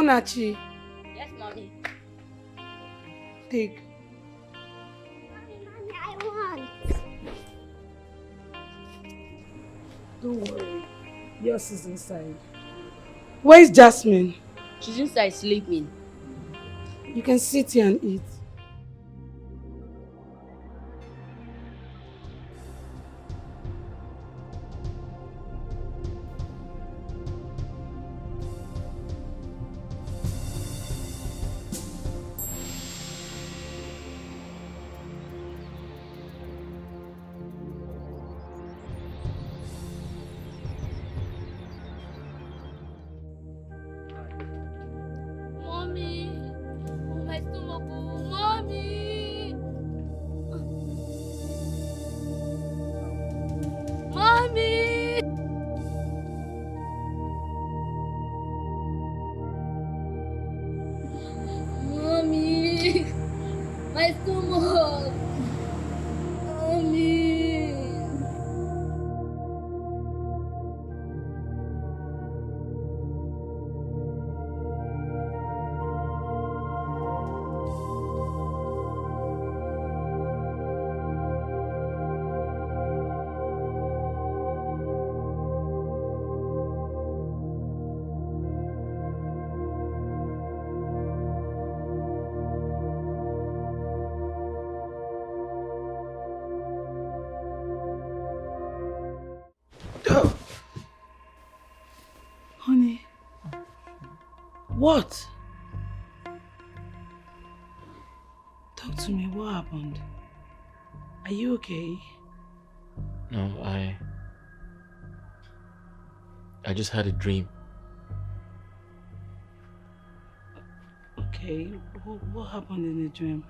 Munachi. Yes, mommy. Take. Mommy, I want. Don't worry. Yours is inside. Where is Jasmine? She's inside sleeping. You can sit here and eat. Honey. What? Talk to me. What happened? Are you okay? No, I just had a dream. Okay. What happened in the dream?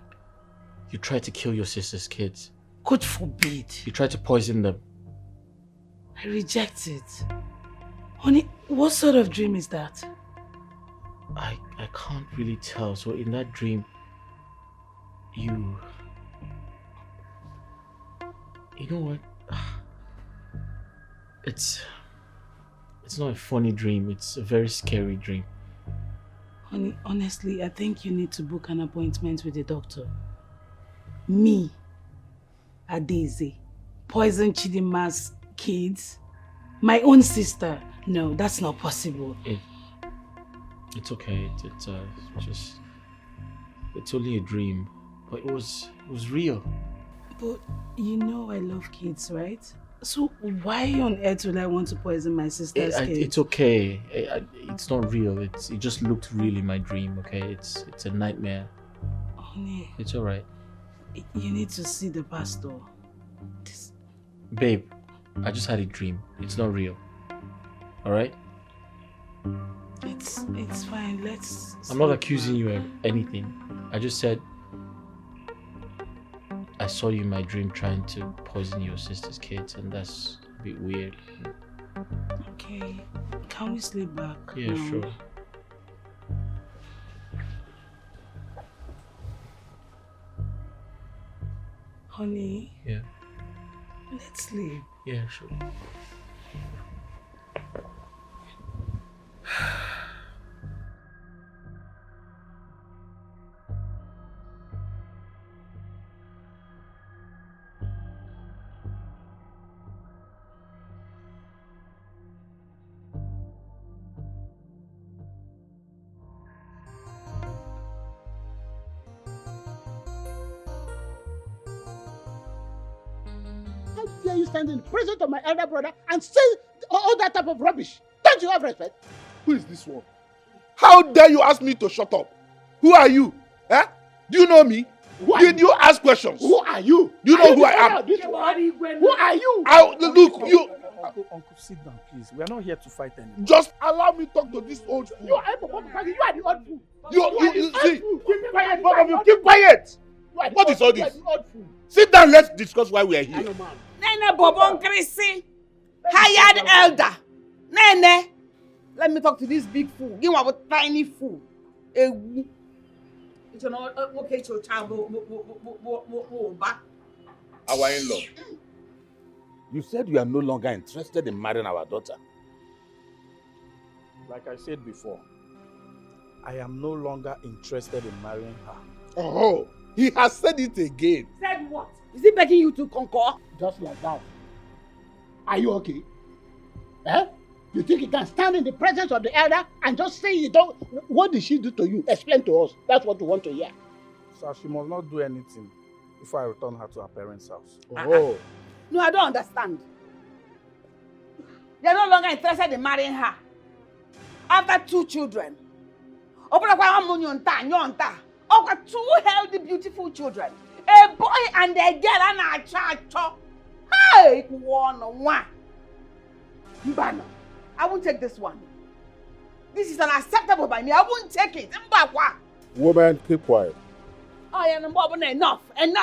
You tried to kill your sister's kids. God forbid. You tried to poison them. I reject it. Honey, what sort of dream is that? I can't really tell. So in that dream, you know what? It's not a funny dream. It's a very scary dream. Honey, honestly, I think you need to book an appointment with a doctor. Me, Adeze, poison Chidima's kids, my own sister. No, that's not possible. It's okay. It's only a dream, but it was real. But you know I love kids, right? So why on earth would I want to poison my sister's kids? It's okay. It's not real. It just looked real in my dream. Okay, it's a nightmare. Honey, it's all right. You need to see the pastor. Babe, I just had a dream. It's not real. All right? It's fine. Let's. I'm not accusing you of anything. I just said I saw you in my dream trying to poison your sister's kids, and that's a bit weird. Okay. Can we sleep back? Yeah, now? sure. Honey. Yeah. Let's sleep. Yeah, sure. How you stand in the presence of my elder brother and say all that type of rubbish? Don't you have respect? Who is this one? How dare you ask me to shut up? Who are you? Eh? Do you know me? Did you ask questions? Who are you? Do you know who I am? Who are you? Look, you. Uncle, sit down, please. We are not here to fight anymore. Just allow me to talk to this old fool. You are the old fool. You see, keep quiet, both of you, keep quiet. What is all this? Sit down, let's discuss why we are here. Nene Bobon Chrissy, hired elder. Nene, let me talk to this big fool. Give him a tiny fool. It's not okay to child. Our in-law. You said you are no longer interested in marrying our daughter. Like I said before, I am no longer interested in marrying her. Oh, he has said it again. Said what? Is he begging you to concur? Just like that. Are you okay? Eh? You think you can stand in the presence of the elder and just say you don't? What did she do to you? Explain to us. That's what we want to hear. Sir, she must not do anything before I return her to her parents' house. Oh. No, I don't understand. They're no longer interested in marrying her. After 2 children. Open up 2 healthy, beautiful children. A boy and a girl and a child. Hey, one. Mbano, I won't take this one. This is unacceptable by me. I won't take it. Mbakwa. Woman, keep quiet. Oh, yeah, enough. And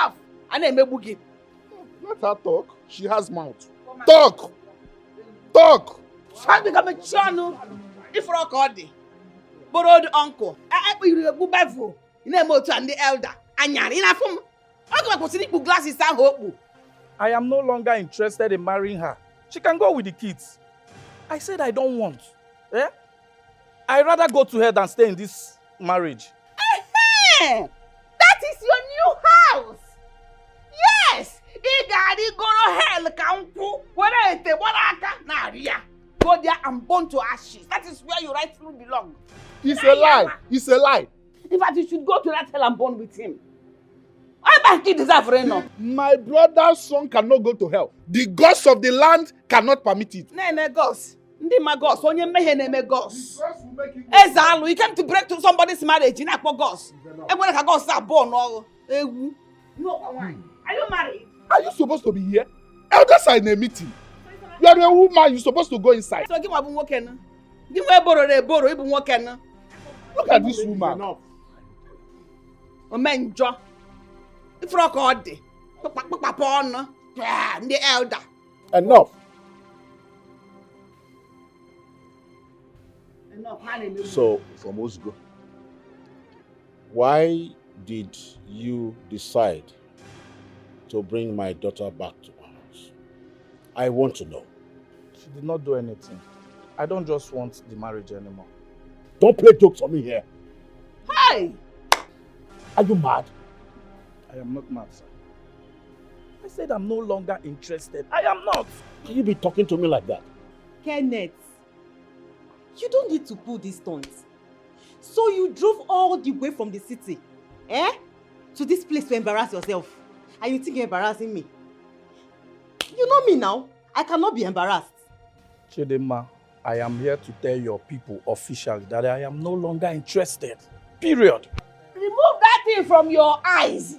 then maybe Let her talk. She has mouth. Talk. Try to become a channel. If we're all borrowed uncle. We will go back for. You know, motor and the elder. And you're in a form. I'm going to put glasses and hope. I am no longer interested in marrying her. She can go with the kids. I said I don't want. Eh? I'd rather go to her than stay in this marriage. That is your new house. Yes. Igadi go to hell, Kanku. Go there and burn to ashes. That is where you rightfully belong. It's a lie. It's a lie. In fact, you should go to that hell and burn with him. I back it deserve Reno. My brother's son cannot go to hell. The gods of the land cannot permit it. Nene gods. Ndi ma gods. Onye mehe neme gods. Ezalu, you came to break to somebody's marriage. You not gods. Everybody can go start born or ewu. No, are you married? Are you supposed to be here? Elders are in a meeting. You are a woman. You're supposed to go inside. So give me a woman. Give me a borrow. Even woman. Look at this woman. Omenjo. If rock all day. Papa, the elder. Enough. So, from Osgo, why did you decide to bring my daughter back to my house? I want to know. She did not do anything. I don't just want the marriage anymore. Don't play jokes on me here. Hey! Are you mad? I am not mad, sir. I said I'm no longer interested. I am not. Can you be talking to me like that? Kenneth, you don't need to pull these stunts. So you drove all the way from the city, to this place to embarrass yourself. And you think you're embarrassing me? You know me now. I cannot be embarrassed. Chidema, I am here to tell your people officially that I am no longer interested. Period. Remove that thing from your eyes.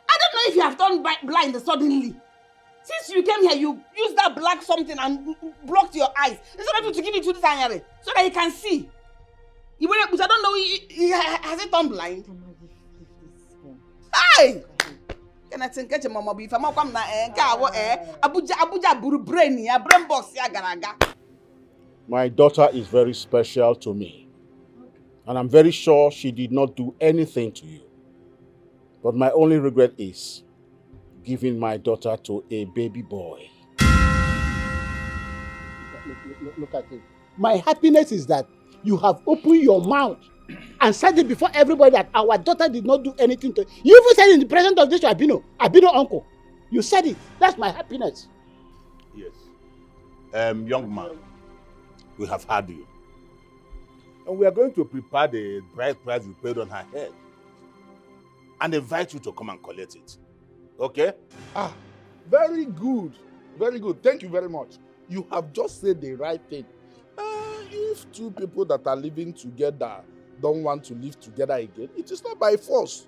I don't know if you have turned blind suddenly. Since you came here, you used that black something and blocked your eyes. Instead of you to give it to this anyare so that you can see. You I don't know, has it turned blind? Hey! Can I think your mama if I'm not come na Abuja buru brain ya brain box ya garaga. My daughter is very special to me. And I'm very sure she did not do anything to you. But my only regret is giving my daughter to a baby boy. Look at it. My happiness is that you have opened your mouth and said it before everybody that our daughter did not do anything to you. You even said it in the presence of this Abino uncle. You said it. That's my happiness. Yes. Young man, we have had you. And we are going to prepare the bride price we paid on her head. And invite you to come and collect it. Okay? Ah, very good. Very good. Thank you very much. You have just said the right thing. If 2 people that are living together don't want to live together again, it is not by force.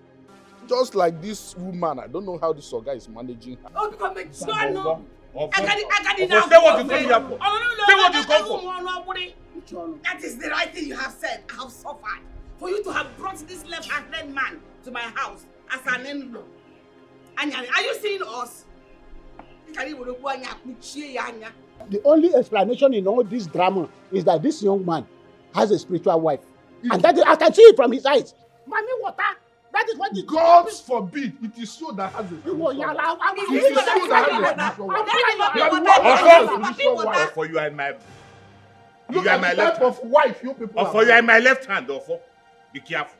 Just like this woman, I don't know how this guy is managing her. Oh, come and join no. Say what you come here for. Say what you come for. That is the right thing you have said. I have suffered. For you to have brought this left-handed man to my house as an in-law. Are you seeing us? The only explanation in all this drama is that this young man has a spiritual wife. And that is, I can see it from his eyes. Mommy, water. That is what God forbid it is so that has a spiritual wife. It is so that has a spiritual wife. For you and my... Look at the type of wife you people Or for you and my left hand, or for... Be careful.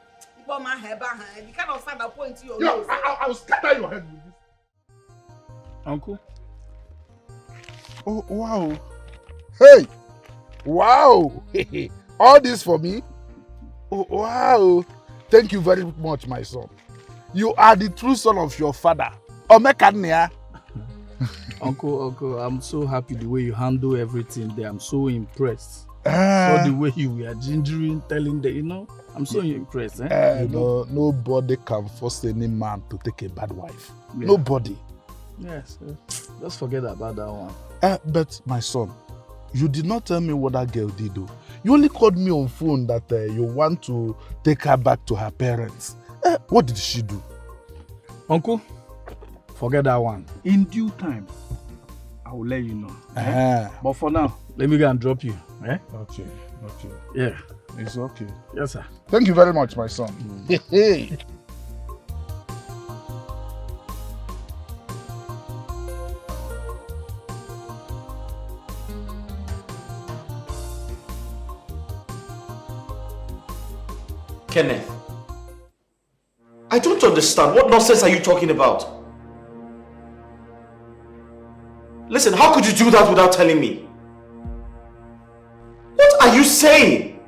The kind of sand that point to your Yo, nose. I will scatter your head with this. Uncle? Oh, wow. Hey! Wow! All this for me? Oh, wow! Thank you very much, my son. You are the true son of your father. Omekania. Uncle, I'm so happy the way you handle everything there. I'm so impressed. So the way you were gingering, telling the, I'm so impressed. Nobody can force any man to take a bad wife. Yeah. Nobody. Yes, just forget about that one. But my son, you did not tell me what that girl did though. You only called me on phone that you want to take her back to her parents. What did she do? Uncle, forget that one. In due time, I will let you know. But for now, let me go and drop you. Okay. Yeah. It's okay. Yes, sir. Thank you very much, my son. Hey. Kenneth, I don't understand. What nonsense are you talking about? Listen, how could you do that without telling me? What are you saying?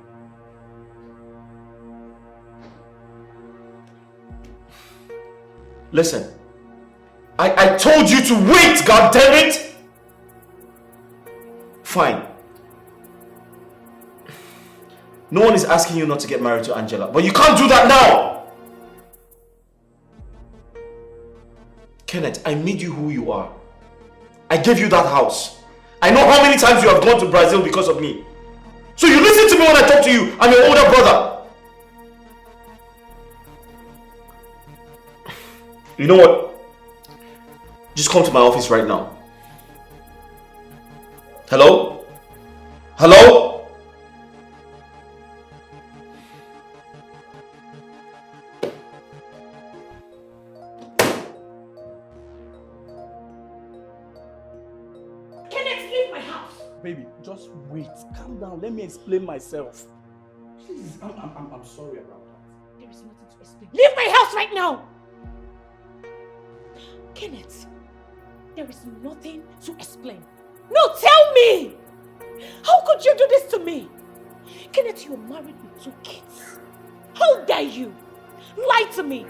Listen, I told you to wait, God damn it! Fine. No one is asking you not to get married to Angela, but you can't do that now! Kenneth, I made you who you are. I gave you that house. I know how many times you have gone to Brazil because of me. So you listen to me when I talk to you. I'm your older brother. You know what? Just come to my office right now. Hello? Hello? Baby, just wait. Calm down. Let me explain myself. Please, I'm sorry about that. There is nothing to explain. Leave my house right now! Kenneth, there is nothing to explain. No, tell me! How could you do this to me? Kenneth, you're married with 2 kids. How dare you? Lie to me.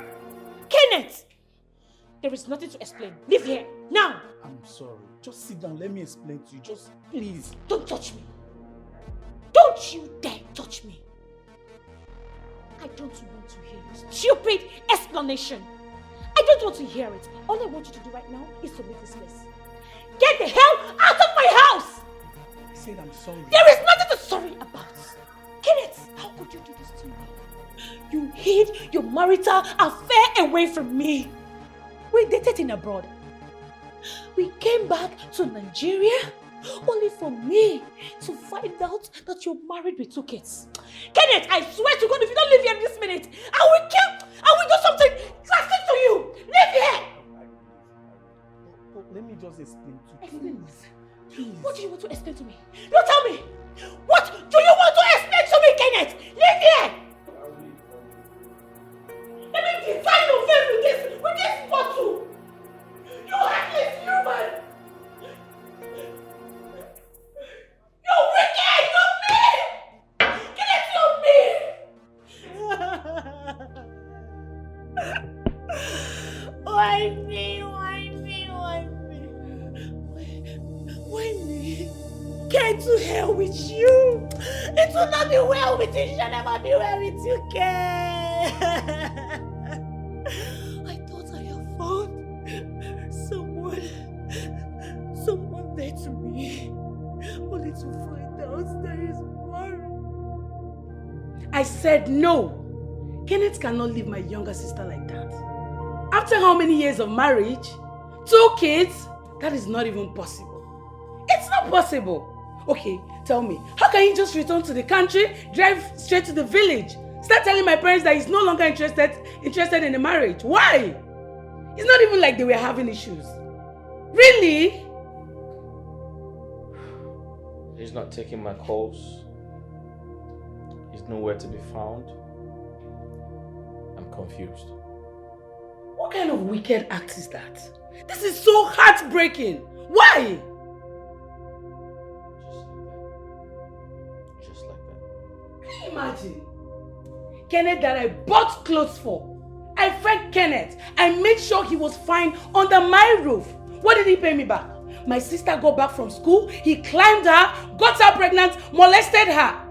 Kenneth, there is nothing to explain. Leave here, now! I'm sorry. Just sit down. Let me explain to you. Just please. Don't touch me. Don't you dare touch me. I don't want to hear your stupid explanation. I don't want to hear it. All I want you to do right now is to leave this place. Get the hell out of my house! I said I'm sorry. There is nothing to sorry about. Kenneth, how could you do this to me? You hid your marital affair away from me. We dated in abroad. We came back to Nigeria only for me to find out that you're married with 2 kids. Kenneth, I swear to God, if you don't leave here this minute, I will do something drastic to you. Leave here! Let me just explain to you. Please. What do you want to explain to me? No, tell me. What do you want to explain to me, Kenneth? Leave here! Let me define your face with this bottle. You heartless human! You're wicked! You're mean! Kenneth, you're mean! Why me? Why me? Get to hell with you! It will not be well with you, it shall never be well with you, Ken! I thought I have found someone there to me, only to find out there is more. I said no. Kenneth cannot leave my younger sister like that. After how many years of marriage? 2 kids? That is not even possible. It's not possible. Okay, tell me, how can he just return to the country, drive straight to the village, start telling my parents that he's no longer interested in the marriage? Why? It's not even like they were having issues. Really? He's not taking my calls. He's nowhere to be found. confused. What kind of wicked act is that? This is so heartbreaking. Why? Just like that. Can you imagine? Kenneth that I bought clothes for. I fed Kenneth. I made sure he was fine under my roof. What did he pay me back? My sister got back from school. He climbed her, got her pregnant, molested her.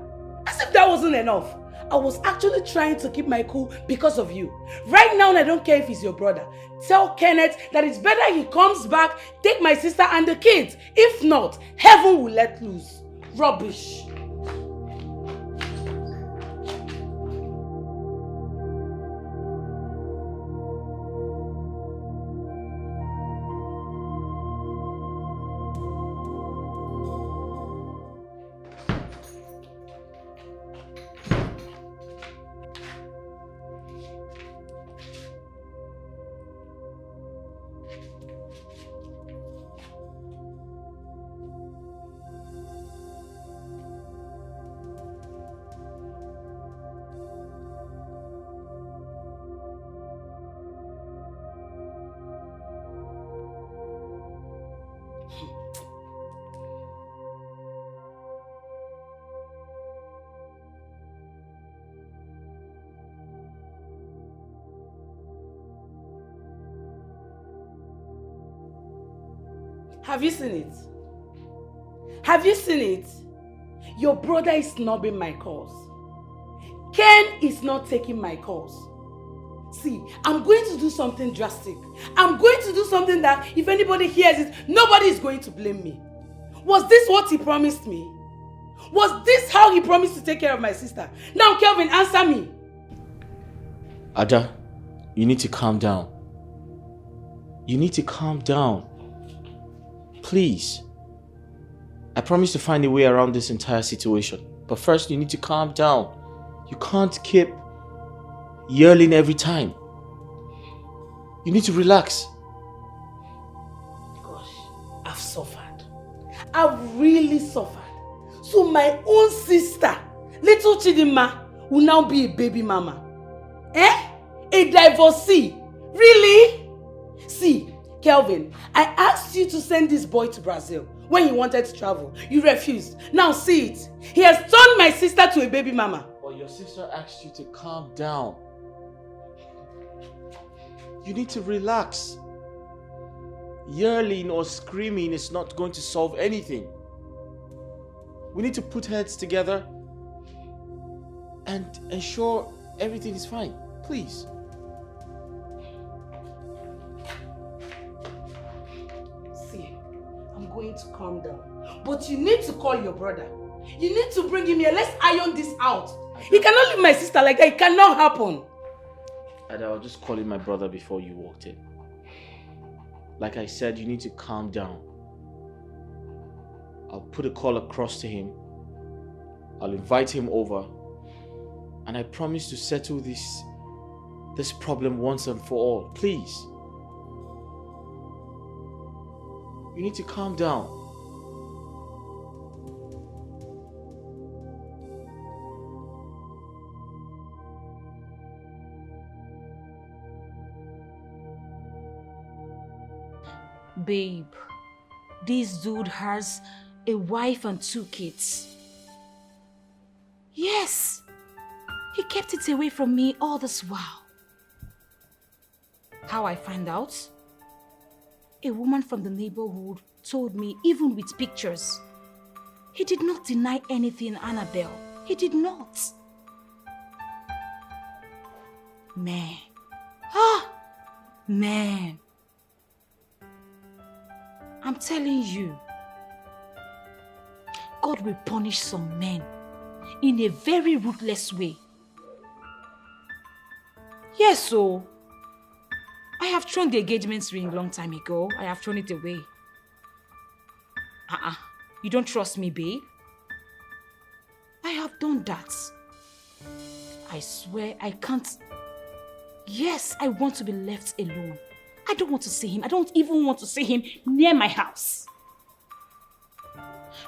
As if that wasn't enough. I was actually trying to keep my cool because of you. Right now, I don't care if he's your brother. Tell Kenneth that it's better he comes back, take my sister and the kids. If not, heaven will let loose. Rubbish. Have you seen it? Have you seen it? Your brother is snubbing my calls. Ken is not taking my calls. See, I'm going to do something drastic. I'm going to do something that if anybody hears it, nobody is going to blame me. Was this what he promised me? Was this how he promised to take care of my sister? Now, Kelvin, answer me. Ada, you need to calm down. You need to calm down. Please. I promise to find a way around this entire situation. But first, you need to calm down. You can't keep yelling every time. You need to relax. Gosh, I've suffered. I've really suffered. So my own sister, little Chidinma, will now be a baby mama. Eh? A divorcee? Really? See, Kelvin, I asked you to send this boy to Brazil when he wanted to travel. You refused. Now see it. He has turned my sister to a baby mama. But your sister asked you to calm down. You need to relax. Yelling or screaming is not going to solve anything. We need to put heads together and ensure everything is fine. Please. See, I'm going to calm down. But you need to call your brother. You need to bring him here. Let's iron this out. He cannot leave my sister like that. It cannot happen. And I was just calling my brother before you walked in. Like I said, you need to calm down. I'll put a call across to him. I'll invite him over. And I promise to settle this problem once and for all. Please. You need to calm down. Babe, this dude has a wife and 2 kids. Yes, he kept it away from me all this while. How I find out? A woman from the neighborhood told me, even with pictures. He did not deny anything, Annabelle. He did not. Man. Man. I'm telling you, God will punish some men in a very ruthless way. Yes, so I have thrown the engagement ring long time ago. I have thrown it away. You don't trust me, babe? I have done that. I swear I can't. Yes, I want to be left alone. I don't want to see him. I don't even want to see him near my house.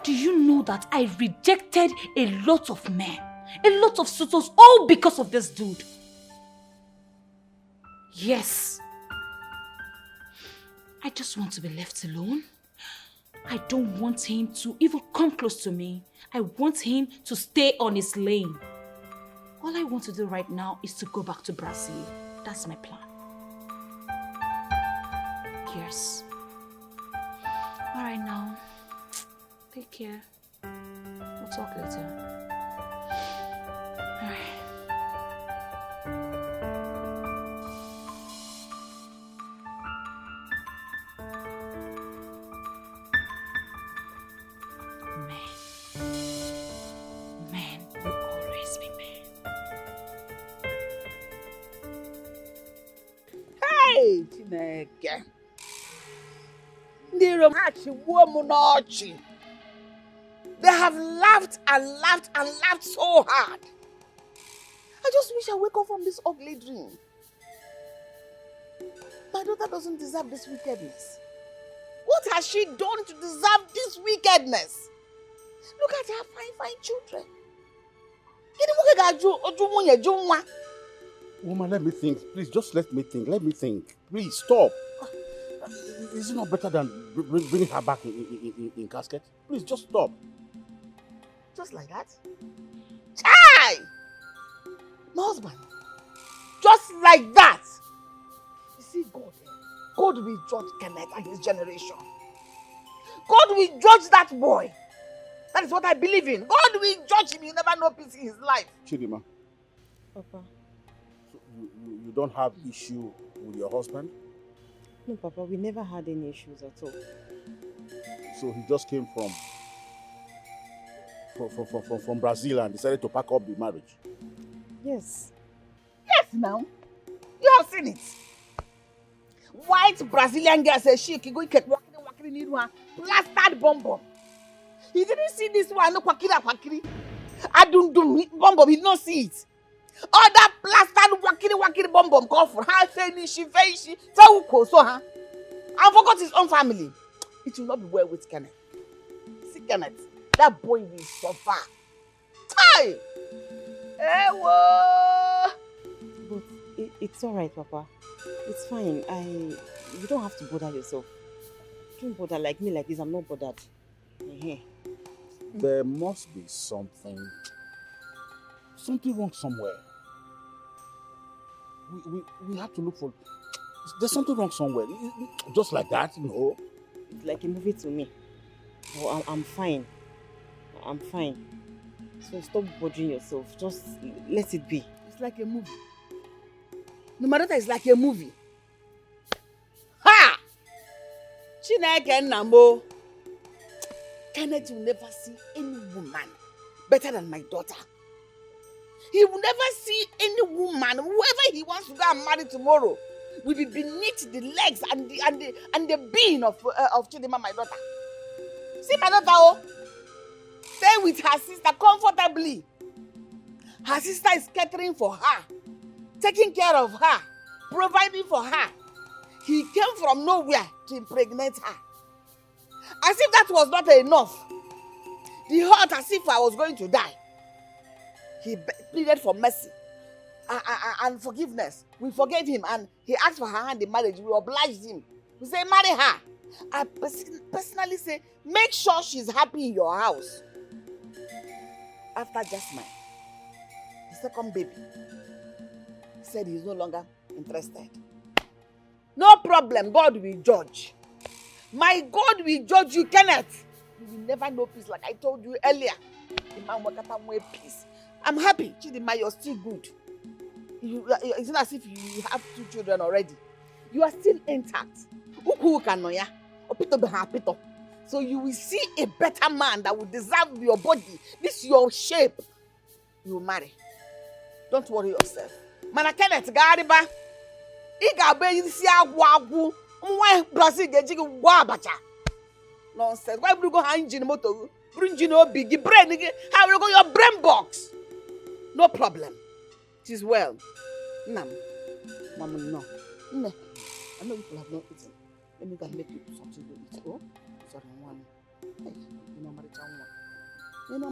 Do you know that I rejected a lot of men, a lot of suitors, all because of this dude? Yes. I just want to be left alone. I don't want him to even come close to me. I want him to stay on his lane. All I want to do right now is to go back to Brazil. That's my plan. Yes. All right now. Take care. We'll talk later. All right. Men will always be men. Hey, Chineke. They have laughed and laughed and laughed so hard. I just wish I wake up from this ugly dream. My daughter doesn't deserve this wickedness. What has she done to deserve this wickedness? Look at her fine children. Woman, let me think. Please, just let me think. Let me think. Please, stop. Is it not better than bringing her back in casket? Please, just stop. Just like that? Chai! My husband. Just like that. You see, God will judge Kenneth and his generation. God will judge that boy. That is what I believe in. God will judge him. He'll never know peace in his life. Chidima. Papa. So you don't have issue with your husband? No, Papa, we never had any issues at all. So he just came from Brazil and decided to pack up the marriage? Yes. Yes, now. You have seen it. White Brazilian girl says she can go get walking in one plastered bomb. He didn't see this one, no kwakiri. Adundum bomb, he did not see it. All that plastered wakiri bomb call for her saying she so her. And forgot his own family. It will not be well with Kenneth. See Kenneth, that boy will suffer. Hi! But it's all right, Papa. It's fine. You don't have to bother yourself. Don't bother like me like this. I'm not bothered. There must be something wrong somewhere. We have to look for. There's something wrong somewhere. Just like that, no. It's like a movie to me. Oh, I'm fine. I'm fine. So stop bothering yourself. Just let it be. It's like a movie. No matter that, it's like a movie. Ha! Chineke Namo. Kenneth will never see any woman better than my daughter. He will never see any woman, whoever he wants to go and marry tomorrow, will be beneath the legs and the being of Chidima, my daughter. See my daughter, stay with her sister comfortably. Her sister is catering for her, taking care of her, providing for her. He came from nowhere to impregnate her. As if that was not enough. He hurt as if I was going to die. He pleaded for mercy and forgiveness. We forgave him and he asked for her hand in marriage. We obliged him. We say, marry her. I personally say, make sure she's happy in your house. After Jasmine, the second baby, he said he's no longer interested. No problem, God will judge. My God will judge you, Kenneth. You will never know peace like I told you earlier. The man will get away peace. I'm happy, Chidima, you're still good. It's not as if you have 2 children already. You are still intact. So you will see a better man that will deserve your body. This your shape. You will marry. Don't worry yourself. Mana Kenneth Gariba. Nonsense. Why would you go engine motor? Bring your big brain. How will you go your brain box? No problem. It is well. Mama, no. I know people have not eaten. Let me go and make you something to eat. Oh, sorry, one. Hey, you know.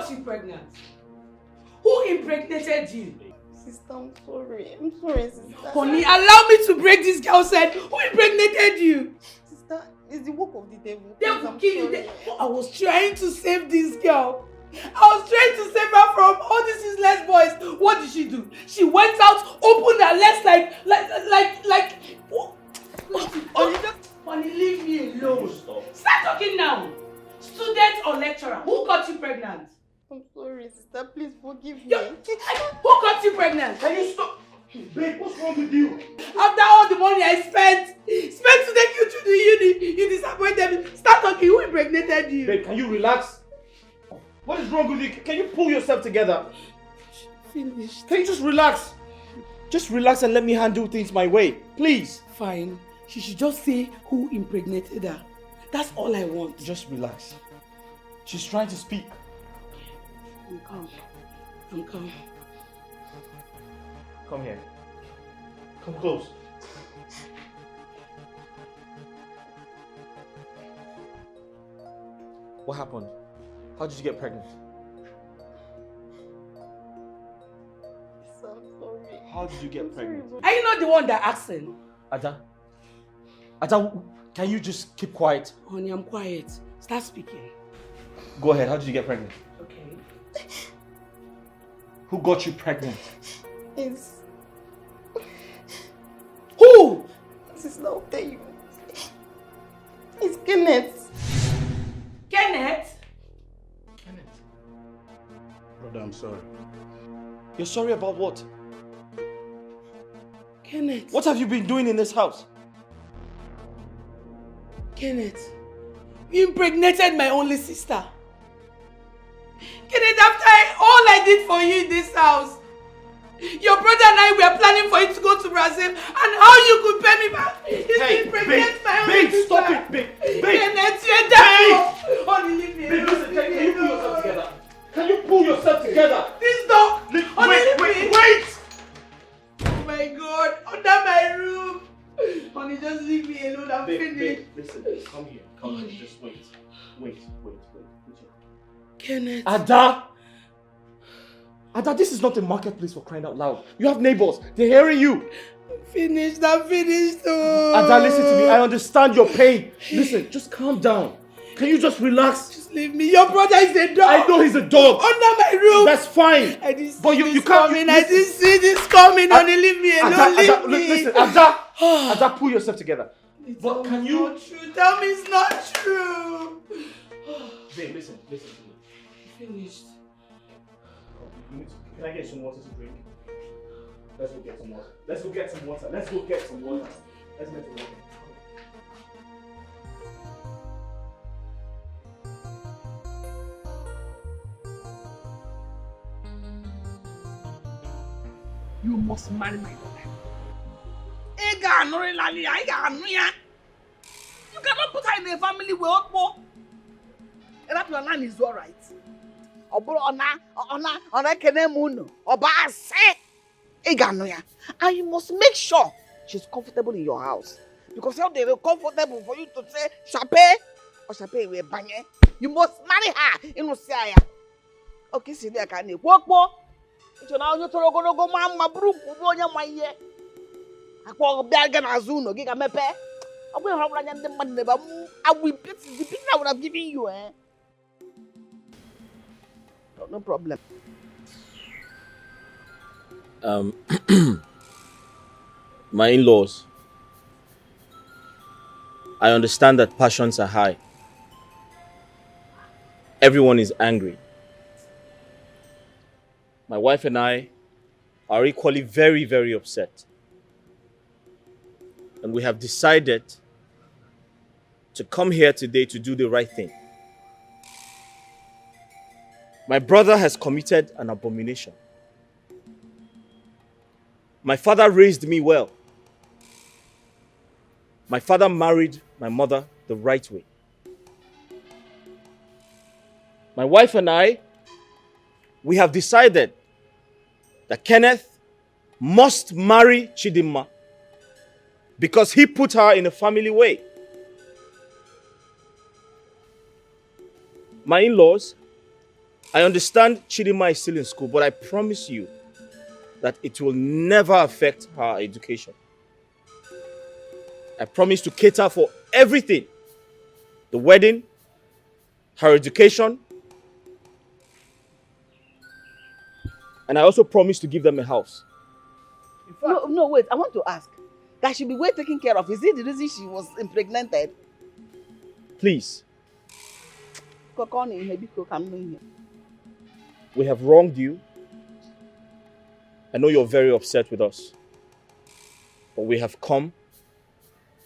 got you pregnant? Who impregnated you? Sister, I'm sorry. I'm sorry, sister. Honey, allow me to break this girl's head. Who impregnated you? Sister, it's the work of the devil. Devil kill you. I was trying to save this girl. I was trying to save her from all these useless boys. What did she do? She went out, opened her legs like. Honey, leave me alone. Start talking now. Student or lecturer, who got you pregnant? I'm sorry, sister. Please forgive me. Who got you pregnant? Can you stop? Babe, what's wrong with you? After all the money I spent to take you to the uni, you disappointed me. Start talking. Who impregnated you? Babe, can you relax? What is wrong with you? Can you pull yourself together? Finished. Can you just relax? Just relax and let me handle things my way, please. Fine. She should just say who impregnated her. That's all I want. Just relax. She's trying to speak. I'm calm. I'm calm. Come here. Come close. What happened? How did you get pregnant? I'm sorry. How did you get pregnant? Are you not the one that asking? Ada, can you just keep quiet? Honey, I'm quiet. Start speaking. Go ahead. How did you get pregnant? Okay. Who got you pregnant? It's... Who? Sister, I'll tell you. It's Kenneth. Kenneth? Brother, I'm sorry. You're sorry about what? Kenneth. What have you been doing in this house? Kenneth, you impregnated my only sister. Kenneth, after all I did for you in this house, your brother and I were planning for you to go to Brazil, and how you could pay me back is to impregnate my only sister. Stop it, babe. Kenneth, you're dead. Honey, leave me alone. Listen, can you pull yourself together? Can you pull yourself together? This dog. Wait! Oh my God, under my room. Honey, just leave me alone. I'm finished. Babe, listen, come here. Come here. Just wait. Wait. Kenneth. Ada, this is not a marketplace for crying out loud. You have neighbors. They're hearing you. I'm finished. Oh. Ada, listen to me. I understand your pain. Listen, just calm down. Can you just relax? Just leave me. Your brother is a dog. I know he's a dog. Under my room. That's fine. I didn't see but you this can't. coming. I didn't see this coming. Honey, leave me alone. Leave me. Listen, Ada, pull yourself together. But can you? Not true. Tell me it's not true. Babe, listen to me. Finished. Can I get some water to drink? Let's go get some water. Let's go get some water. Let's get some water. You must marry my daughter. You cannot put her in a family with Okpo. That your land is all right. And you must make sure she's comfortable in your house. Because how they are comfortable for you to say Chape or Chape we banye. You must marry her in Osiaya. Okay, see there can you walk more. It's now you to go mama brook ubonya maye. Akwa obiaga na azuno giga mepe. I will have run the money. I will get the picture I would have given you, eh? No problem. My in-laws, I understand that passions are high. Everyone is angry. My wife and I are equally very, very upset. And we have decided to come here today to do the right thing. My brother has committed an abomination. My father raised me well. My father married my mother the right way. My wife and I, we have decided that Kenneth must marry Chidinma because he put her in a family way. My in-laws, I understand Chidima is still in school, but I promise you that it will never affect her education. I promise to cater for everything. The wedding, her education, and I also promise to give them a house. No, wait. I want to ask. That should be well taken care of. Is it the reason she was impregnated? Please, We have wronged you. I know you're very upset with us, but we have come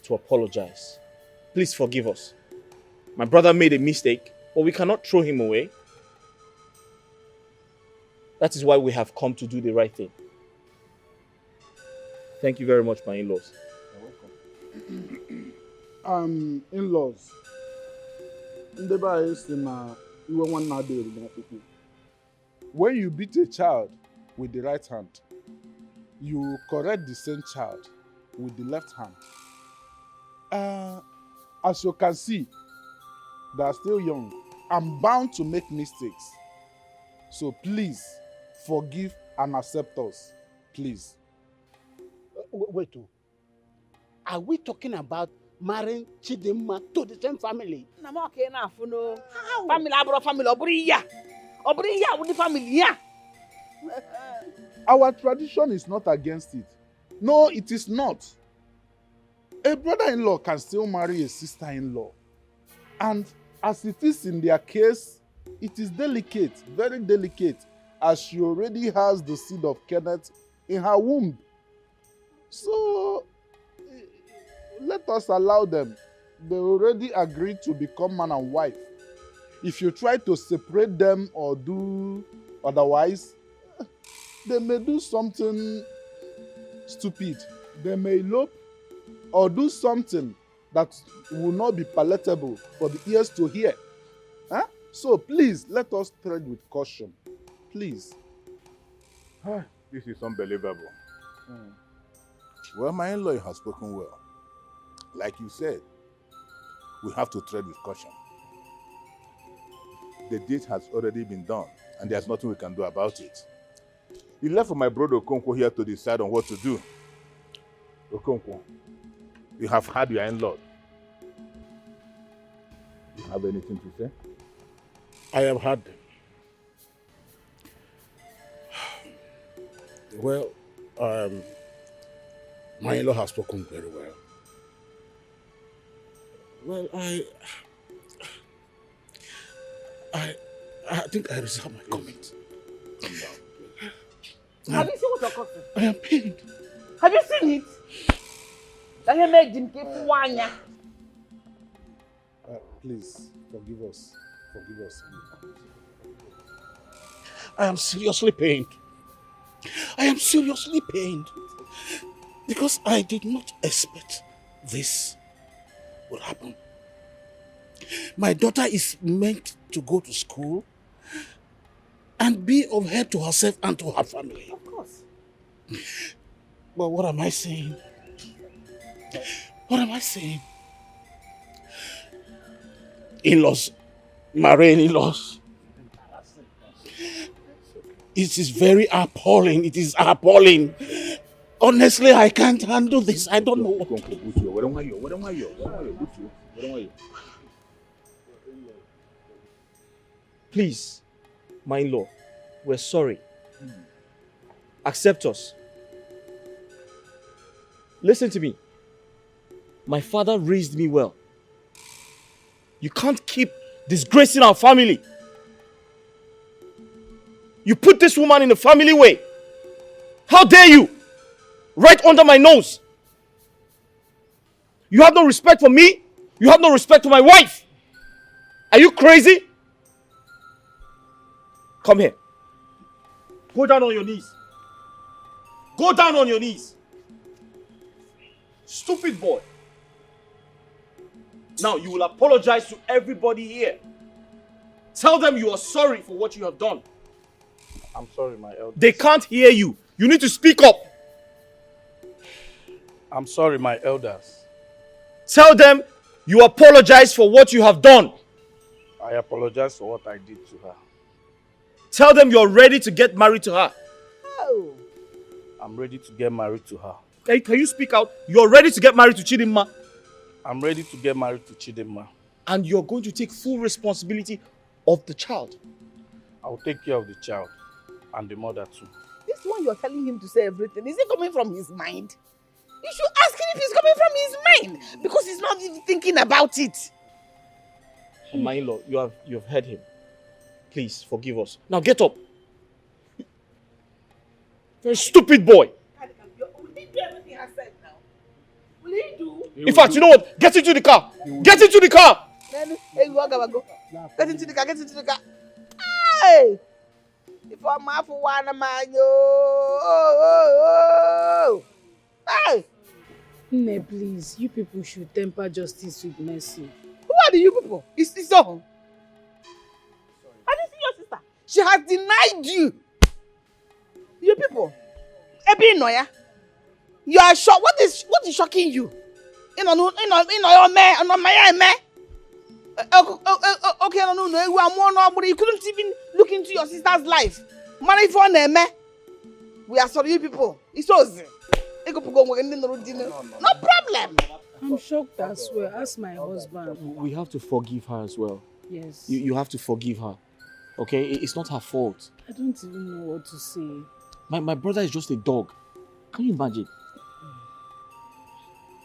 to apologize. Please forgive us. My brother made a mistake, but we cannot throw him away. That is why we have come to do the right thing. Thank you very much, my in-laws. You're welcome. In-laws. When you beat a child with the right hand, you correct the same child with the left hand. As you can see, they are still young. I'm bound to make mistakes. So please, forgive and accept us. Please. Wait. Are we talking about marrying Chidima to the same family? How? Family, with the family, yeah. Our tradition is not against it. No, it is not. A brother-in-law can still marry a sister-in-law. And as it is in their case, it is delicate, very delicate, as she already has the seed of Kenneth in her womb. So, let us allow them. They already agreed to become man and wife. If you try to separate them or do otherwise, they may do something stupid. They may elope or do something that will not be palatable for the ears to hear. Huh? So please, let us tread with caution. Please. This is unbelievable. Well, my in-law has spoken well. Like you said, we have to tread with caution. The deed has already been done, and there's nothing we can do about it. He left for my brother Okonkwo here to decide on what to do. Okonkwo, you have had your in-law. Do you have anything to say? I have had them. Well, my in-law has spoken very well. Well, I think I reserve my comment. Have you seen what you're cooking? I am pained. Have you seen it? That he made him keep one. Please, forgive us. Forgive us. I am seriously pained. I am seriously pained. Because I did not expect this would happen. My daughter is meant to go to school and be of help to herself and to her family. Of course. But what am I saying? What am I saying? In-laws, marrying in-laws. It is very appalling. It is appalling. Honestly, I can't handle this. I don't know what to do. Please, my in-law, we're sorry. Accept us. Listen to me. My father raised me well. You can't keep disgracing our family. You put this woman in a family way. How dare you? Right under my nose. You have no respect for me. You have no respect for my wife. Are you crazy? Come here. Go down on your knees. Go down on your knees. Stupid boy. Now you will apologize to everybody here. Tell them you are sorry for what you have done. I'm sorry, my elders. They can't hear you. You need to speak up. I'm sorry, my elders. Tell them you apologize for what you have done. I apologize for what I did to her. Tell them you're ready to get married to her. Oh. I'm ready to get married to her. Hey, can you speak out? You're ready to get married to Chidinma. I'm ready to get married to Chidinma. And you're going to take full responsibility of the child. I'll take care of the child and the mother too. This one you're telling him to say everything, is it coming from his mind? You should ask him if it's coming from his mind, because he's not even thinking about it. My in-law, you have heard him. Please forgive us. Now get up. You're a stupid boy. Will he do everything I said now? Will he do? In fact, you know what? Get into the car. Get into the car. Then, hey, go. Get into the car, Hey! If I'm half one man, Hey! Nne, please, you people should temper justice with mercy. Who are the you people? It's all. I didn't see your sister. She has denied you. You people. Ebi Noya. You are shocked. What is shocking you? Okay, no, you are more nobody. You couldn't even look into your sister's life. Money for them. We are sorry, you people. It's so. No problem. I'm shocked as well. Ask my husband. We have to forgive her as well. Yes. You have to forgive her. Okay? It's not her fault. I don't even know what to say. My brother is just a dog. Can you imagine?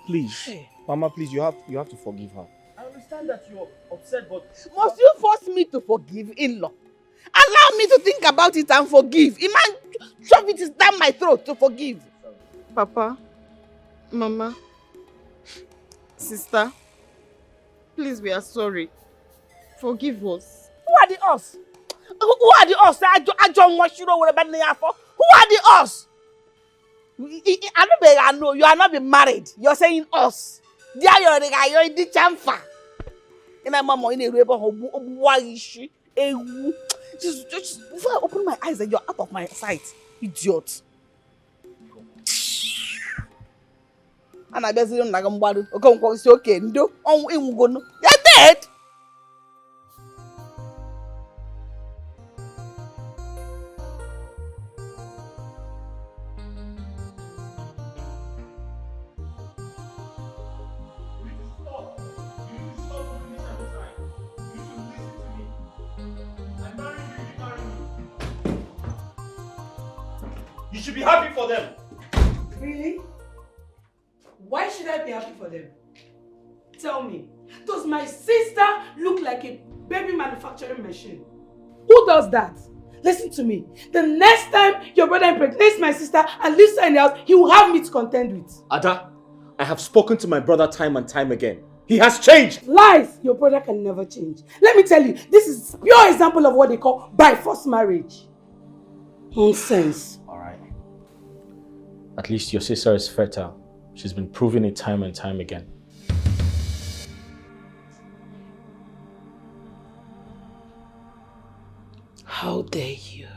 Please. Hey. Mama, please, you have to forgive her. I understand that you're upset, but... Must you force me to forgive in-law? Allow me to think about it and forgive. Imagine, shove it down my throat to forgive. Papa, Mama, sister, please, we are sorry. Forgive us. Who are the us? Who are the us? I don't want you to know what about me for. Who are the us? I know you are not been married. You're saying us. You're in the chamfer. And my mama in a river, why is she? Just before I open my eyes and you're out of my sight, idiot. And I just don't like I'm bad. Okay, no, you're dead. You should be happy for them. Really? Why should I be happy for them? Tell me, does my sister look like a baby manufacturing machine? Who does that? Listen to me. The next time your brother impregnates my sister and leaves her in the house, he will have me to contend with. Ada, I have spoken to my brother time and time again. He has changed. Lies! Your brother can never change. Let me tell you, this is pure example of what they call by force marriage. Nonsense. Alright. At least your sister is fertile. She's been proving it time and time again. How dare you?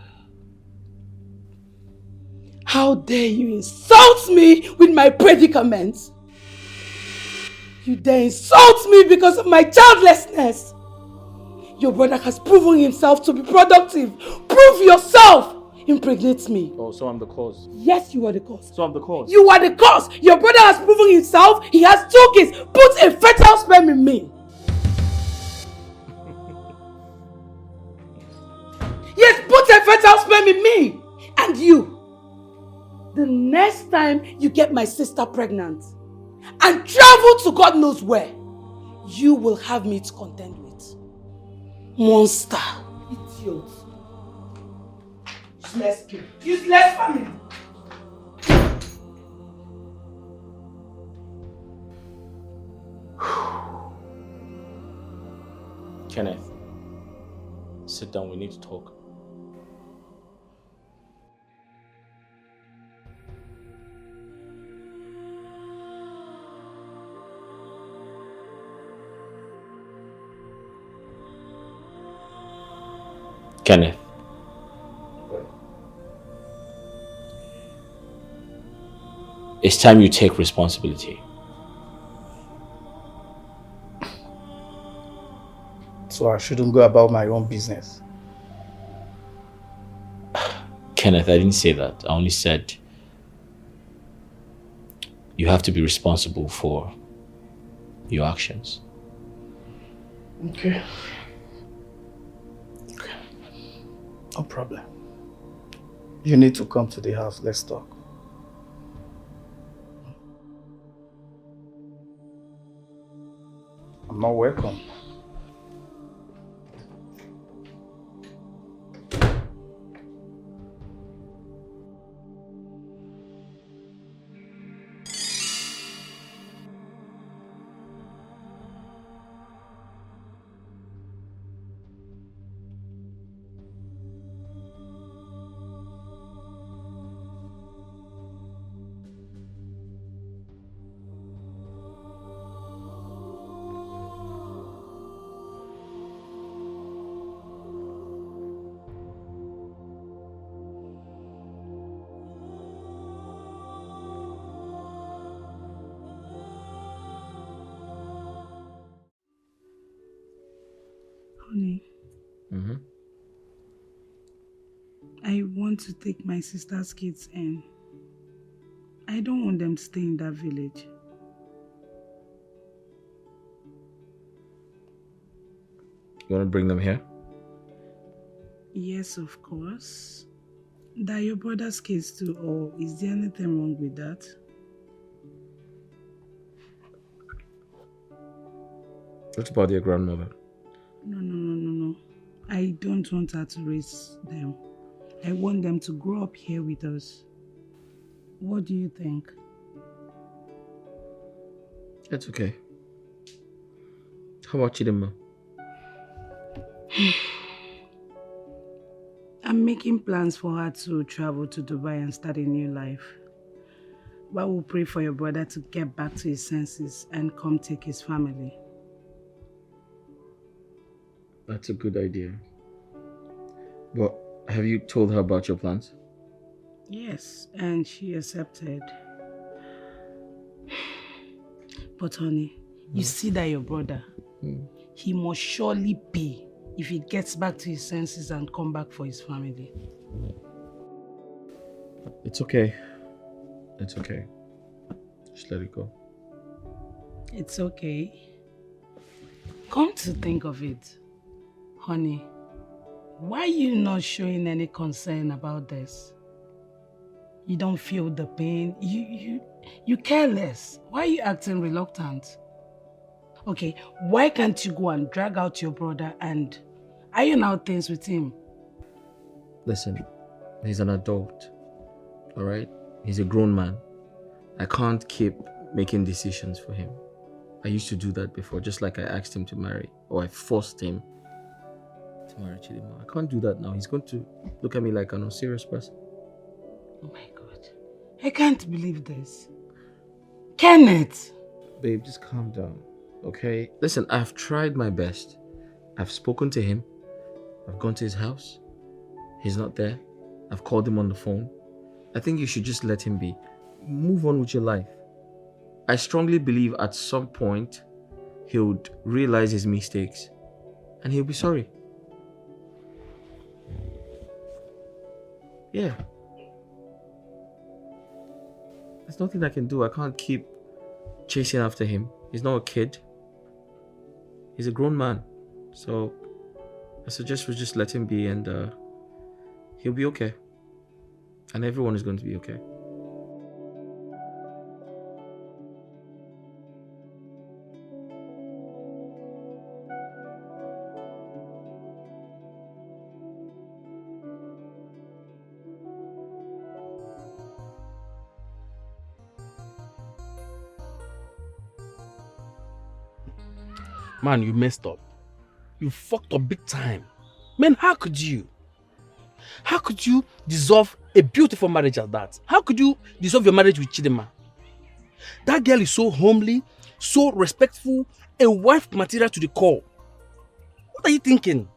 How dare you insult me with my predicament? You dare insult me because of my childlessness. Your brother has proven himself to be productive. Prove yourself. Impregnate me. Oh, so I'm the cause. Yes, you are the cause. So I'm the cause. You are the cause. Your brother has proven himself. He has 2 kids. Put a fertile sperm in me. Yes, put a fertile sperm in me. And you. The next time you get my sister pregnant and travel to God knows where, you will have me to contend with. Monster. Idiot. Useless kid. Useless family. Kenneth, sit down, we need to talk. Kenneth. It's time you take responsibility. So I shouldn't go about my own business. Kenneth, I didn't say that. I only said you have to be responsible for your actions. Okay. No problem. You need to come to the house. Let's talk. I'm not welcome. Honey, I want to take my sister's kids in. I don't want them to stay in that village. You want to bring them here? Yes, of course. They're your brother's kids too, or is there anything wrong with that? What about your grandmother? No. I don't want her to raise them. I want them to grow up here with us. What do you think? It's okay. How about Chidima? I'm making plans for her to travel to Dubai and start a new life. But we'll pray for your brother to get back to his senses and come take his family. That's a good idea. But have you told her about your plans? Yes, and she accepted. But honey, you see that your brother, he must surely pay if he gets back to his senses and come back for his family. It's okay. It's okay. Just let it go. It's okay. Come to think of it, honey, why are you not showing any concern about this? You don't feel the pain. You care less. Why are you acting reluctant? Okay, why can't you go and drag out your brother and iron out things with him? Listen, he's an adult, all right? He's a grown man. I can't keep making decisions for him. I used to do that before, just like I asked him to marry, or I forced him to marry Chidima. I can't do that now. He's going to look at me like an unserious person. Oh my God. I can't believe this. Kenneth! Babe, just calm down, okay? Listen, I've tried my best. I've spoken to him. I've gone to his house. He's not there. I've called him on the phone. I think you should just let him be. Move on with your life. I strongly believe at some point he would realize his mistakes and he'll be sorry. Yeah. There's nothing I can do. I can't keep chasing after him. He's not a kid. He's a grown man. So I suggest we just let him be and he'll be okay. And everyone is going to be okay. Man, you messed up. You fucked up big time. Man, how could you? How could you dissolve a beautiful marriage like that? How could you dissolve your marriage with Chidima? That girl is so homely, so respectful, a wife material to the core. What are you thinking?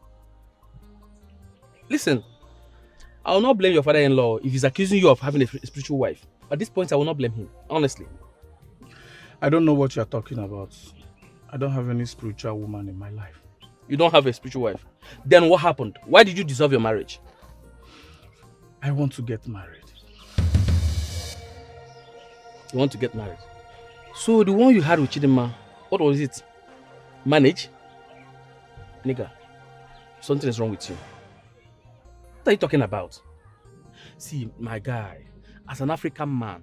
Listen, I will not blame your father-in-law if he's accusing you of having a spiritual wife. At this point, I will not blame him, honestly. I don't know what you're talking about. I don't have any spiritual woman in my life. You don't have a spiritual wife? Then what happened? Why did you dissolve your marriage? I want to get married. You want to get married? So the one you had with Chidinma, what was it? Manage? Nigga, something is wrong with you. What are you talking about? See, my guy, as an African man,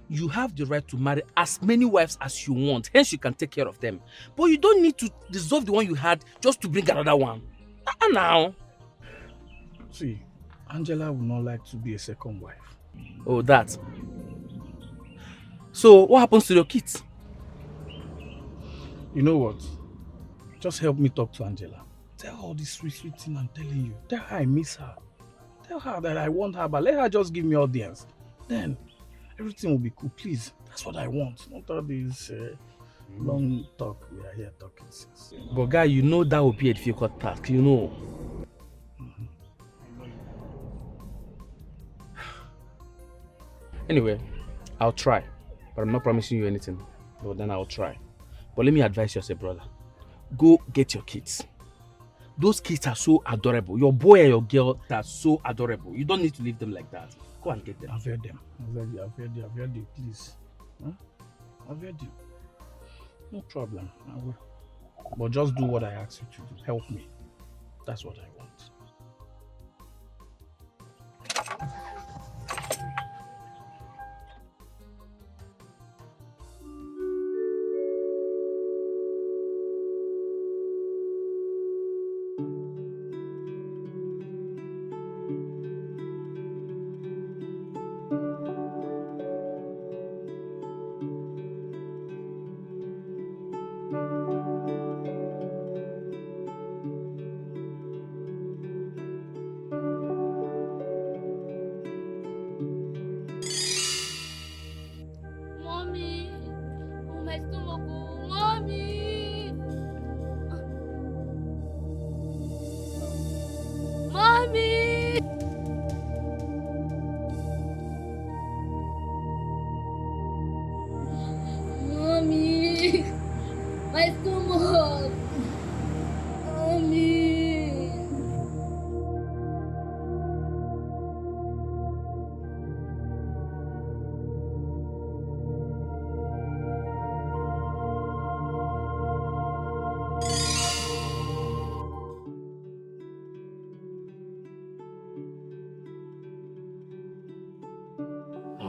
you have the right to marry as many wives as you want. Hence, you can take care of them. But you don't need to dissolve the one you had just to bring another one. Now. See, Angela would not like to be a second wife. Oh, that. So, what happens to your kids? You know what? Just help me talk to Angela. Tell her all this sweet thing I'm telling you. Tell her I miss her. Tell her that I want her, but let her just give me audience. Then, everything will be cool. Please, that's what I want. Not all this long talk we are here talking since. But guy, you know that will be a difficult task, you know. Anyway, I'll try. But I'm not promising you anything. But then I'll try. But let me advise you as a brother. Go get your kids. Those kids are so adorable. Your boy and your girl are so adorable. You don't need to leave them like that. Go and get them. I've heard them. I've heard you, please. Huh? I've heard you. No problem. I will. But just do what I ask you to do. Help me. That's what I want.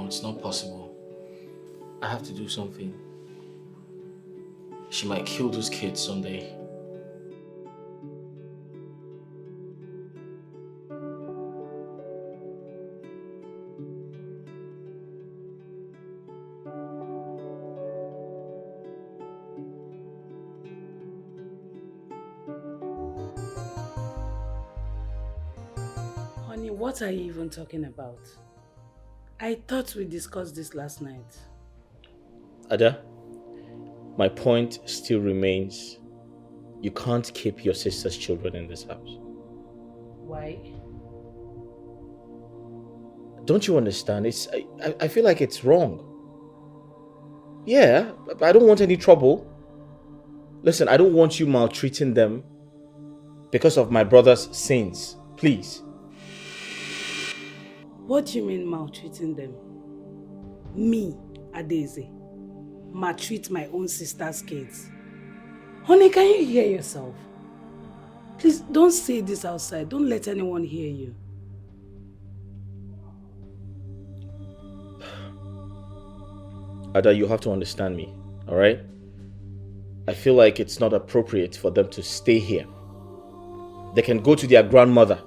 It's not possible. I have to do something. She might kill those kids someday. Honey, what are you even talking about? I thought we discussed this last night. Ada, my point still remains. You can't keep your sister's children in this house. Why? Don't you understand? I feel like it's wrong. Yeah, I don't want any trouble. Listen, I don't want you maltreating them because of my brother's sins. Please. What do you mean maltreating them? Me, Adeze, maltreat my own sister's kids? Honey, can you hear yourself? Please, don't say this outside. Don't let anyone hear you. Ada, you have to understand me, alright? I feel like it's not appropriate for them to stay here. They can go to their grandmother.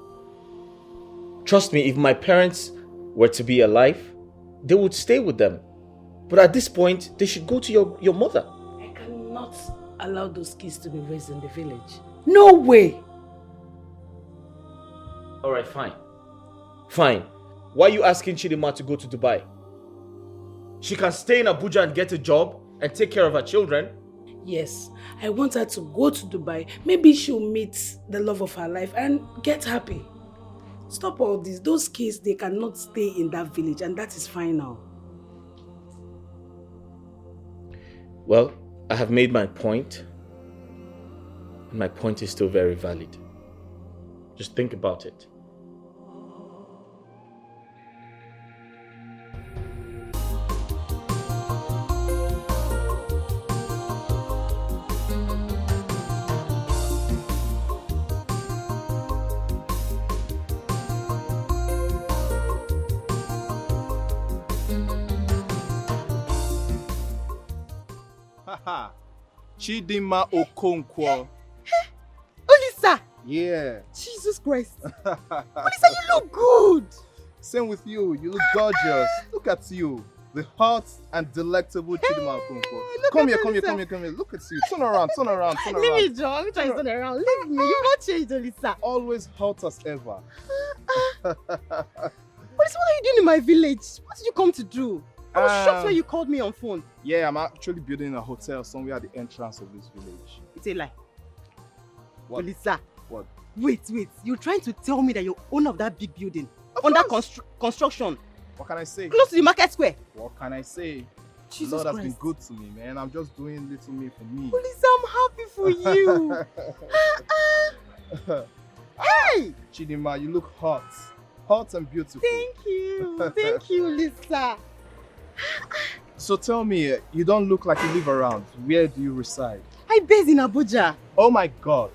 Trust me, if my parents were to be alive, they would stay with them. But at this point, they should go to your mother. I cannot allow those kids to be raised in the village. No way! Alright, fine. Fine. Why are you asking Chidinma to go to Dubai? She can stay in Abuja and get a job and take care of her children. Yes, I want her to go to Dubai. Maybe she'll meet the love of her life and get happy. Stop all this. Those kids, they cannot stay in that village, and that is fine now. Well, I have made my point. And my point is still very valid. Just think about it. Chidinma Okonkwo. Olisa! Yeah. Jesus Christ. Olisa, you look good. Same with you. You look gorgeous. Look at you. The hot and delectable Chidinma Okonkwo. Come here. Look at you. Turn around. Leave me, John. I'm trying to turn around. Leave me. You've not changed, Olisa. Always hot as ever. Olisa, what are you doing in my village? What did you come to do? I was shocked when you called me on phone. Yeah, I'm actually building a hotel somewhere at the entrance of this village. It's a lie. What? Olisa. What? Wait. You're trying to tell me that you're owner of that big building? Under construction? What can I say? Close to the market square? What can I say? Jesus Lord has Christ. been good to me, man. I'm just doing little me for me. Olisa, I'm happy for you. Hey! Chidinma, you look hot. Hot and beautiful. Thank you, Lisa. So tell me, you don't look like you live around. Where do you reside? I base in Abuja. Oh my God.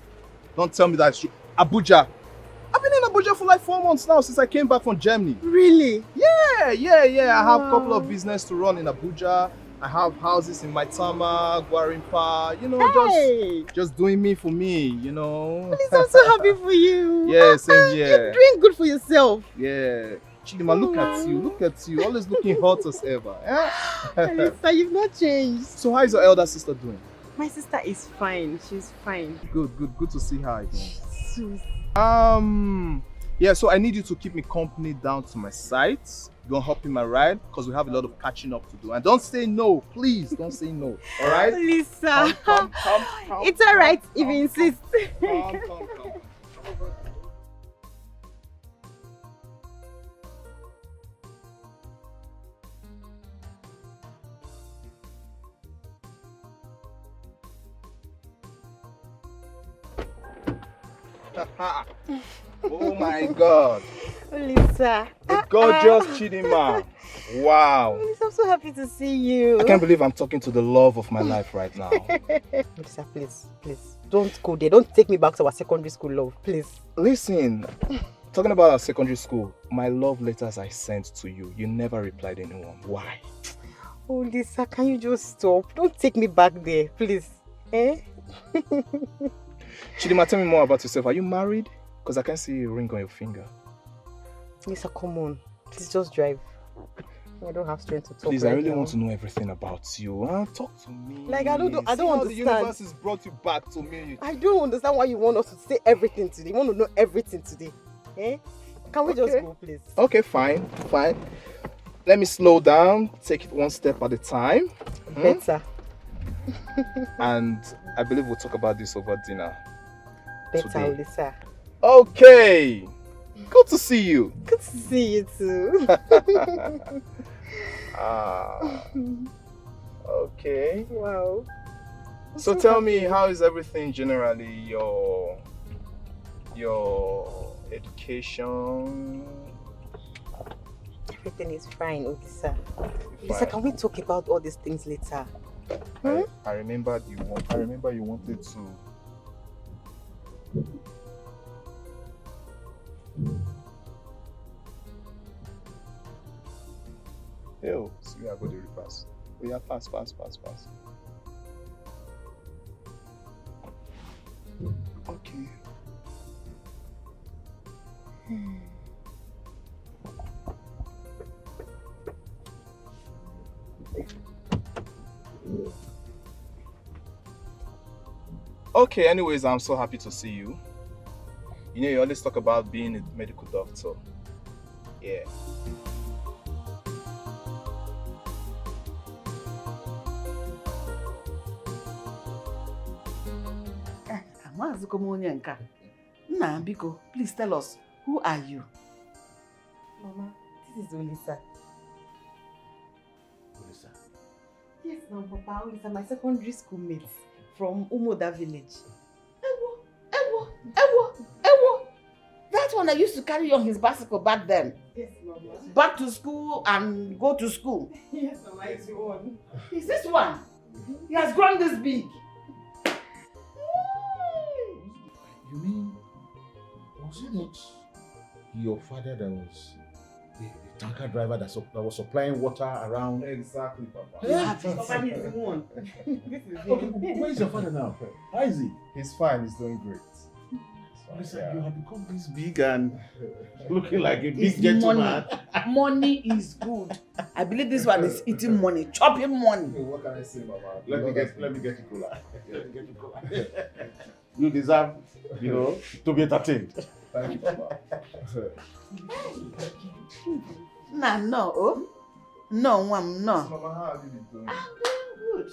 Don't tell me that's true. Abuja. I've been in Abuja for like 4 months now since I came back from Germany. Really? Yeah. I have a couple of business to run in Abuja. I have houses in Maitama, Gwarimpa, just doing me for me, Please, I'm so happy for you. Yeah, same here. You're doing good for yourself. Yeah. Chidinma, look at you, always looking hot as ever. Lisa, you've not changed. So how is your elder sister doing? My sister is fine. She's fine. Good to see her again. Jesus. Yeah, so I need you to keep me company down to my site. You're gonna hop in my ride because we have a lot of catching up to do. And don't say no, please. Don't say no. All right? Lisa. Come. It's all right if you insist. Come. Oh my God. Lisa. The gorgeous Chidinma. Wow. Lisa, I'm so happy to see you. I can't believe I'm talking to the love of my life right now. Lisa, please. Don't go there. Don't take me back to our secondary school love, please. Listen, talking about our secondary school, my love letters I sent to you, you never replied anyone. Why? Oh, Lisa, can you just stop? Don't take me back there, please. Chidinma, tell me more about yourself. Are you married? Because I can't see a ring on your finger. Lisa, come on. Please just drive. I don't have strength to talk. Please, right I really now. want to know everything about you. Talk to me. Like, I don't See how understand. the universe has brought you back to me. I don't understand why you want us to say everything today. You want to know everything today. Can we just go, please? Okay, fine. Let me slow down. Take it one step at a time. Better. And I believe we'll talk about this over dinner. Better, today. Lisa. Okay. Good to see you. Good to see you too. Okay. Wow. So tell me, how is everything generally? Your education? Everything is fine, Lisa. Lisa, can we talk about all these things later? I remember you wanted to. Yo, see we are going to reverse. We are fast. Okay. Okay, anyways, I'm so happy to see you. You always talk about being a medical doctor. Yeah. Nna, Biko, please tell us, who are you? Mama, this is Olisa. Olisa? Yes, no, Papa. Olisa, my secondary school mate from Umoda village. Ewo! That one that used to carry on his bicycle back then. Yes, Mama. Back to school and go to school. Yes, Mama, it's the one. Is this one? He has grown this big. You mean, was it not your father that was the tanker driver that was supplying water around. Exactly, Papa. Papa, he's the one. This is Okay, him. where is your father now? How is he? He's fine. He's doing great. Listen, you have become this big and looking like a big It's gentleman. Money is good. I believe this one is eating money, chopping money. What can I say, Mama? Let me get you cola. You deserve, to be entertained. Thank you, Papa. Nah, no, oh. No, mom, no. Mama, how have you been doing? I'm doing good.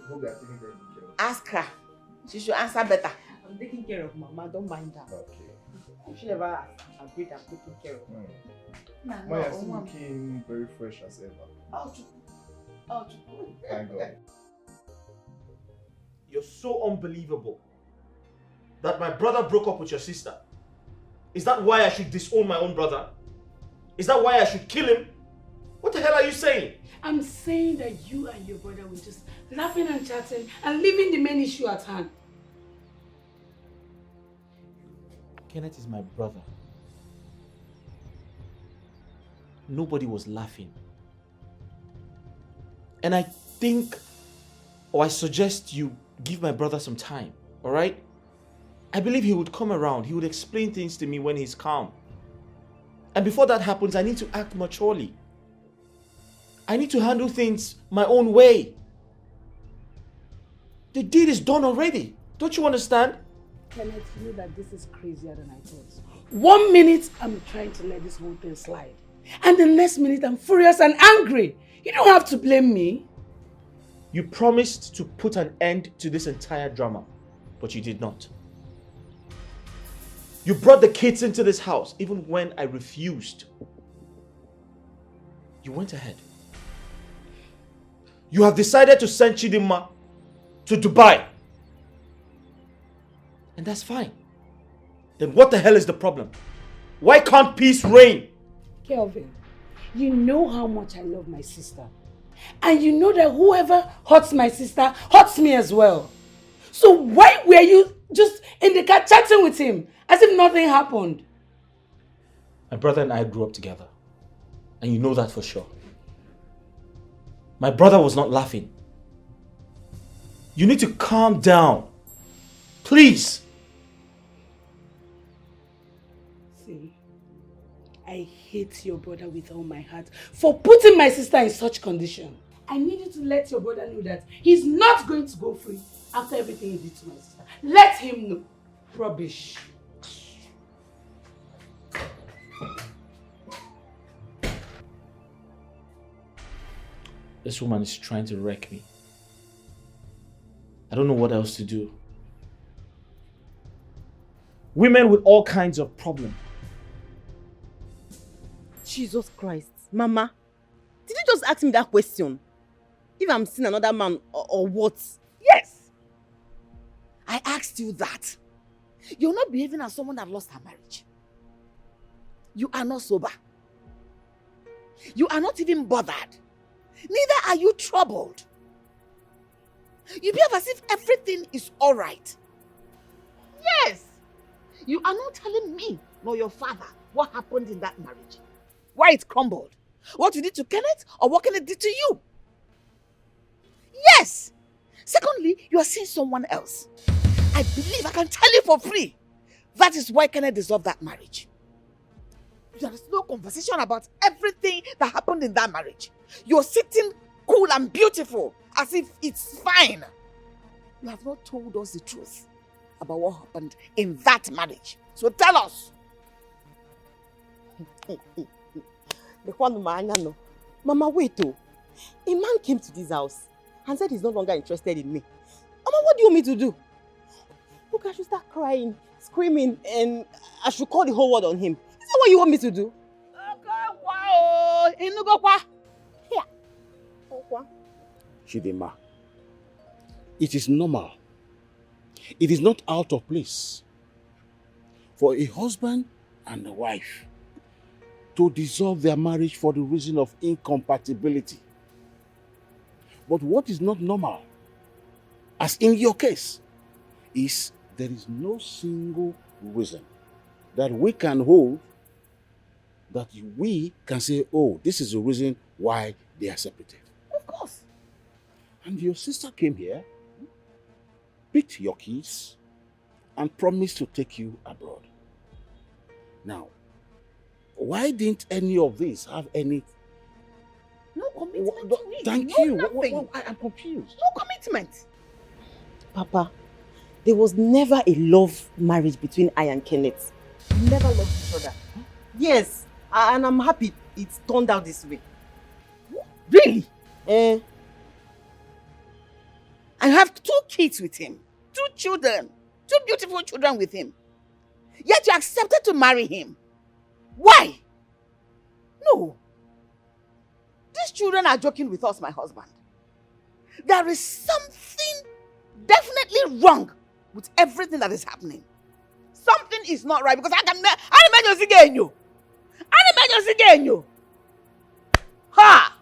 Hope they are taking very good care of Ask her. She should answer better. I'm taking care of Mama. Don't mind her. you. Okay. She never agreed I'm taking care of her. Nah, Mama, you're no, still mom. looking very fresh as ever. Oh, Thank God. You're so unbelievable that my brother broke up with your sister. Is that why I should disown my own brother? Is that why I should kill him? What the hell are you saying? I'm saying that you and your brother were just laughing and chatting and leaving the main issue at hand. Kenneth is my brother. Nobody was laughing. And I think, or I suggest you give my brother some time, alright? I believe he would come around. He would explain things to me when he's calm. And before that happens, I need to act maturely. I need to handle things my own way. The deed is done already. Don't you understand? Kenneth, you know that this is crazier than I thought. 1 minute, I'm trying to let this whole thing slide. And the next minute, I'm furious and angry. You don't have to blame me. You promised to put an end to this entire drama, but you did not. You brought the kids into this house, even when I refused. You went ahead. You have decided to send Chidinma to Dubai. And that's fine. Then what the hell is the problem? Why can't peace reign? Kelvin, you know how much I love my sister. And you know that whoever hurts my sister hurts me as well. So why were you just in the car chatting with him as if nothing happened? My brother and I grew up together. And you know that for sure. My brother was not laughing. You need to calm down. Please. See, I hate your brother with all my heart for putting my sister in such condition. I need you to let your brother know that he's not going to go free after everything he did to my sister. Let him know. Rubbish. This woman is trying to wreck me. I don't know what else to do. Women with all kinds of problems. Jesus Christ. Mama, did you just ask me that question? If I'm seeing another man or what? Yes. I asked you that. You're not behaving as someone that lost her marriage. You are not sober. You are not even bothered. Neither are you troubled. You behave as if everything is all right. Yes. You are not telling me nor your father what happened in that marriage. Why it crumbled. What you did to Kenneth or what Kenneth did to you. Yes. Secondly, you are seeing someone else. I believe I can tell you for free. That is why Kenneth dissolved that marriage. There is no conversation about everything that happened in that marriage. You're sitting cool and beautiful as if it's fine. You have not told us the truth about what happened in that marriage. So tell us. Mama, wait oh. A man came to this house and said he's no longer interested in me. Mama, what do you want me to do? Look, I should start crying, screaming, and I should call the whole world on him. Is that what you want me to do? Chidinma, it is normal. It is not out of place for a husband and a wife to dissolve their marriage for the reason of incompatibility. But what is not normal, as in your case, is there is no single reason that we can hold that we can say, oh, this is the reason why they are separated. Of course. And your sister came here, picked your keys, and promised to take you abroad. Now, why didn't any of these have any... No commitment to it. Thank No you. nothing. I am confused. No commitment. Papa, there was never a love marriage between I and Kenneth. We never loved each other. Yes, and I'm happy it's turned out this way. Really? Eh? I have 2 kids with him. 2 children. 2 beautiful children with him. Yet you accepted to marry him. Why? No. These children are joking with us, my husband. There is something definitely wrong with everything that is happening. Something is not right because I Ha!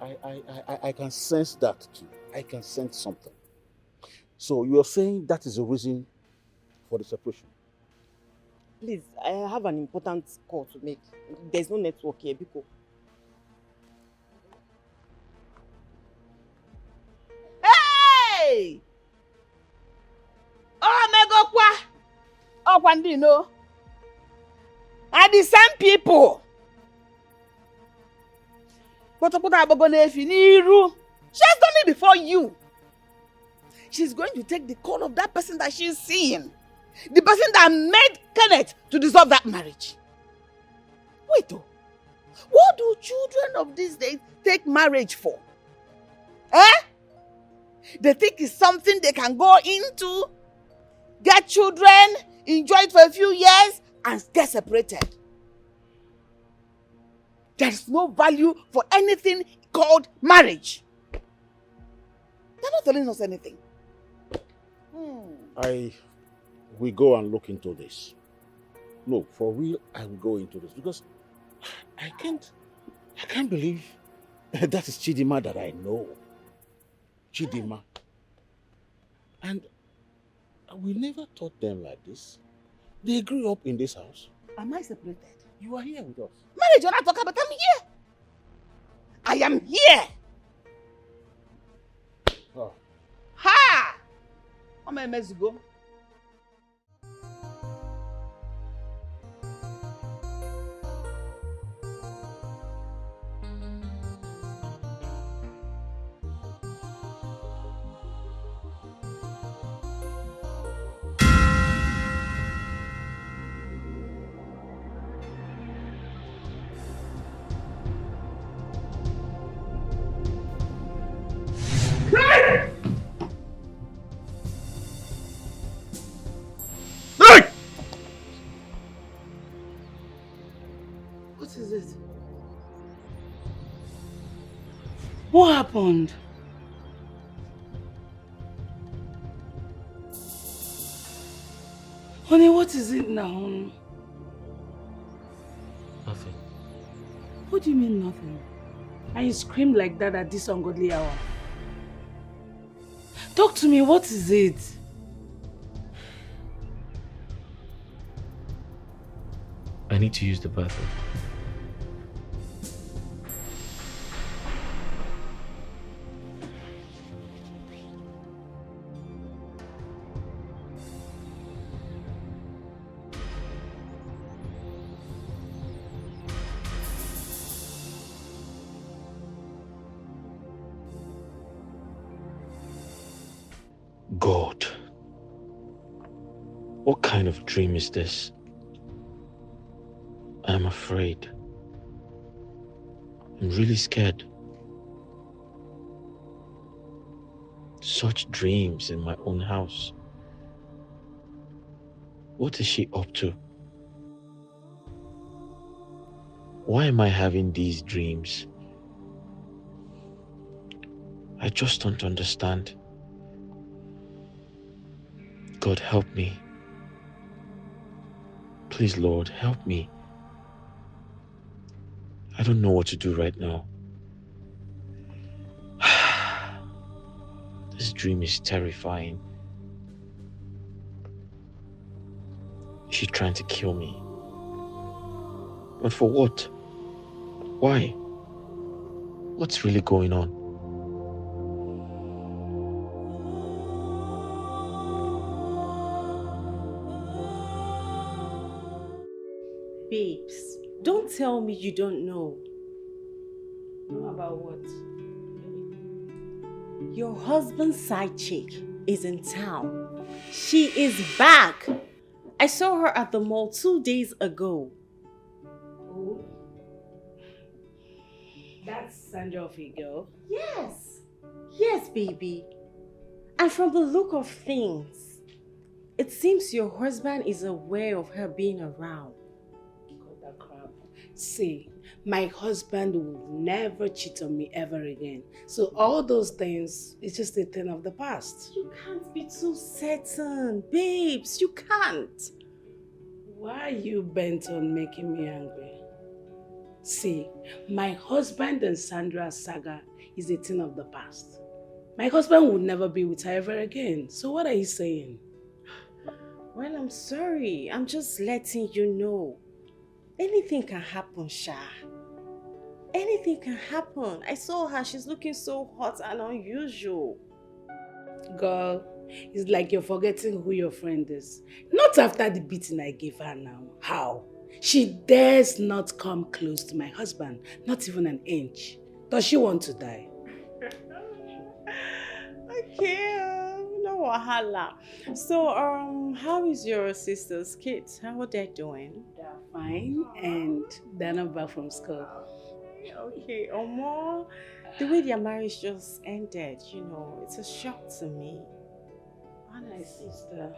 I can sense that too. I can sense something. So you are saying that is the reason for the separation? Please, I have an important call to make. There's no network here, Biko. Hey! Oh, Megokwa! Oh, Kwandino! Are the same people. She has done it before you. She's going to take the call of that person that she's seeing. The person that made Kenneth to dissolve that marriage. Wait though. What do children of these days take marriage for? Eh? They think it's something they can go into, get children, enjoy it for a few years, and get separated. There's no value for anything called marriage. They're not telling us anything. I will go and look into this. No, for real, I will go into this because I can't believe that is Chidima that I know. Chidima. And we never taught them like this. They grew up in this house. Am I separated? You are here with us. Marriage, you're not talking about, I'm here. I am here. Oh. Ha! How many months ago? What is it? What happened? Honey, what is it now? Nothing. What do you mean nothing? And you scream like that at this ungodly hour? Talk to me, what is it? I need to use the bathroom. God, what kind of dream is this? I'm afraid. I'm really scared. Such dreams in my own house. What is she up to? Why am I having these dreams? I just don't understand. God, help me. Please, Lord, help me. I don't know what to do right now. This dream is terrifying. Is she trying to kill me? But for what? Why? What's really going on? Babes, don't tell me you don't know. Know about what? Your husband's side chick is in town. She is back. I saw her at the mall 2 days ago. Oh. That's Sandra girl. Yes. Yes, baby. And from the look of things, it seems your husband is aware of her being around. Cut that crap. See, my husband will never cheat on me ever again. So all those things, it's just a thing of the past. You can't be too certain, babes. You can't. Why are you bent on making me angry? See, my husband and Sandra's saga is a thing of the past. My husband would never be with her ever again. So what are you saying? Well, I'm sorry. I'm just letting you know. Anything can happen, Sha. Anything can happen. I saw her. She's looking so hot and unusual. Girl, it's like you're forgetting who your friend is. Not after the beating I gave her now. How? She dares not come close to my husband. Not even an inch. Does she want to die? Okay, no wahala. So, how is your sister's kids? How are they doing? They're fine and they're not back from school. Okay, Omo, the way their marriage just ended, it's a shock to me. My sister,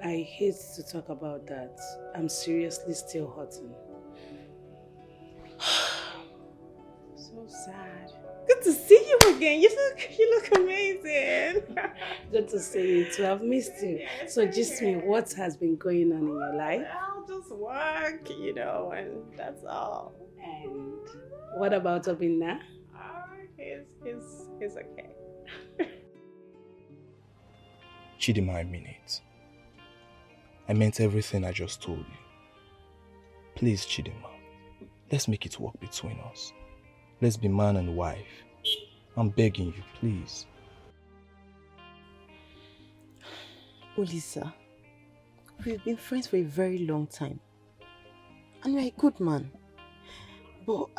I hate to talk about that. I'm seriously still hurting. So sad. Good to see you again. You look amazing. Good to see you too. I've missed you. Yes, So just me, what has been going on in your life? I'll just work, and that's all. And what about Obinna? He's okay. Chidima, I mean it. I meant everything I just told you. Please, Chidima, let's make it work between us. Let's be man and wife. I'm begging you, please. Olisa, we've been friends for a very long time. And you're a good man. But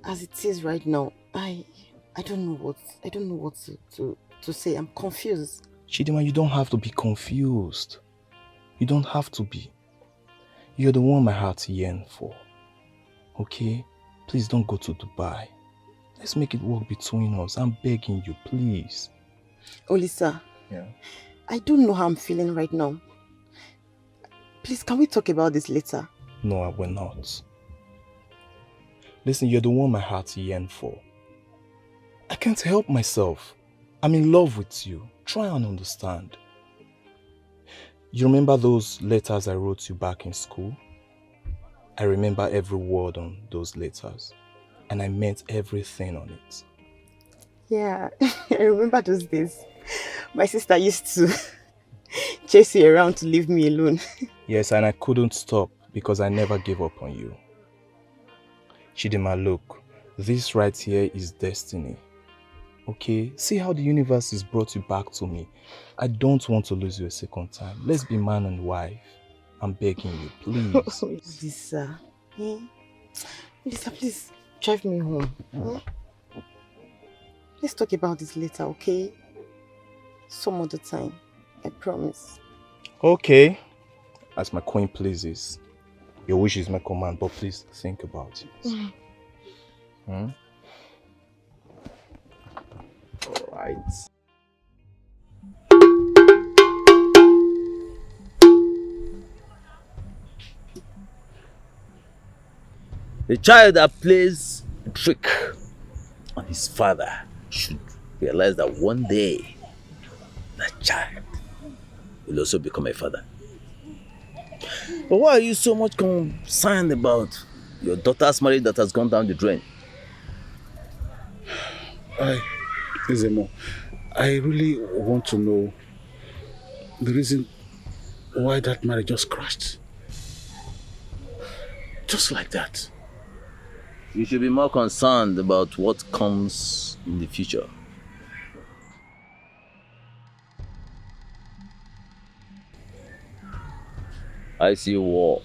as it is right now, I don't know what to say. I'm confused. Chidima, you don't have to be confused. You don't have to be. You're the one my heart yearns for. Okay? Please don't go to Dubai. Let's make it work between us. I'm begging you, please. Olisa, Yeah. I don't know how I'm feeling right now. Please, can we talk about this later? No, I will not. Listen, you're the one my heart yearns for. I can't help myself. I'm in love with you. Try and understand. You remember those letters I wrote you back in school? I remember every word on those letters. And I meant everything on it. Yeah, I remember those days. My sister used to chase you around to leave me alone. Yes, and I couldn't stop because I never gave up on you. Chidima, look, this right here is destiny. Okay? See how the universe has brought you back to me. I don't want to lose you a second time. Let's be man and wife. I'm begging you, please. Lisa, Lisa, please drive me home. Let's talk about this later, okay? Some other time, I promise. Okay, as my queen pleases. Your wish is my command, but please think about it. All right. The child that plays a trick on his father should realize that one day that child will also become a father. But why are you so much concerned about your daughter's marriage that has gone down the drain? Izemo, I really want to know the reason why that marriage just crashed. Just like that. You should be more concerned about what comes in the future. I see war.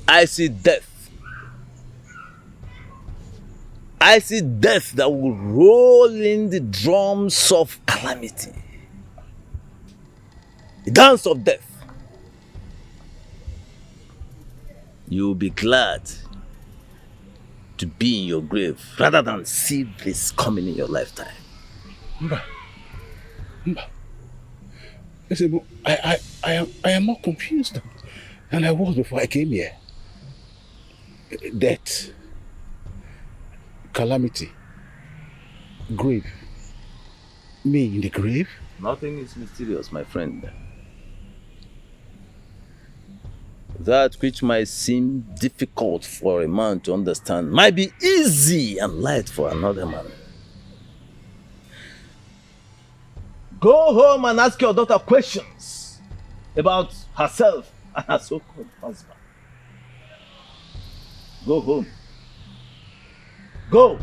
I see death. I see death that will roll in the drums of calamity. The dance of death. You will be glad to be in your grave rather than see this coming in your lifetime. Mba. Listen, I am more confused than I was before I came here. Death, calamity, grave. Me in the grave? Nothing is mysterious, my friend. That which might seem difficult for a man to understand might be easy and light for another man. Go home and ask your daughter questions about herself and her so-called husband. Go home. Go!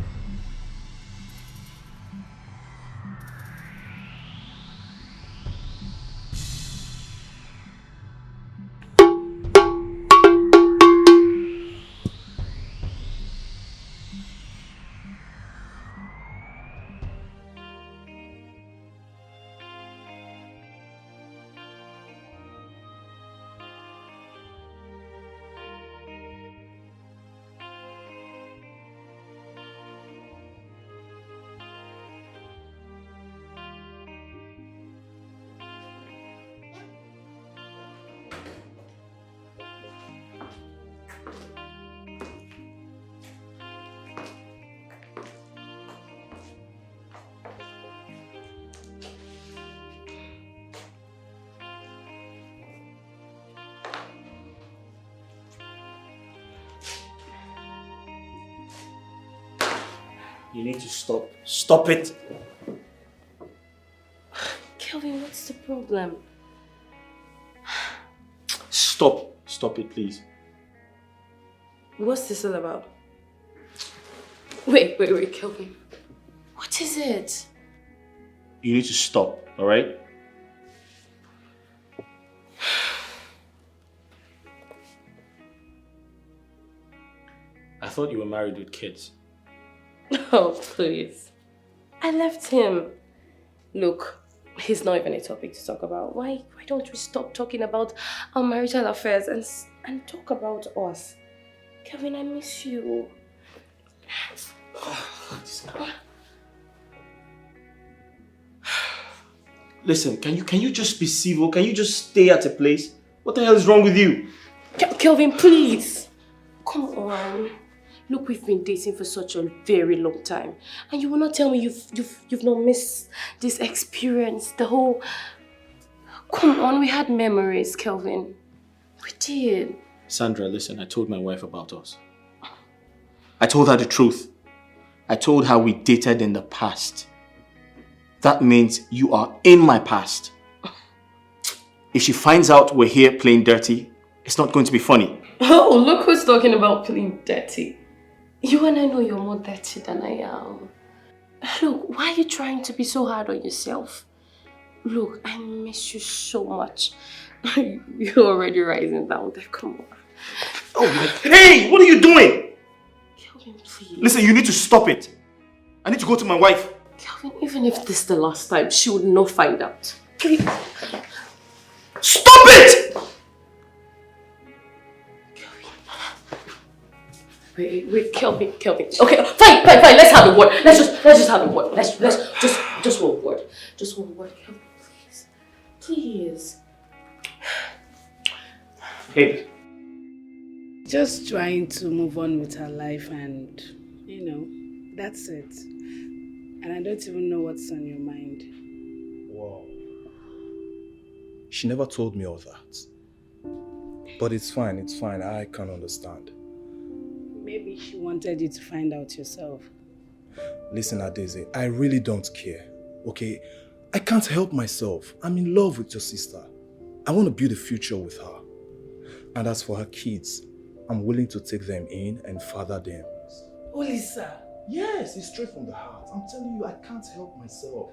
You need to stop. Stop it! Kelvin, what's the problem? Stop. Stop it, please. What's this all about? Wait, Kelvin. What is it? You need to stop, alright? I thought you were married with kids. Oh, please. I left him. Look, he's not even a topic to talk about. Why don't we stop talking about our marital affairs and talk about us? Kevin, I miss you. Listen, can you just be civil? Can you just stay at a place? What the hell is wrong with you? Kelvin, please. Come on. Look, we've been dating for such a very long time. And you will not tell me you've not missed this experience. The whole... Come on, we had memories, Kelvin. We did. Sandra, listen, I told my wife about us. I told her the truth. I told her we dated in the past. That means you are in my past. If she finds out we're here playing dirty, it's not going to be funny. Oh, look who's talking about playing dirty. You and I know you're more dirty than I am. Look, why are you trying to be so hard on yourself? Look, I miss you so much. You're already rising down there, come on. Oh my... Hey, what are you doing? Kelvin, please. Listen, you need to stop it. I need to go to my wife. Kelvin, even if this is the last time, she would not find out. Please. Stop it! Wait, Kelvin. Okay, fine. Let's have a word. Let's just have a word. Let's just one word. Just one word, Kelvin, please. Hey. Just trying to move on with her life and, that's it. And I don't even know what's on your mind. Wow. She never told me all that. But it's fine. I can understand. Maybe she wanted you to find out yourself. Listen, Adeze, I really don't care, okay? I can't help myself. I'm in love with your sister. I want to build a future with her. And as for her kids, I'm willing to take them in and father them. Olisa, Yes, it's straight from the heart. I'm telling you, I can't help myself.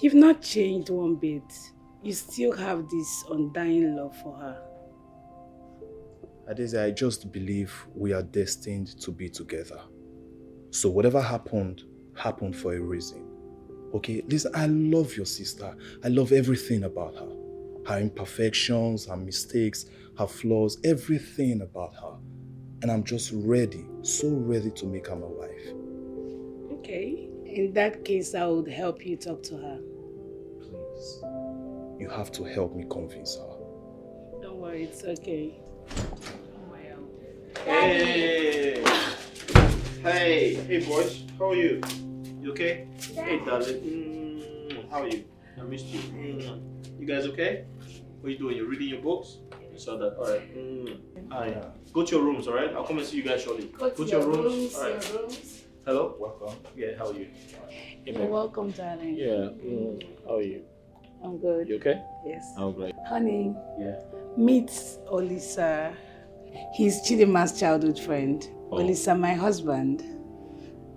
you've not changed one bit. You still have this undying love for her. Adeze, I just believe we are destined to be together. So whatever happened, happened for a reason. Okay, listen, I love your sister. I love everything about her. Her imperfections, her mistakes, her flaws, everything about her. And I'm just ready, so ready to make her my wife. Okay, in that case, I would help you talk to her. Please, you have to help me convince her. Don't worry, it's okay. Hey! Hey boys, how are you? You okay? Hey darling, how are you? I missed you. You guys okay? What are you doing? You're reading your books? You saw that, alright. Go to your rooms, alright? I'll come and see you guys shortly. Go to your rooms. Alright. Hello? Welcome. Yeah, how are you? You're welcome, darling. Yeah, how are you? I'm good. You okay? Yes. I'm great. Honey, Yeah. meet Olisa. He's Chidima's childhood friend. Oh. Olisa, my husband.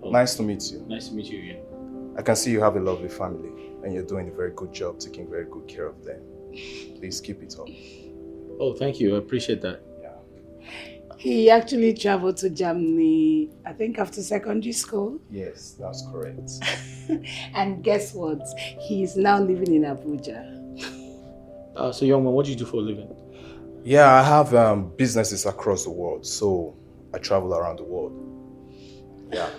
Nice to meet you. Nice to meet you again. I can see you have a lovely family and you're doing a very good job taking very good care of them. Please keep it up. Oh, thank you. I appreciate that. He actually traveled to Germany, I think after secondary school. Yes, that's correct. And guess what? He's now living in Abuja. So young man, what do you do for a living? Yeah, I have businesses across the world, so I travel around the world. Yeah.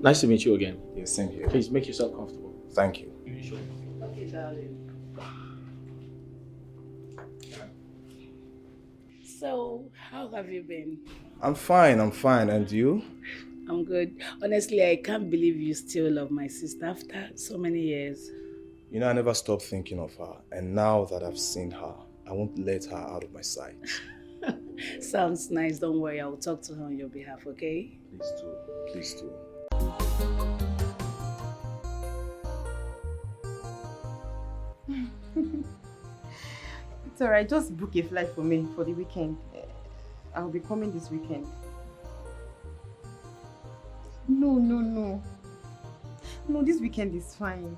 Nice to meet you again. Yeah, same here. Please make yourself comfortable. Thank you. Okay, darling. So, how have you been? I'm fine. And you? I'm good. Honestly, I can't believe you still love my sister after so many years. You know, I never stopped thinking of her. And now that I've seen her, I won't let her out of my sight. Sounds nice. Don't worry. I will talk to her on your behalf, okay? Please do. Please do. It's alright, just book a flight for me for the weekend. I'll be coming this weekend. No, this weekend is fine.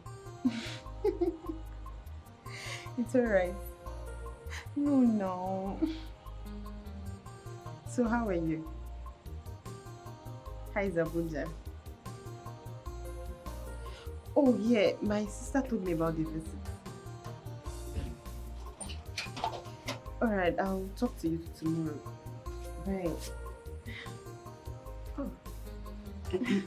It's alright. No. So how are you? How is Abuja? Oh yeah, my sister told me about the visit. Alright, I'll talk to you tomorrow. Bye. Oh.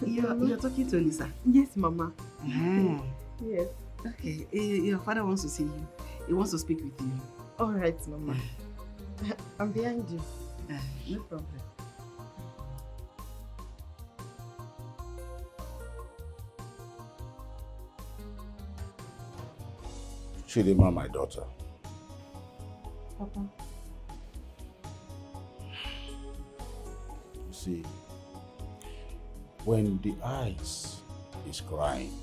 You're talking to Lisa? Yes, Mama. Ah. Yes. Okay, your father wants to see you. He wants to speak with you. Alright, Mama. I'm behind you. No problem. Chidima, my daughter. Papa. You see, when the eyes is crying,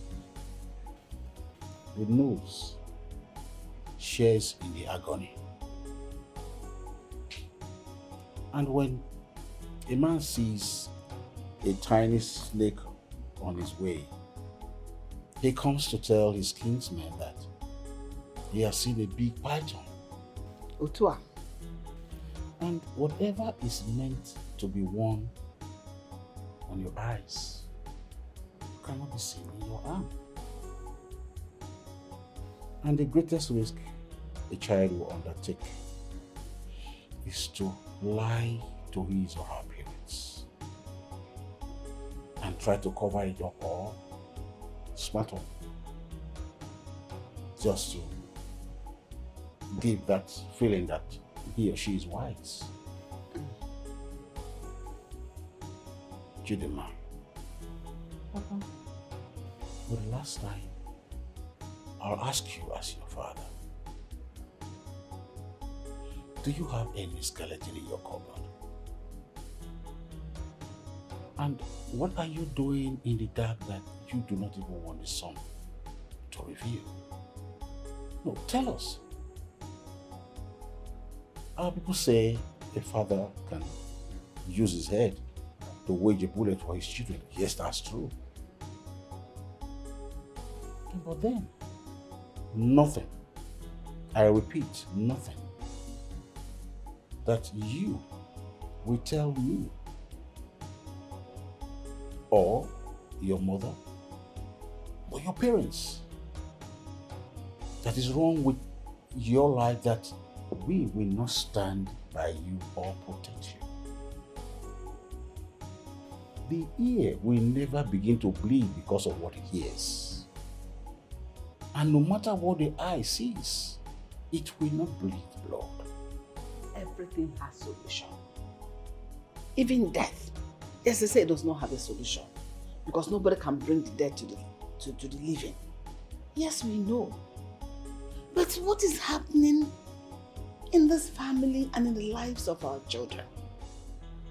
the nose shares in the agony. And when a man sees a tiny snake on his way, he comes to tell his kinsmen that he has seen a big python. Otua. And whatever is meant to be worn on your eyes cannot be seen in your arm. And the greatest risk a child will undertake is to lie to his or her parents and try to cover it up or smart up just to give that feeling that he or she is wise. Chidima, Papa. for the last time, I'll ask you as your father, do you have any skeleton in your cupboard? And what are you doing in the dark that you do not even want the sun to reveal? No, tell us. Our people say a father can use his head to wage a bullet for his children. Yes, that's true. But then, nothing, I repeat, nothing that you will tell me or your mother or your parents that is wrong with your life, that we will not stand by you or protect you. The ear will never begin to bleed because of what it hears. And no matter what the eye sees, it will not bleed blood. Everything has solution. Even death. Yes, they say it does not have a solution. Because nobody can bring the dead to the living. Yes, we know. But what is happening in this family and in the lives of our children?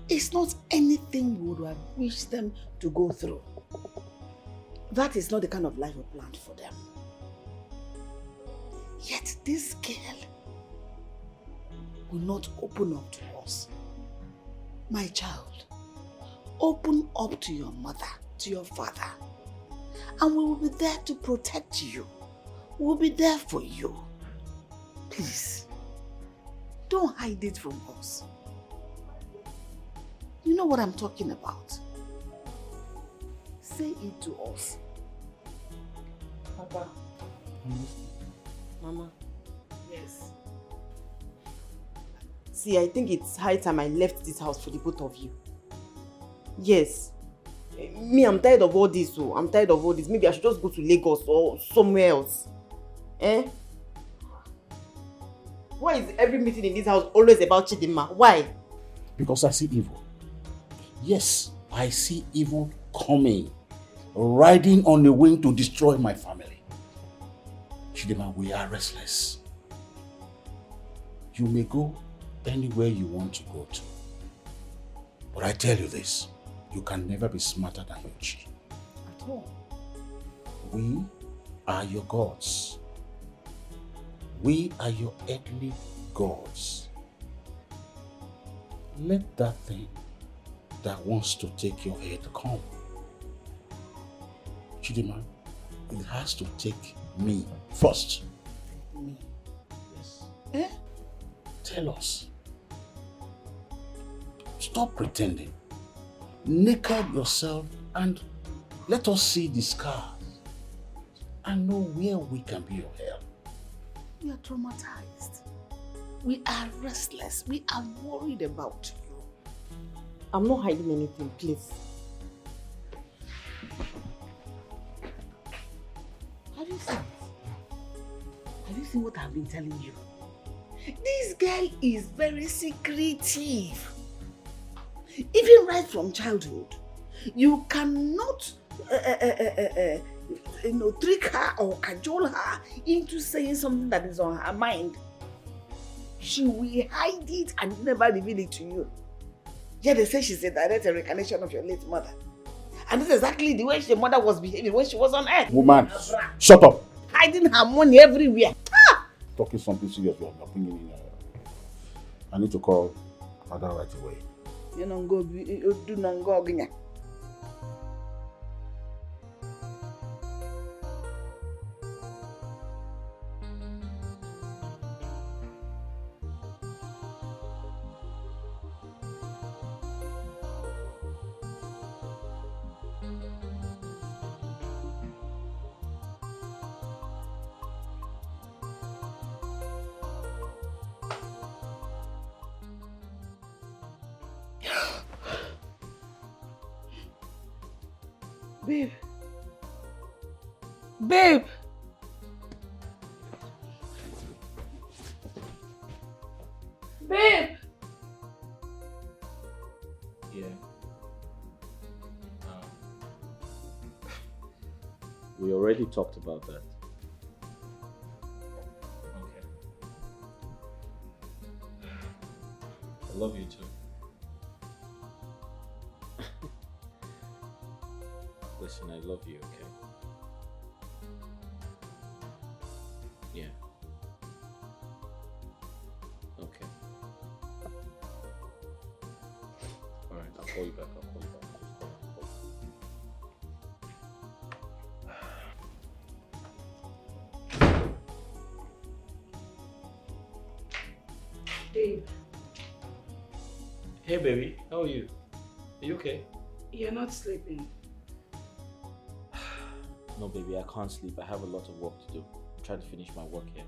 It's not anything we would have wished them to go through. That is not the kind of life we planned for them. Yet this girl will not open up to us. My child, open up to your mother, to your father, and we will be there to protect you. We will be there for you. Please, don't hide it from us. You know what I'm talking about. Say it to us. Papa. Mama. Yes. See, I think it's high time I left this house for the both of you. Yes. Me, I'm tired of all this. Oh. I'm tired of all this. Maybe I should just go to Lagos or somewhere else. Eh? Why is every meeting in this house always about Chidinma? Why? Because I see evil. Yes, I see evil coming, riding on the wing to destroy my family. Chidinma, we are restless. You may go anywhere you want to go to. But I tell you this, you can never be smarter than your chi. At all. We are your gods. We are your earthly gods. Let that thing that wants to take your head come. Chidinma, it has to take me first. Me? Yes. Eh? Tell us. Stop pretending. Naked yourself and let us see the scars and know where we can be of help. We are traumatized. We are restless. We are worried about you. I'm not hiding anything, please. Have you seen it? Have you seen what I've been telling you? This girl is very secretive. Even right from childhood, you cannot trick her or cajole her into saying something that is on her mind. She will hide it and never reveal it to you. Yeah, they say she's a direct reincarnation of your late mother. And this is exactly the way your mother was behaving when she was on earth. Woman, shut up. Hiding her money everywhere. Ah! Talking something serious, you're bringing in. I need to call Ada right away. You don't go do not go again. Babe. Babe. Babe. Yeah. We already talked about that. Okay. I love you too. Listen, I love you, okay? Yeah. Okay. call you back. I'll call you back. Dave, Hey baby, how are you? Are you okay? you're not sleeping. No baby, I can't sleep. I have a lot of work to do. I'm trying to finish my work here.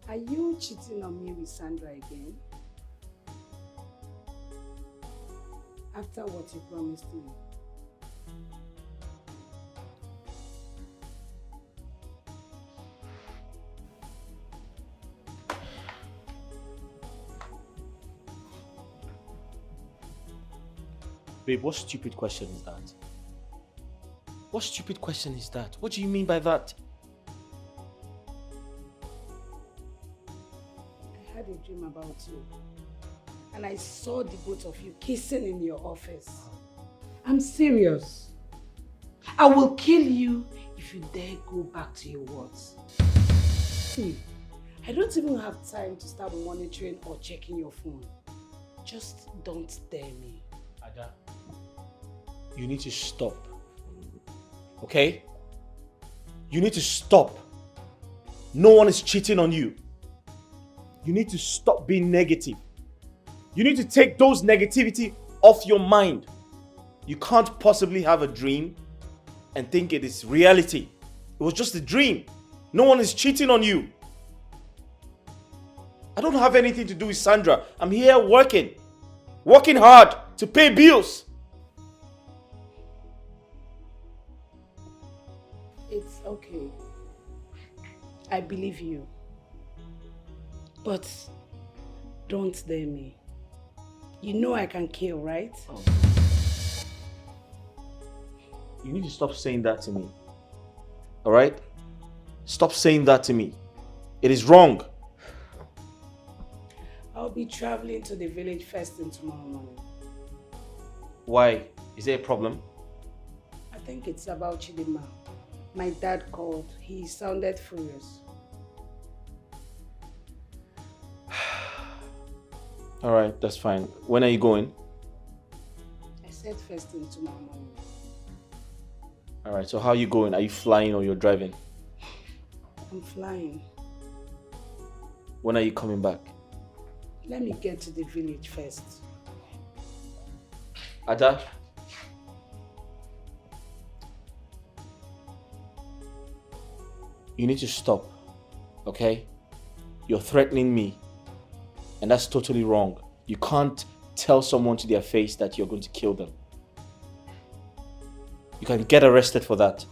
Are you cheating on me with Sandra again? After what you promised me. Babe, what stupid question is that? What stupid question is that? What do you mean by that? I had a dream about you. And I saw the both of you kissing in your office. I'm serious. I will kill you if you dare go back to your words. See, I don't even have time to start monitoring or checking your phone. Just don't dare me. Ada, you need to stop. Okay? You need to stop. No one is cheating on you. You need to stop being negative. You need to take those negativity off your mind. You can't possibly have a dream and think it is reality. It was just a dream. No one is cheating on you. I don't have anything to do with Sandra. I'm here working. Working hard to pay bills. It's okay. I believe you. But don't dare me. You know I can kill, right? Oh. You need to stop saying that to me. Alright? Stop saying that to me. It is wrong. I'll be traveling to the village first thing tomorrow morning. Why? Is there a problem? I think it's about Chidima. My dad called. He sounded furious. Alright, that's fine. When are you going? I said first thing tomorrow morning. Alright, so how are you going? Are you flying or you're driving? I'm flying. When are you coming back? Let me get to the village first. Ada? You need to stop, okay? You're threatening me, and that's totally wrong. You can't tell someone to their face that you're going to kill them. You can get arrested for that.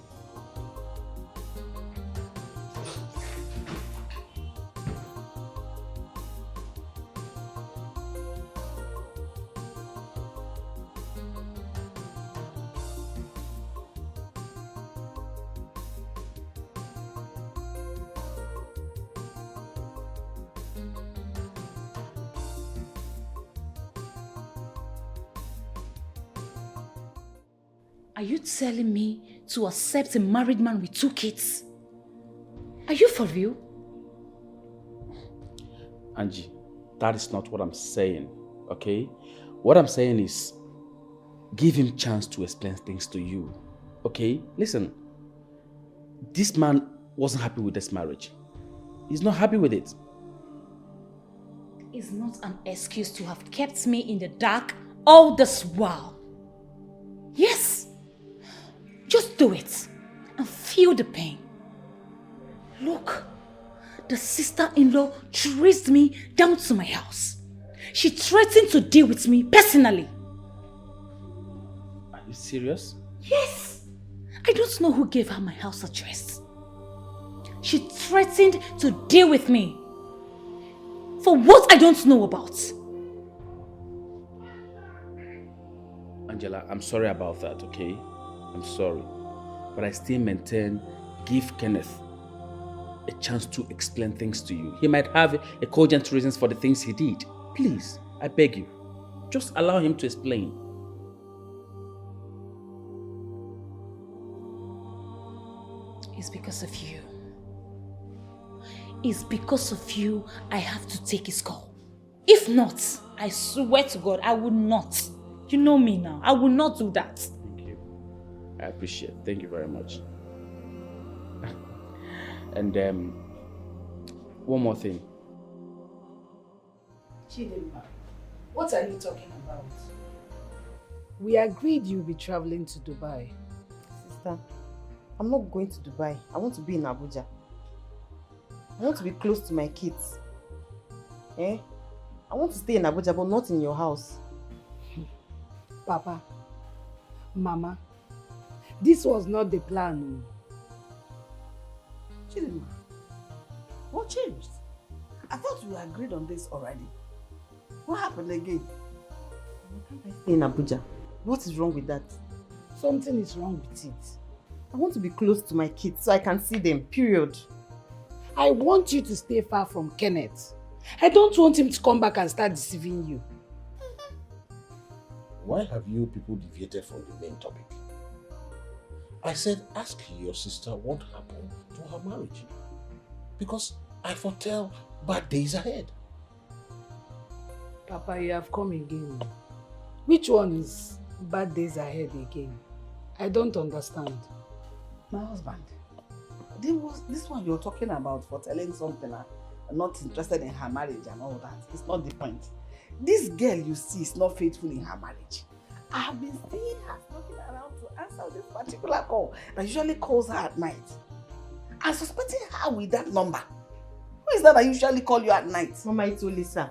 Are you telling me to accept a married man with 2 kids? Are you for real? Angie, that is not what I'm saying, okay? What I'm saying is, give him chance to explain things to you, okay? Listen, this man wasn't happy with this marriage. He's not happy with it. It's not an excuse to have kept me in the dark all this while. Yes, just do it and feel the pain. Look, the sister-in-law traced me down to my house. She threatened to deal with me personally. Are you serious? Yes, I don't know who gave her my house address. She threatened to deal with me for what I don't know about. Angela, I'm sorry about that, okay? I'm sorry. But I still maintain, give Kenneth a chance to explain things to you. He might have a cogent reasons for the things he did. Please, I beg you, just allow him to explain. It's because of you. It's because of you I have to take his call. If not, I swear to God, I would not. You know me now. I will not do that. Thank you. I appreciate it. Thank you very much. And one more thing. Chidinma, what are you talking about? We agreed you'll be traveling to Dubai. Sister, I'm not going to Dubai. I want to be in Abuja. I want to be close to my kids. I want to stay in Abuja, but not in your house. Papa, Mama, this was not the plan. Chidinma, what changed? I thought we agreed on this already. What happened again? Stay in Abuja. What is wrong with that? Something is wrong with it. I want to be close to my kids so I can see them, period. I want you to stay far from Kenneth. I don't want him to come back and start deceiving you. Why have you people deviated from the main topic? I said ask your sister what happened to her marriage. Because I foretell bad days ahead. Papa, you have come again. Which one is bad days ahead again? I don't understand. My husband, this one you're talking about for telling something I'm not interested in her marriage and all that. It's not the point. This girl you see is not faithful in her marriage. I have been seeing her snooping around to answer this particular call that usually calls her at night. I'm suspecting her with that number. Who is that usually call you at night? Mama, it's Lisa.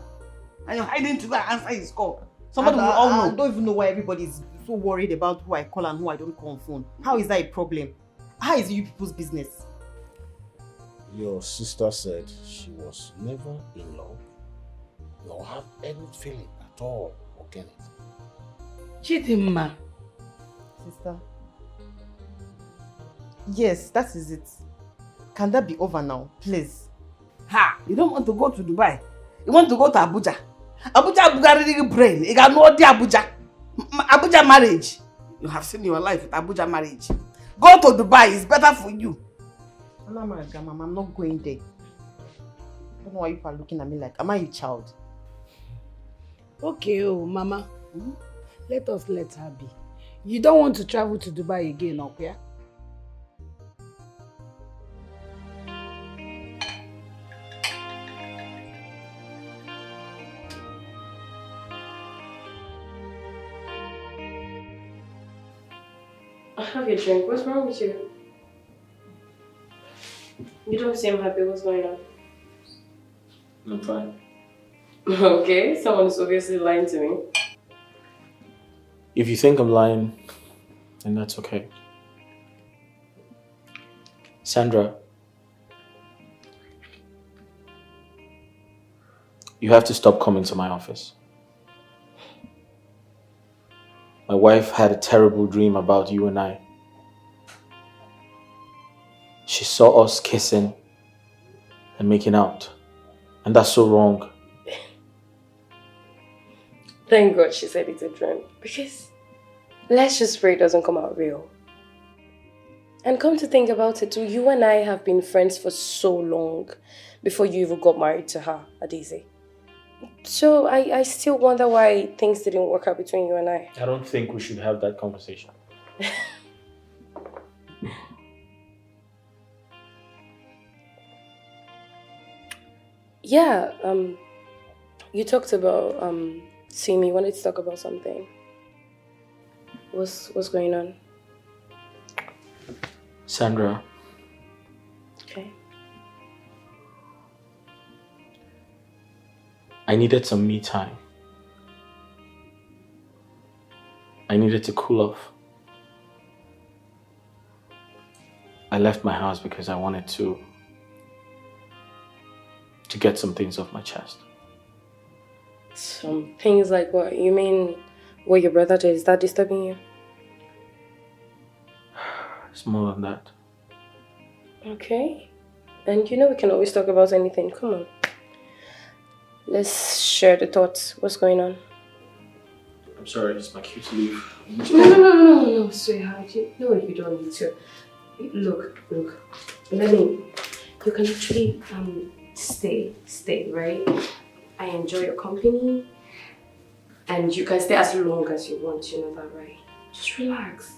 And you're hiding to go and answer his call. Somebody will all all know. know. I don't even know why everybody is so worried about who I call and who I don't call on phone. How is that a problem? How is it you people's business? Your sister said she was never in love nor have any feeling at all for Kenneth. Chidinma. Sister. Yes, that is it. Can that be over now, please? Ha! You don't want to go to Dubai. You want to go to Abuja. Abuja really brain. You got no idea Abuja. Abuja marriage. You have seen your life with Abuja marriage. Go to Dubai. It's better for you. Mama, I'm not going there. I don't know why you are looking at me like, am I a child? Okay, Mama. Let us let her be. You don't want to travel to Dubai again, okay? Have your drink. What's wrong with you? You don't seem happy. What's going on? I'm fine. Okay, someone is obviously lying to me. If you think I'm lying, then that's okay. Sandra, you have to stop coming to my office. My wife had a terrible dream about you and I. She saw us kissing and making out. And that's so wrong. Thank God she said it's a dream. Because let's just pray it doesn't come out real. And come to think about it too, you and I have been friends for so long before you even got married to her, Adeze. So I still wonder why things didn't work out between you and I. I don't think we should have that conversation. Yeah, you talked about seeing me. You wanted to talk about something. What's going on? Sandra. Okay. I needed some me time. I needed to cool off. I left my house because I wanted to get some things off my chest. Some things like what? You mean what your brother did? Is that disturbing you? It's more than that. Okay. And you know we can always talk about anything. Come on. Let's share the thoughts. What's going on? I'm sorry, it's my cue to leave. No, sweetheart. No, you don't need to. Look. You can actually stay, right? I enjoy your company. And you can stay as long as you want, you know that, right? Just relax.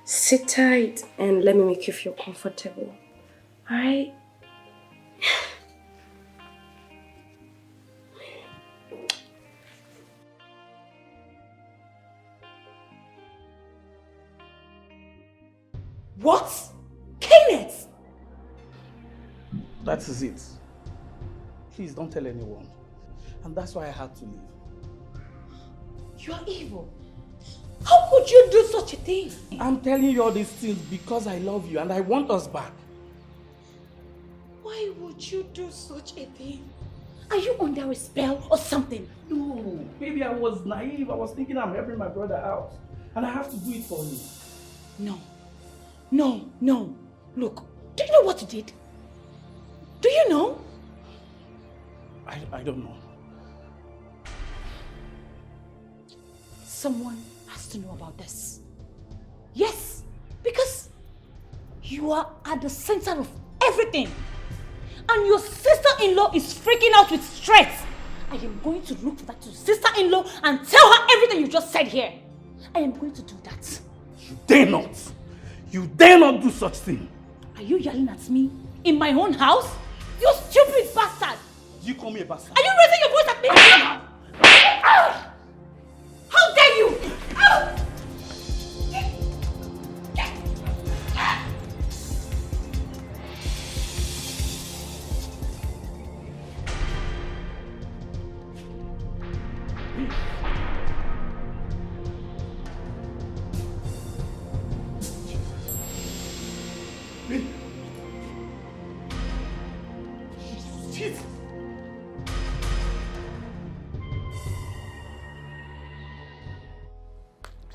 Sit tight and let me make you feel comfortable. Alright? What? Kenneth! That is it. Please don't tell anyone. And that's why I had to leave. You are evil. How could you do such a thing? I'm telling you all these things because I love you and I want us back. Why would you do such a thing? Are you under a spell or something? No, baby, I was naive. I was thinking I'm helping my brother out. And I have to do it for him. No. No. Look, do you know what you did? Do you know? I don't know. Someone has to know about this. Yes, because you are at the center of everything. And your sister-in-law is freaking out with stress. I am going to look for that sister-in-law and tell her everything you just said here. I am going to do that. You dare not. You dare not do such thing. Are you yelling at me in my own house? You stupid bastard! Did you call me a bastard? Are you raising your voice at me? How dare you!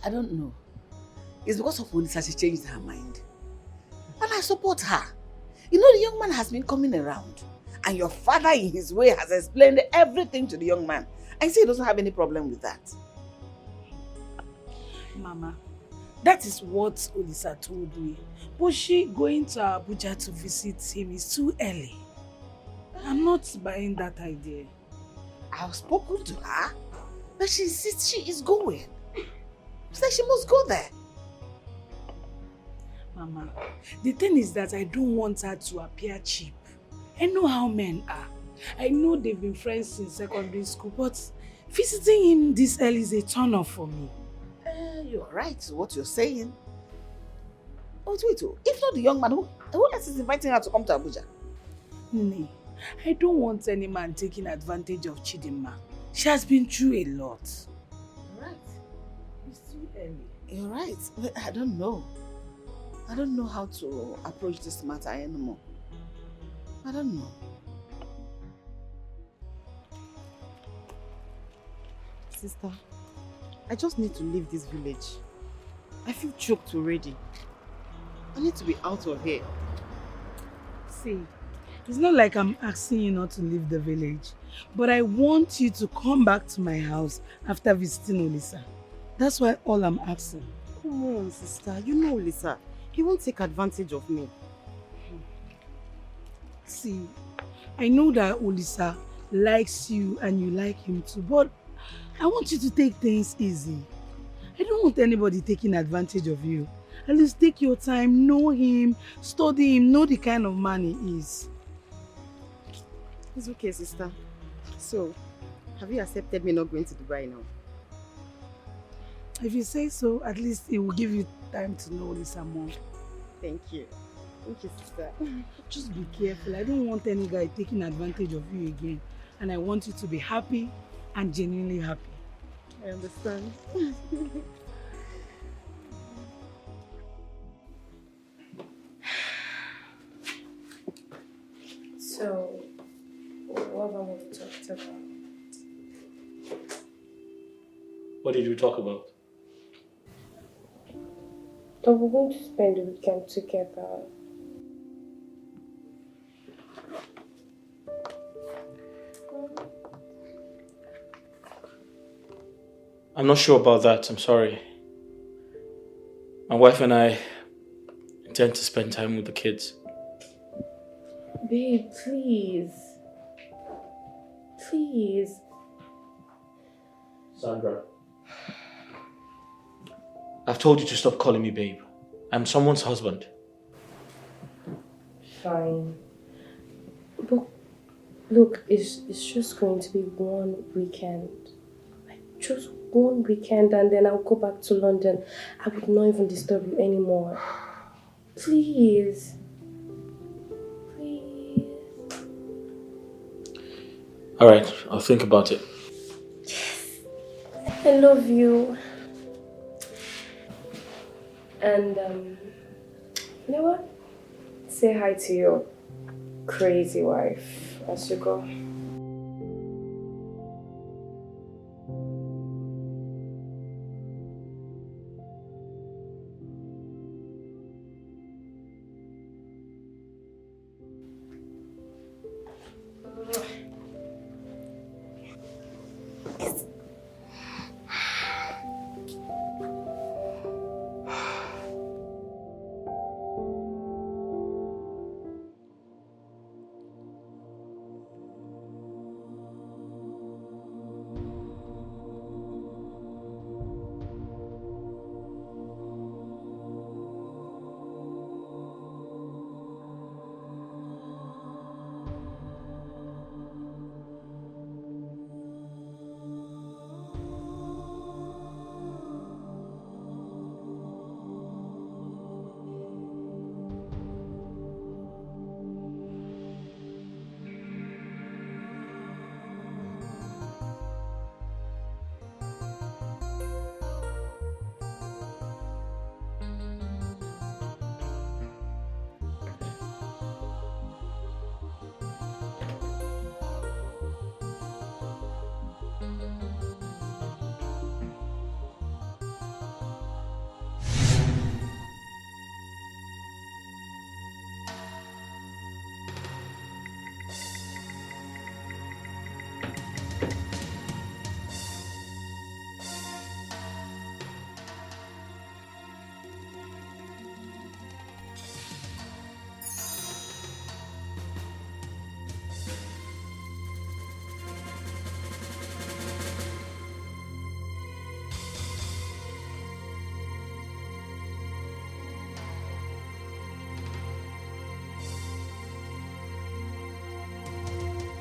I don't know. It's because of Olisa she changed her mind. And I support her. You know, the young man has been coming around. And your father in his way has explained everything to the young man. I say he doesn't have any problem with that. Mama, that is what Olisa told me. But she going to Abuja to visit him is too early. I'm not buying that idea. I've spoken to her, but she insists she is going. She said she must go there. Mama, the thing is that I don't want her to appear cheap. I know how men are. I know they've been friends since secondary school, but visiting him this early is a turn-off for me. You're right, what you're saying. Oh, wait, if not the young man, who else is inviting her to come to Abuja? Nee, I don't want any man taking advantage of Chidinma. She has been through a lot. You're right. It's too early. You're right. But I don't know. I don't know how to approach this matter anymore. I don't know. Sister, I just need to leave this village. I feel choked already. I need to be out of here. See, it's not like I'm asking you not to leave the village, but I want you to come back to my house after visiting Olisa. That's why all I'm asking. Come on, sister. You know Olisa. He won't take advantage of me. See, I know that Olisa likes you and you like him too, but I want you to take things easy. I don't want anybody taking advantage of you. At least take your time, know him, study him, know the kind of man he is. It's okay, sister. So, have you accepted me not going to Dubai now? If you say so, at least it will give you time to know Olisa more. Thank you. Thank you, sister. Just be careful. I don't want any guy taking advantage of you again. And I want you to be happy and genuinely happy. I understand. So, what about what we talked about? What did we talk about? That we're going to spend the weekend together. I'm not sure about that, I'm sorry. My wife and I intend to spend time with the kids. Babe, please. Please. Sandra, I've told you to stop calling me babe. I'm someone's husband. Fine. But look, it's just going to be one weekend. Like just one weekend and then I'll go back to London. I would not even disturb you anymore. Please. Please. Alright, I'll think about it. I love you. And you know what? Say hi to your crazy wife as you go.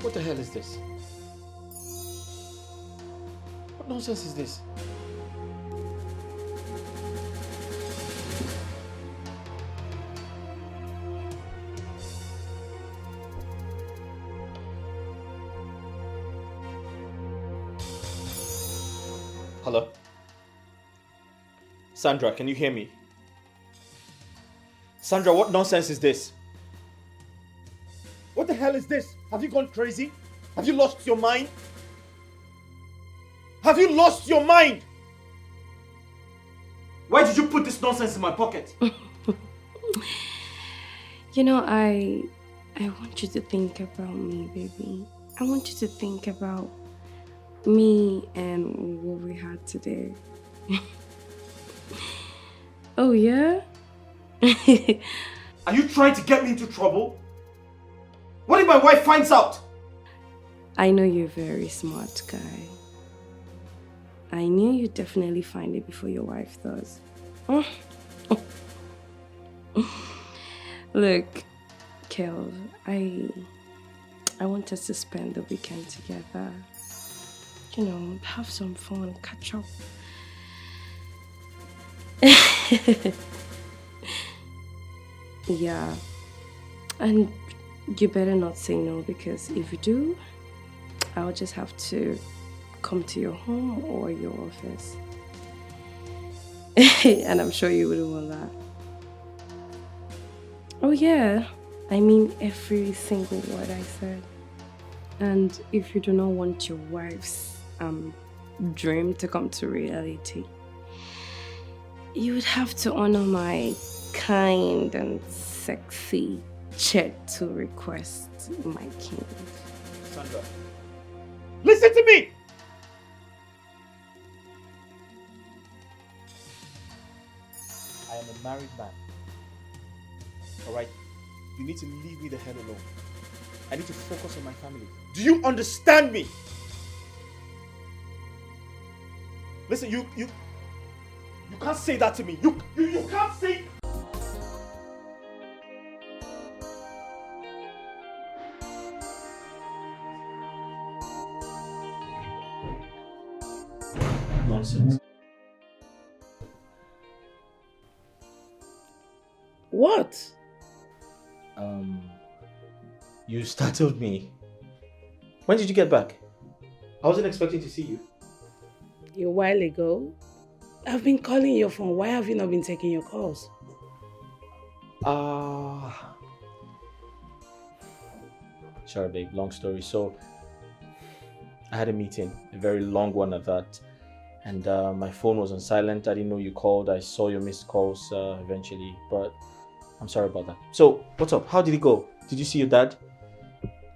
What the hell is this? What nonsense is this? Hello? Sandra, can you hear me? Sandra, what nonsense is this? What the hell is this? Have you gone crazy? Have you lost your mind? Have you lost your mind? Why did you put this nonsense in my pocket? You know, I want you to think about me, baby. I want you to think about me and what we had today. Oh, yeah? Are you trying to get me into trouble? What if my wife finds out? I know you're a very smart guy. I knew you'd definitely find it before your wife does. Look, Kel, I want us to spend the weekend together. You know, have some fun, catch up. Yeah. And you better not say no, because if you do, I'll just have to come to your home or your office. And I'm sure you wouldn't want that. Oh yeah, I mean every single word I said. And if you do not want your wife's dream to come to reality, you would have to honor my kind and sexy to request, my king. Sandra, listen to me! I am a married man. Alright? You need to leave me the hell alone. I need to focus on my family. Do you understand me? Listen, you can't say that to me. You can't say. Nonsense. What? You startled me. When did you get back? I wasn't expecting to see you. A while ago. I've been calling your phone. Why have you not been taking your calls? Sorry, babe. Long story. So, I had a meeting, a very long one at that. And my phone was on silent. I didn't know you called. I saw your missed calls eventually. But I'm sorry about that. So, what's up? How did it go? Did you see your dad?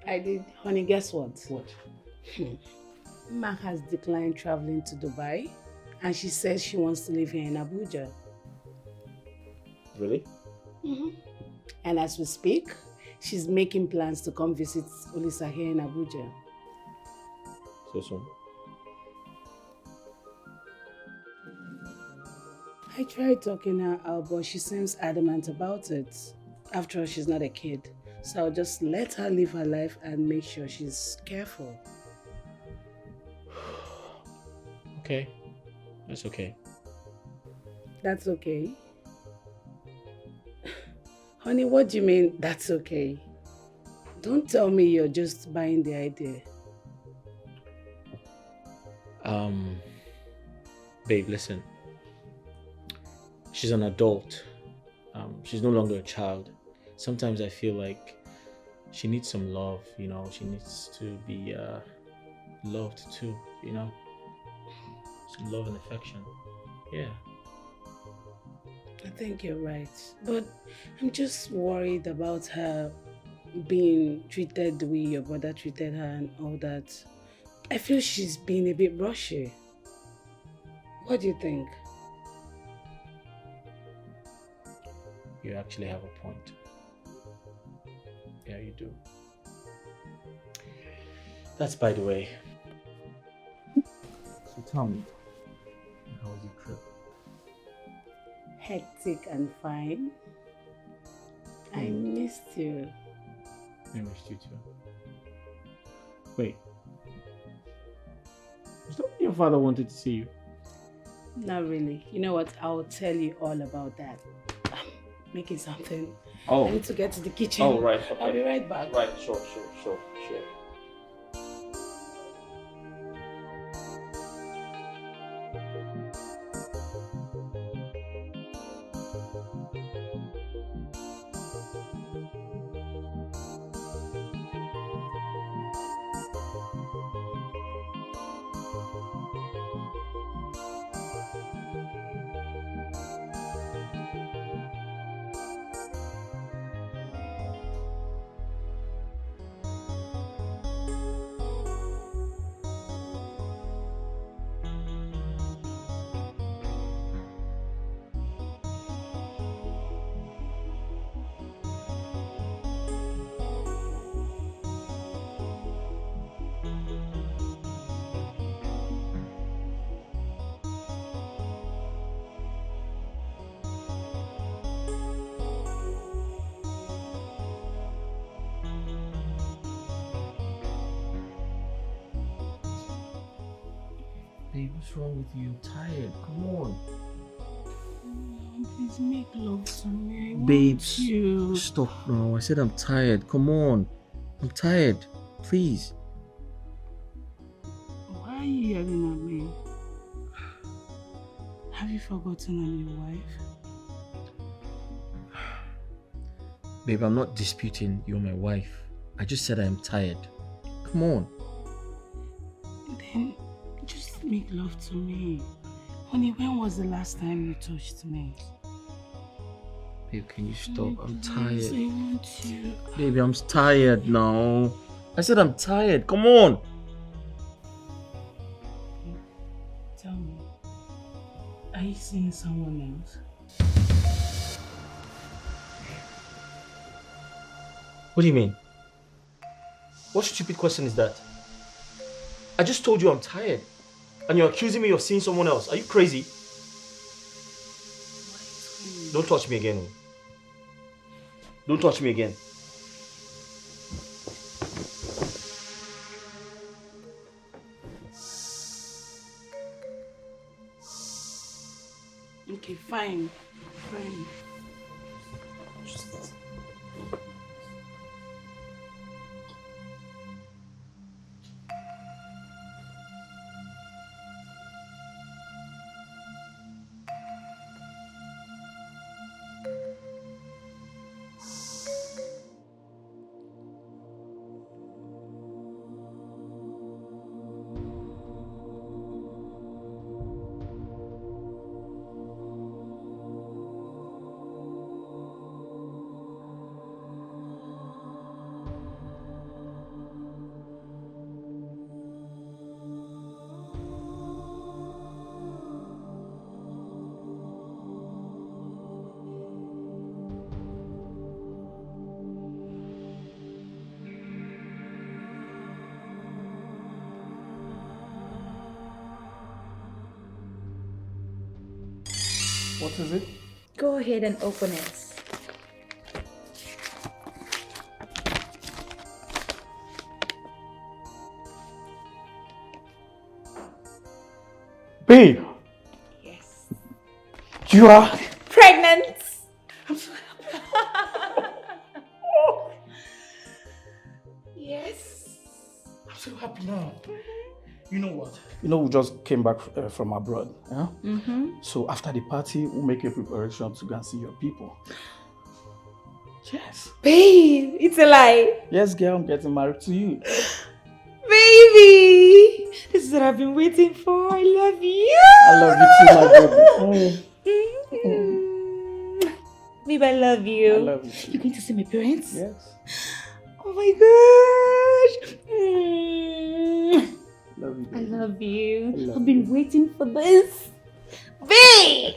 I did. Honey, guess what? What? Mark has declined traveling to Dubai. And she says she wants to live here in Abuja. Really? And as we speak, she's making plans to come visit Olisa here in Abuja. So soon? I tried talking her out, but she seems adamant about it. After all, she's not a kid. So I'll just let her live her life and make sure she's careful. Okay. That's okay. That's okay? Honey, what do you mean, that's okay? Don't tell me you're just buying the idea. Babe, listen. She's an adult. She's no longer a child. Sometimes I feel like she needs some love, you know. She needs to be loved too, you know. Some love and affection. Yeah. I think you're right. But I'm just worried about her being treated the way your brother treated her and all that. I feel she's being a bit rushy. What do you think? You actually have a point. Yeah, you do. That's by the way. So tell me, how was your trip? Hectic and fine. I missed you. I missed you too. Wait. Was that when your father wanted to see you? Not really. You know what? I'll tell you all about that. I'm making something. Oh. I need to get to the kitchen. Oh, right. Okay. I'll be right back. Right, sure. Babe, what's wrong with you? I'm tired. Come on. Please make love to me. Babes, you? stop now. I said I'm tired. Come on. I'm tired. Please. Why are you yelling at me? Have you forgotten I'm your wife? Babe, I'm not disputing you're my wife. I just said I'm tired. Come on. Then just make love to me. Honey, when was the last time you touched me? Babe, can you stop? I'm tired. I want you. Baby, I'm tired now. I said I'm tired. Come on. Tell me, are you seeing someone else? What do you mean? What stupid question is that? I just told you I'm tired. And you're accusing me of seeing someone else. Are you crazy? Don't touch me again. Don't touch me again. Okay, fine. Fine. What is it? Go ahead and open it. Babe! Yes. You are... Pregnant! I'm so Yes. I'm so happy now. You know what? You know, we just came back from abroad. Yeah? So after the party, we'll make a preparation to go and see your people. Yes. Babe, it's a lie. Yes, girl, I'm getting married to you. Baby! This is what I've been waiting for. I love you. I love you too, my baby. Babe, I love you. I love you too. You're going to see my parents? Yes. Oh my gosh. Love you, I baby. love you. I love I've been waiting for this. Babe!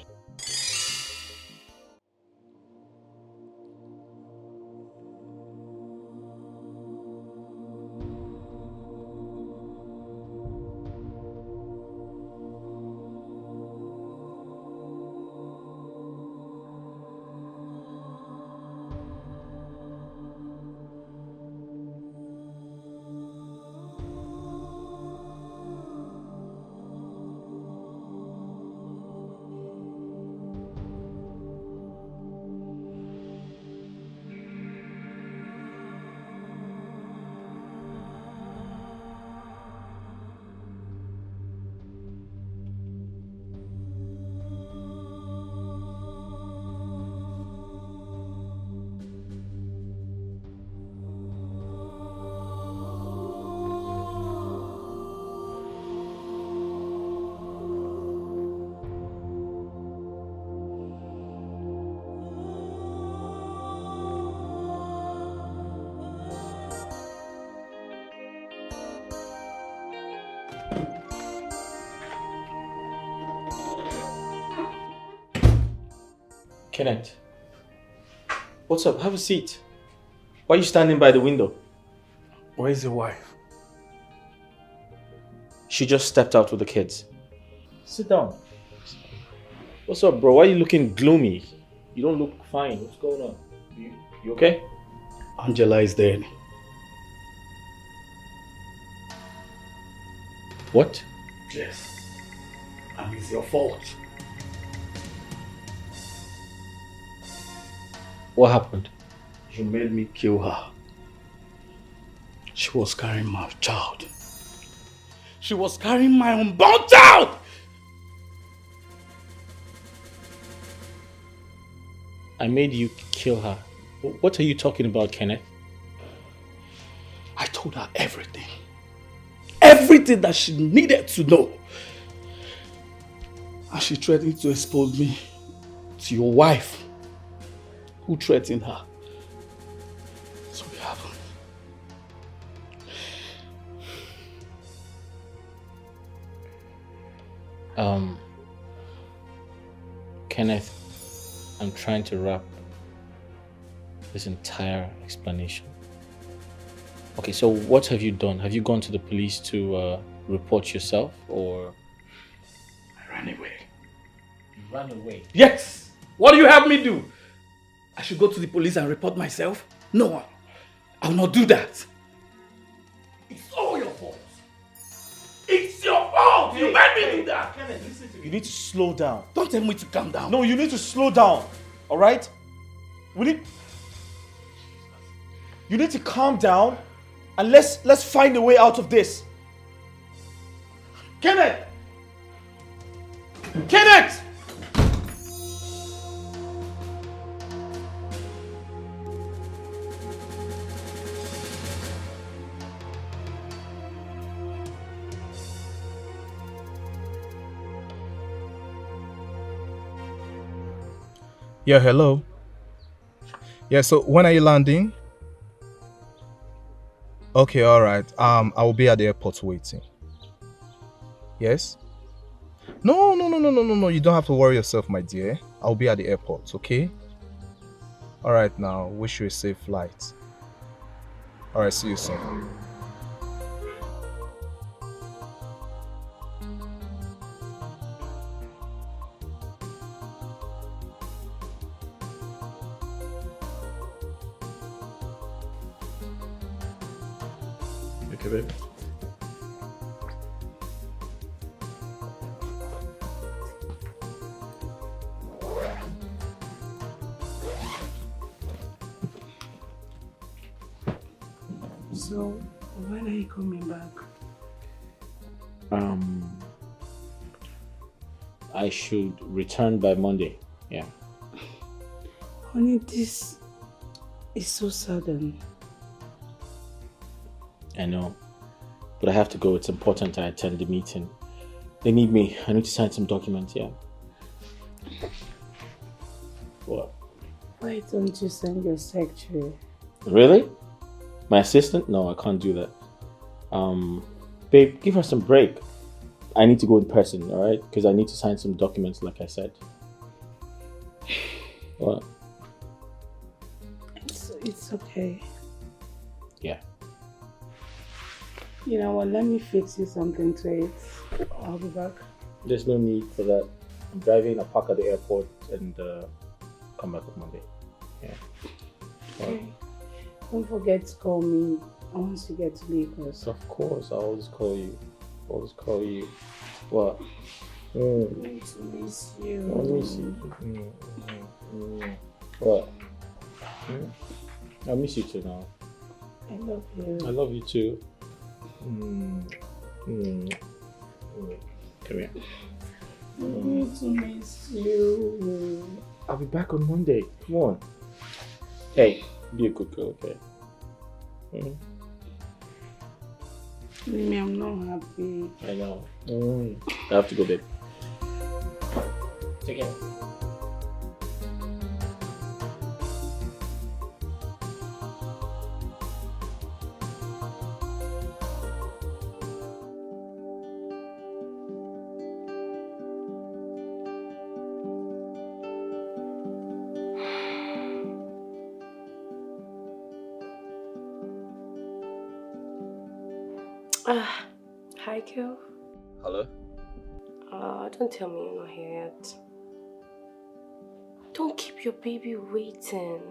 Kenneth, what's up? Have a seat. Why are you standing by the window? Where's your wife? She just stepped out with the kids. Sit down. What's up, bro? Why are you looking gloomy? You don't look fine. What's going on? You okay? Angela is dead. What? Yes. And it's your fault. What happened? You made me kill her. She was carrying my child. She was carrying my unborn child! I made you kill her. What are you talking about, Kenneth? I told her everything. Everything that she needed to know. And she threatened to expose me to your wife, who threatened her. So it happened. Kenneth, I'm trying to wrap this entire explanation. Okay, so what have you done? Have you gone to the police to report yourself, or Run away. Yes! What do you have me do? I should go to the police and report myself? No, I will not do that. It's all your fault. It's your fault! You made me do that! Kenneth, listen to me. You need to slow down. Don't tell me to calm down. No, you need to slow down. Alright? You need to calm down and let's find a way out of this. Kenneth! Kenneth! Yeah, hello. Yeah, so when are you landing? Okay, all right. I will be at the airport waiting. Yes? No. You don't have to worry yourself, my dear. I'll be at the airport, okay? All right, now. Wish you a safe flight. All right, see you soon. Okay, babe. So, when are you coming back? I should return by Monday. Yeah. Honey, this is so sudden. I know. But I have to go. It's important I attend the meeting. They need me. I need to sign some documents, yeah. What? Why don't you send your secretary? Really? My assistant? No, I can't do that. Babe, give her some break. I need to go in person, alright? Because I need to sign some documents, like I said. What? It's okay. Yeah. You know what? Let me fix you something to eat. I'll be back. There's no need for that. I'm driving. I'll park at the airport and come back on Monday. Yeah. Okay. Don't forget to call me once you get to Lagos. Of course, I'll always call you. What? I need to miss you. I miss you. What? I miss you too now. I love you. I love you too. Come here. I need to miss you. I'll be back on Monday. Come on. Hey, be a good girl, okay? Mimi, I'm not happy. I know. I have to go, babe. Take care. Hi, Kel. Hello? Don't tell me you're not here yet. Don't keep your baby waiting.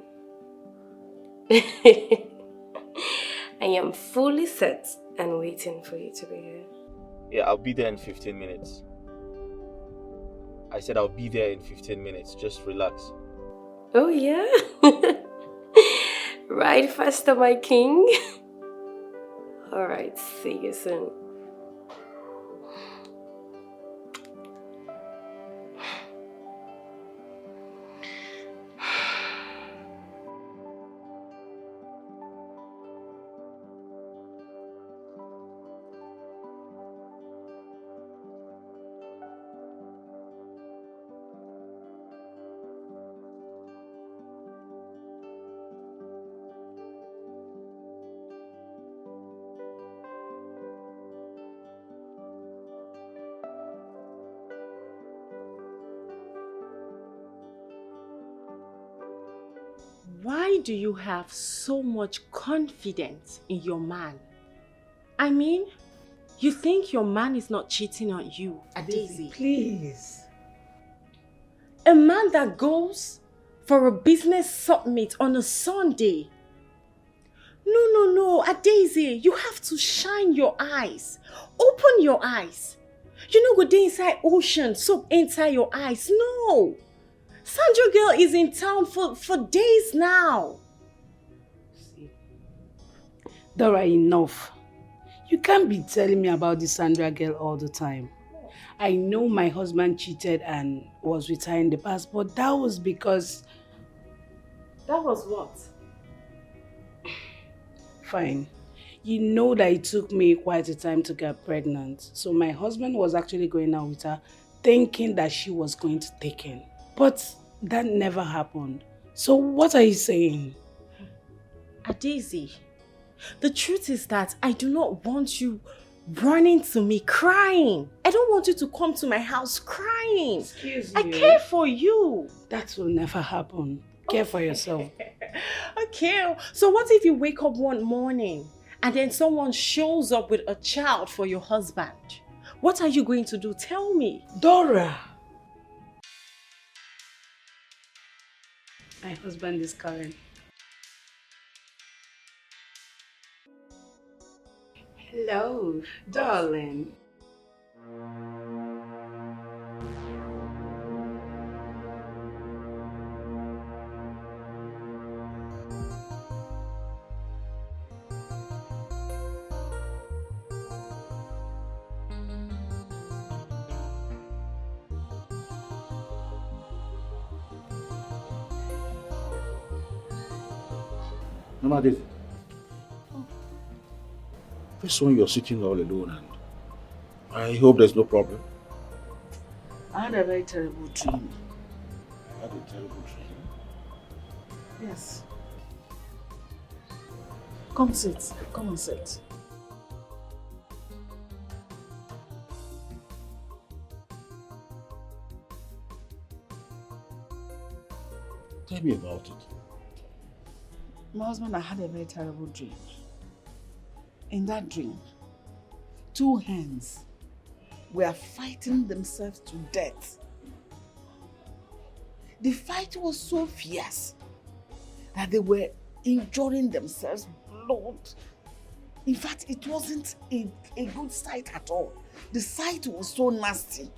I am fully set and waiting for you to be here. Yeah, I'll be there in 15 minutes. I said I'll be there in 15 minutes. Just relax. Oh, yeah? Ride faster, my king. Alright, see you soon. Why do you have so much confidence in your man? I mean, you think your man is not cheating on you, Daisy? Please. A man that goes for a business summit on a Sunday. No, Adaeze, you have to shine your eyes. Open your eyes. You know, go there inside ocean, soap enter your eyes. No. Sandra girl is in town for days now. See, Dora, enough. You can't be telling me about this Sandra girl all the time. I know my husband cheated and was with her in the past, but that was because... That was what? Fine. You know that it took me quite a time to get pregnant. So my husband was actually going out with her, thinking that she was going to take him. But that never happened. So what are you saying? Adaeze, the truth is that I do not want you running to me crying. I don't want you to come to my house crying. Excuse I me. care for you. That will never happen. Care for yourself. Okay, so what if you wake up one morning and then someone shows up with a child for your husband? What are you going to do? Tell me. Dora! My husband is Karen. Hello, darling. Mama Daisy. This one you're sitting all alone and I hope there's no problem. I had a very terrible dream. I had a terrible dream. Yes. Come sit. Come and sit. Tell me about it. My husband, I had a very terrible dream. In that dream, two hens were fighting themselves to death. The fight was so fierce that they were injuring themselves, blood. In fact, it wasn't a good sight at all. The sight was so nasty.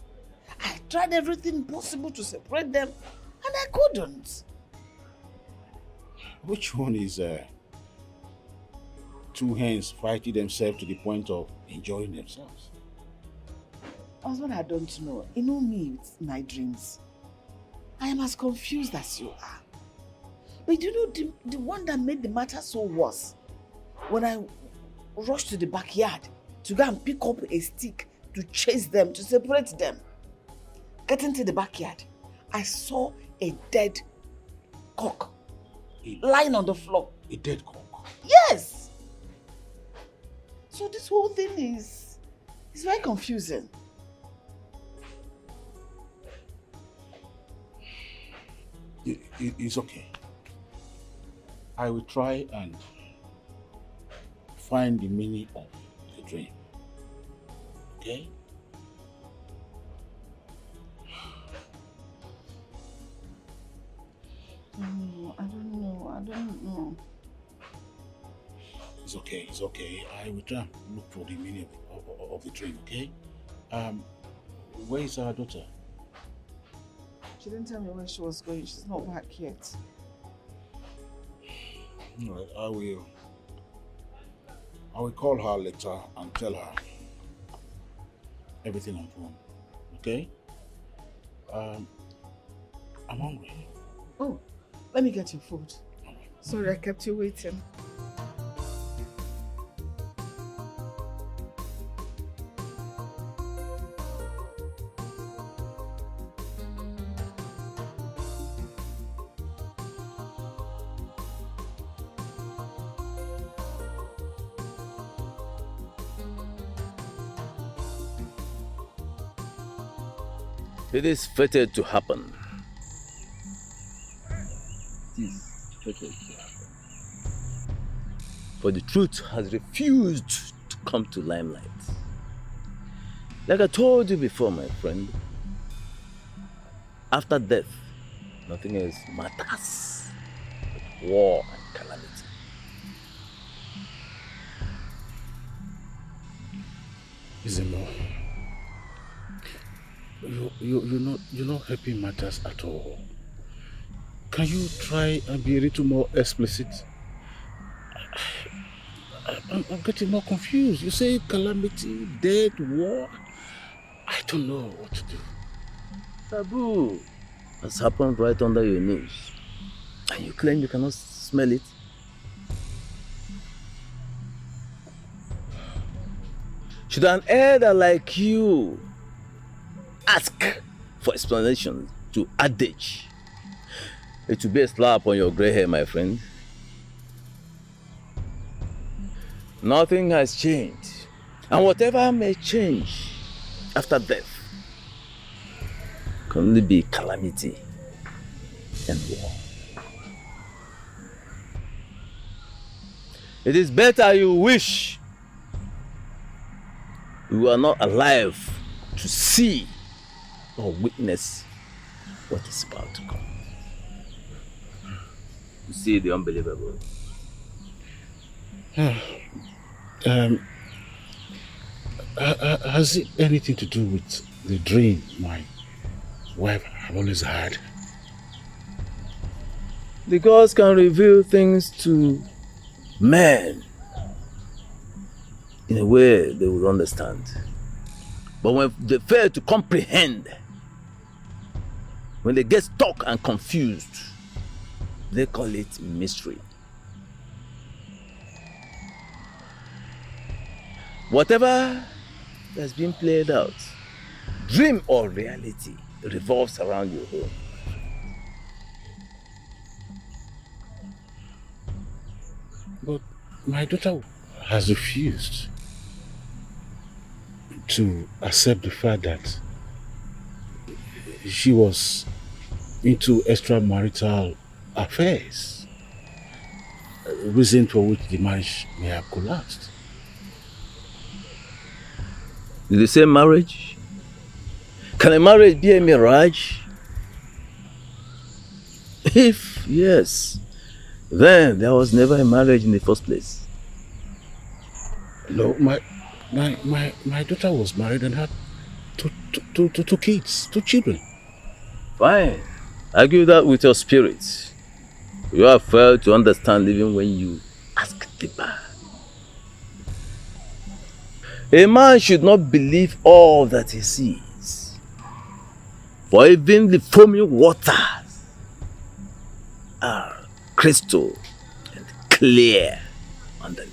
I tried everything possible to separate them and I couldn't. Which one is two hens fighting themselves to the point of enjoying themselves? Husband, I don't know. You know me with my dreams. I am as confused as you are. But you know, the one that made the matter so worse, when I rushed to the backyard to go and pick up a stick to chase them, to separate them. Getting to the backyard, I saw a dead cock lying on the floor. A dead cock? Yes! So this whole thing is very confusing. It's okay. I will try and find the meaning of the dream. Okay? I don't know. It's okay. I will try and look for the meaning of the dream, okay? Where is our daughter? She didn't tell me where she was going. She's not back yet. All right, I will call her later and tell her everything on phone, okay? I'm hungry. Oh, let me get your food. Sorry, I kept you waiting. It is fated to happen. It is fated to happen. For the truth has refused to come to limelight. Like I told you before, my friend, after death, nothing else matters but war and calamity. Izemo, you're not helping matters at all. Can you try and be a little more explicit? I'm getting more confused. You say calamity, death, war. I don't know what to do. Taboo has happened right under your nose. And you claim you cannot smell it? Should an elder like you ask for explanation to adage? It will be a slap on your grey hair, my friend. Nothing has changed. And whatever may change after death can only be calamity and war. It is better you wish you were not alive to see or witness what is about to come. You see the unbelievable. Has it anything to do with the dream my wife have always had? The gods can reveal things to men in a way they will understand. But when they fail to comprehend, when they get stuck and confused, they call it mystery. Whatever that's been played out, dream or reality, revolves around your home. But my daughter has refused to accept the fact that she was into extramarital affairs, reason for which the marriage may have collapsed. Did they say marriage? Can a marriage be a mirage? If yes, then there was never a marriage in the first place. No, my daughter was married and had two kids, 2 children. Fine. Argue that with your spirit. You have failed to understand even when you ask deeper. A man should not believe all that he sees. For even the foaming waters are crystal and clear underneath.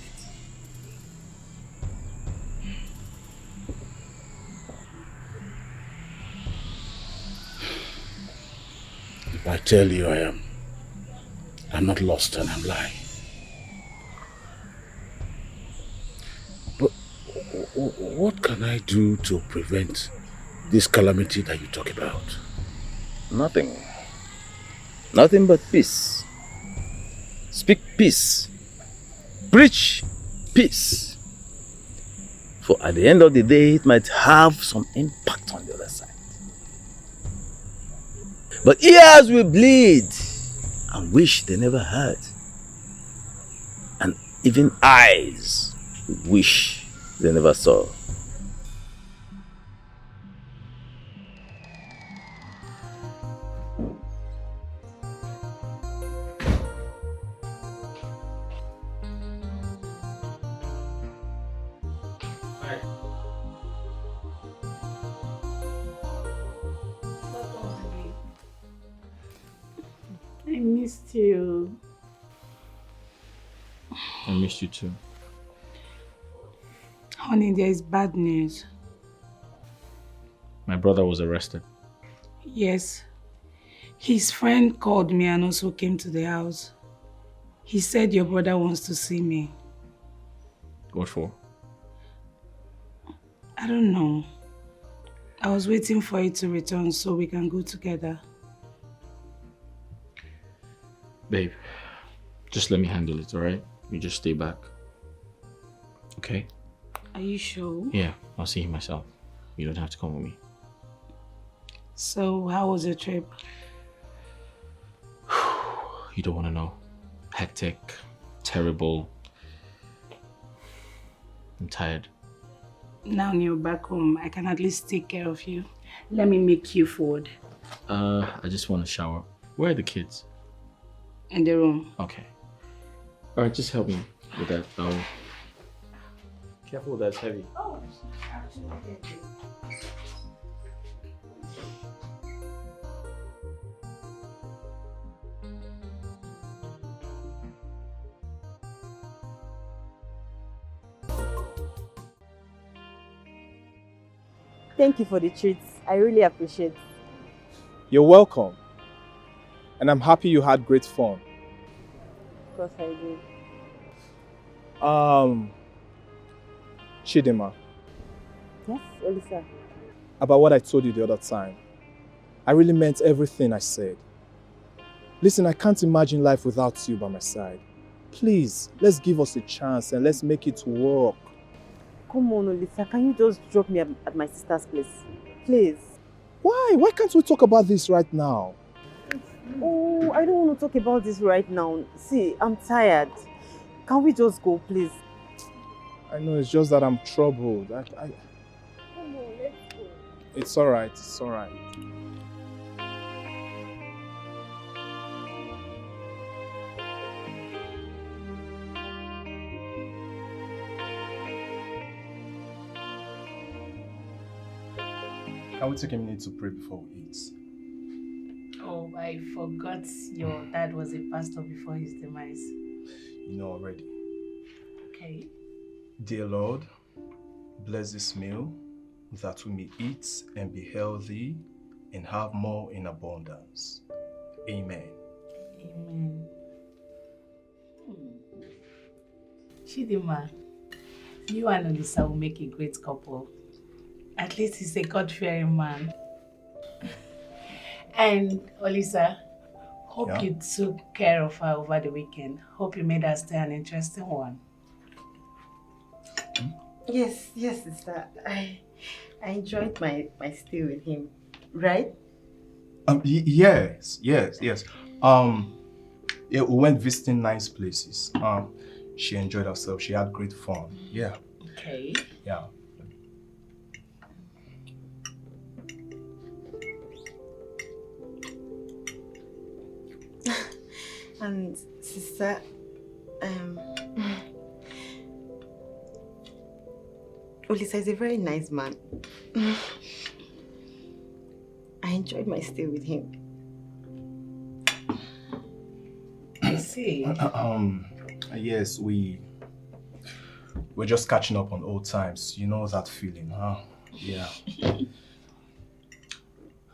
If I tell you I'm not lost and I'm lying. But what can I do to prevent this calamity that you talk about? Nothing. Nothing but peace. Speak peace. Preach peace. For at the end of the day, it might have some impact on the other side. But ears will bleed and wish they never heard. And even eyes wish they never saw. I missed you. I missed you too. Honey, there is bad news. My brother was arrested. Yes. His friend called me and also came to the house. He said your brother wants to see me. What for? I don't know. I was waiting for you to return so we can go together. Babe, just let me handle it, alright? You just stay back. Okay? Are you sure? Yeah, I'll see him myself. You don't have to come with me. So, how was your trip? You don't want to know. Hectic, terrible. I'm tired. Now you're back home, I can at least take care of you. Let me make you food. I just want to shower. Where are the kids? In the room. Okay. Alright, just help me with that. Careful, that's heavy. Oh, actually, Thank you for the treats. I really appreciate it. You're welcome. And I'm happy you had great fun. Of course I did. Chidima, Yes, Olisa. about what I told you the other time. I really meant everything I said. Listen, I can't imagine life without you by my side. Please, let's give us a chance and let's make it work. Come on, Olisa. Can you just drop me at my sister's place? Please. Why? Why can't we talk about this right now? Oh, I don't want to talk about this right now. See, I'm tired. Can we just go, please? I know, it's just that I'm troubled. Come on, let's go. It's alright, it's alright. Can we take a minute to pray before we eat? Oh, I forgot your dad was a pastor before his demise. You know already. Okay. Dear Lord, bless this meal that we may eat and be healthy and have more in abundance. Amen. Amen. Chidima, you and Olisa will make a great couple. At least he's a God-fearing man. And Olisa, hope you took care of her over the weekend. Hope you made her stay an interesting one. Yes, sister. I enjoyed my stay with him. Right? Yes. Yeah, we went visiting nice places. She enjoyed herself. She had great fun. Yeah. Okay. Yeah. And sister, Olisa is a very nice man. I enjoyed my stay with him. I see. Yes, we're just catching up on old times. You know that feeling, huh? Yeah.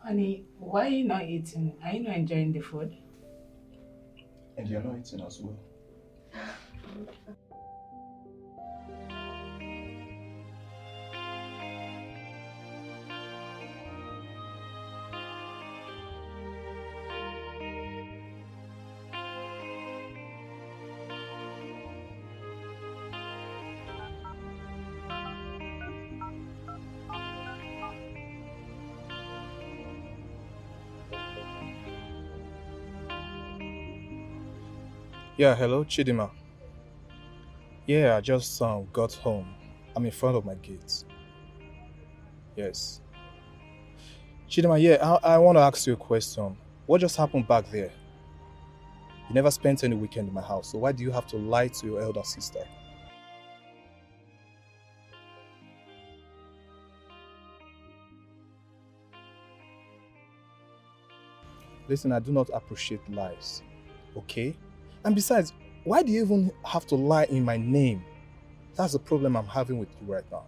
Honey, why are you not eating? Are you not enjoying the food? And you're not eating as well. Yeah, hello, Chidima. Yeah, I just got home. I'm in front of my gate. Yes. Chidima, yeah, I want to ask you a question. What just happened back there? You never spent any weekend in my house, so why do you have to lie to your elder sister? Listen, I do not appreciate lies, okay? And besides, why do you even have to lie in my name? That's the problem I'm having with you right now.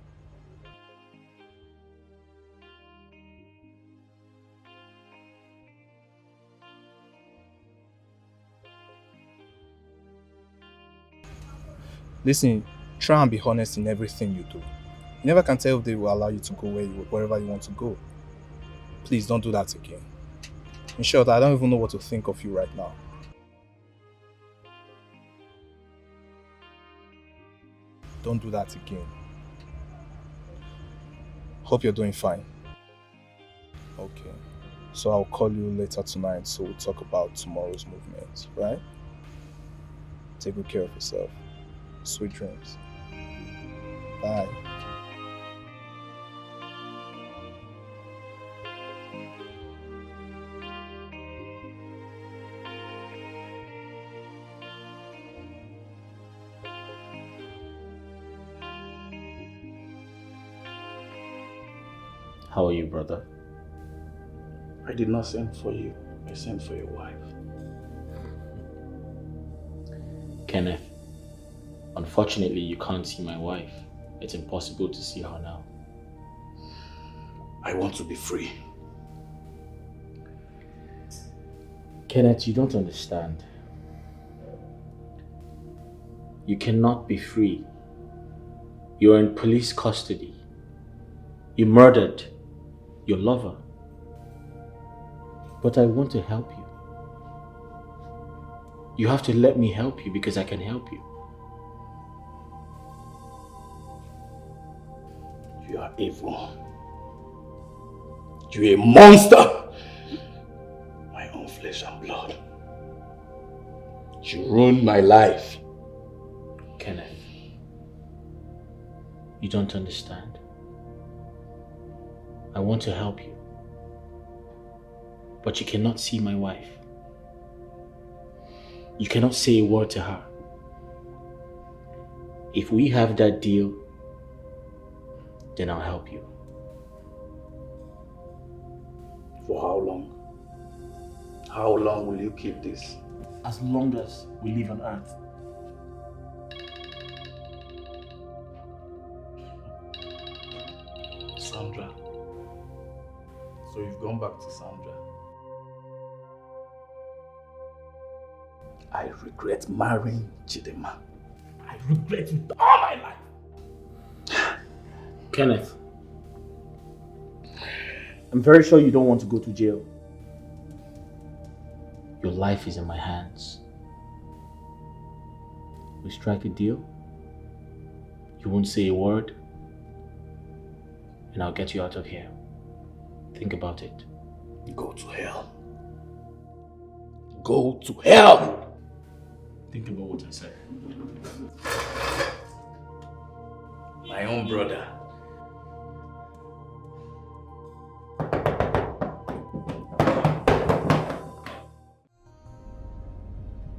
Listen, try and be honest in everything you do. You never can tell if they will allow you to go wherever you want to go. Please don't do that again. In short, I don't even know what to think of you right now. Don't do that again. Hope you're doing fine. Okay. So I'll call you later tonight so we'll talk about tomorrow's movement, right? Take good care of yourself. Sweet dreams. Bye. How are you, brother? I did not send for you. I sent for your wife. Kenneth, unfortunately you can't see my wife. It's impossible to see her now. I want to be free. Kenneth, you don't understand. You cannot be free. You are in police custody. You murdered your lover. But I want to help you. You have to let me help you because I can help you. You are evil. You are a monster. My own flesh and blood. You ruined my life. Kenneth, you don't understand. I want to help you. But you cannot see my wife. You cannot say a word to her. If we have that deal, then I'll help you. For how long? How long will you keep this? As long as we live on earth. Sandra. So you've gone back to Sandra. I regret marrying Chidema. I regret it all my life. Kenneth, I'm very sure you don't want to go to jail. Your life is in my hands. We strike a deal. You won't say a word. And I'll get you out of here. Think about it. Go to hell. Go to hell! Think about what I said. My own brother.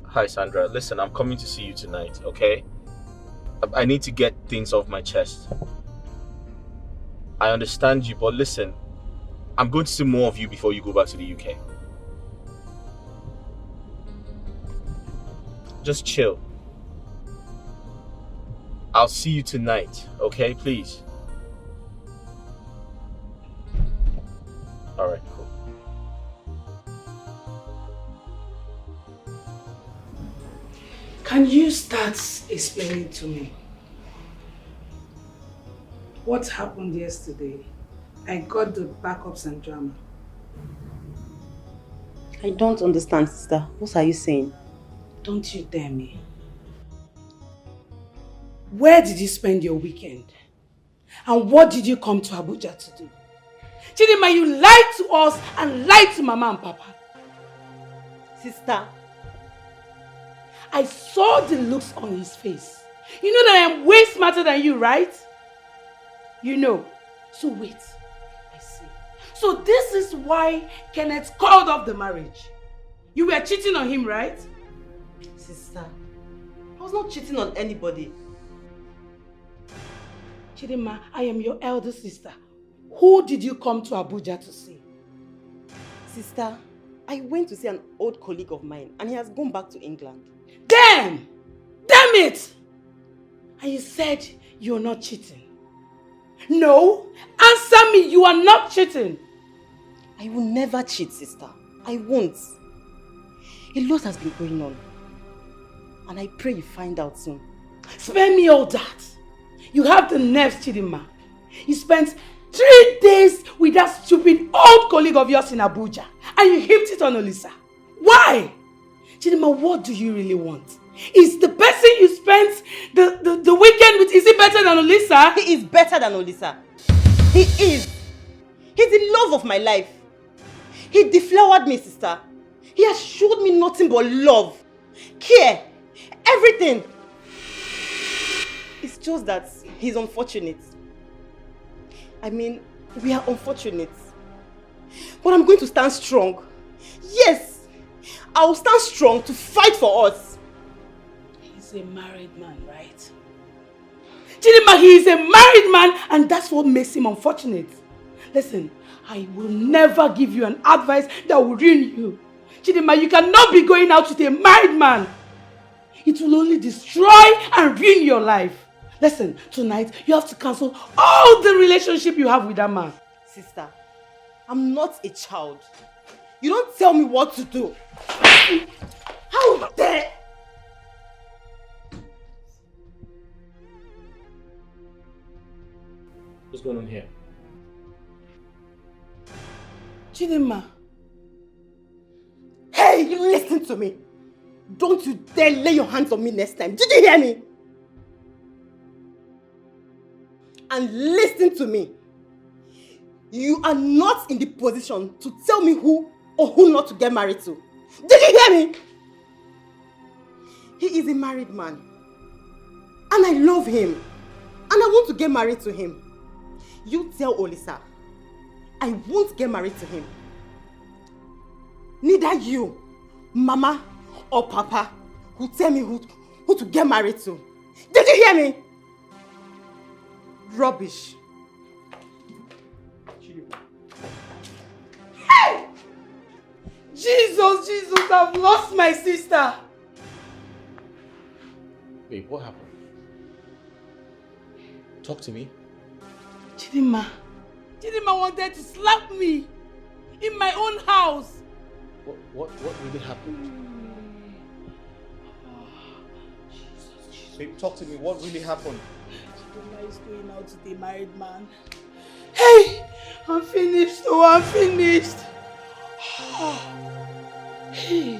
Hi Sandra, listen, I'm coming to see you tonight, okay? I need to get things off my chest. I understand you, but listen, I'm going to see more of you before you go back to the UK. Just chill. I'll see you tonight, okay? Please. Alright, cool. Can you start explaining to me what happened yesterday? I got the backups and drama. I don't understand, sister. What are you saying? Don't you dare me. Where did you spend your weekend? And what did you come to Abuja to do? Chidima, you lied to us and lied to Mama and Papa. Sister, I saw the looks on his face. You know that I am way smarter than you, right? You know. So wait. I see. So this is why Kenneth called off the marriage. You were cheating on him, right? Sister, I was not cheating on anybody. Chidima, I am your elder sister. Who did you come to Abuja to see? Sister, I went to see an old colleague of mine and he has gone back to England. Damn! Damn it! And you said you're not cheating. No! Answer me, you are not cheating. I will never cheat, sister. I won't. A lot has been going on. And I pray you find out soon. Spare me all that. You have the nerve, Chidima. You spent 3 days with that stupid old colleague of yours in Abuja. And you heaped it on Olisa. Why? Chidima, what do you really want? Is the person you spent the weekend with, is he better than Olisa? He is better than Olisa. He is. He's the love of my life. He deflowered me, sister. He has showed me nothing but love, care, everything. It's just that he's unfortunate. I mean, we are unfortunate. But I'm going to stand strong. Yes, I will stand strong to fight for us. He's a married man, right? Chidima, he is a married man, and that's what makes him unfortunate. Listen, I will never give you an advice that will ruin you. Chidima, you cannot be going out with a married man. It will only destroy and ruin your life. Listen, tonight you have to cancel all the relationship you have with that man. Sister, I'm not a child. You don't tell me what to do. How dare! What's going on here? Chidima. Hey, you listen to me. Don't you dare lay your hands on me next time. Did you hear me? And listen to me. You are not in the position to tell me who or who not to get married to. Did you hear me? He is a married man. And I love him. And I want to get married to him. You tell Olisa, I won't get married to him. Neither you, Mama or Papa, will tell me who to get married to. Did you hear me? Rubbish. Hey! Jesus, I've lost my sister. Wait, what happened? Talk to me. Chidima wanted to slap me in my own house. What really happened? Babe, talk to me. What really happened? Chidima is going out with a married man. Hey! I'm finished. Oh, I'm finished. Hey.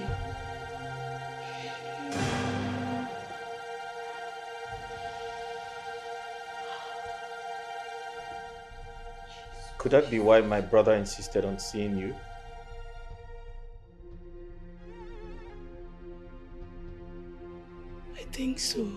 Could that be why my brother insisted on seeing you? I think so.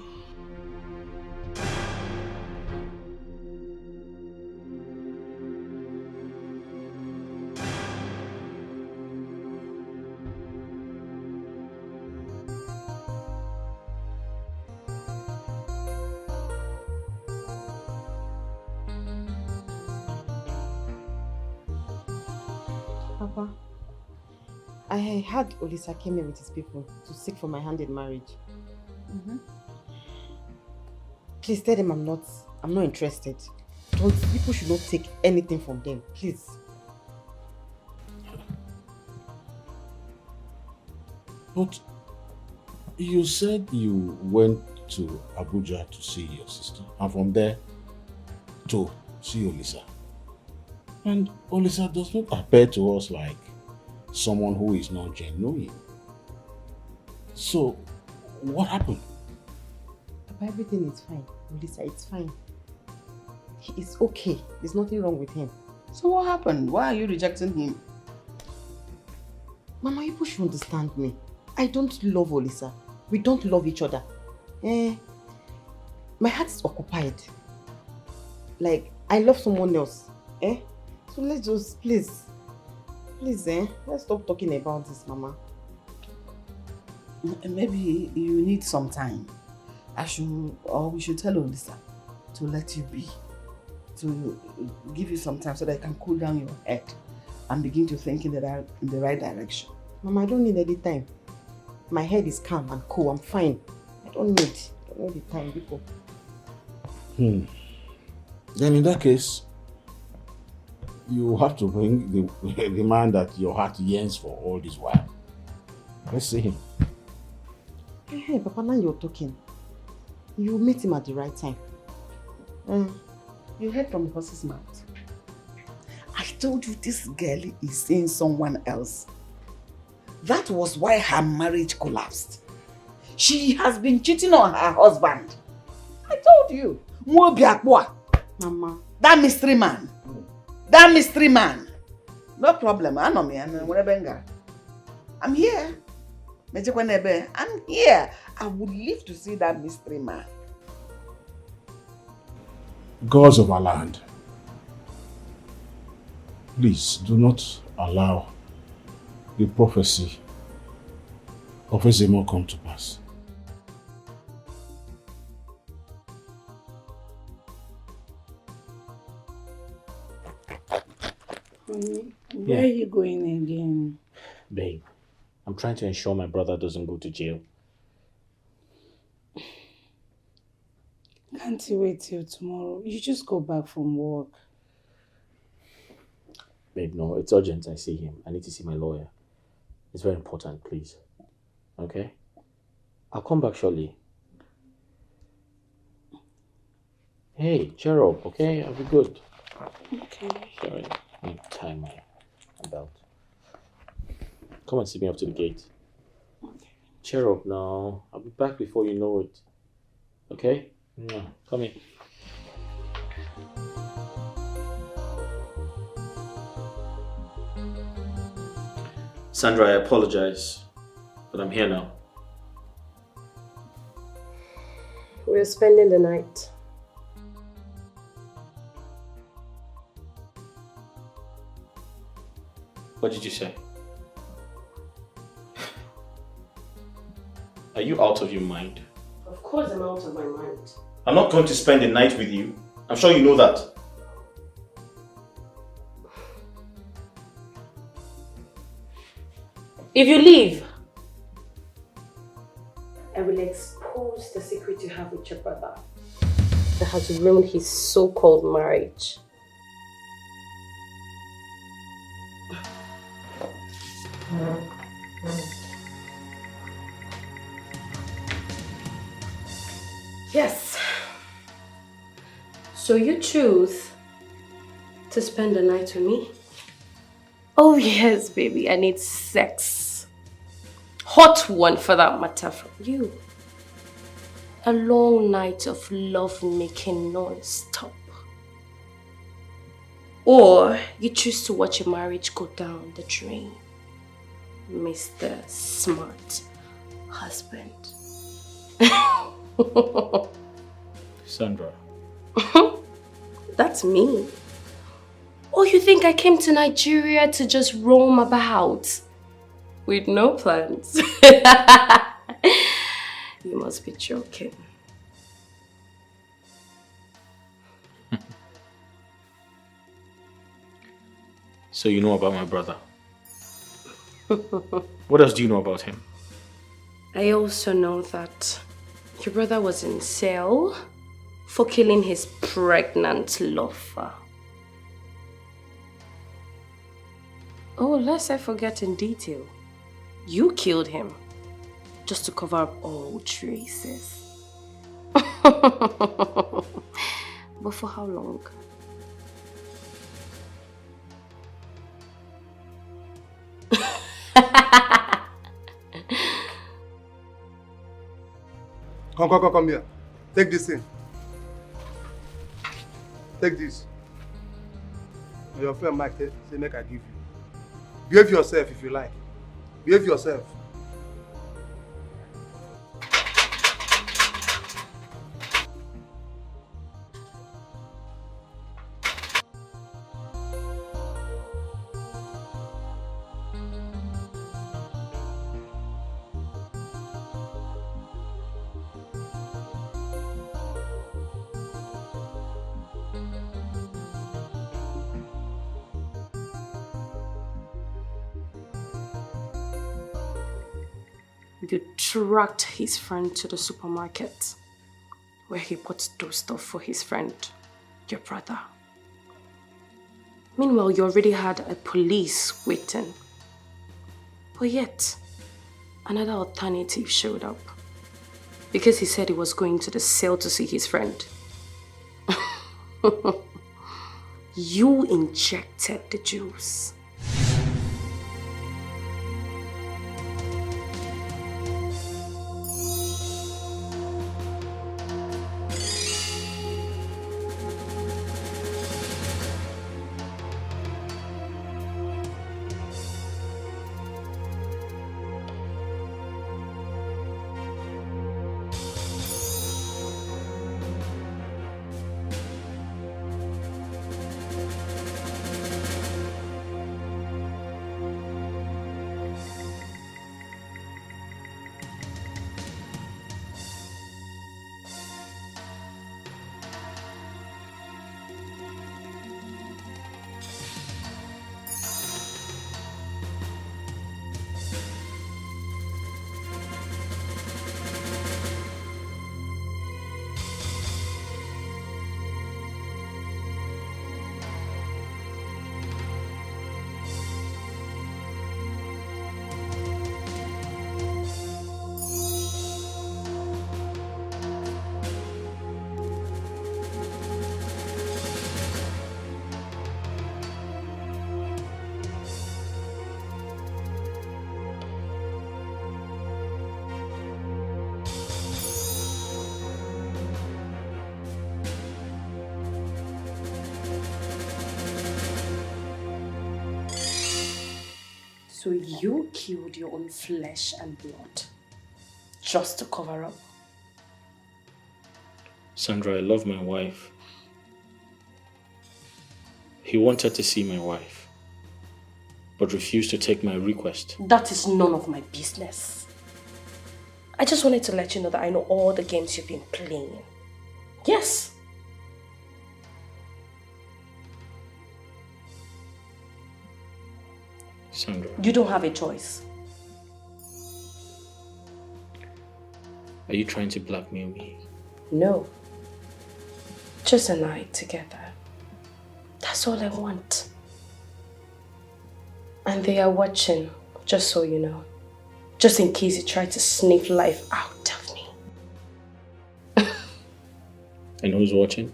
Papa, I heard Olisa came here with his people to seek for my hand in marriage. Please tell them I'm not interested. People should not take anything from them, please. But you said you went to Abuja to see your sister, and from there to see Olisa. And Olisa does not appear to us like someone who is not genuine. So, what happened? Papa, everything is fine. Olisa, it's fine. He is okay. There's nothing wrong with him. So what happened? Why are you rejecting him? Mama, you should understand me. I don't love Olisa. We don't love each other. My heart is occupied. Like, I love someone else. So let's just, please, let's stop talking about this, Mama. Maybe you need some we should tell Olisa to let you be, to give you some time so that you can cool down your head and begin to think in the right direction. Mama, I don't need any time. My head is calm and cool. I'm fine. I don't need the time, people. Then in that case, you have to bring the man that your heart yearns for all this while. Let's see him. Hey, Papa, now you're talking. You meet him at the right time. You heard from the horse's mouth. I told you this girl is seeing someone else. That was why her marriage collapsed. She has been cheating on her husband. I told you. Mama. That mystery man. No problem. I know me. I'm here. I'm here. I would live to see that mystery man. Gods of our land, please do not allow the prophecy of Ezemo come to pass. Where are you going again? Babe, I'm trying to ensure my brother doesn't go to jail. Can't you wait till tomorrow? You just go back from work. Babe, no, it's urgent. I see him. I need to see my lawyer. It's very important, please. Okay? I'll come back shortly. Hey, cheer up, okay? I'll be good. Okay. Sorry, let me tie my belt. Come and see me up to the gate. Okay. Cheer up now. I'll be back before you know it. Okay? No, come in. Sandra, I apologize, but I'm here now. We're spending the night. What did you say? Are you out of your mind? Of course I'm out of my mind. I'm not going to spend the night with you. I'm sure you know that. If you leave, I will expose the secret you have with your brother that has ruined his so-called marriage. Yes. So you choose to spend the night with me? Oh yes, baby, I need sex. Hot one for that matter from you. A long night of love making non-stop. Or you choose to watch your marriage go down the drain. Mr. Smart Husband. Sandra. That's me. Or you think I came to Nigeria to just roam about with no plans? You must be joking. So you know about my brother. What else do you know about him? I also know that your brother was in cell for killing his pregnant lover. Oh, lest I forget in detail, you killed him just to cover up all traces. But for how long? Come here. Take this thing. Take this. Your friend Mike say make I give you. Behave yourself if you like. Behave yourself. You tracked his friend to the supermarket where he bought those stuff for his friend, your brother. Meanwhile, you already had a police waiting. But yet, another alternative showed up because he said he was going to the cell to see his friend. You injected the juice. So you killed your own flesh and blood just to cover up? Sandra, I love my wife. He wanted to see my wife, but refused to take my request. That is none of my business. I just wanted to let you know that I know all the games you've been playing. Yes. Sandra. You don't have a choice. Are you trying to blackmail me? No. Just and I together. That's all I want. And they are watching, just so you know. Just in case you try to sniff life out of me. And who's watching?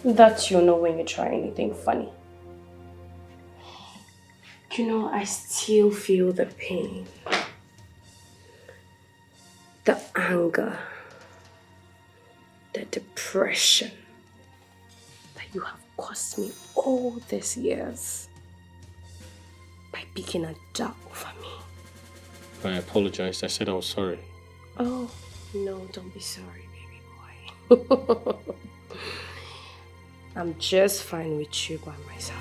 That you know when you try anything funny. You know, I still feel the pain. The anger. The depression that you have caused me all these years by picking a dog over me. I apologized. I said I was sorry. Oh, no, don't be sorry, baby boy. I'm just fine with you by my side.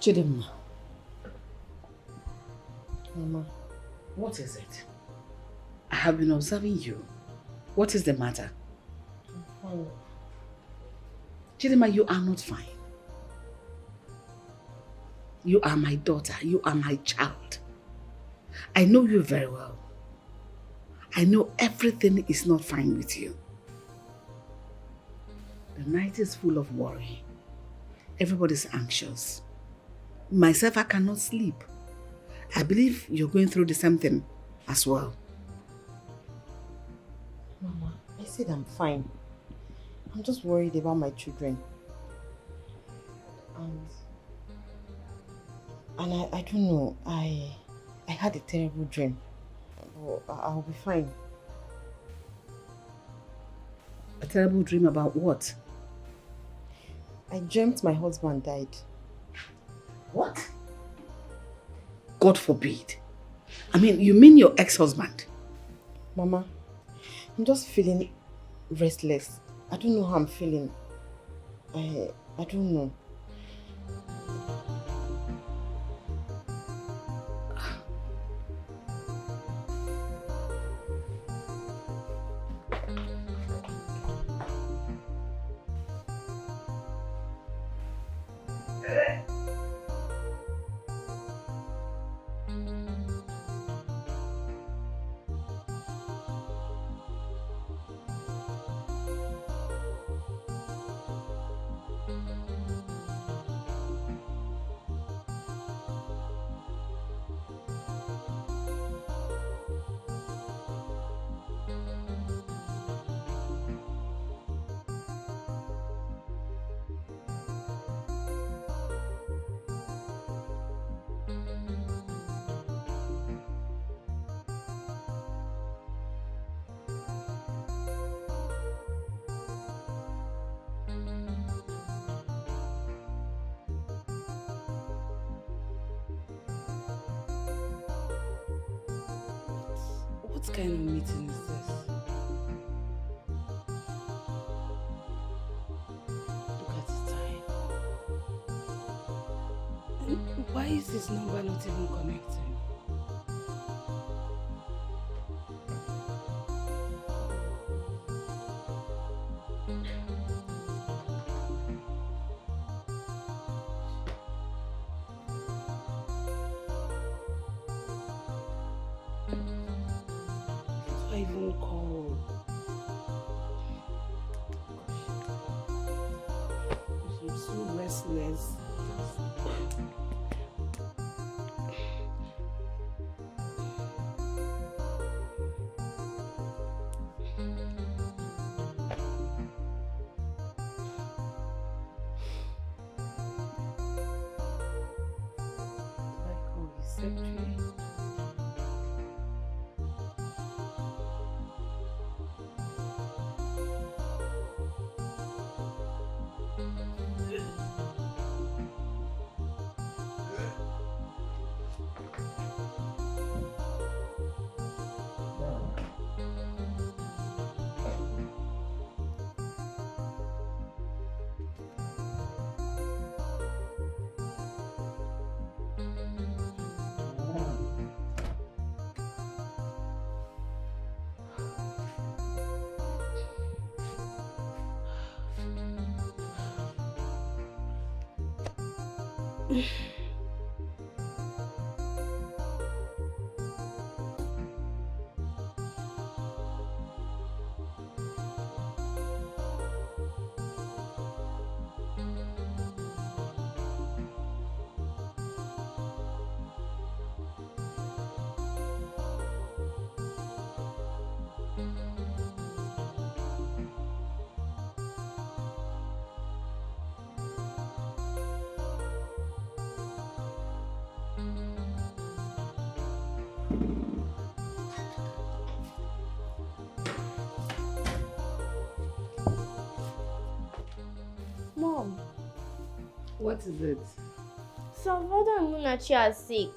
Chidimma. Mama. What is it? I have been observing you. What is the matter? I'm fine. Chidimma, you are not fine. You are my daughter. You are my child. I know you very well. I know everything is not fine with you. The night is full of worry. Everybody's anxious. Myself, I cannot sleep. I believe you're going through the same thing as well. Mama, I said I'm fine. I'm just worried about my children. And I don't know. I had a terrible dream. But I'll be fine. A terrible dream about what? I dreamt my husband died. What? God forbid. I mean, you mean your ex-husband? Mama, I'm just feeling restless. I don't know how I'm feeling. I don't know. What kind of meeting is this? Look at the time. And why is this number not even connecting? I even call? I'm so restless. secretary. Mom, What is it? Salvador and Munachi are sick.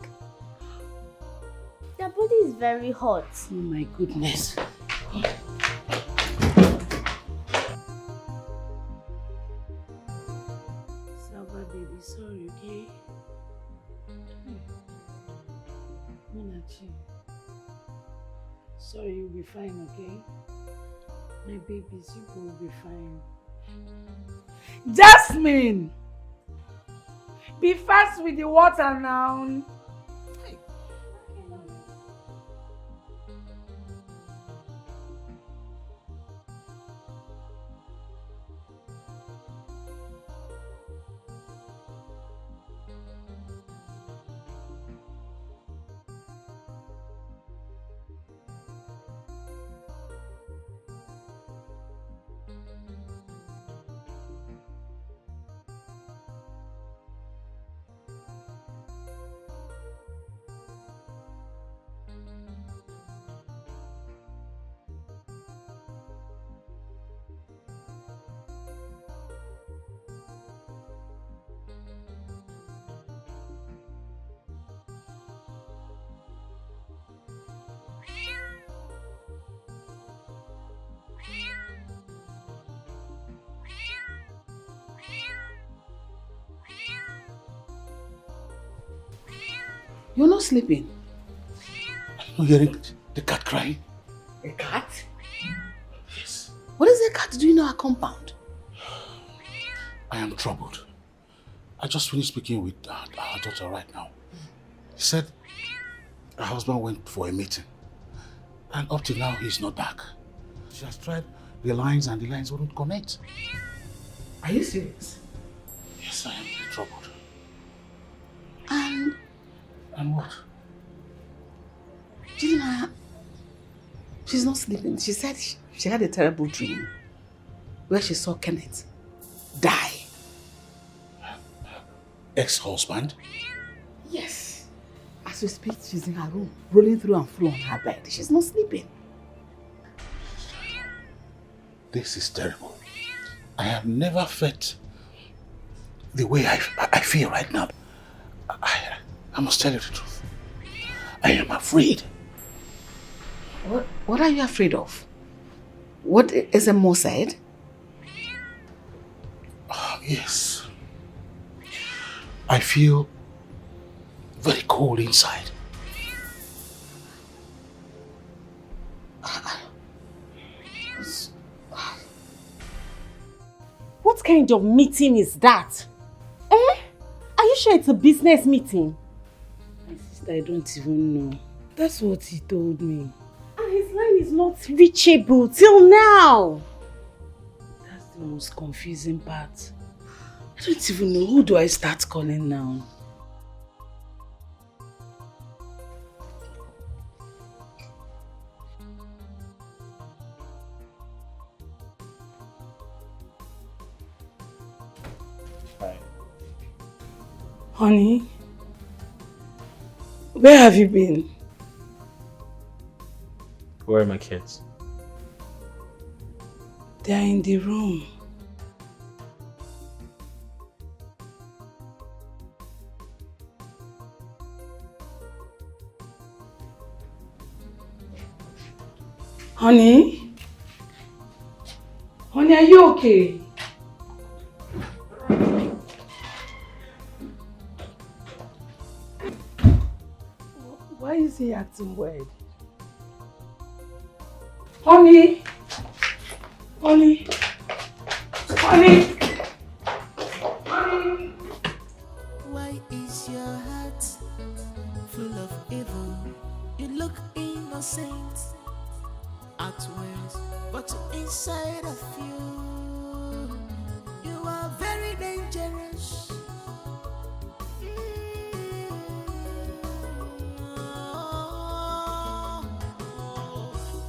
Their body is very hot. Oh my goodness. Salva, baby, sorry, okay? Munachi. Sorry, you'll be fine, okay? My babies, you will be fine. Jasmine! Be fast with the water now. You're not sleeping. Are you hearing the cat crying? A cat? Yes. What is a cat doing in our compound? I am troubled. I just finished speaking with our daughter right now. He said her husband went for a meeting. And up till now, he's not back. She has tried the lines and the lines wouldn't connect. Are you serious? Yes, I am really troubled. And what? Chidinma, she's not sleeping. She said she had a terrible dream where she saw Kenneth die. Ex-husband? Yes. As we speak, she's in her room, rolling through and through on her bed. She's not sleeping. This is terrible. I have never felt the way I feel right now. I must tell you the truth. I am afraid. What are you afraid of? What Ezemo said? Yes. I feel very cold inside. What kind of meeting is that? Eh? Are you sure it's a business meeting? My sister, I don't even know. That's what he told me. And his line is not reachable till now. That's the most confusing part. I don't even know. Who do I start calling now? Honey, Where have you been? Where are my kids? They are in the room. Honey? Honey, are you okay? Why is he acting weird? Honey? Honey? Honey? Honey? Why is your heart full of evil? You look innocent outwards, but inside of you, you are very dangerous.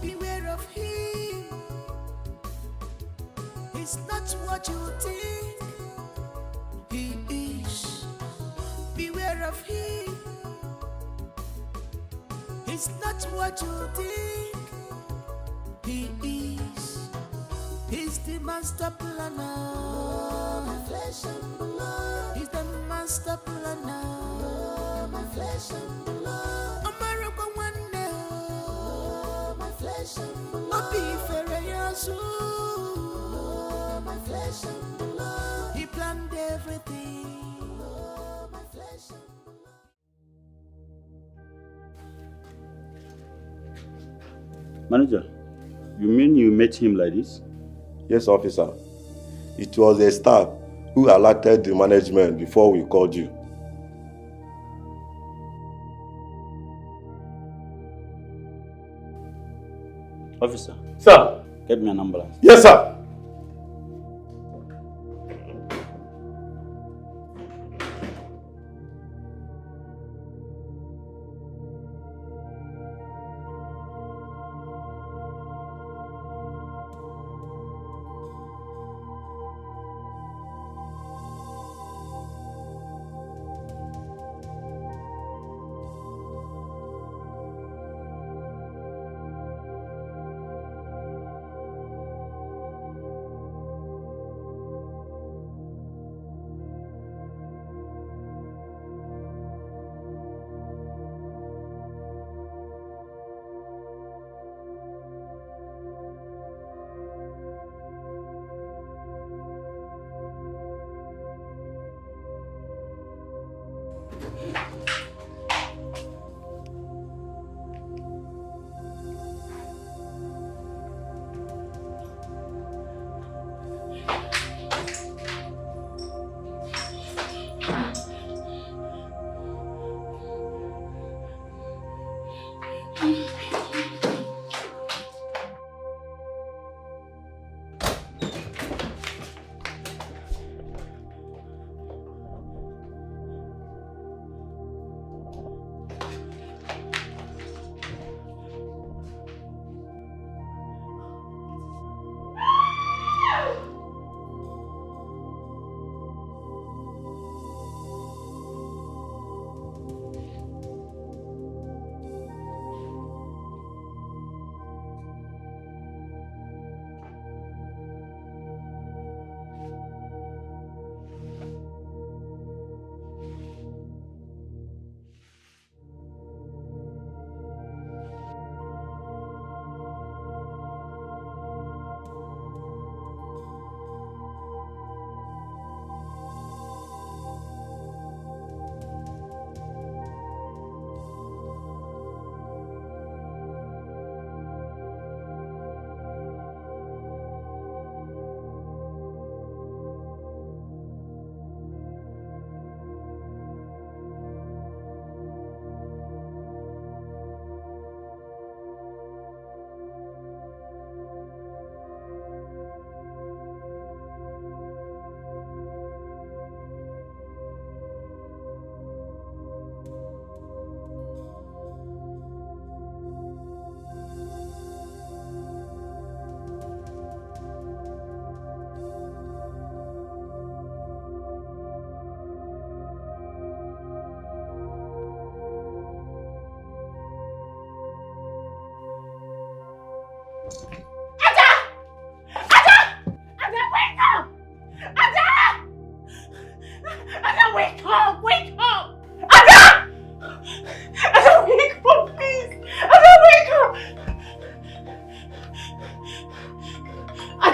Beware of him. He's not what you think he is. Beware of him. He's not what you think he is. He's the master planner. My flesh and blood. He's the master planner. My flesh and blood. America one day. My flesh and blood. I'll be fair. My flesh and blood. He planned everything. My flesh and Manager, you mean you met him like this? Yes, officer. It was a staff who alerted the management before we called you. Officer. Sir. Get me an ambulance. Yes, sir.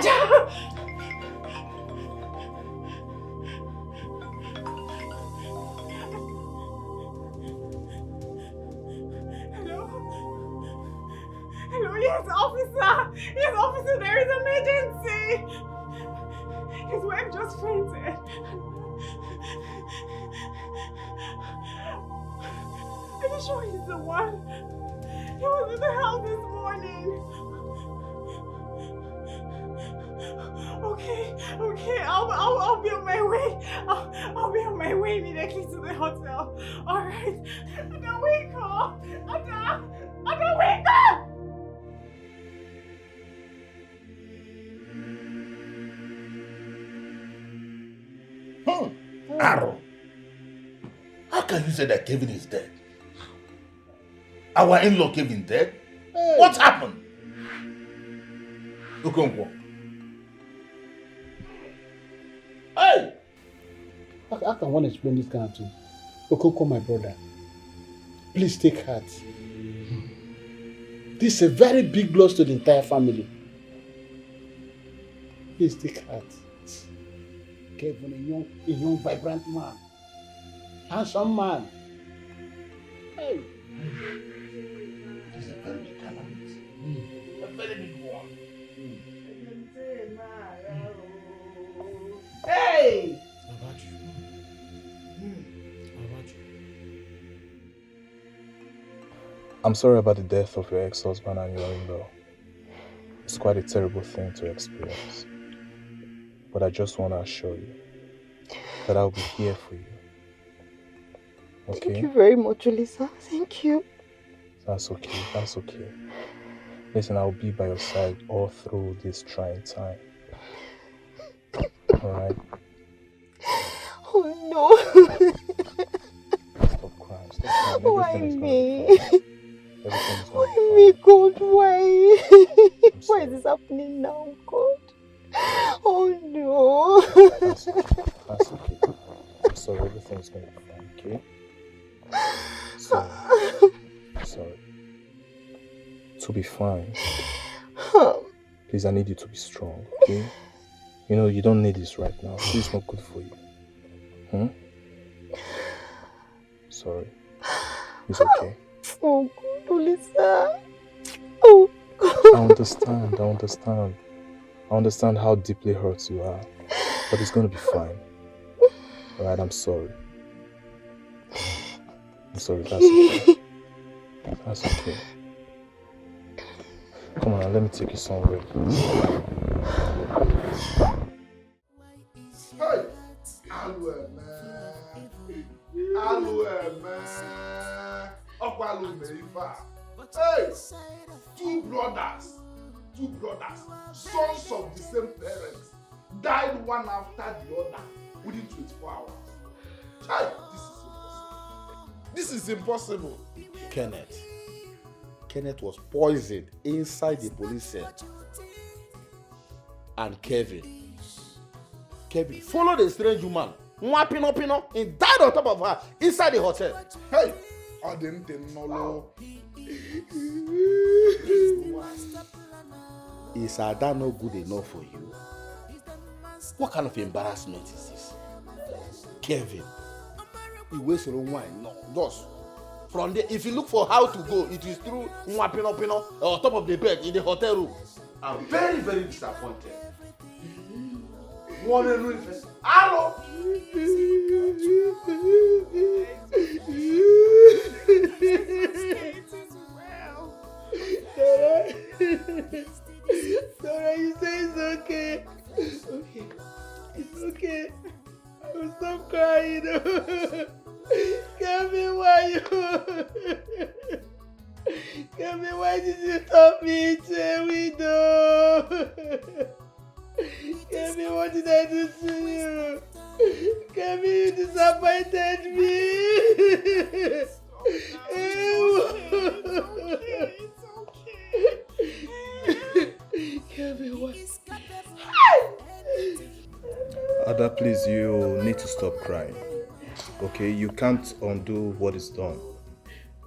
Ada! Hello, yes, officer! Yes, officer, there is emergency! His wife just fainted. Are you sure he's the one? He was in the house this morning. Okay, I'll be on my way. I'll be on my way immediately to the hotel. Alright. Ada, wake up! Ada, wake up! Arrow. How can you say that Kevin is dead? Our in-law Kevin dead? Hey. What happened? Okonkwo. Hey! How can one explain this kind of thing? Okonkwo, my brother, please take heart. This is a very big loss to the entire family. Please take heart. Kevin, a young, vibrant man. Handsome man. Hey. This is a very big calamity. A very big one. Hey! About you. About you. I'm sorry about the death of your ex-husband and your in-law. It's quite a terrible thing to experience. But I just want to assure you that I'll be here for you. Okay? Thank you very much, Olisa. Thank you. That's okay. That's okay. Listen, I'll be by your side all through this trying time. Alright? Oh no. Stop crying. Stop crying. Why me? Everything is Why going to be me, God? Why? Why is this happening now, God? Oh no. That's okay. That's okay. I'm sorry, everything's going to be fine, okay? Sorry. To be fine. Please, I need you to be strong, okay? You know, you don't need this right now. It's not good for you. Sorry. It's okay. Oh God, Olisa. Oh God. I understand how deeply hurt you are. But it's going to be fine. Alright, I'm sorry. I'm sorry, that's okay. That's okay. Come on, let me take you somewhere. Hey! Alue, man. Hey! Two brothers, sons of the same parents, died one after the other within 24 hours. Hey! This is impossible. Kenneth was poisoned inside the police cell. And Kevin followed a strange woman, Pino, and died on top of her inside the hotel. Hey! I didn't know. Is Ada not good enough for you? What kind of embarrassment is this? Kevin, you waste your own wine. No, just from there, if you look for how to go, it is through Pino on top of the bed in the hotel room. I'm very, very disappointed. Hello? Dora, you say it's okay. Okay. It's okay. I will stop crying. Kevin, why did you stop me? Say we do. Kevin, what did I do to you? Kevin, you disappointed me. It's okay. Kevin, what? Ada, please, you need to stop crying. Okay, you can't undo what is done.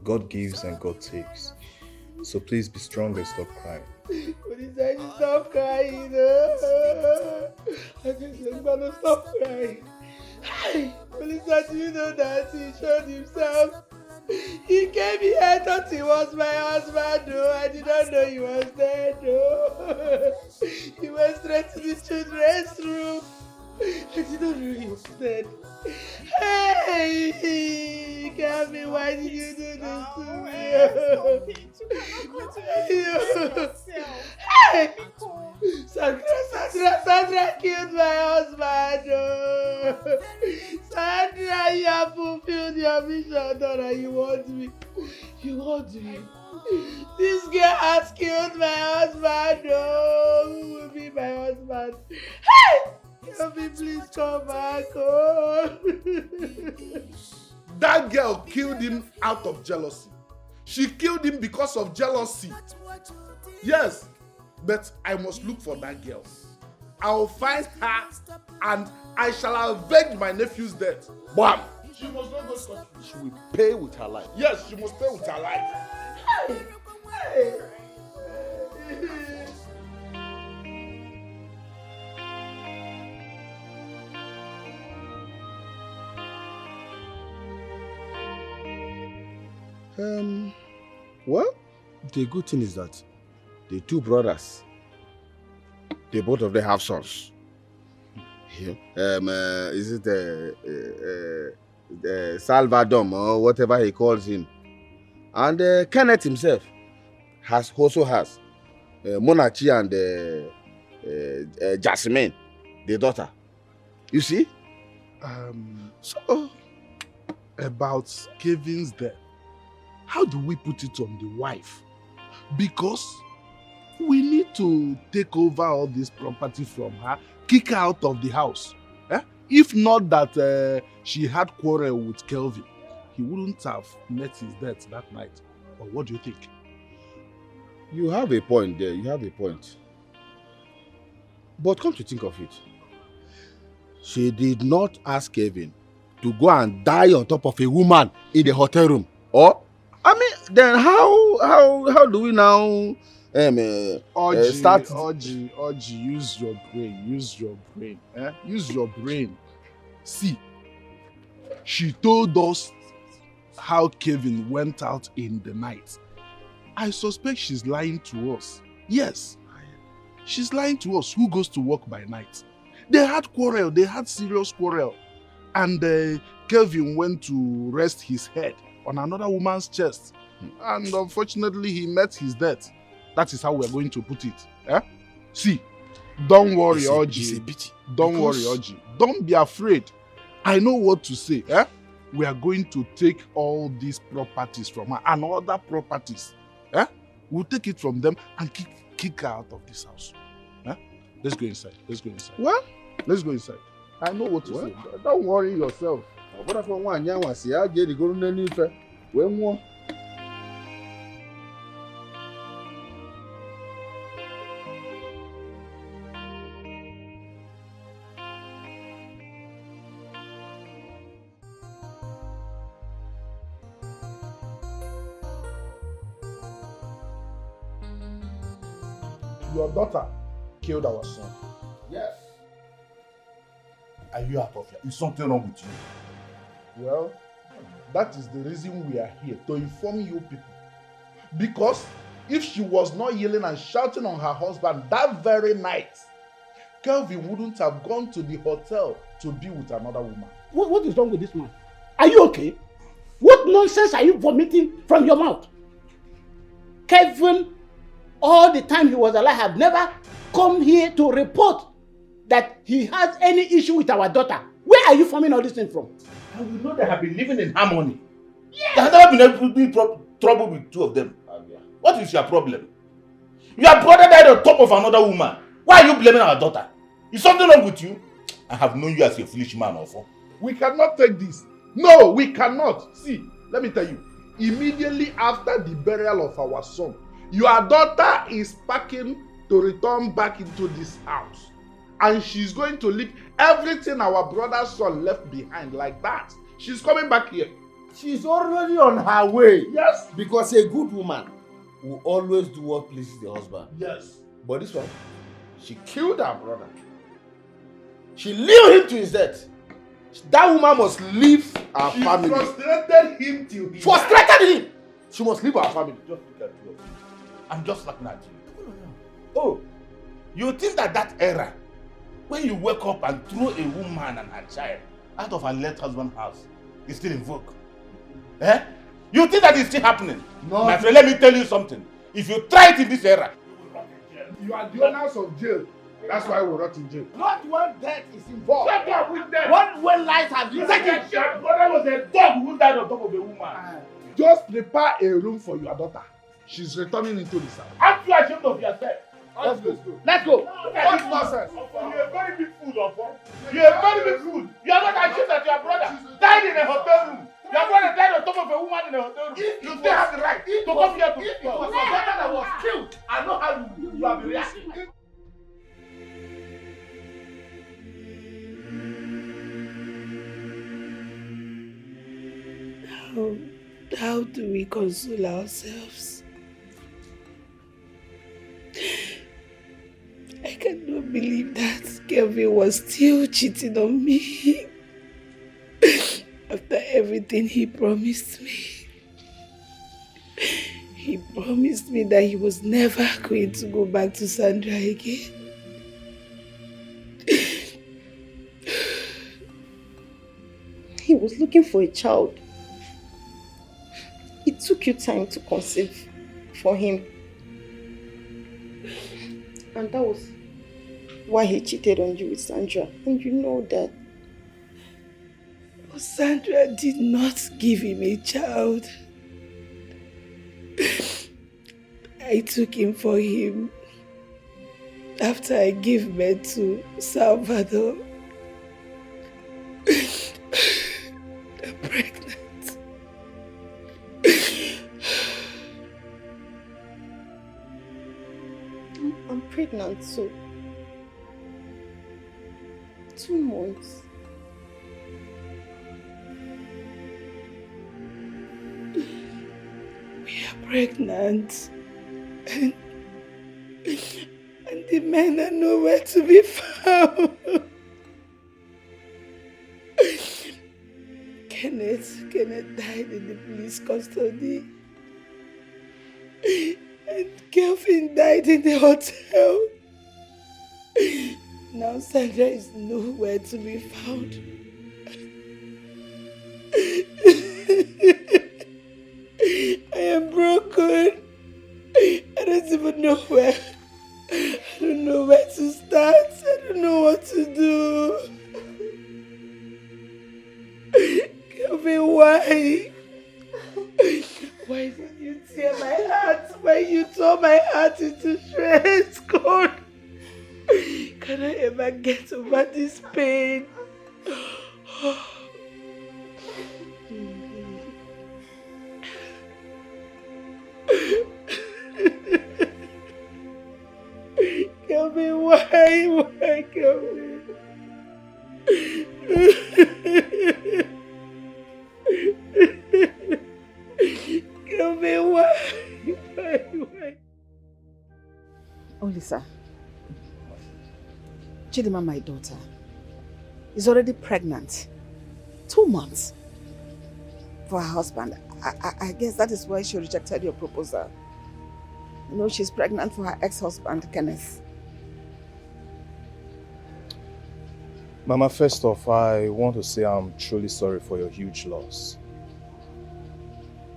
God gives and God takes. So please be strong and stop crying. What is that? You stop crying. I'm gonna stop crying. Hey, Melissa, do you know that he showed himself? He came here, thought he was my husband, though. I did not know he was there, though. He went straight to the children's room. I did not know he was dead. Hey, Gabby, why did you do this to me? Hey, Sandra killed my husband. Oh. Sandra, you have fulfilled your mission, daughter. You want me? You want me? This girl has killed my husband. Oh, who will be my husband? Hey! Gabby, please come back. Oh. That girl killed him out of jealousy. She killed him because of jealousy. Yes, but I must look for that girl. I'll find her and I shall avenge my nephew's death. Bam! She must not go scot free. She will pay with her life. Yes, she must pay with her life. Hey. Well, the good thing is that the two brothers, they both of them have sons. Yeah. Is it Salvador or whatever he calls him? And Kenneth himself also has Monachi and Jasmine, the daughter. You see? So, about Kevin's death, how do we put it on the wife? Because we need to take over all this property from her, kick her out of the house. If not that she had quarrel with Kelvin, he wouldn't have met his death that night. Or what do you think? You have a point there, you have a point. But come to think of it, she did not ask Kevin to go and die on top of a woman in the hotel room. Or, I mean, then how do we now start? Oji, use your brain, use your brain. See, she told us how Kevin went out in the night. I suspect she's lying to us. Yes, she's lying to us. Who goes to work by night? They had quarrel, they had serious quarrel. And Kelvin went to rest his head on another woman's chest. And unfortunately, he met his death. That is how we're going to put it. See, don't worry, Oji. It's a pity. Don't worry, Oji. Don't be afraid. I know what to say. We are going to take all these properties from her and other properties. We'll take it from them and kick her out of this house. Let's go inside. What? Let's go inside. I know what to say. Don't worry yourself. Your daughter killed our son. Yes. Are you out of here? Is something wrong with you? Well, that is the reason we are here, to inform you people. Because if she was not yelling and shouting on her husband that very night, Kelvin wouldn't have gone to the hotel to be with another woman. What is wrong with this man? Are you okay? What nonsense are you vomiting from your mouth? Kevin, all the time he was alive, have never come here to report that he has any issue with our daughter. Where are you forming all this thing from? And we know they have been living in harmony. Yes. There has never been any trouble with two of them. What is your problem? Your brother died on top of another woman. Why are you blaming our daughter? Is something wrong with you? I have known you as a foolish man, Ofo. We cannot take this. No, we cannot. See, let me tell you. Immediately after the burial of our son, your daughter is packing to return back into this house. And she's going to leave everything our brother's son left behind like that. She's coming back here. She's already on her way. Yes. Because a good woman will always do what pleases the husband. Yes. But this one, she killed her brother. She lured him to his death. That woman must leave our family. Frustrated him till he Frustrated him! She must leave our family. Just look at you. I'm just looking at you. Oh, you think that era, when you wake up and throw a woman and her child out of her late husband's house, is still in vogue? Eh? You think that is still happening? No. My friend, let me tell you something. If you try it in this era, You are the owners of jail. That's why we're not in jail. Not when death is involved. Shut up with them. When lives have been taken. Your brother was a dog who died on top of a woman. Just prepare a room for your daughter. She's returning into this house. Aren't you ashamed of yourself? Let's go. Let's go. What nonsense? You're a very big fool, Ofo. You're a very big fool. You are not ashamed that your brother died in a hotel room. Your brother died on top of a woman in a hotel room. You still have the right to come here to If it was your daughter that was killed, I know how you have been reacting. How do we console ourselves? I cannot believe that Kelvin was still cheating on me after everything he promised me. He promised me that he was never going to go back to Sandra again. He was looking for a child. It took you time to conceive for him. And that was why he cheated on you with Sandra. And you know that. But Sandra did not give him a child. I took him for him after I gave birth to Salvador. I'm pregnant. I'm pregnant too. 2 months. We are pregnant. And the men are nowhere to be found. Kenneth died in the police custody. And Kelvin died in the hotel. Now Sandra is nowhere to be found. I am broken. I don't even know where. I don't know where to start. I don't know what to do. Kelvin, why? Why did you tear my heart? Why you tore my heart into shreds? God, can I ever get over this pain? Kelvin, why, Kelvin? Kelvin, why? Oh, Lisa. Chidima, my daughter, is already pregnant. 2 months for her husband. I guess that is why she rejected your proposal. You know, she's pregnant for her ex-husband, Kenneth. Mama, first off, I want to say I'm truly sorry for your huge loss.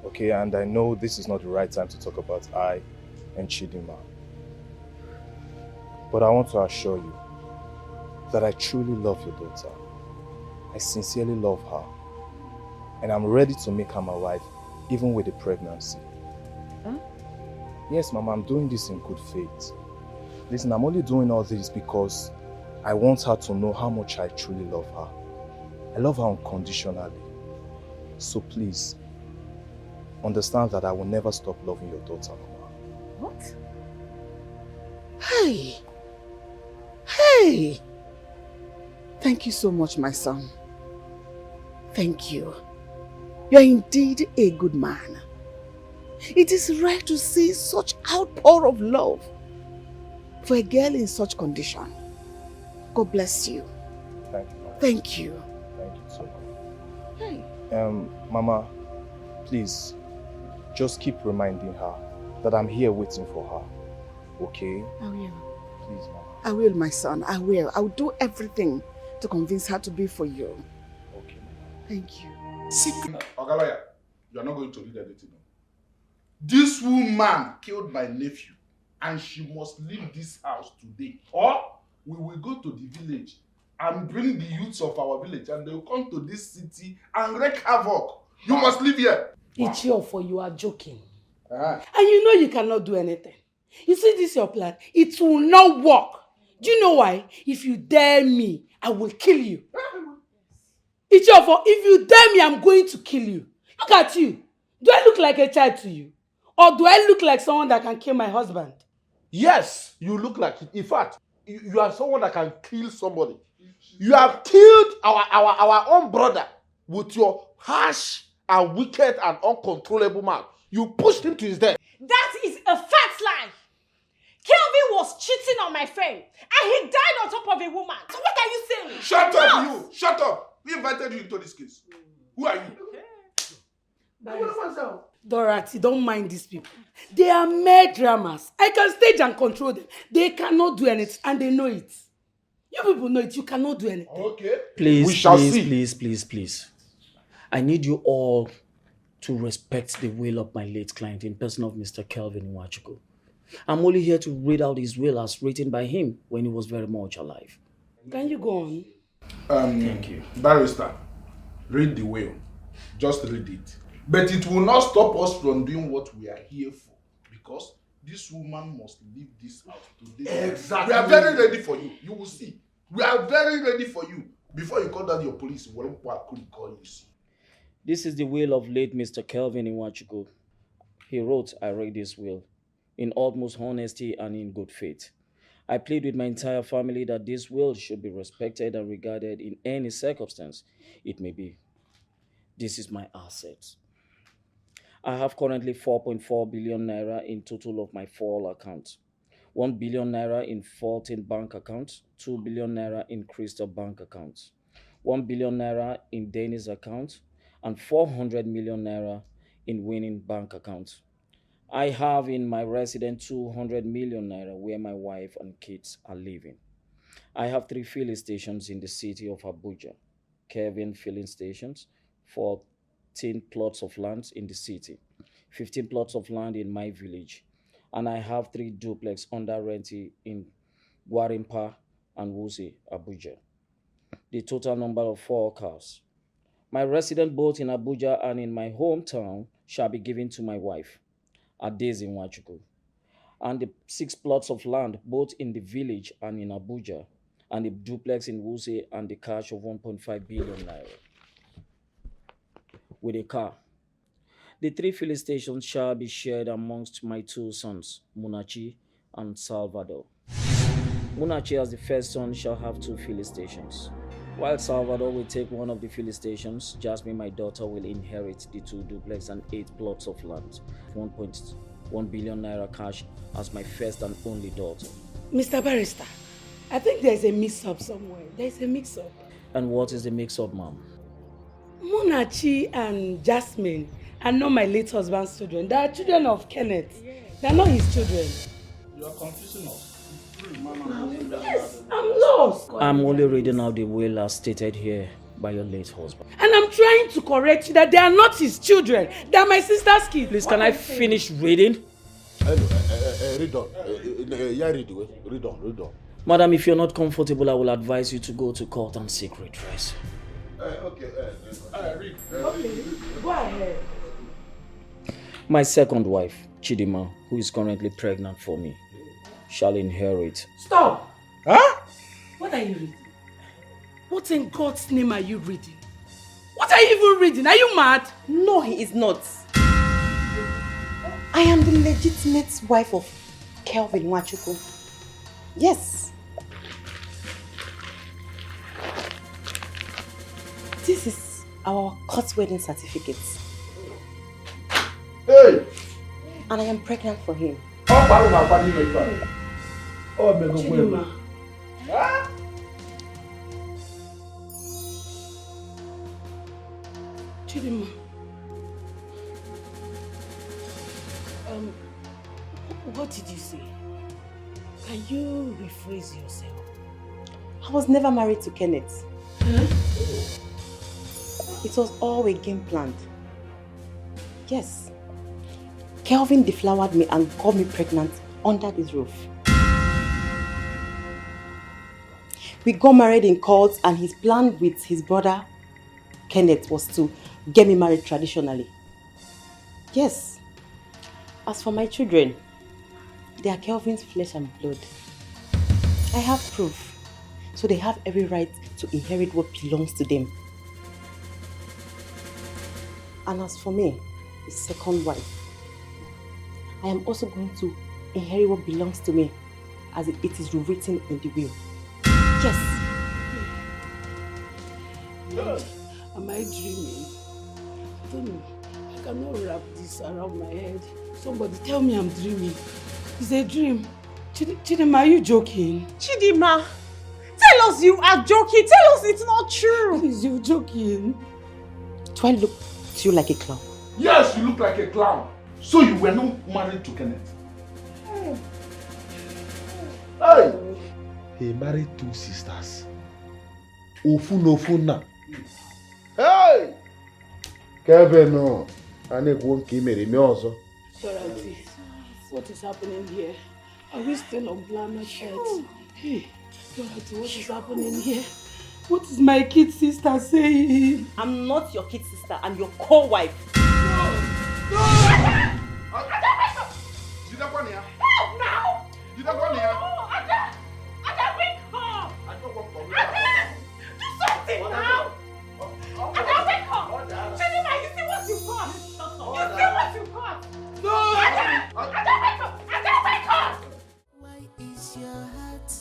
Okay, and I know this is not the right time to talk about I and Chidima. But I want to assure you that I truly love your daughter. I sincerely love her. And I'm ready to make her my wife, even with the pregnancy. Huh? Yes, Mama, I'm doing this in good faith. Listen, I'm only doing all this because I want her to know how much I truly love her. I love her unconditionally. So please, understand that I will never stop loving your daughter, Mama. What? Hey! Hey! Thank you so much, my son. Thank you. You are indeed a good man. It is rare to see such outpour of love for a girl in such condition. God bless you. Thank you, Mama. Thank you. Thank you so much. Hey. Mama, please, just keep reminding her that I'm here waiting for her. Okay? I will. Please, Mama. I will, my son. I will. I'll do everything to convince her to be for you. Okay, Mama. Thank you. Ogalaya, you're not going to read anything. This woman killed my nephew, and she must leave this house today. Or we will go to the village and bring the youths of our village, and they will come to this city and wreak havoc. You must leave here. It's your fault, you are joking. Uh-huh. And you know you cannot do anything. You see this your plan? It will not work. Do you know why? If you dare me, I will kill you. It's your fault. If you dare me, I'm going to kill you. Look at you. Do I look like a child to you? Or do I look like someone that can kill my husband? Yes, you look like it. In fact, you are someone that can kill somebody. You have killed our own brother with your harsh and wicked and uncontrollable mouth. You pushed him to his death. That is a fat lie. Kelvin was cheating on my friend and he died on top of a woman. So what are you saying? Shut up, you! Shut up! We invited you into this case. Who are you? Dorothy, don't mind these people. They are mere dramas. I can stage and control them. They cannot do anything and they know it. You people know it. You cannot do anything. Okay. Please, We shall please, see. please. I need you all to respect the will of my late client in person of Mr. Kelvin Nwachukwu. I'm only here to read out his will as written by him when he was very much alive. Can you go on? Thank you. Barrister, read the will. Just read it. But it will not stop us from doing what we are here for. Because this woman must leave this house today. Exactly. We are very ready for you. You will see. We are very ready for you. Before you call down your police, what could you call you? See? This is the will of late Mr. Kelvin Nwachukwu. He wrote, I read this will in utmost honesty and in good faith. I plead with my entire family that this will should be respected and regarded in any circumstance it may be. This is my asset. I have currently 4.4 billion naira in total of my 4 accounts. 1 billion naira in 14 bank accounts, 2 billion naira in Crystal bank accounts, 1 billion naira in Dennis account, and 400 million naira in winning bank accounts. I have in my residence 200 million naira where my wife and kids are living. I have 3 filling stations in the city of Abuja. Kevin filling stations, 14 plots of land in the city, 15 plots of land in my village, and I have 3 duplex under renting in Gwarimpa and Wuse, Abuja. The total number of 4 cars. My residence both in Abuja and in my hometown shall be given to my wife, Adeze Nwachukwu, and the 6 plots of land both in the village and in Abuja, and the duplex in Wuse and the cash of 1.5 billion naira. With a car. The 3 filling stations shall be shared amongst my 2 sons, Munachi and Salvador. Munachi, as the first son, shall have 2 filling stations. While Salvador will take one of the filling stations, Jasmine, my daughter, will inherit the 2 duplex and 8 plots of land, 1.1 billion naira cash as my first and only daughter. Mr. Barrister, I think there's a mix-up somewhere. There's a mix-up. And what is the mix-up, ma'am? Munachi and Jasmine are not my late husband's children. They are children of Kenneth. They are not his children. You are confusing us. Yes, I'm lost. I'm only reading out the will as stated here by your late husband. And I'm trying to correct you that they are not his children. They are my sister's kids. Please, can I finish reading? Read on. Read on. Madam, if you're not comfortable, I will advise you to go to court and seek redress. Read. Okay, go ahead. My second wife, Chidima, who is currently pregnant for me, shall inherit. Stop! Huh? What are you reading? What in God's name are you reading? What are you even reading? Are you mad? No, he is not. I am the legitimate wife of Kelvin Nwachukwu. Yes. This is our court wedding certificate. Hey! And I am pregnant for him. Chidima. Chidima. What did you say? Can you rephrase yourself? I was never married to Kenneth. Huh? It was all a game planned. Yes. Kelvin deflowered me and got me pregnant under this roof. We got married in court, and his plan with his brother Kenneth was to get me married traditionally. Yes. As for my children, they are Kelvin's flesh and blood. I have proof, so they have every right to inherit what belongs to them. And as for me, his second wife, I am also going to inherit what belongs to me, as it is written in the will. Yes. Am I dreaming? Tell me, I cannot wrap this around my head. Somebody tell me I'm dreaming. It's a dream. Chidima, are you joking? Chidima, tell us you are joking. Tell us it's not true. Please, you're joking. Do I look to you like a clown? Yes, you look like a clown. So you were not married to Kenneth? Hey! He married 2 sisters. Ofuna. Hey! Kevin, no. I won't keep me also. Dorothy, what is happening here? Are we still on planet Earth? Hey, Dorothy, what is happening here? What is my kid sister saying? I'm not your kid sister, I'm your co-wife. No! Did that one here? Help now! Did that one here? Ada, wake up! I don't want to Do something now! Ada, wake up! Chidima, you see what you got? You see what you got? No! Ada, wake up! Ada, wake up! Why is your heart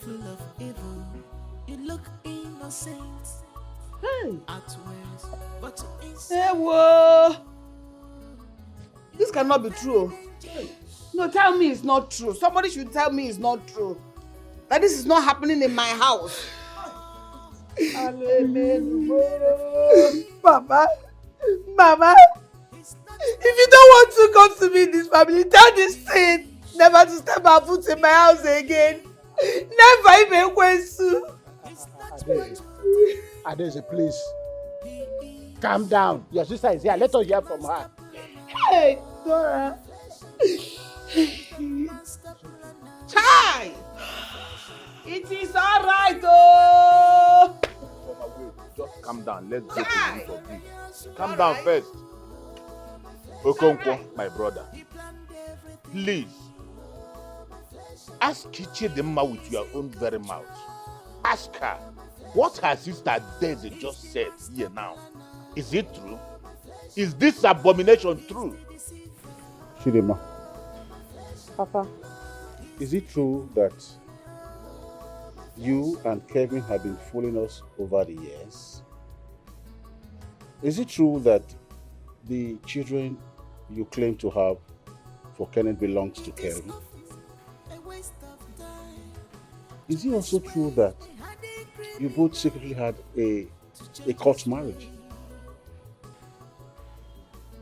full of evil? You look innocent outwards, but inside. Hey, whoa! This cannot be true. No, tell me it's not true. Somebody should tell me it's not true. That this is not happening in my house. Mama, if you don't want to come to me in this family, tell this thing never to step our foot in my house again. Never even question. Adeze, please. Calm down. Your sister is here. Let us hear from her. Hey, Dora. Chai! It is all right, oh! Just calm down. Let's go to the root of this. Calm down first. Okonkwo, my brother. Please. Ask Chidima with your own very mouth. Ask her what her sister Daisy just said here now. Is it true? Is this abomination true? Chidima, Papa, is it true that you and Kevin have been fooling us over the years? Is it true that the children you claim to have for Kenneth belongs to Kevin? Is it also true that you both secretly had a court marriage?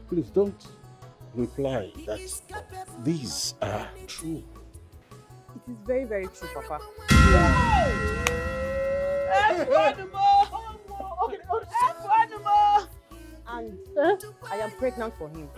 Please don't reply that these are true. it is very, very true, Papa. And I am pregnant for him.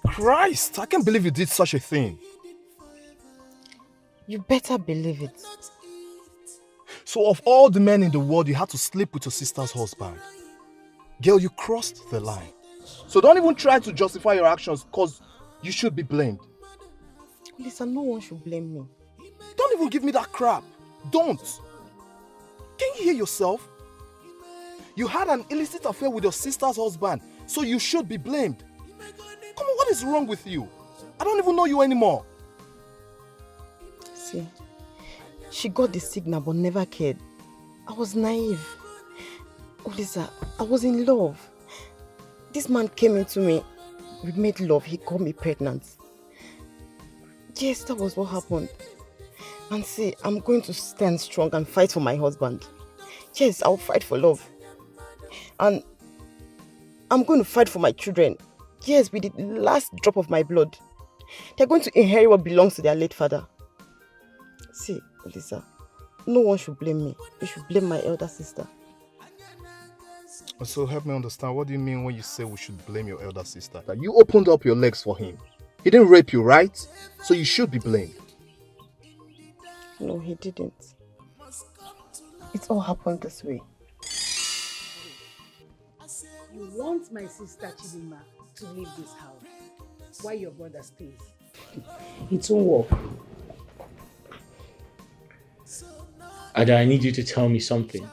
Christ, I can't believe you did such a thing. You better believe it. So of all the men in the world, you had to sleep with your sister's husband. Girl, you crossed the line. So don't even try to justify your actions, because you should be blamed. Listen, no one should blame me. Don't even give me that crap. Don't. Can you hear yourself? You had an illicit affair with your sister's husband, so you should be blamed. Come on, what is wrong with you? I don't even know you anymore. See, she got the signal but never cared. I was naive. Olisa, I was in love. This man came into me. We made love. He got me pregnant. Yes, that was what happened. And see, I'm going to stand strong and fight for my husband. Yes, I'll fight for love. And I'm going to fight for my children. Yes, with the last drop of my blood. They're going to inherit what belongs to their late father. See, Olisa, no one should blame me. You should blame my elder sister. So help me understand, what do you mean when you say we should blame your elder sister? That you opened up your legs for him. He didn't rape you, right? So you should be blamed. No, he didn't. It all happened this way. You want my sister Chidima to leave this house while your brother stays. It won't work. Ada, I need you to tell me something.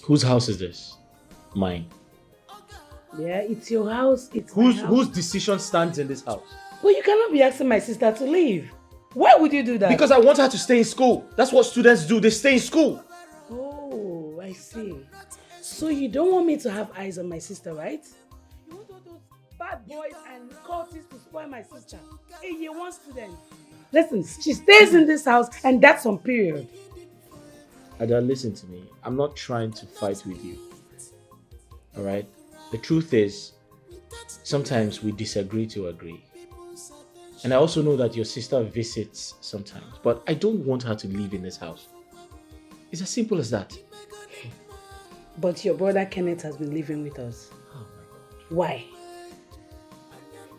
Whose house is this? Mine. Yeah, it's your house. It's my house. Whose decision stands in this house? Well, you cannot be asking my sister to leave. Why would you do that? Because I want her to stay in school. That's what students do. They stay in school. Oh, I see. So you don't want me to have eyes on my sister, right? You want all those bad boys and cultists to spoil my sister. A year one student. Listen, she stays in this house and that's on period. Ada, listen to me. I'm not trying to fight with you. Alright? The truth is, sometimes we disagree to agree. And I also know that your sister visits sometimes, but I don't want her to live in this house. It's as simple as that. But your brother Kenneth has been living with us. Oh my God. Why?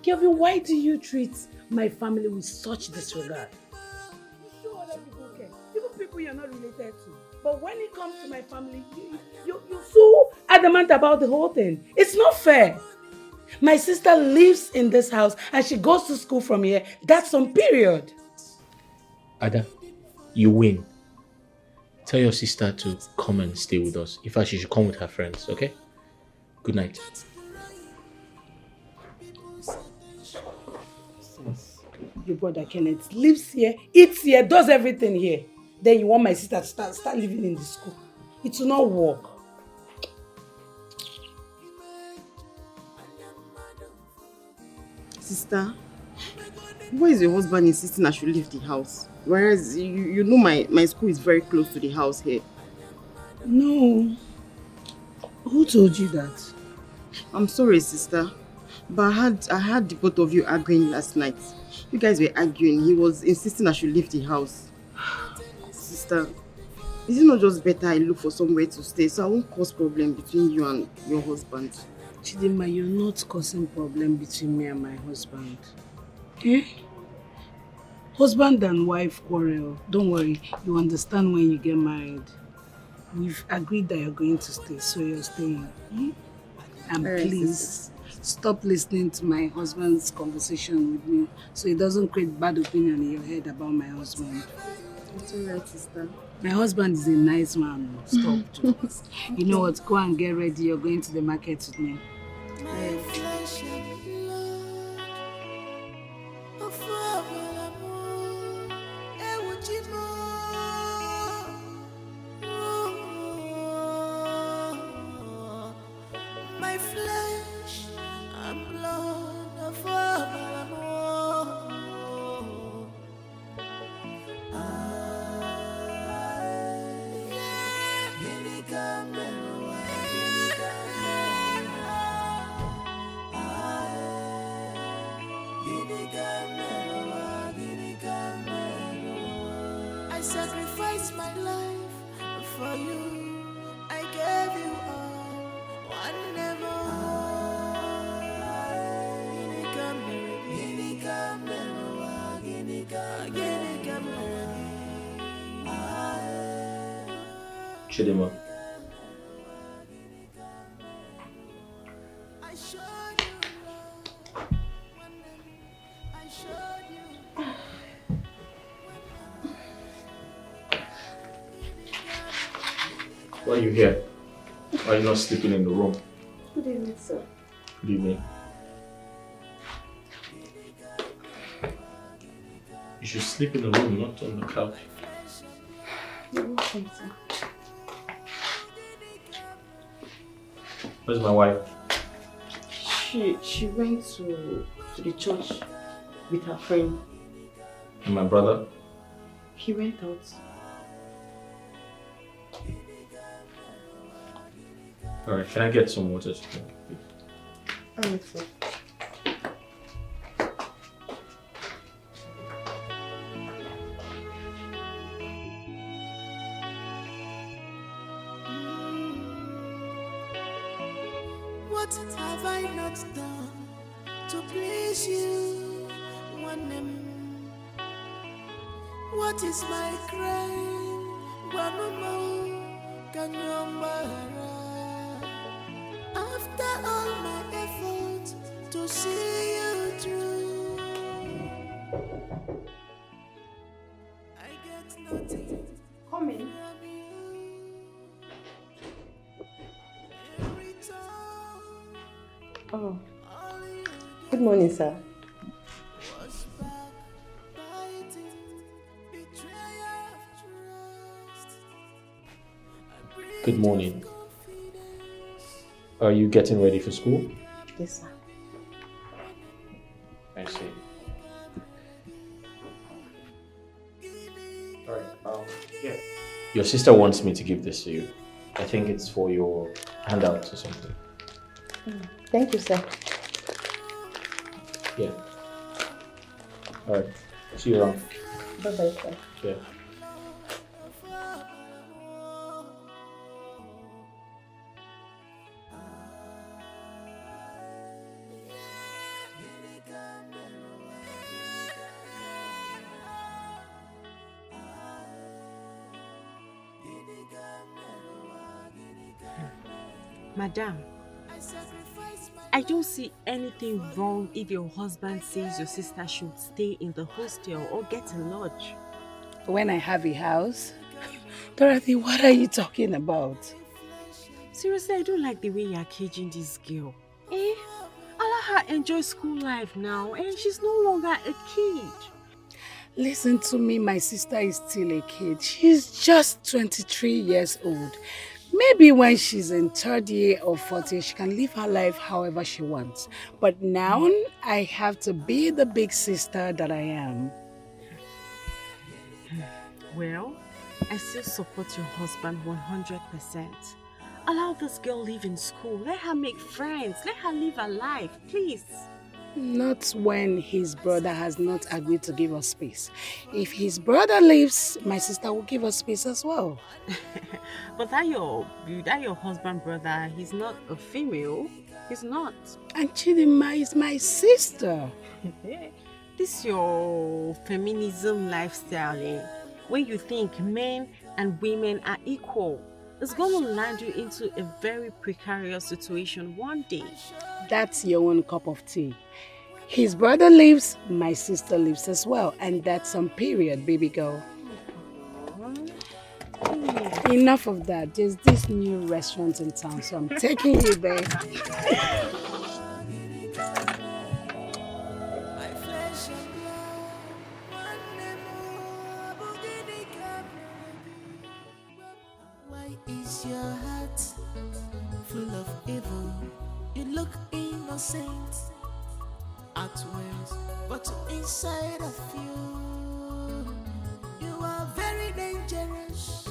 Kelvin, why do you treat my family with such disregard? You sure other people care? Even people you're not related to. But when it comes to my family, you're so adamant about the whole thing. It's not fair. My sister lives in this house and she goes to school from here. That's on period. Ada, you win. Tell your sister to come and stay with us. In fact, she should come with her friends, okay? Good night. Your brother Kenneth lives here, eats here, does everything here. Then you want my sister to start living in the school. It will not work. Sister, why is your husband insisting I should leave the house? Whereas you know my school is very close to the house here. No. Who told you that? I'm sorry, sister. But I had the both of you arguing last night. You guys were arguing. He was insisting I should leave the house. Sister, is it not just better I look for somewhere to stay so I won't cause problem between you and your husband? Chidima, you're not causing problem between me and my husband. Eh? Husband and wife quarrel. Don't worry, you understand when you get married. We've agreed that you're going to stay, so you're staying. Hmm? And please, stop listening to my husband's conversation with me so it doesn't create bad opinion in your head about my husband. It's alright, sister. My husband is a nice man. Stop. You know what? Go and get ready. You're going to the market with me. My flesh and blood, a father, my flesh and blood, a father. I sacrificed my life for you. I gave you all, one never. Chidima. Why are you here? Why are you not sleeping in the room? Good evening, sir. Good evening. You should sleep in the room, not on the couch. You're welcome, sir. Where's my wife? She went to the church with her friend. And my brother? He went out. Alright, can I get some water to drink? Alright, sir. What have I not done to please you? What is my crime? Can you after all my efforts to see you through, I get nothing. Come in. Oh, good morning, sir. Good morning. Are you getting ready for school? Yes, sir. I see. Alright, yeah. Your sister wants me to give this to you. I think it's for your handouts or something. Thank you, sir. Yeah. Alright. See you around. Bye-bye, sir. Yeah. Madam, I don't see anything wrong if your husband says your sister should stay in the hostel or get a lodge. When I have a house? Dorothy, what are you talking about? Seriously, I don't like the way you're caging this girl. Allow her enjoy school life now, and she's no longer a kid. Listen to me, my sister is still a kid. She's just 23 years old. Maybe when she's in third year or fourth year, she can live her life however she wants. But now, I have to be the big sister that I am. Well, I still support your husband 100%. Allow this girl live in school. Let her make friends. Let her live her life, please. Not when his brother has not agreed to give us space. If his brother leaves, my sister will give us space as well. But that your husband brother, he's not a female. He's not. And Chidinma is my sister. This your feminism lifestyle, when you think men and women are equal. It's going to land you into a very precarious situation one day. That's your own cup of tea. His brother leaves, my sister leaves as well. And that's some period, baby girl. Enough of that. There's this new restaurant in town, so I'm taking you there. Why is your heart full of evil? You look innocent outwards, but inside of you, you are very dangerous.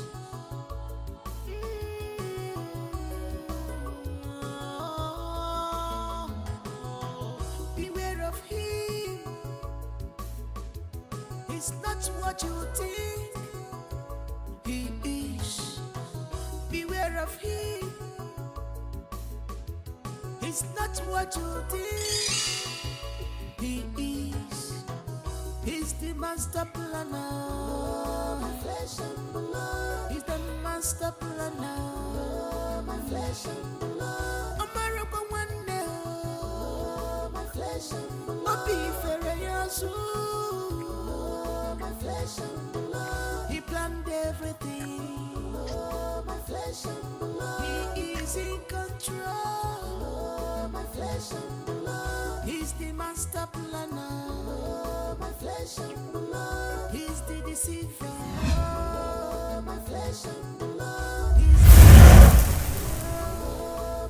Beware of him. He's not what you think he is. Beware of him. He's not what you think he is. He's the master planner. My flesh and blood. He's the master planner. My flesh and blood. America one day. My flesh and blood. Be fair, my flesh and blood. He planned everything. My flesh and blood. He is in control. My flesh and blood. He's the master planner. My flesh flesh and blood. He's the deceiver. My flesh and blood. He's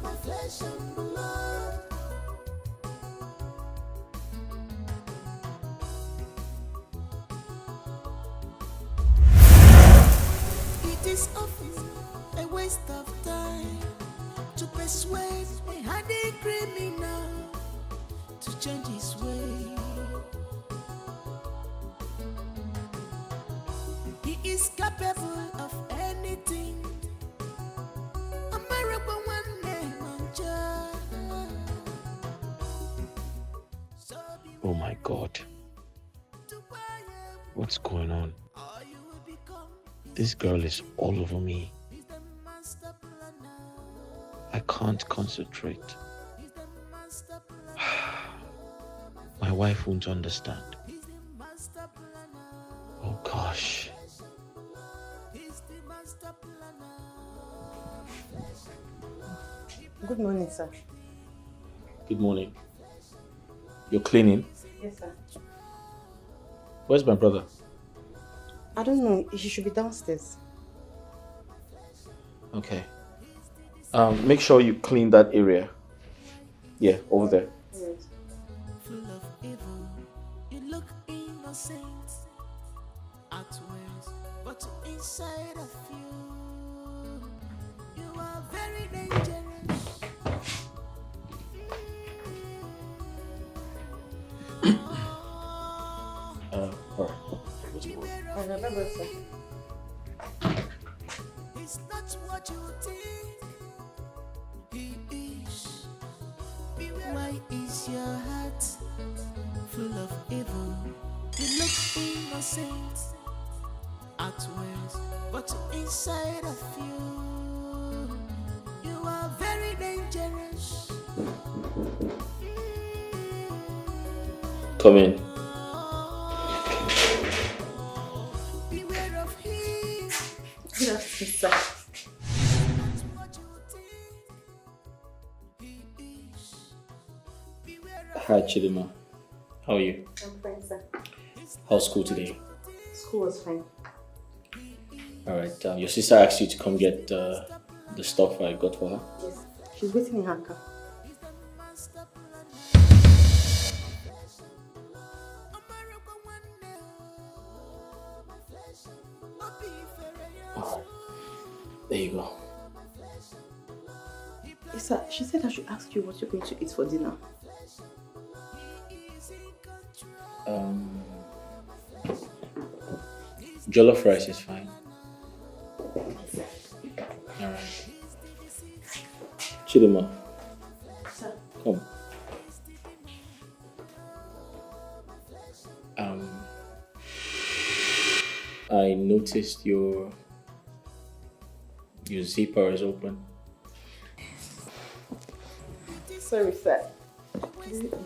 my flesh and blood. It is often a waste of time to persuade a hardened criminal to change his way. He is capable of anything. A miracle one day, Oh my God. What's going on? This girl is all over me. I can't concentrate. My wife won't understand. Oh gosh. Good morning, sir. Good morning. You're cleaning? Yes, sir. Where's my brother? I don't know. He should be downstairs. Okay. Make sure you clean that area. Yeah, over there. Yes. full of evil. You look innocent outwards, but inside of you, you are very dangerous. It's not what you think he is. Why is your heart full of evil? You look innocent outwards, but inside of you, you are very dangerous. Come in. Beware of him. Good afternoon, sir. Hi, Chidima. How are you? I'm fine, sir. How's school today? School was fine. Alright, your sister asked you to come get the stuff I got for her. Yes. She's waiting in her car. Alright. There you go. Yes, sir. She said I should ask you what you're going to eat for dinner. Jollof rice is fine. Alright. Chidima. Sir. Come. I noticed your zipper is open. Sorry, sir.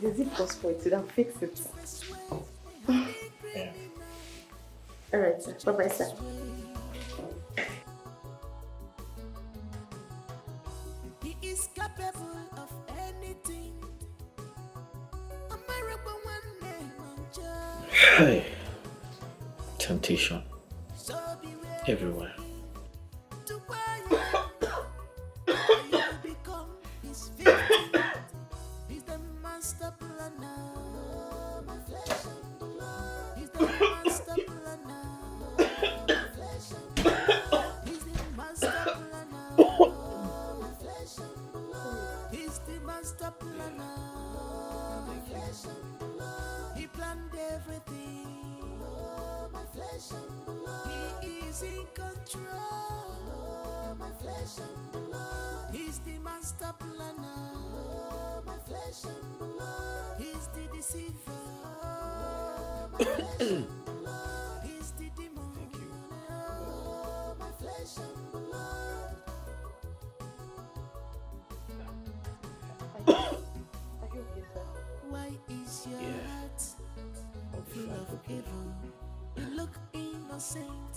The zip was spoiled. I'll fix it. Yeah. Alright, sir. Bye-bye, sir. He is capable of anything. A miracle one day, Hey. Temptation. Everywhere. He's the master planner. He's the master planner. He's the master planner. He's the master planner. He planned everything. He is in control. He's the master planner. He's the deceiver. He's the demon. Why is your heart full of evil? You look innocent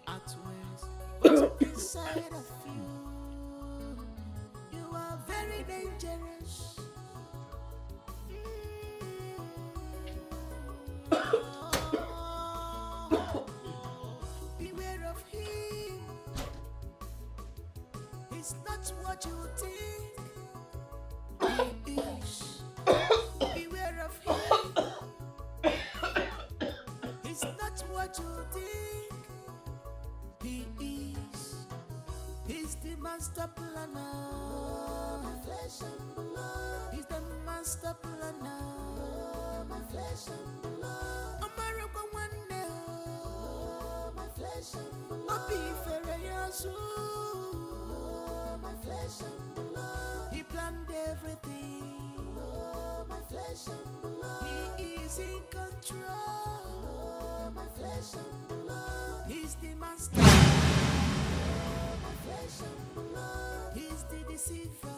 outwards, but inside of you, you are very dangerous. master planner. My flesh and blood. America one day. My flesh and blood. My beef my flesh and blood. He planned everything. My flesh and blood. He is in control. My flesh and blood. He's the master. My flesh and blood. He's the deceiver.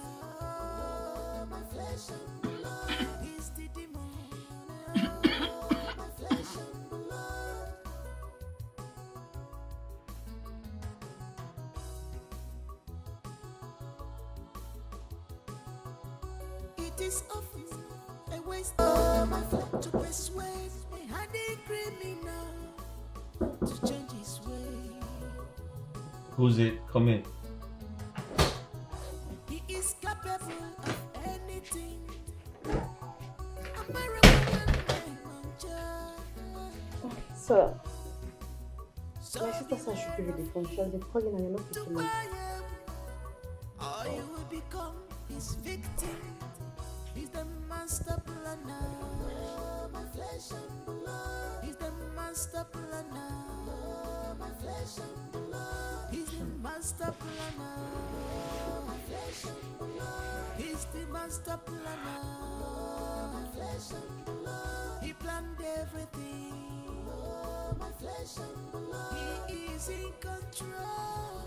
My flesh and blood. He's the demon. My flesh and blood. It is often a waste of my time to persuade a hardened criminal to change his way. Who's it? Come in. He is capable of anything. Sir, my sister said I should give you the phone. She has been calling and you're not picking up. Or you will become his victim. He's the master planner. My flesh and blood. He's the master planner. My flesh and blood. He's the master planner. My flesh and blood. He's the master planner. My flesh and blood. He planned everything. My flesh and blood. He is in control.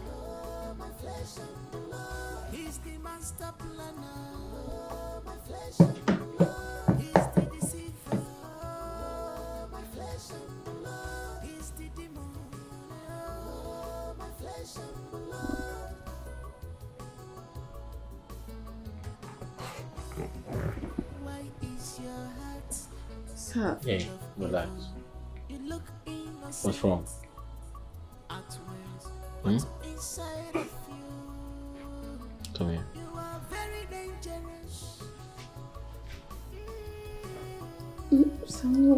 My flesh and blood. He's the master planner. My flesh and blood. He's the deceiver. My flesh and blood. He's the demon. My flesh and blood. Why is your heart? Sir. Hey, relax. You look innocent. What's wrong? What's inside of you? Come here. You are very dangerous.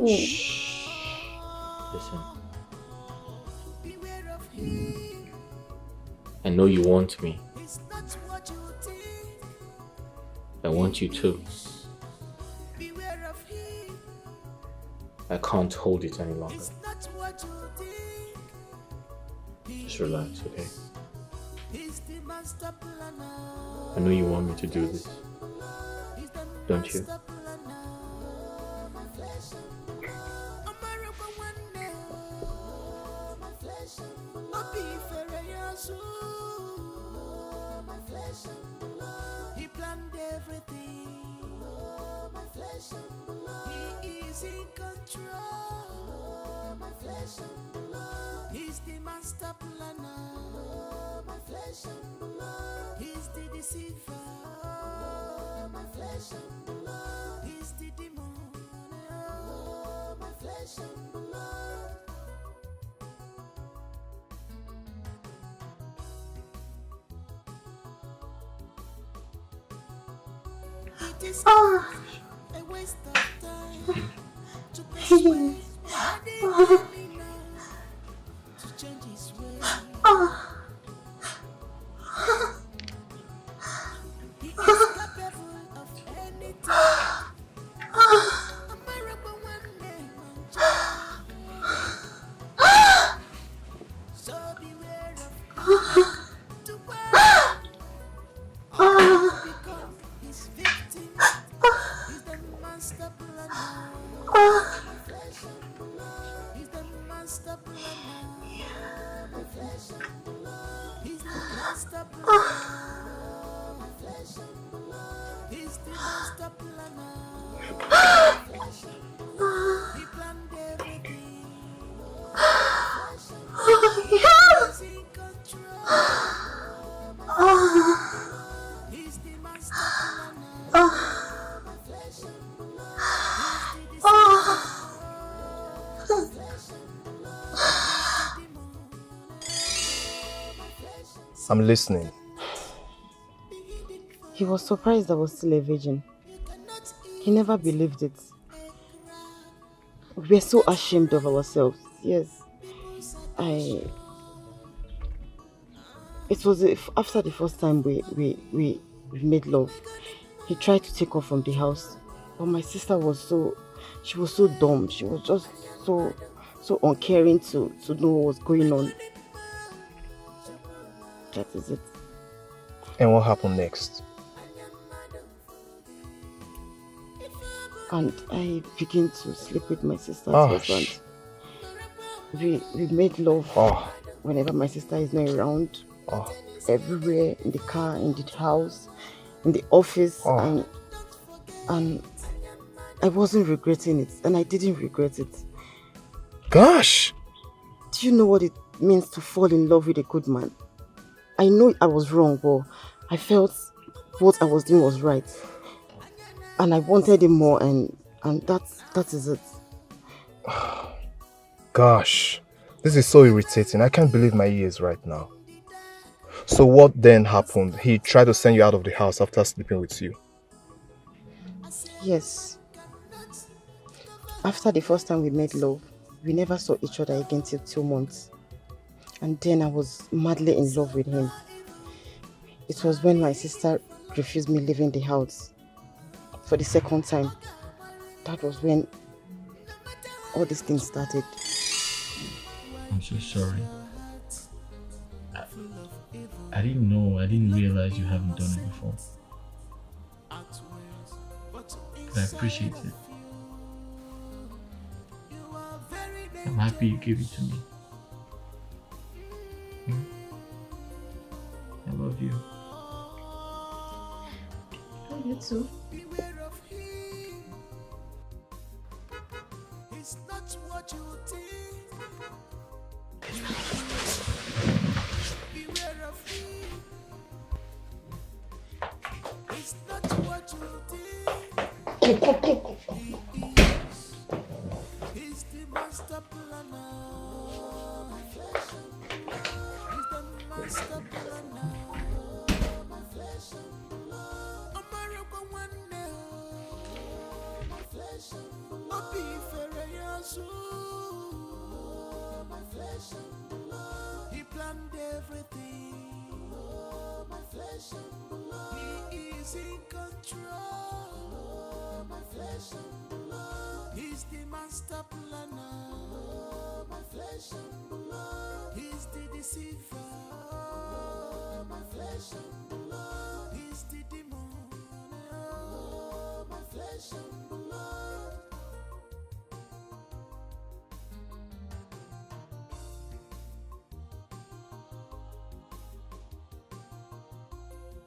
Shh. Listen. Beware of him. I know you want me. It's not what you think. I want you too. Beware of him. I can't hold it any longer. It's not what you think. Just relax, okay? He's the master planner. I know you want me to do this. Don't you? He planned everything. My flesh and blood. He is in control. My flesh and blood. He's the master planner. My flesh and blood. He's the deceiver. My flesh and blood. He's the demon. My flesh and blood. It is a waste of time to persuade a criminal to change his way. He is capable of anything. America one day, so beware of him. To become his victim. He's the master planner. He's the master planner. He's the master planner. He's the master planner. He planned everything. He's in control. He's the master planner. I'm listening. He was surprised I was still a virgin. He never believed it. We were so ashamed of ourselves. Yes. It was after the first time we made love. He tried to take off from the house But my sister was so dumb. She was just so uncaring to know what was going on. That is it. And what happened next? And I began to sleep with my sister's husband. We made love whenever my sister is not around. Everywhere, in the car, in the house, in the office, and I wasn't regretting it, and I didn't regret it. Gosh! Do you know what it means to fall in love with a good man? I know I was wrong, but I felt what I was doing was right. And I wanted him more, and that is it. Gosh, this is so irritating. I can't believe my ears right now. So what then happened? He tried to send you out of the house after sleeping with you? Yes. After the first time we made love, we never saw each other again till 2 months. And then I was madly in love with him. It was when my sister refused me leaving the house for the second time. That was when all these things started. I'm so sorry. I didn't know, I didn't realize you haven't done it before. But I appreciate it. I'm happy you gave it to me. I love you. You too. It's not what you think. Beware of me. It's not what you think. He's the master planner. He's the master planner. My flesh and blood. America one day. My flesh and blood. I'll be fair. My flesh and blood. He planned everything. My flesh and blood. He is in control. My flesh and blood. He's the master planner. My flesh and blood. He's the deceiver. My flesh and blood. He's the demon. My flesh and blood.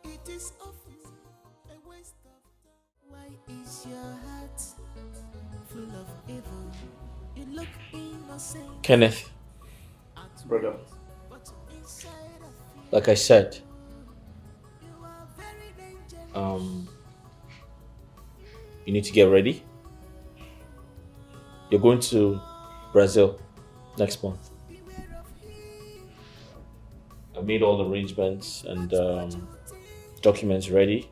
It is often a waste of time. Why is your heart full of evil? You look innocent. Kenneth, Brother. like I said, you need to get ready. You're going to Brazil next month. I made all the arrangements and documents ready.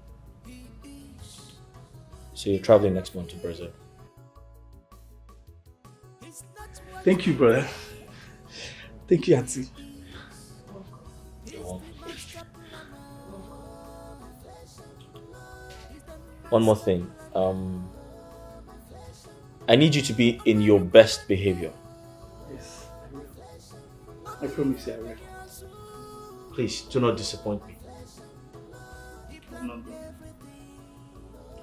So you're traveling next month to Brazil. Thank you, brother. Thank you, Auntie. One more thing. I need you to be in your best behavior. Yes, I will. I promise you I will. Please, do not disappoint me. No.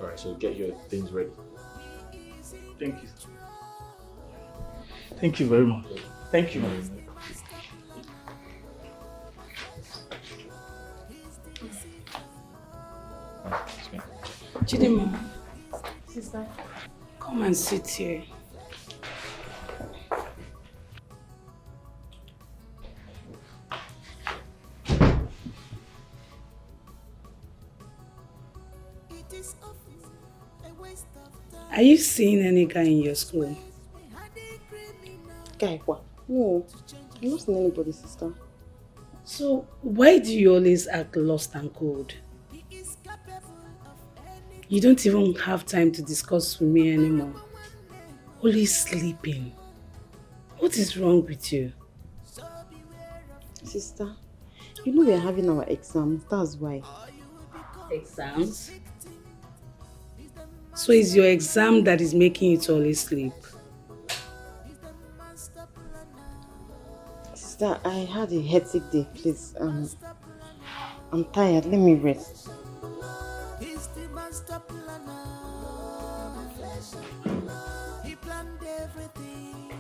Alright, so get your things ready. Thank you. Thank you very much. Thank you. Chidima, Sister. come and sit here. Are you seeing any guy in your school? Guy, what? No, I'm not seeing anybody, sister. So why do you always act lost and cold? You don't even have time to discuss with me anymore. Always sleeping. What is wrong with you? Sister, you know we are having our exams, that's why. Exams? So it's your exam that is making you to always sleep? Sister, I had a hectic day, please. I'm tired. Let me rest. He's the master planner. He planned everything.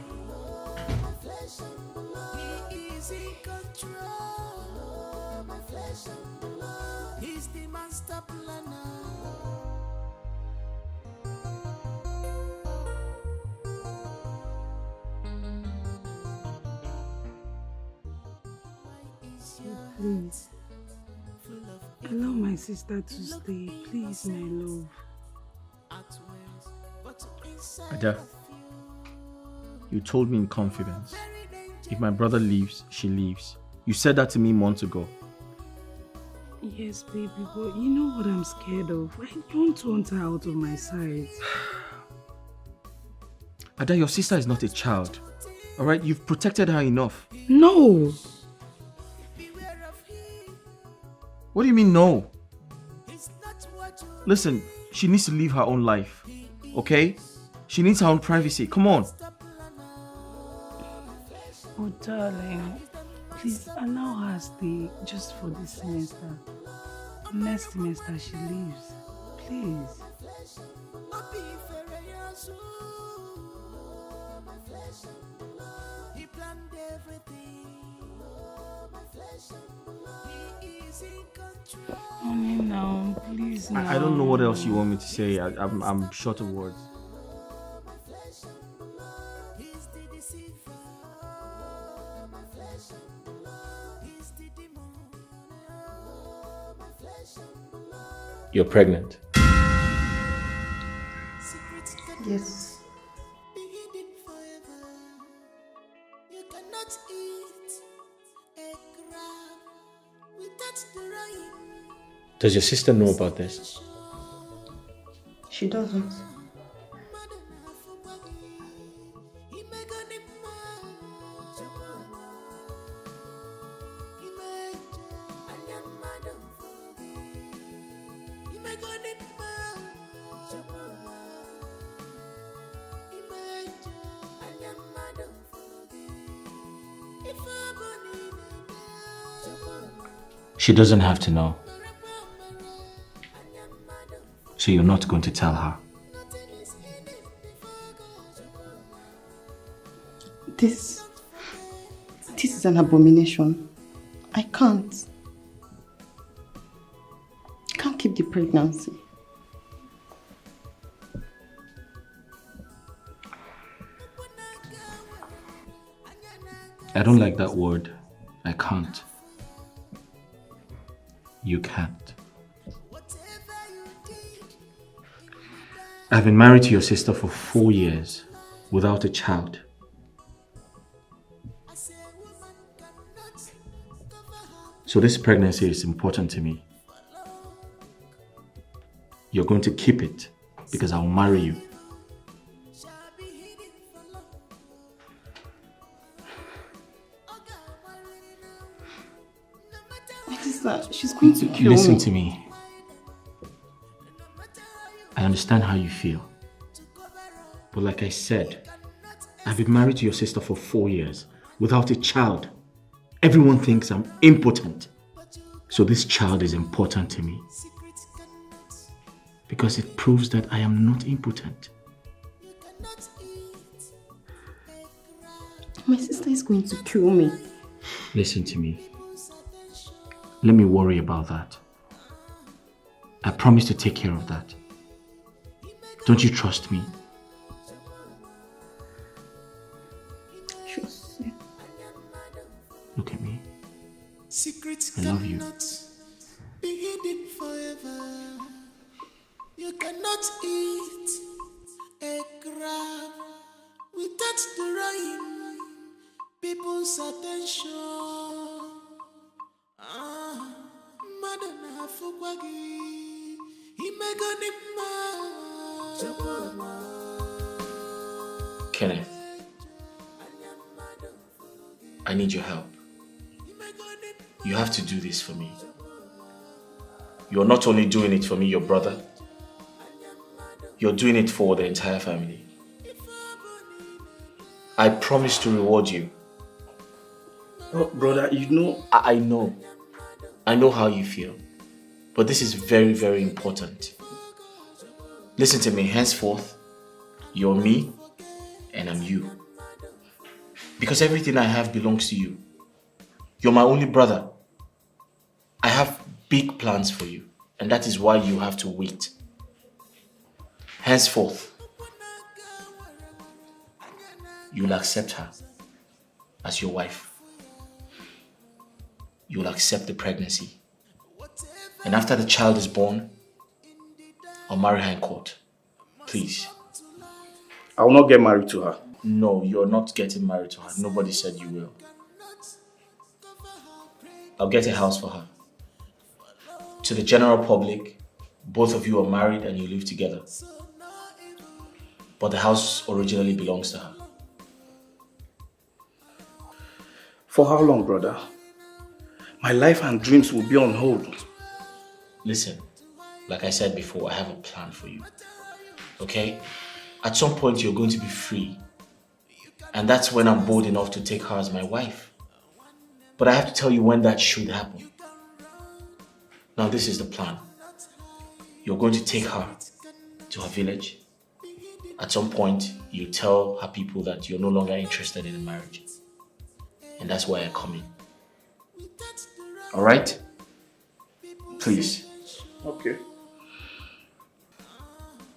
He is in control. He's the master planner. Please, allow my sister to stay. Please, my love. Ada, you told me in confidence. If my brother leaves, she leaves. You said that to me months ago. Yes, baby, but you know what I'm scared of. I don't want her out of my sight. Ada, your sister is not a child. Alright, you've protected her enough. No! What do you mean no? Listen, she needs to live her own life. Okay? She needs her own privacy. Come on. Oh, darling. Please allow her stay just for this semester. Next semester she leaves. Please. He planned everything. He is in control. Honey, now, please now. I don't know what else you want me to say. I'm short of words. You're pregnant. Yes. You cannot eat a crab without the rind. Does your sister know about this? She doesn't. She doesn't have to know. So you're not going to tell her. This is an abomination. I can't keep the pregnancy. I don't like that word. I can't. You can't. I've been married to your sister for 4 years without a child. So this pregnancy is important to me. You're going to keep it because I'll marry you. She's going to kill me. Listen to me. I understand how you feel. But like I said, I've been married to your sister for 4 years without a child. Everyone thinks I'm impotent. So this child is important to me. Because it proves that I am not impotent. My sister is going to kill me. Listen to me. Let me worry about that. I promise to take care of that. Don't you trust me? Sure. Look at me. Secrets I love you. cannot be hidden forever. You cannot eat a crab without drawing people's attention. Madonna Fukwagi, Kenneth, I need your help. You have to do this for me. You're not only doing it for me, your brother, You're doing it for the entire family. I promise to reward you. Oh, brother, you know... I know. I know how you feel. But this is very, very important. Listen to me. Henceforth, you're me and I'm you. Because everything I have belongs to you. You're my only brother. I have big plans for you. And that is why you have to wait. Henceforth, you'll accept her as your wife. You'll accept the pregnancy. And after the child is born, I'll marry her in court. Please. I will not get married to her. No, you're not getting married to her. Nobody said you will. I'll get a house for her. To the general public, both of you are married and you live together. But the house originally belongs to her. For how long, brother? My life and dreams will be on hold. Listen, like I said before, I have a plan for you. Okay? At some point, you're going to be free. And that's when I'm bold enough to take her as my wife. But I have to tell you when that should happen. Now, this is the plan. You're going to take her to her village. At some point, you tell her people that you're no longer interested in a marriage. And that's why I come in. Alright? Please. Okay.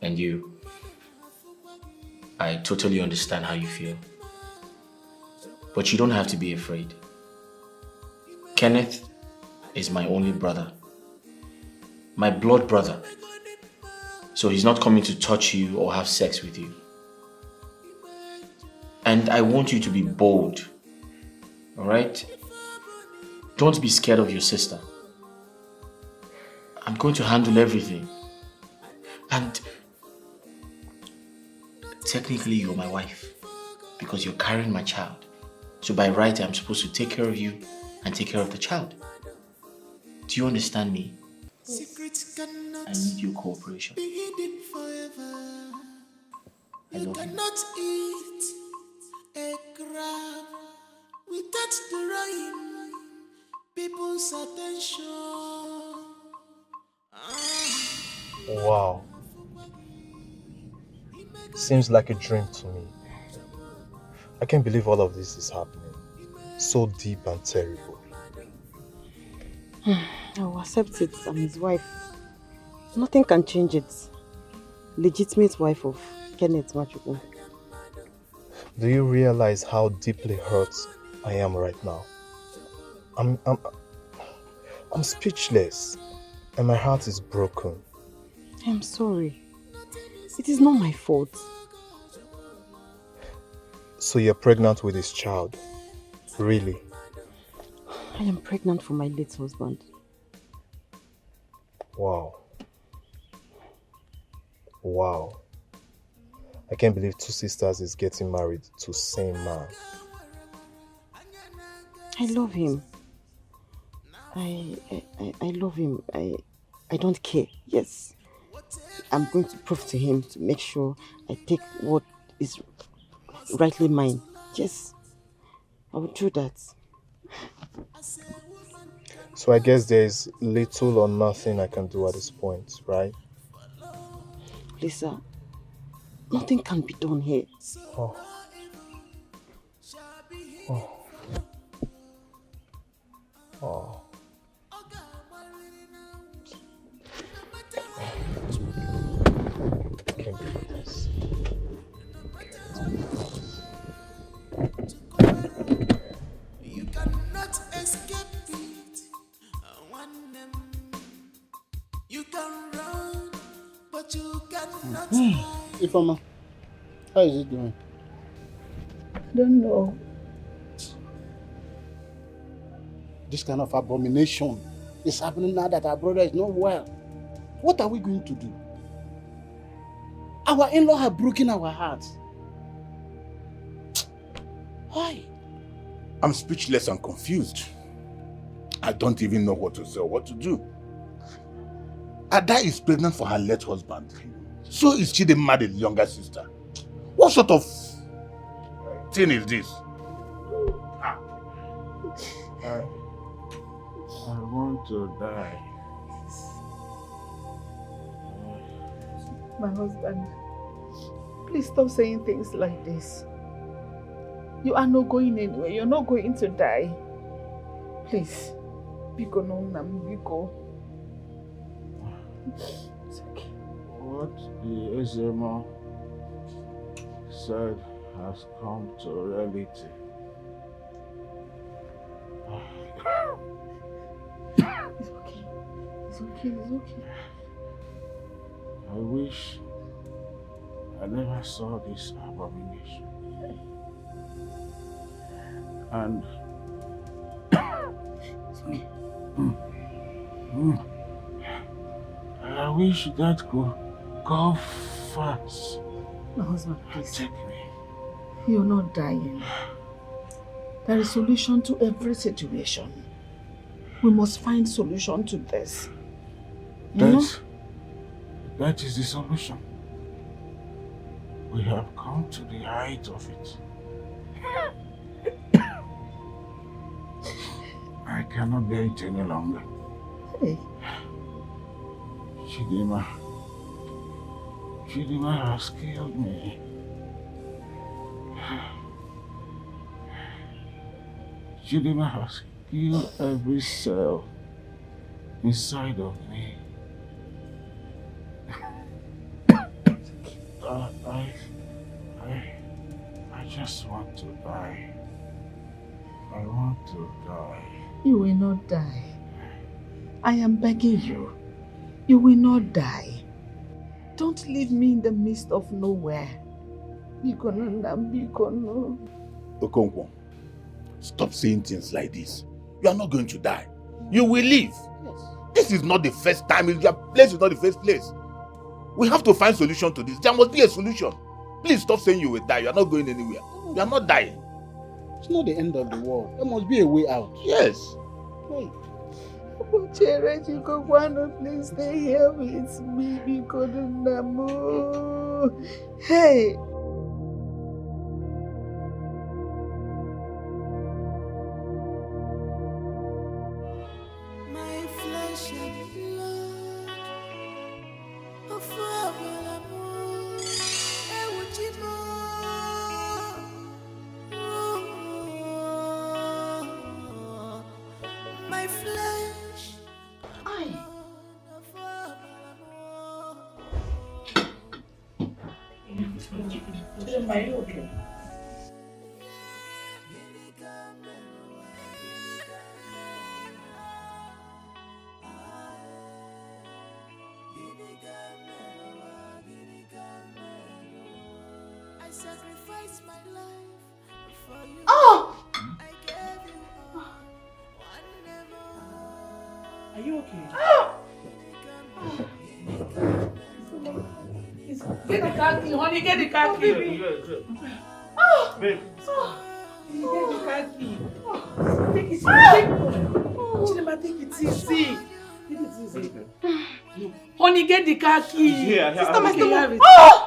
And you, I totally understand how you feel. But you don't have to be afraid. Kenneth is my only brother. My blood brother. So he's not coming to touch you or have sex with you. And I want you to be bold. Alright? Don't be scared of your sister. I'm going to handle everything. And technically you're my wife. Because you're carrying my child. So by right I'm supposed to take care of you and take care of the child. Do you understand me? I need your cooperation. I love you. Eat a crab without drawing people's attention. Wow. Seems like a dream to me. I can't believe all of this is happening. So deep and terrible. I will accept it. I'm his wife. Nothing can change it. Legitimate wife of Kenneth Machuku. Do you realize how deeply hurt I am right now? I'm speechless and my heart is broken. I'm sorry. It is not my fault. So you're pregnant with his child? Really? I am pregnant for my late husband. Wow. Wow. I can't believe two sisters is getting married to same man. I love him. I love him. I don't care. Yes. I'm going to prove to him to make sure I take what is rightly mine. Yes. I will do that. So I guess there's little or nothing I can do at this point, right? Lisa, nothing can be done here. Oh. Oh. Oh. I can't believe this. You cannot escape it. You can run, but you cannot hide. Ifeoma, how is it doing? I don't know. This kind of abomination is happening now that our brother is not well. What are we going to do? Our in-law have broken our hearts. Why? I'm speechless and confused. I don't even know what to say or what to do. Ada is pregnant for her late husband. So is Chidinma the younger sister? What sort of thing is this? I want to die. My husband, please stop saying things like this. You are not going anywhere. You're not going to die. Please. Biko no nam, Biko. It's okay. What the Ezema said has come to reality. It's okay. It's okay. It's okay. I wish I never saw this abomination. And I wish that could go fast. My husband, please. Take me. You're not dying. There is a solution to every situation. We must find solution to this. You know? That is the solution. We have come to the height of it. I cannot bear it any longer. Hey. Chidinma has killed me. Chidinma has killed every cell inside of me. I just want to die. I want to die. You will not die. I am begging you. You will not die. Don't leave me in the midst of nowhere. Okonkwo, stop saying things like this. You are not going to die. You will live. Yes. This is not the first time. Your place is not the first place. We have to find solution to this. There must be a solution. Please stop saying you will die. You are not going anywhere. You are not dying. It's not the end of the world. There must be a way out. Yes. Wait. Please stay here with me because hey. My flesh and blood, oh forever amor, my flesh. Are you okay? I sacrificed my life for you. Oh! I gave you Are you okay? Get the car key, honey, get the car key. Oh, babe. Get the car key. Take it easy. Chidinma, take it easy. Take it easy. Honey, get the car key. Yeah, Sister, my stomach. Oh!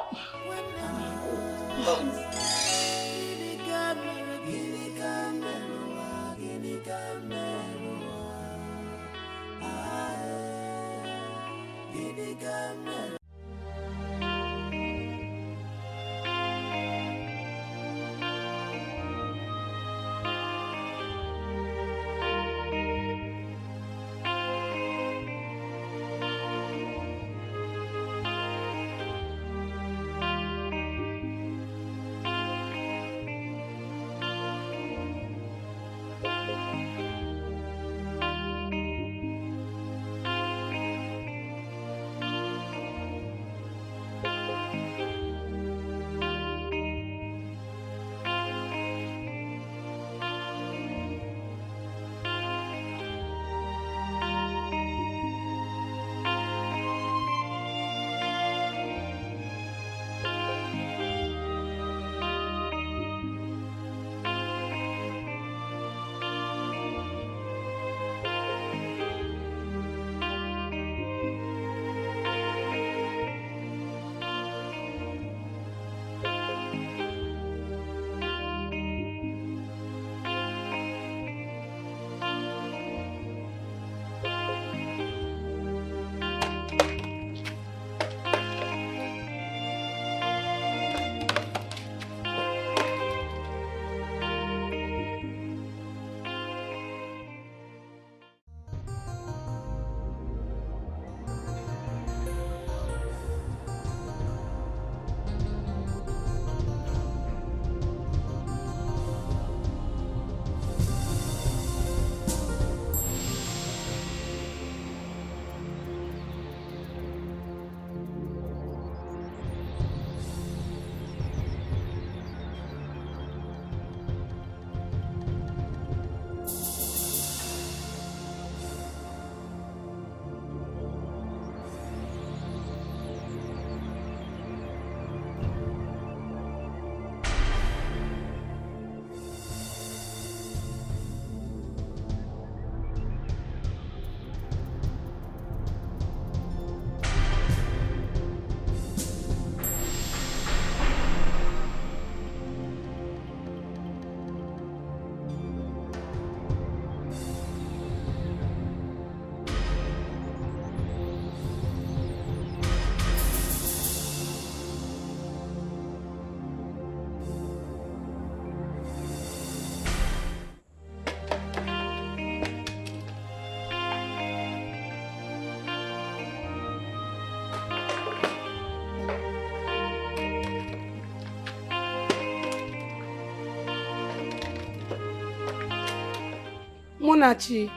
Monachi,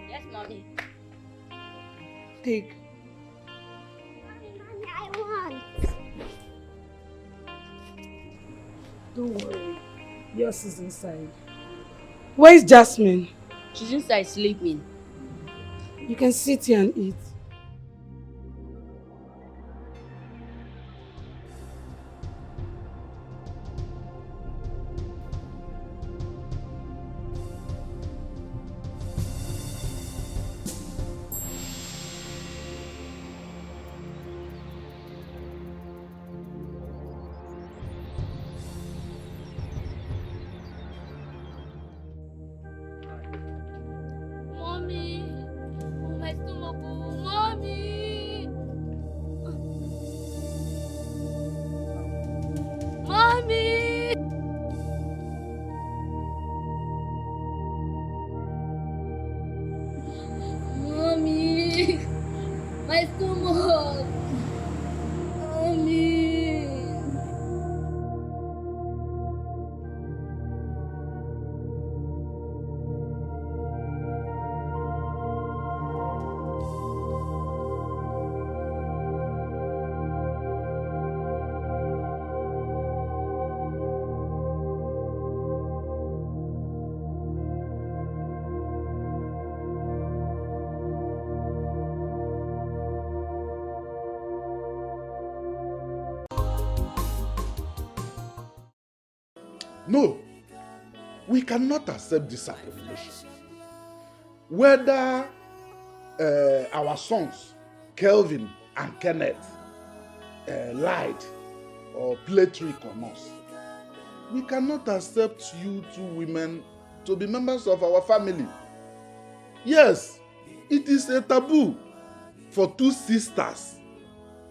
Yes, mommy. take. I want. Don't worry. Yours is inside. Where is Jasmine? She's inside sleeping. You can sit here and eat. Mommy. Oh, my stomach. Oh, mommy. Mommy. Mommy. My stomach. Mommy. No, we cannot accept this abomination. Whether our sons, Kelvin and Kenneth, lied or played trick on us, we cannot accept you two women to be members of our family. Yes, it is a taboo for two sisters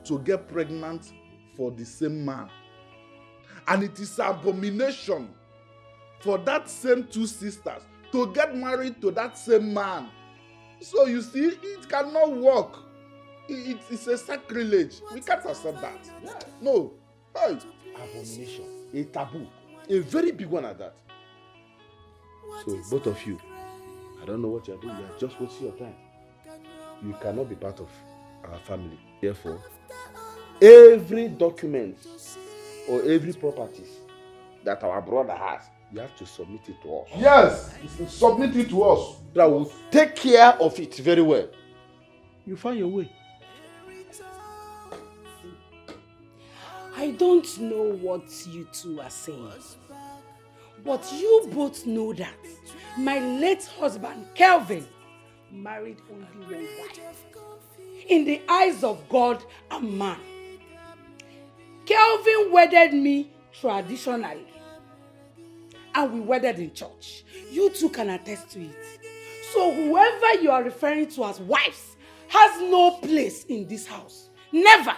to get pregnant for the same man. And it is an abomination for that same two sisters to get married to that same man. So you see, it cannot work. It's a sacrilege. We can't accept that. Yeah. No. Hey. Abomination. A taboo. A very big one at that. So both of you, I don't know what you are doing. You are just wasting your time. You cannot be part of our family. Therefore, every document or every property that our brother has, you have to submit it to us. Yes, submit it to us. That will take care of it very well. You find your way. I don't know what you two are saying, but you both know that my late husband, Kelvin, married only one wife. In the eyes of God and man, Kelvin wedded me traditionally, and we wedded in church. You two can attest to it. So whoever you are referring to as wives has no place in this house. Never.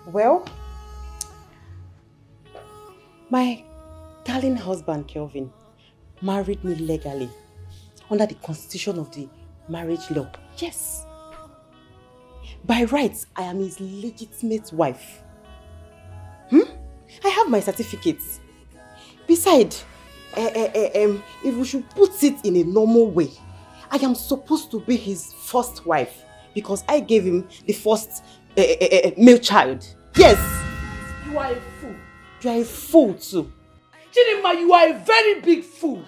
Well, my darling husband Kelvin married me legally under the constitution of the marriage law. Yes. By rights, I am his legitimate wife. I have my certificates. Besides, if we should put it in a normal way, I am supposed to be his first wife because I gave him the first male child. Yes. You are a fool. You are a fool too. Chidinma, you are a very big fool.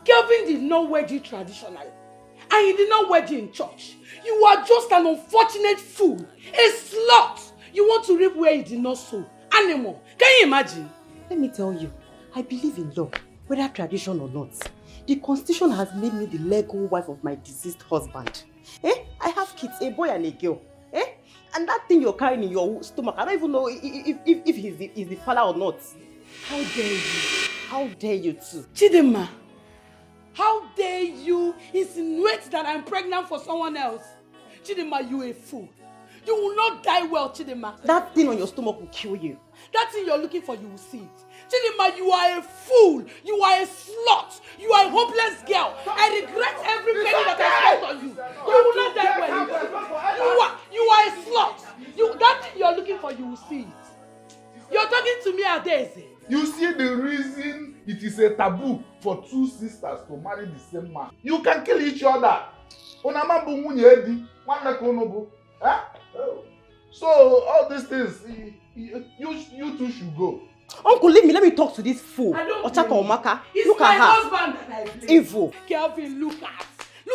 Kelvin did not wed you traditionally, and he did not wed you in church. You are just an unfortunate fool, a slut. You want to reap where you did not sow. Animal. Can you imagine? Let me tell you, I believe in law, whether tradition or not. The constitution has made me the legal wife of my deceased husband. I have kids, a boy and a girl. And that thing you're carrying in your stomach, I don't even know if he's the father or not. How dare you? How dare you too? Chidinma, how dare you insinuate that I'm pregnant for someone else? Chidinma, you a fool. You will not die well, Chidinma. That thing on your stomach will kill you. That thing you're looking for, you will see it. Chidinma, you are a fool. You are a slut. You are a hopeless girl. I regret every penny that I spent on you. You will not die well. You are a slut. That thing you're looking for, you will see it. You're talking to me, Adeze. You see the reason it is a taboo for two sisters to marry the same man. You can kill each other. So all these things, you two should go. Uncle, leave me. Let me talk to this fool. Ochaka Omaka. It's Look my at her. husband that I blame. Evil. Kelvin, look at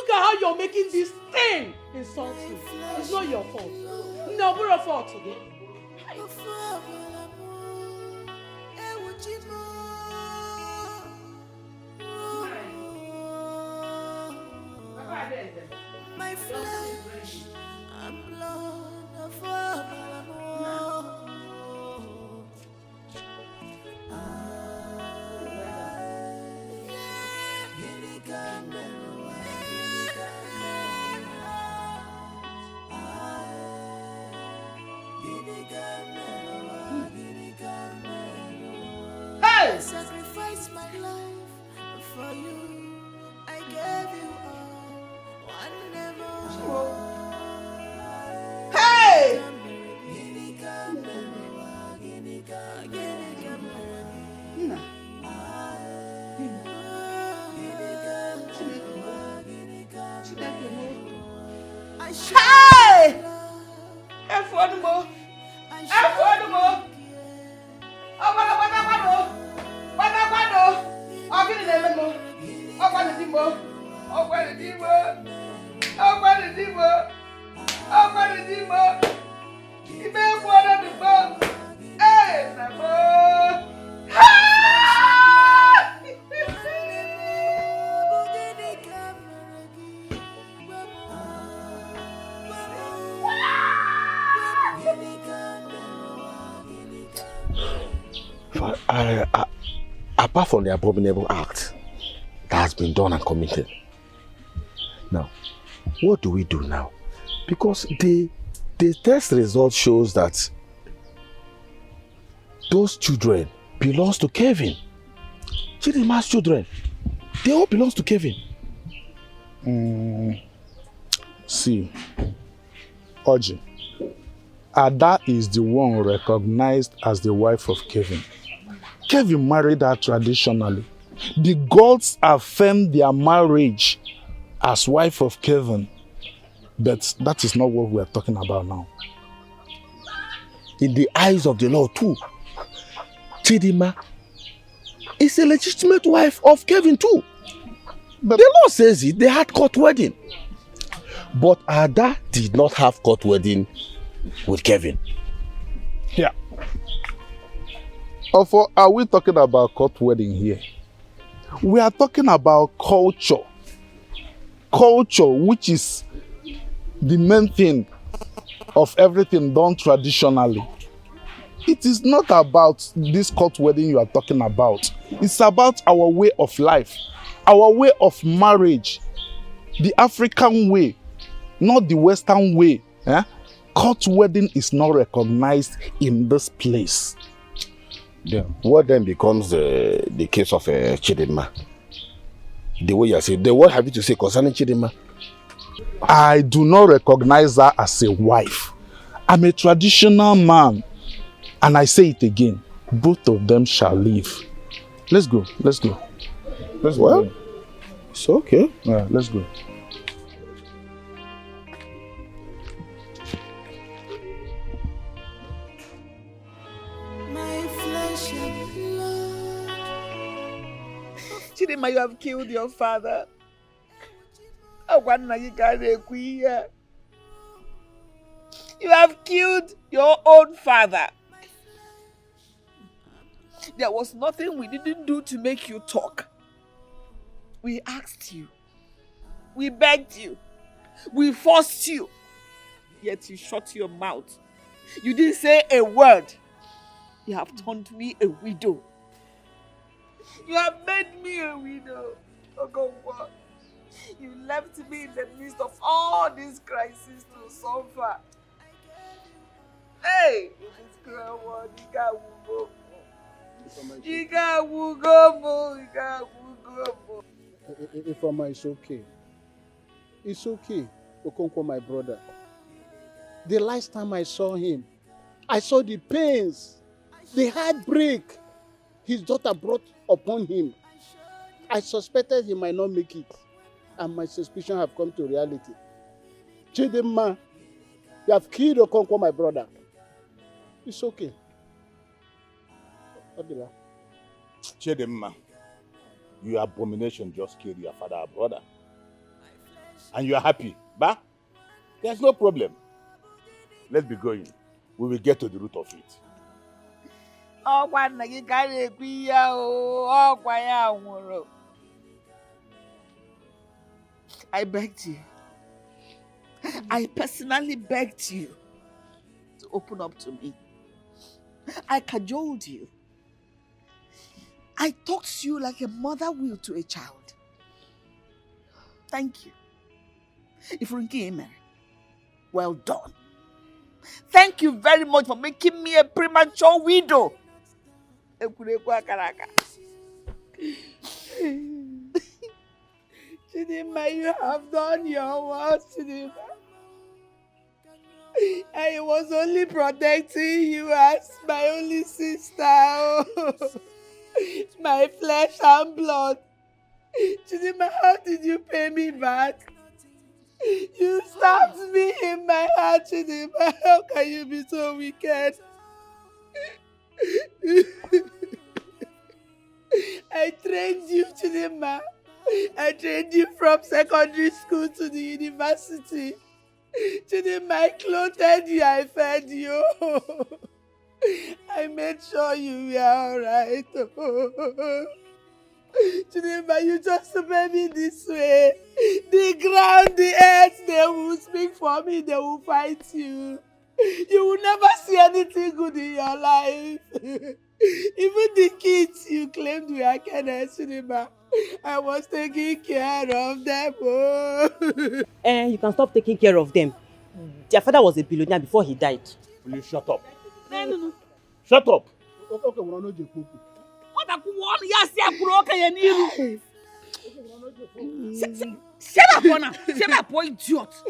how you're making this thing insulting. It's not your fault. No, we're your fault today. My flesh and blood of Abraham. Hey! I sacrificed my life for you. I gave you all. Hey! Hey! Affordable. Apart from the abominable act that has been done and committed, now, what do we do now? Because the test result shows that those children belongs to Kevin. Chidima's children, they all belongs to Kevin. See, Oji, Ada is the one recognized as the wife of Kevin. Kevin married her traditionally. The gods affirmed their marriage as wife of Kevin. But that is not what we are talking about now. In the eyes of the law too, Chidima is a legitimate wife of Kevin too. But the law says it, they had court wedding. But Ada did not have court wedding with Kevin. Yeah. Or are we talking about court wedding here? We are talking about culture. Culture, which is the main thing of everything done traditionally. It is not about this court wedding you are talking about. It's about our way of life, our way of marriage, the African way, not the Western way. Court wedding is not recognized in this place. Yeah. What then becomes the case of Chidima? The way you say, what have you to say concerning Chidima? I do not recognize her as a wife. I'm a traditional man. And I say it again, both of them shall live. Let's go. Well, it's okay. Yeah, let's go. Chidima, you have killed your father. You have killed your own father. There was nothing we didn't do to make you talk. We asked you. We begged you. We forced you. Yet you shut your mouth. You didn't say a word. You have turned me a widow. You have made me a widow. Ogonkwo. You left me in the midst of all these crises to suffer. Hey! Ifeoma, it's okay. It's okay, Okonkwo, my brother. The last time I saw him, I saw the pains, the heartbreak. his daughter brought upon him. I suspected he might not make it, and my suspicion have come to reality. Chidinma, you have killed Okonkwo, my brother. It's okay. Odila. Chidinma, your abomination just killed your father or brother. And you are happy, bah? There's no problem. Let's be going. We will get to the root of it. I begged you. I personally begged you to open up to me. I cajoled you. I talked to you like a mother will to a child. Thank you. If you came, well done. Thank you very much for making me a premature widow. Chidinma, you have done your worst, Chidinma. I was only protecting you as my only sister. My flesh and blood. Chidinma, how did you pay me back? You stabbed me in my heart, Chidinma. How can you be so wicked? I trained you, Chidinma. I trained you from secondary school to the university. Chidinma, I clothed you, I fed you. I made sure you were alright. Chidinma, you just made me this way. The ground, the earth, they will speak for me, they will fight you. You will never see anything good in your life. Even the kids you claimed were Kenneth, Chidinma, I was taking care of them. You can stop taking care of them. Their father was a billionaire before he died. Will you shut up? No. Shut up! Okay, we're not joking. What a one yes, shut up, Anna. Shut up, boy, idiot.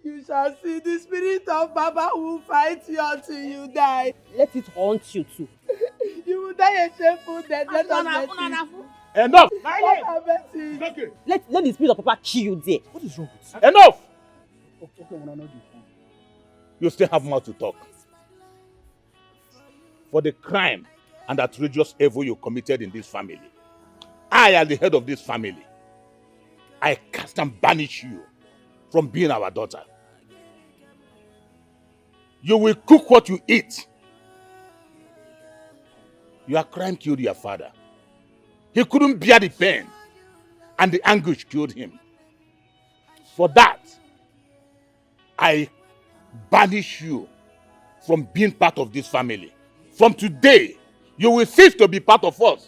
You shall see the spirit of Baba who fights you until you die. Let it haunt you too. You will die a shameful death. Let us Enough! Let the spirit of Papa kill you there. What is wrong with you? Enough! You still have more to talk. For the crime and outrageous evil you committed in this family, I, as the head of this family, I cast and banish you from being our daughter. You will cook what you eat. Your crime killed your father. He couldn't bear the pain, and the anguish killed him. For that, I banish you from being part of this family. From today, you will cease to be part of us.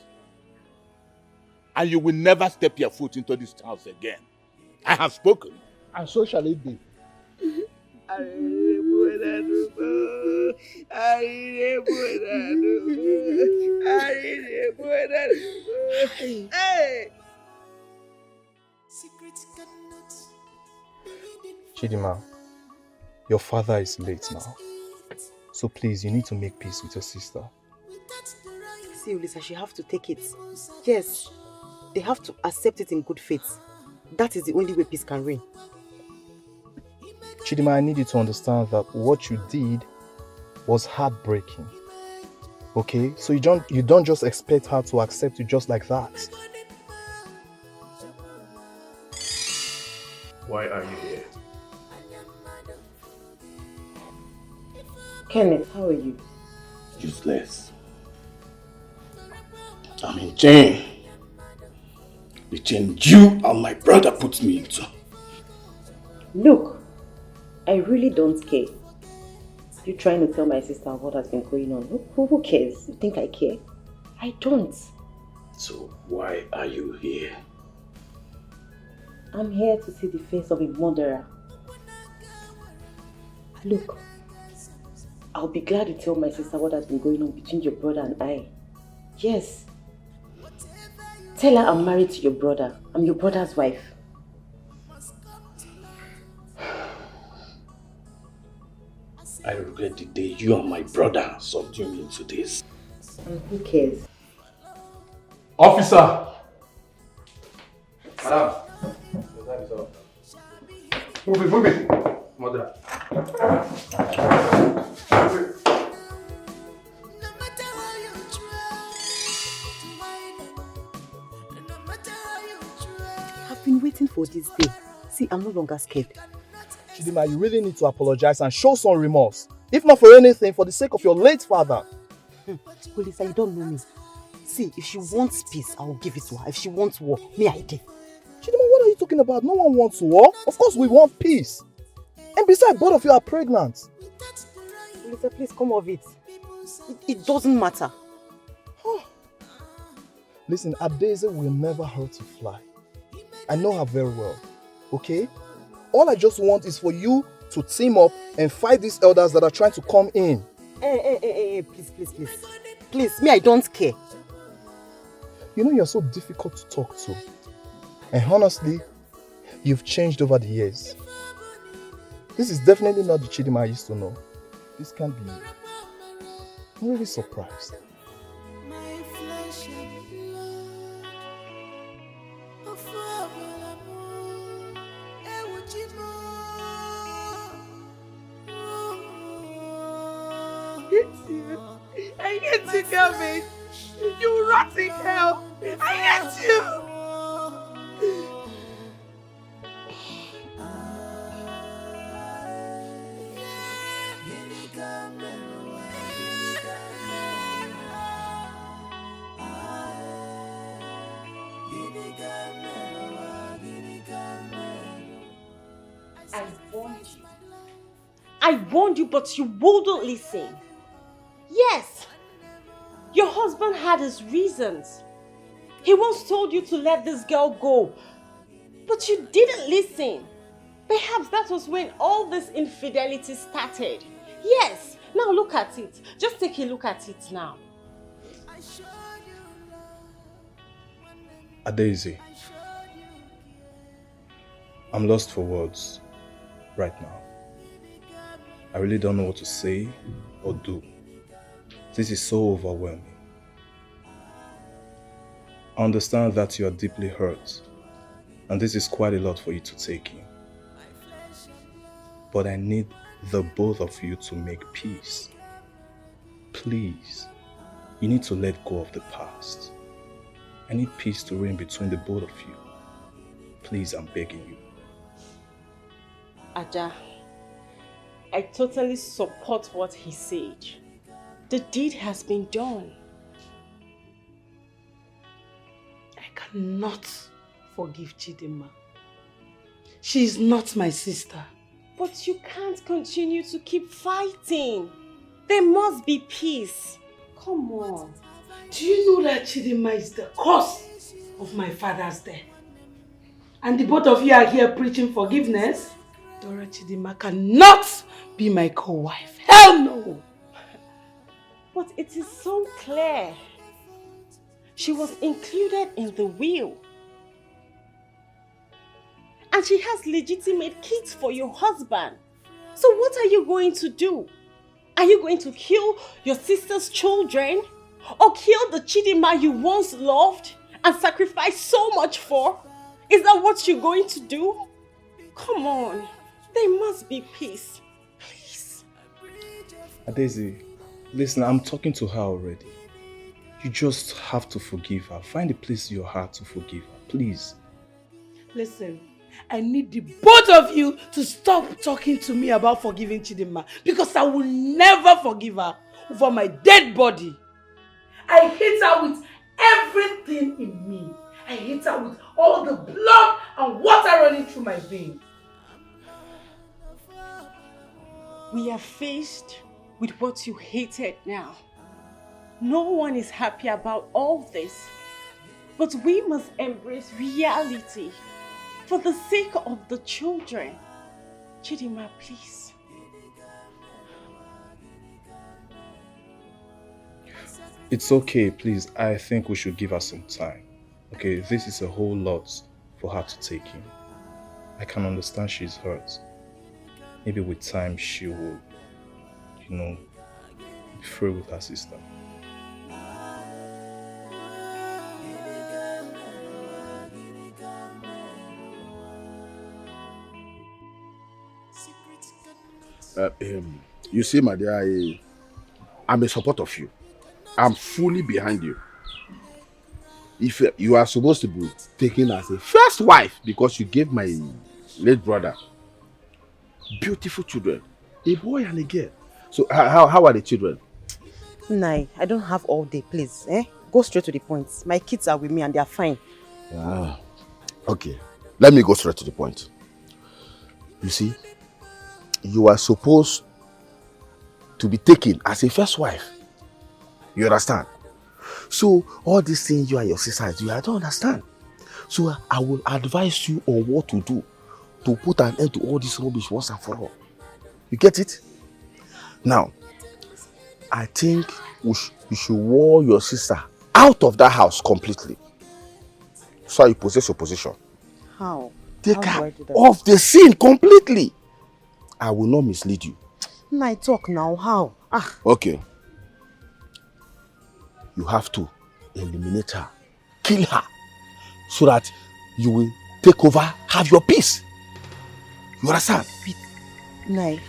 And you will never step your foot into this house again. I have spoken. And so shall it be. Hey! Chidinma, your father is late now. So please, you need to make peace with your sister. See, Ulisa, she have to take it. Yes, they have to accept it in good faith. That is the only way peace can reign. Chidinma, I need you to understand that what you did was heartbreaking. Okay? So you don't just expect her to accept you just like that. Why are you here? Kenneth, how are you? Useless. I'm in chain. The chain you and my brother put me into. Look, I really don't care. You trying to tell my sister what has been going on. Who cares? You think I care? I don't. So why are you here? I'm here to see the face of a murderer. Look, I'll be glad to tell my sister what has been going on between your brother and I. Yes. Tell her I'm married to your brother. I'm your brother's wife. I regret the day you and my brother subdued me into this. And who cares? Officer! Madam, your time is up. Move it. Mother. I've been waiting for this day. See, I'm no longer scared. Chidima, you really need to apologize and show some remorse. If not for anything, for the sake of your late father. Polisa, you don't know me. See, if she wants peace, I will give it to her. If she wants war, me, I did. Chidima, what are you talking about? No one wants war. Of course we want peace. And besides, both of you are pregnant. Polisa, please come off it. It doesn't matter. Listen, Adeze will never hurt a fly. I know her very well. Okay? All I just want is for you to team up and fight these elders that are trying to come in. Hey, please. Please, me, I don't care. You know you're so difficult to talk to. And honestly, you've changed over the years. This is definitely not the Chidima I used to know. This can't be you. I'm really surprised. I hate you, Gavin. You rotten hell. I hate you. I warned you, but you wouldn't listen. Yes, your husband had his reasons. He once told you to let this girl go, but you didn't listen. Perhaps that was when all this infidelity started. Yes, now look at it. Just take a look at it now. Adeze, I'm lost for words right now. I really don't know what to say or do. This is so overwhelming. I understand that you are deeply hurt, and this is quite a lot for you to take in. But I need the both of you to make peace. Please, you need to let go of the past. I need peace to reign between the both of you. Please, I'm begging you. Ada, I totally support what he said. The deed has been done. I cannot forgive Chidima. She is not my sister. But you can't continue to keep fighting. There must be peace. Come on. Do you know that Chidima is the cause of my father's death? And the both of you are here preaching forgiveness? Dora Chidima cannot be my co-wife. Hell no! But it is so clear. She was included in the will. And she has legitimate kids for your husband. So what are you going to do? Are you going to kill your sister's children? Or kill the Chidima you once loved and sacrificed so much for? Is that what you're going to do? Come on. There must be peace. Please. Adeze, listen, I'm talking to her already. You just have to forgive her. Find a place in your heart to forgive her, please. Listen, I need the both of you to stop talking to me about forgiving Chidima, because I will never forgive her over my dead body. I hate her with everything in me. I hate her with all the blood and water running through my veins. We are faced with what you hated now. No one is happy about all this. But we must embrace reality for the sake of the children. Chidima, please. It's okay, please. I think we should give her some time. Okay, this is a whole lot for her to take in. I can understand she's hurt. Maybe with time she will, be free with her sister. You see, my dear, I'm a support of you. I'm fully behind you. If you are supposed to be taken as a first wife because you gave my late brother beautiful children, a boy and a girl. So how are the children? Nai, I don't have all day, please. Go straight to the point. My kids are with me and they are fine. Ah, okay. Let me go straight to the point. You see, you are supposed to be taken as a first wife. You understand? So all these things you and your sister do, I don't understand. So I will advise you on what to do to put an end to all this rubbish once and for all. You get it? Now, I think you should wall your sister out of that house completely. So you possess your position. How? Take her off the scene completely. I will not mislead you. Nai, talk now. How? Okay. You have to eliminate her, kill her, so that you will take over, have your peace. You understand? Nai,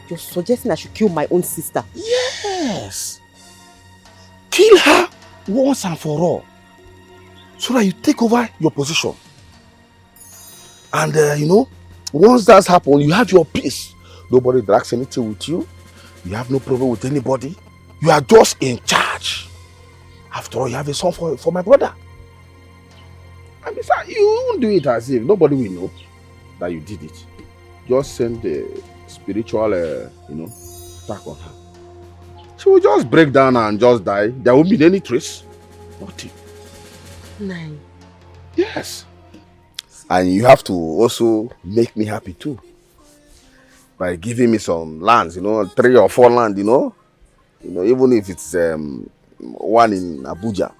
you're suggesting I should kill my own sister? Yes. Kill her once and for all, so that you take over your position. And once that's happened, you have your peace. Nobody drags anything with you. You have no problem with anybody. You are just in charge. After all, you have a son for my brother. And besides, you won't do it as if nobody will know that you did it. Just send the spiritual, attack on her. She will just break down and just die. There won't be any trace. Nothing. Nine. Yes. And you have to also make me happy too. By giving me some lands, 3 or 4 land, even if it's one in Abuja.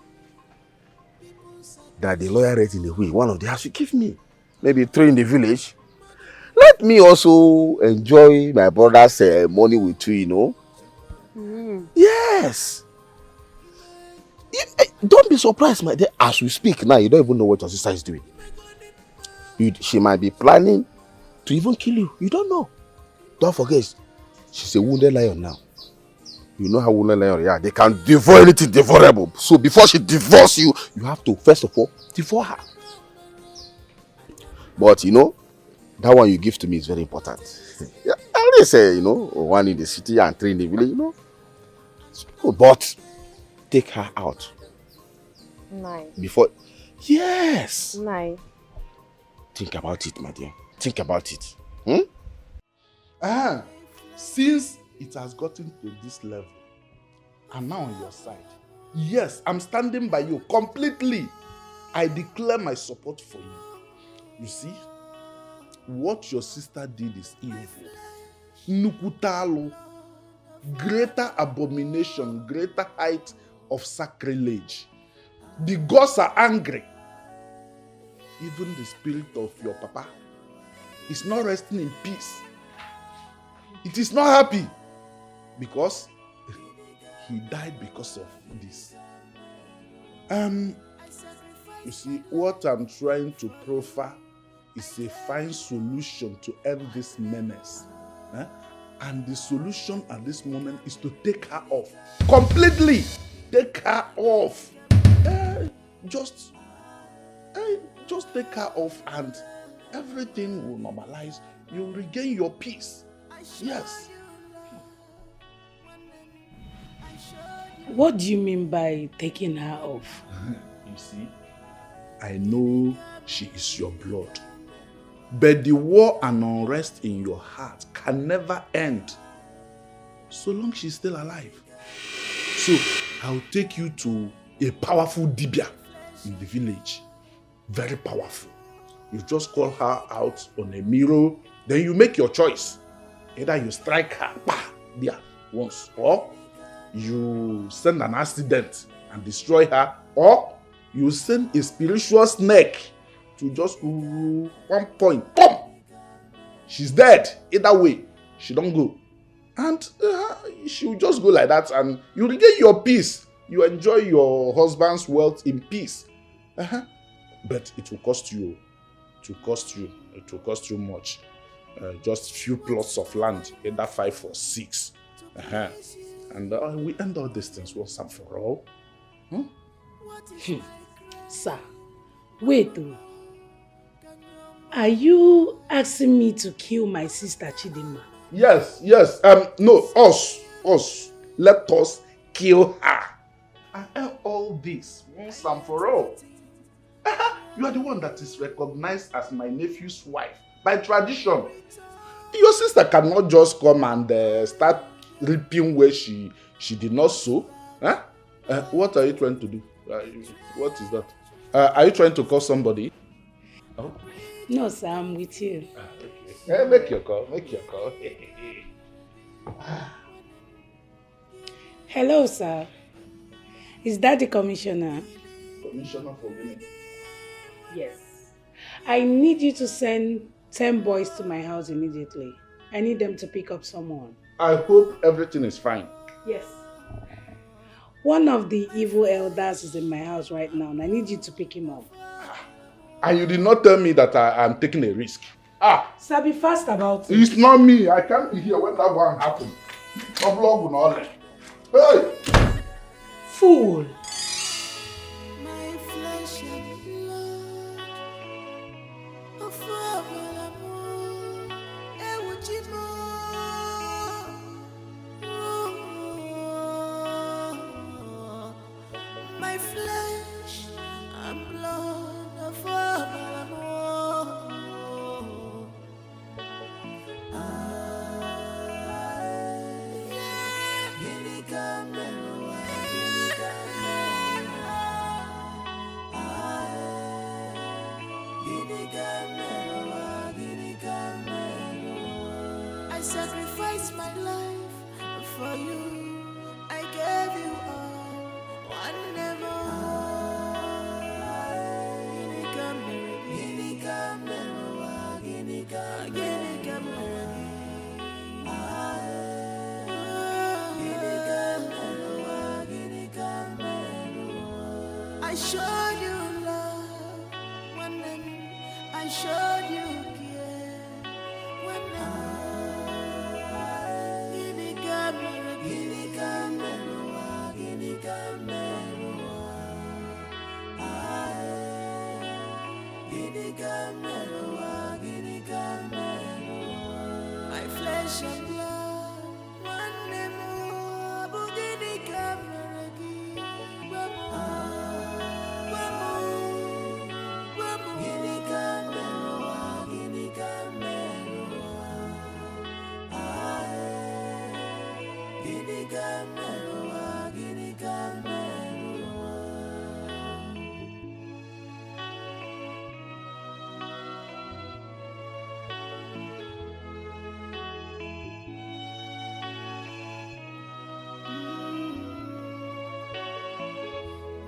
That the lawyer read in the will, one of the house you give me. Maybe 3 in the village. Let me also enjoy my brother's money with you, Yes. Don't be surprised, my dear. As we speak now, you don't even know what your sister is doing. She might be planning to even kill you. You don't know. Don't forget, she's a wounded lion now. You know how wounded lions are. They can devour anything devourable. So before she divorces you, you have to first of all devour her. But that one you give to me is very important. Yeah, I already say, 1 in the city and 3 in the village, But take her out. Nine. Before. Yes. Nine. Think about it, my dear. Think about it. Since it has gotten to this level, I'm now on your side. Yes, I'm standing by you completely. I declare my support for you. You see, what your sister did is evil. Nukutalo. Greater abomination, greater height of sacrilege. The gods are angry. Even the spirit of your papa is not resting in peace. It is not happy because he died because of this. You see, what I'm trying to proffer is a fine solution to end this menace. And the solution at this moment is to take her off. Completely take her off. Just take her off and everything will normalize. You'll regain your peace. Yes. What do you mean by taking her off? You see, I know she is your blood. But the war and unrest in your heart can never end so long she's still alive. So I'll take you to a powerful dibia in the village. Very powerful. You just call her out on a mirror, then you make your choice. Either you strike her there once, or you send an accident and destroy her, or you send a spiritual snake to just 1 point. Boom! She's dead. Either way, she don't go. And she'll just go like that and you regain your peace. You enjoy your husband's wealth in peace. But it will cost you. It will cost you. It will cost you much. just few plots of land, either 5 or 6. And we end all these things once and for all. Sir, wait though. Are you asking me to kill my sister Chidinma? Yes. No, us. Let us kill her. And end all this once and for all. You are the one that is recognized as my nephew's wife by tradition. Your sister cannot just come and start reaping where she did not sow. What are you trying to do? What is that? Are you trying to call somebody? Oh. No, sir, I'm with you. Okay. Make your call. Hello, sir. Is that the commissioner? Commissioner for women? Yes. I need you to send 10 boys to my house immediately. I need them to pick up someone. I hope everything is fine. Yes. One of the evil elders is in my house right now and I need you to pick him up. And you did not tell me that I am taking a risk. Sir, be fast about it. It's not me. I can't be here when that one happens. Hey! Fool! My flesh and blood, of my flesh and blood of I sacrificed my life for you. I gave you all, one I showed you love, I showed you care. My flesh and blood, one more, bugini kameragi,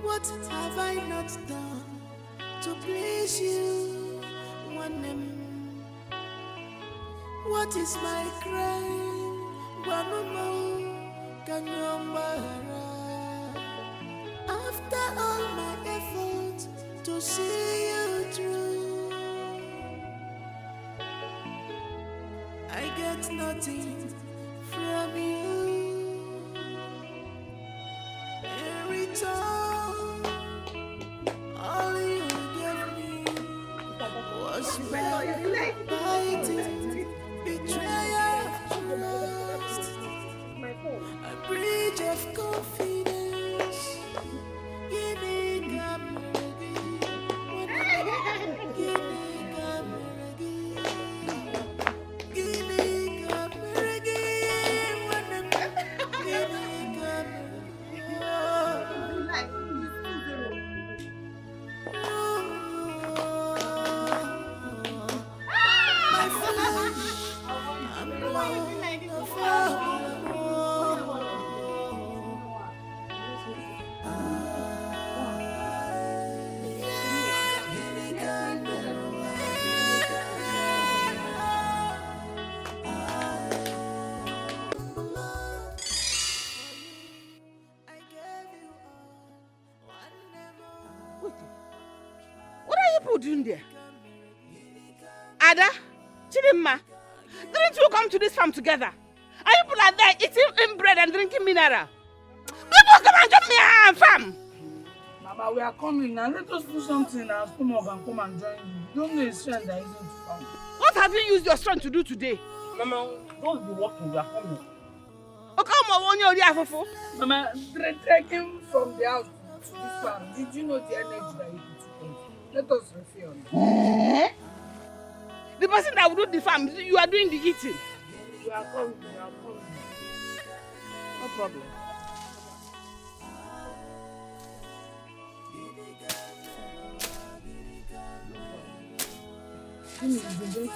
what have I not done to please you? What is my crime? Can you after all my efforts to see you through, I get nothing from you in return. All you gave me was backbiting, betrayal of trust, a breach of confidence. Giving up, What are you people doing there? Ada, Chidinma, Didn't you come to this farm together? And you people are there eating bread and drinking mineral. People come and join me and farm. Mama, we are coming now. Let us do something in our stomach and come and join you. Don't know a strength that isn't found. What have you used your strength to do today? Mama, don't be walking. We are coming. Mama, trekking from the house to this farm. Did you know the energy that you put? Let us refill. The person that will do the farm, you are doing the eating. We are coming. We are coming. No problem.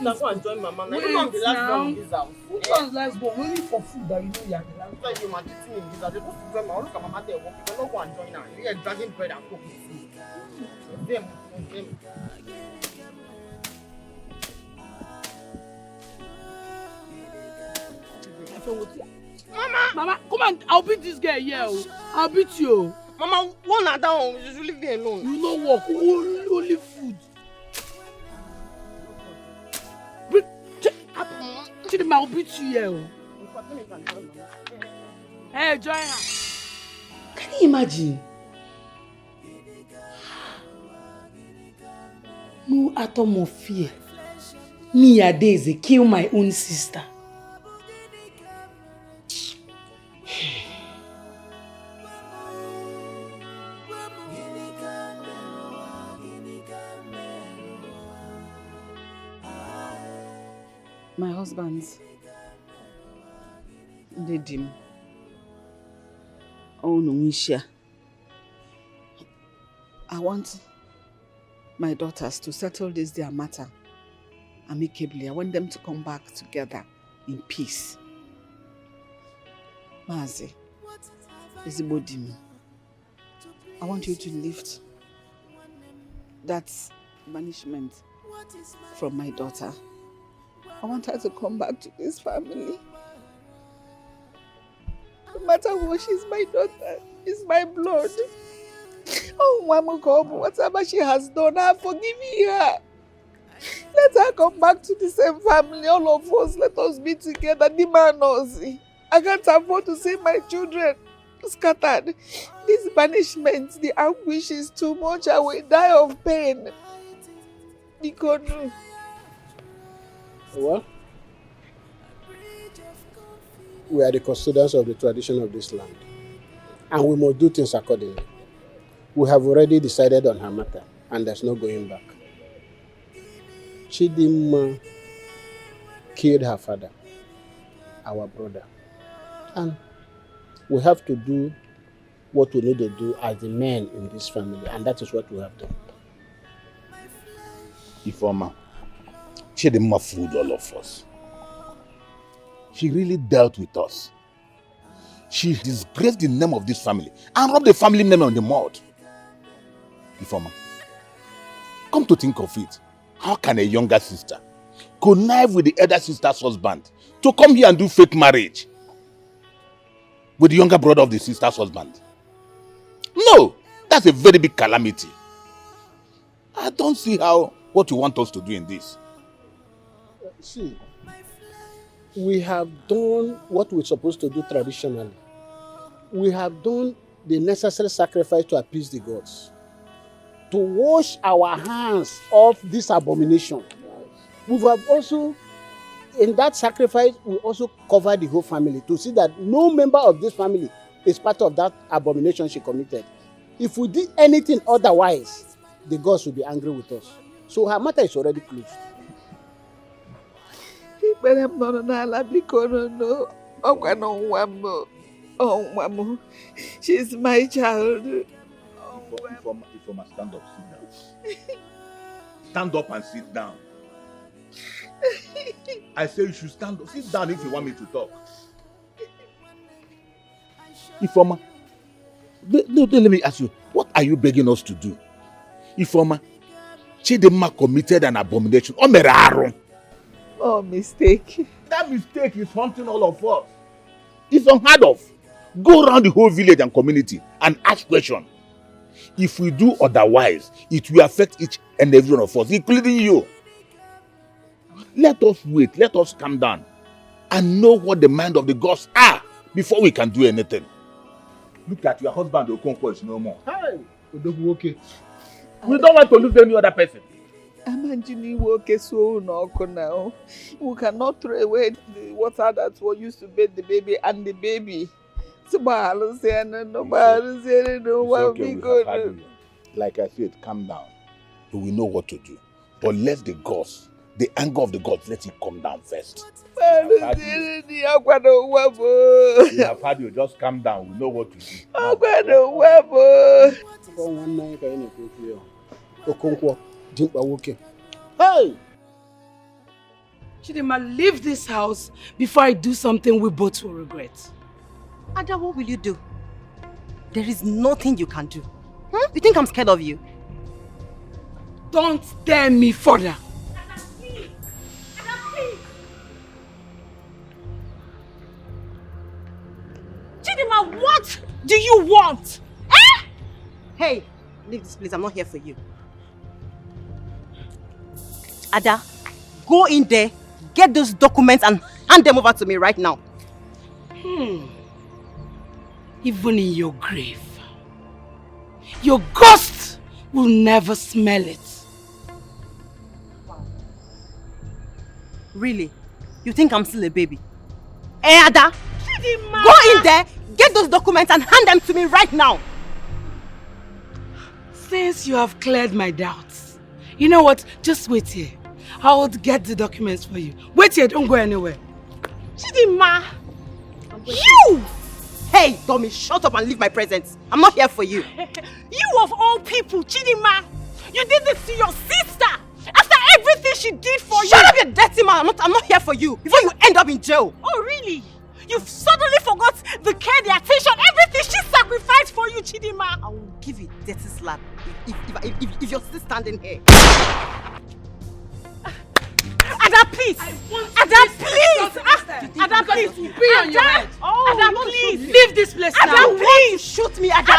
Now go and join Mama. Now Wait, you know I'm the last born in this house. Who was last born? Only for food that you know you are the last born. You are cheating in this house. You're supposed to join Mama. Look at Mama there working. You cannot go and join her. You are dragging bread and cooking food. It's them. Mama, come on. I'll beat this girl here. I'll beat you. Mama, one are down. You should leave me alone. You know what? Only food. Chidima, I'll beat you here. Hey, join her. Can you imagine? No atom of fear. Me a daisy kill my own sister. My husband's did him. Oh no, Misha. I want my daughters to settle this their matter amicably. I want them to come back together in peace. Mazi, Izibodimi, I want you to lift that banishment from my daughter. I want her to come back to this family. No matter what, she's my daughter. She's my blood. Oh, Mama God, whatever she has done, I'm forgiving her. Let her come back to the same family. All of us, let us be together. The man knows. I can't afford to see my children scattered. This banishment, the anguish is too much. I will die of pain. Because well, we are the custodians of the tradition of this land, and we must do things accordingly. We have already decided on her matter, and there's no going back. Chidima killed her father, our brother, and we have to do what we need to do as the men in this family, and that is what we have done. Ifeoma, Chidima fooled all of us. She really dealt with us. She disgraced the name of this family and rubbed the family name on the mud. Ifeoma, come to think of it, how can a younger sister connive with the elder sister's husband to come here and do fake marriage with the younger brother of the sister's husband? No, that's a very big calamity. I don't see what you want us to do in this. See, we have done what we're supposed to do traditionally. We have done the necessary sacrifice to appease the gods, to wash our hands off this abomination. We have also, in that sacrifice, we also cover the whole family to see that no member of this family is part of that abomination she committed. If we did anything otherwise, the gods will be angry with us. So her matter is already closed. She's my child. Ifeoma, stand up, sit down. Stand up and sit down. I say you should stand up. Sit down if you want me to talk. Ifeoma, let me ask you, what are you begging us to do? Ifeoma, Chidima committed an abomination. Oh, mistake. That mistake is haunting all of us. It's unheard of. Go around the whole village and community and ask questions. If we do otherwise, it will affect each and every one of us, including you. Let us wait. Let us calm down and know what the mind of the gods are before we can do anything. Look at your husband, Okonkwo is no more. Hi. Okay. We don't want to lose any other person. Imagine woke so now. We cannot throw away the water that was used to bathe the baby and the baby. Like I said, calm down. We know what to do. But let the gods, the anger of the gods, let it come down first. We have had you. Just calm down. We know what to do. Hey! Chidima, leave this house before I do something we both will regret. Ada, what will you do? There is nothing you can do. You think I'm scared of you? Don't dare me further. Chidima, what do you want? Eh? Hey, leave this place. I'm not here for you. Ada, go in there, get those documents and hand them over to me right now. Even in your grave, your ghost will never smell it. Really? You think I'm still a baby? Eh, Ada? Go in there, get those documents and hand them to me right now. Since you have cleared my doubts, you know what? Just wait here. I will get the documents for you. Wait here, don't go anywhere. Chidima! You! Hey, dummy, shut up and leave my presence. I'm not here for you. You of all people, Chidima! You did this to your sister! After everything she did for you! Shut up, you dirty man! I'm not here for you. Before you end up in jail. Oh, really? You've suddenly forgot the care, the attention, everything she sacrificed for you, Chidima! I will give you a dirty slap if you're still standing here. Ada, please! Ada, please! Ada, please! Be on your head. Ada, please! Leave this place now. Ada, please! Shoot me, Ada!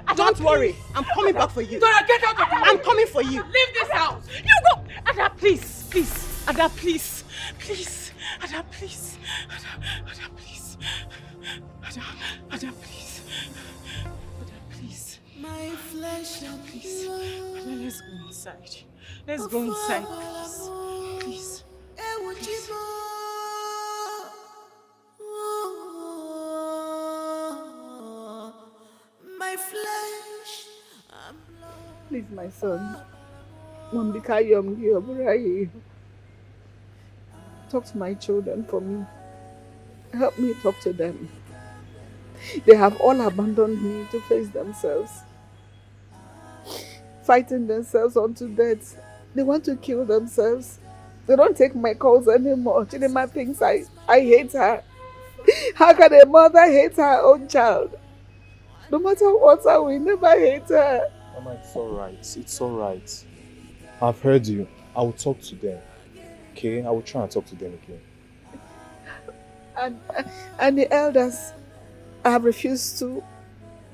Ada, don't worry. I'm coming back for you. Dora, get out of the way. I'm coming for you. Leave this house. You go! Ada, please! Please! Ada, please! Please! Ada, please! Ada, please! Ada, please! Ada, please! My flesh and please! Ada, let's go inside. Let's go inside, please. Please. Please. My flesh. Please, my son. Talk to my children for me. Help me talk to them. They have all abandoned me to face themselves. Fighting themselves unto death. They want to kill themselves. They don't take my calls anymore. Chidima thinks I hate her. How can a mother hate her own child? No matter what, I will never hate her. Mama, it's alright. It's alright. I've heard you. I will talk to them. Okay? I will try and talk to them again. And the elders have refused to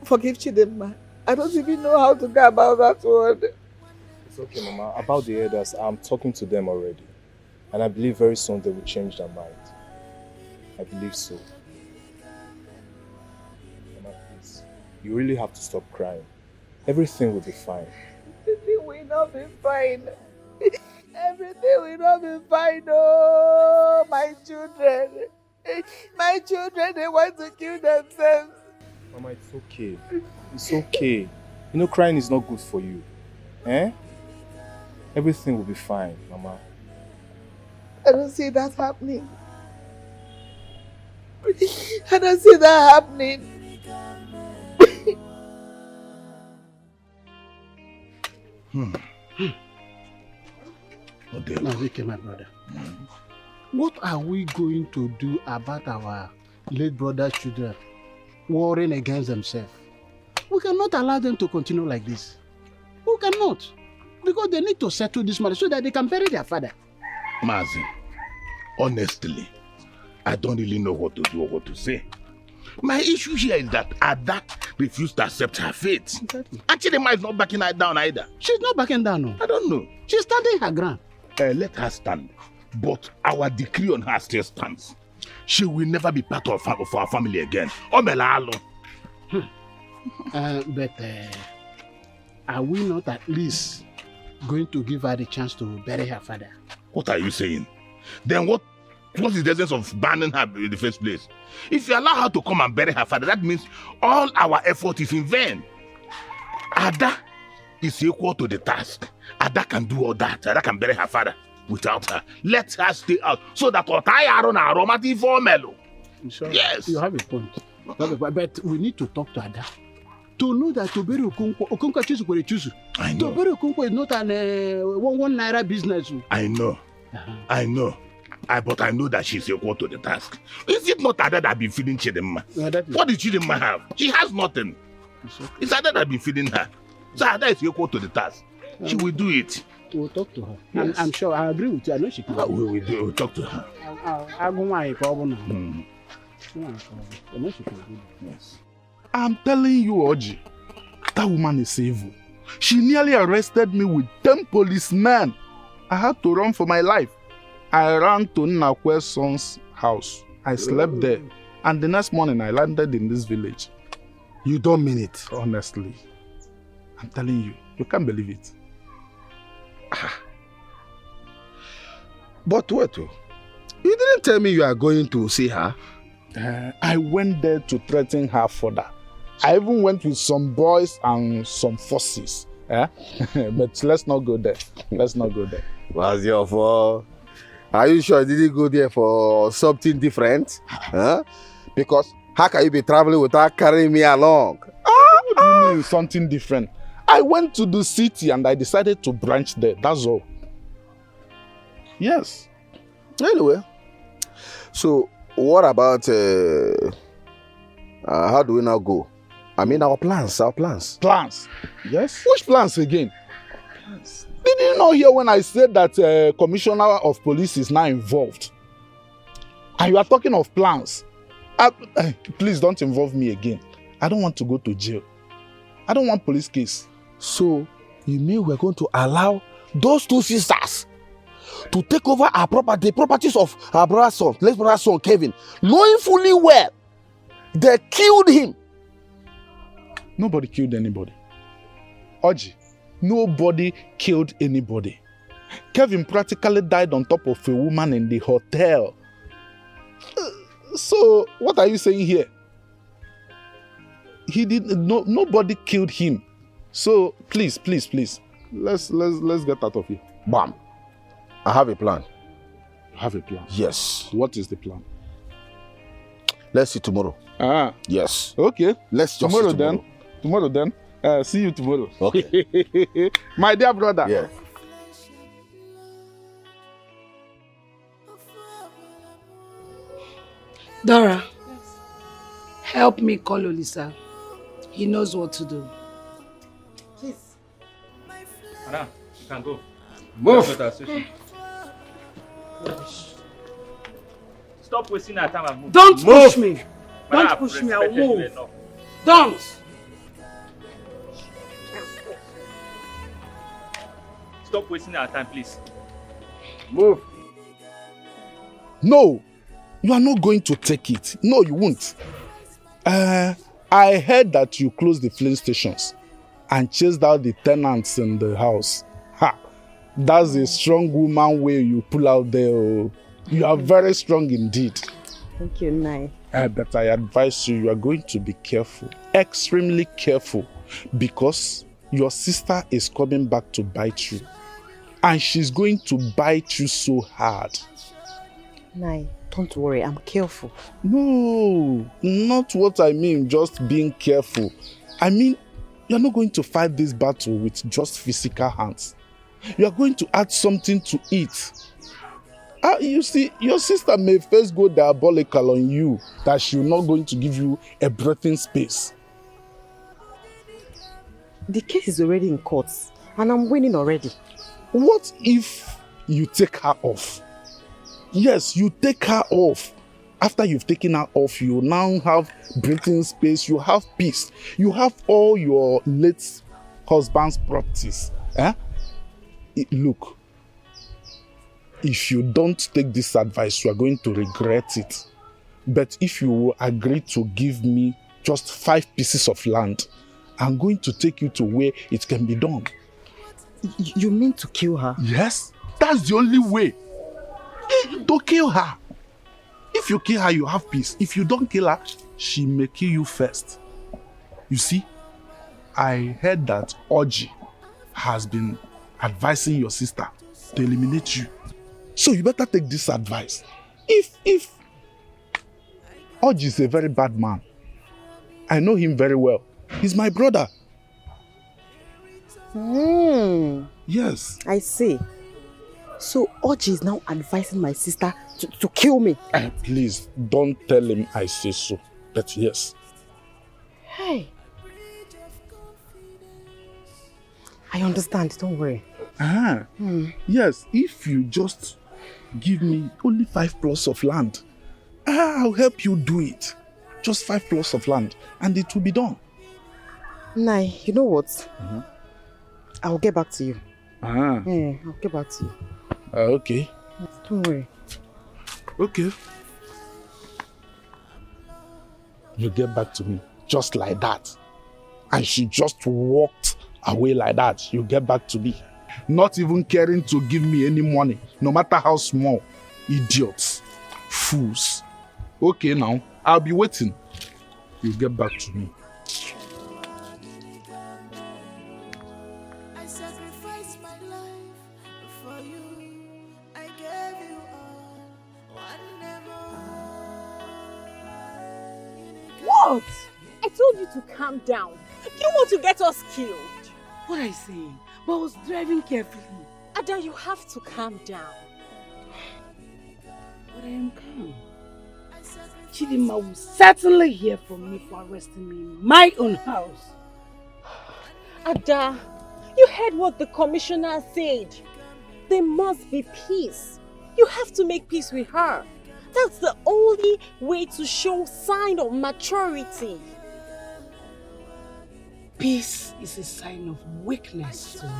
forgive Chidima. I don't even know how to go about that word. It's okay, Mama. About the elders, I'm talking to them already. And I believe very soon they will change their mind. I believe so. Mama, please. You really have to stop crying. Everything will be fine. Everything will not be fine. Everything will not be fine. Oh, my children. My children, they want to kill themselves. Mama, it's okay. It's okay. You know, crying is not good for you. Eh? Everything will be fine, Mama. I don't see that happening. I don't see that happening. Nazike, my brother. What are we going to do about our late brother's children warring against themselves? We cannot allow them to continue like this. We cannot. Because they need to settle this matter so that they can bury their father. Mazi, honestly, I don't really know what to do or what to say. My issue here is that Ada refused to accept her fate. Exactly. Actually, Ma is not backing her down either. She's not backing down, no. I don't know. She's standing her ground. Let her stand. But our decree on her still stands. She will never be part of our family again. Omelalo. But are we not at least going to give her the chance to bury her father? What are you saying? Then what is the essence of banning her in the first place? If you allow her to come and bury her father, that means all our effort is in vain. Ada is equal to the task. Ada can do all that. Ada can bury her father without her. Let her stay out so that yes. You have a point. But we need to talk to Ada. To know that to bury Okonkwo choose. I know. To bury Okonkwo is not an 1 naira business. I know. I know. But I know that she's equal to the task. Is it not Ada that been feeding Chidimma? What did Chidimma have? She has nothing. It's Ada that been feeding her. So Ada is equal to the task. She will do it. We'll talk to her. Yes. I'm sure. I agree with you. I know she can. We'll talk to her. I'll go my problem. I know she can do that. Yes. I'm telling you, Oji, that woman is evil. She nearly arrested me with 10 policemen. I had to run for my life. I ran to Nnakwe's son's house. I slept there. And the next morning, I landed in this village. You don't mean it? Honestly. I'm telling you. You can't believe it. But what? You didn't tell me you are going to see her. I went there to threaten her further. I even went with some boys and some forces. But let's not go there. Let's not go there. What's your fault? Are you sure you didn't go there for something different? Because how can you be traveling without carrying me along? What do you mean something different? I went to the city and I decided to branch there. That's all. Yes. Anyway, so what about how do we now go? I mean our plans. Plans? Yes. Which plans again? Plans. Did you not hear when I said that Commissioner of Police is now involved? And you are talking of plans. Please don't involve me again. I don't want to go to jail. I don't want police case. So, you mean we're going to allow those 2 sisters to take over our property, the properties of our brother's son, late brother's son, Kevin, knowing fully well they killed him? Nobody killed anybody. Oji, nobody killed anybody. Kevin practically died on top of a woman in the hotel. So, what are you saying here? Nobody killed him. So, please, let's get out of here. Bam. I have a plan. You have a plan? Yes. What is the plan? Let's see tomorrow. Yes. Okay. Let's just see tomorrow. Tomorrow then. See you tomorrow. Okay. My dear brother. Yeah. Dora, help me call Olisa. He knows what to do. Please. Anna, you can go. Move. Stop wasting our time and move. Don't push me. Madam, Don't push me. I'll respected you move. enough. Don't. Stop wasting our time, please. Move. No, you are not going to take it. No, you won't. I heard that you closed the filling stations and chased out the tenants in the house. Ha! That's a strong woman way you pull out there. Oh. You are very strong indeed. Thank you, Nai. But I advise you are going to be careful, extremely careful, because your sister is coming back to bite you. And she's going to bite you so hard. Nai, don't worry, I'm careful. No, not what I mean, just being careful. I mean, you're not going to fight this battle with just physical hands. You are going to add something to eat. You see, your sister may first go diabolical on you, that she's not going to give you a breathing space. The case is already in courts, and I'm winning already. What if you take her off? Yes, you take her off. After you've taken her off, you now have breathing space, you have peace. You have all your late husband's properties. Look, if you don't take this advice, you are going to regret it. But if you will agree to give me just 5 pieces of land, I'm going to take you to where it can be done. You mean to kill her? Yes, that's the only way. Don't kill her. If you kill her, you have peace. If you don't kill her, she may kill you first. You see, I heard that Oji has been advising your sister to eliminate you. So you better take this advice. If Oji is a very bad man, I know him very well. He's my brother. Yes. I see. So Oji is now advising my sister to kill me. Please, don't tell him I say so. But yes. Hey. I understand, don't worry. Yes, if you just give me only 5 plots of land, I'll help you do it. Just 5 plots of land and it will be done. Nai, you know what? I'll get back to you. I'll get back to you. Okay. Don't worry. Okay. You get back to me just like that. And she just walked away like that. You get back to me. Not even caring to give me any money, no matter how small. Idiots. Fools. Okay now, I'll be waiting. You get back to me. What? I told you to calm down. You want to get us killed. What are you saying? But I was driving carefully. Ada, you have to calm down. But I am calm. Chidima will certainly hear from me for arresting me in my own house. Ada, you heard what the commissioner said. There must be peace. You have to make peace with her. That's the only way to show sign of maturity. Peace is a sign of weakness to me.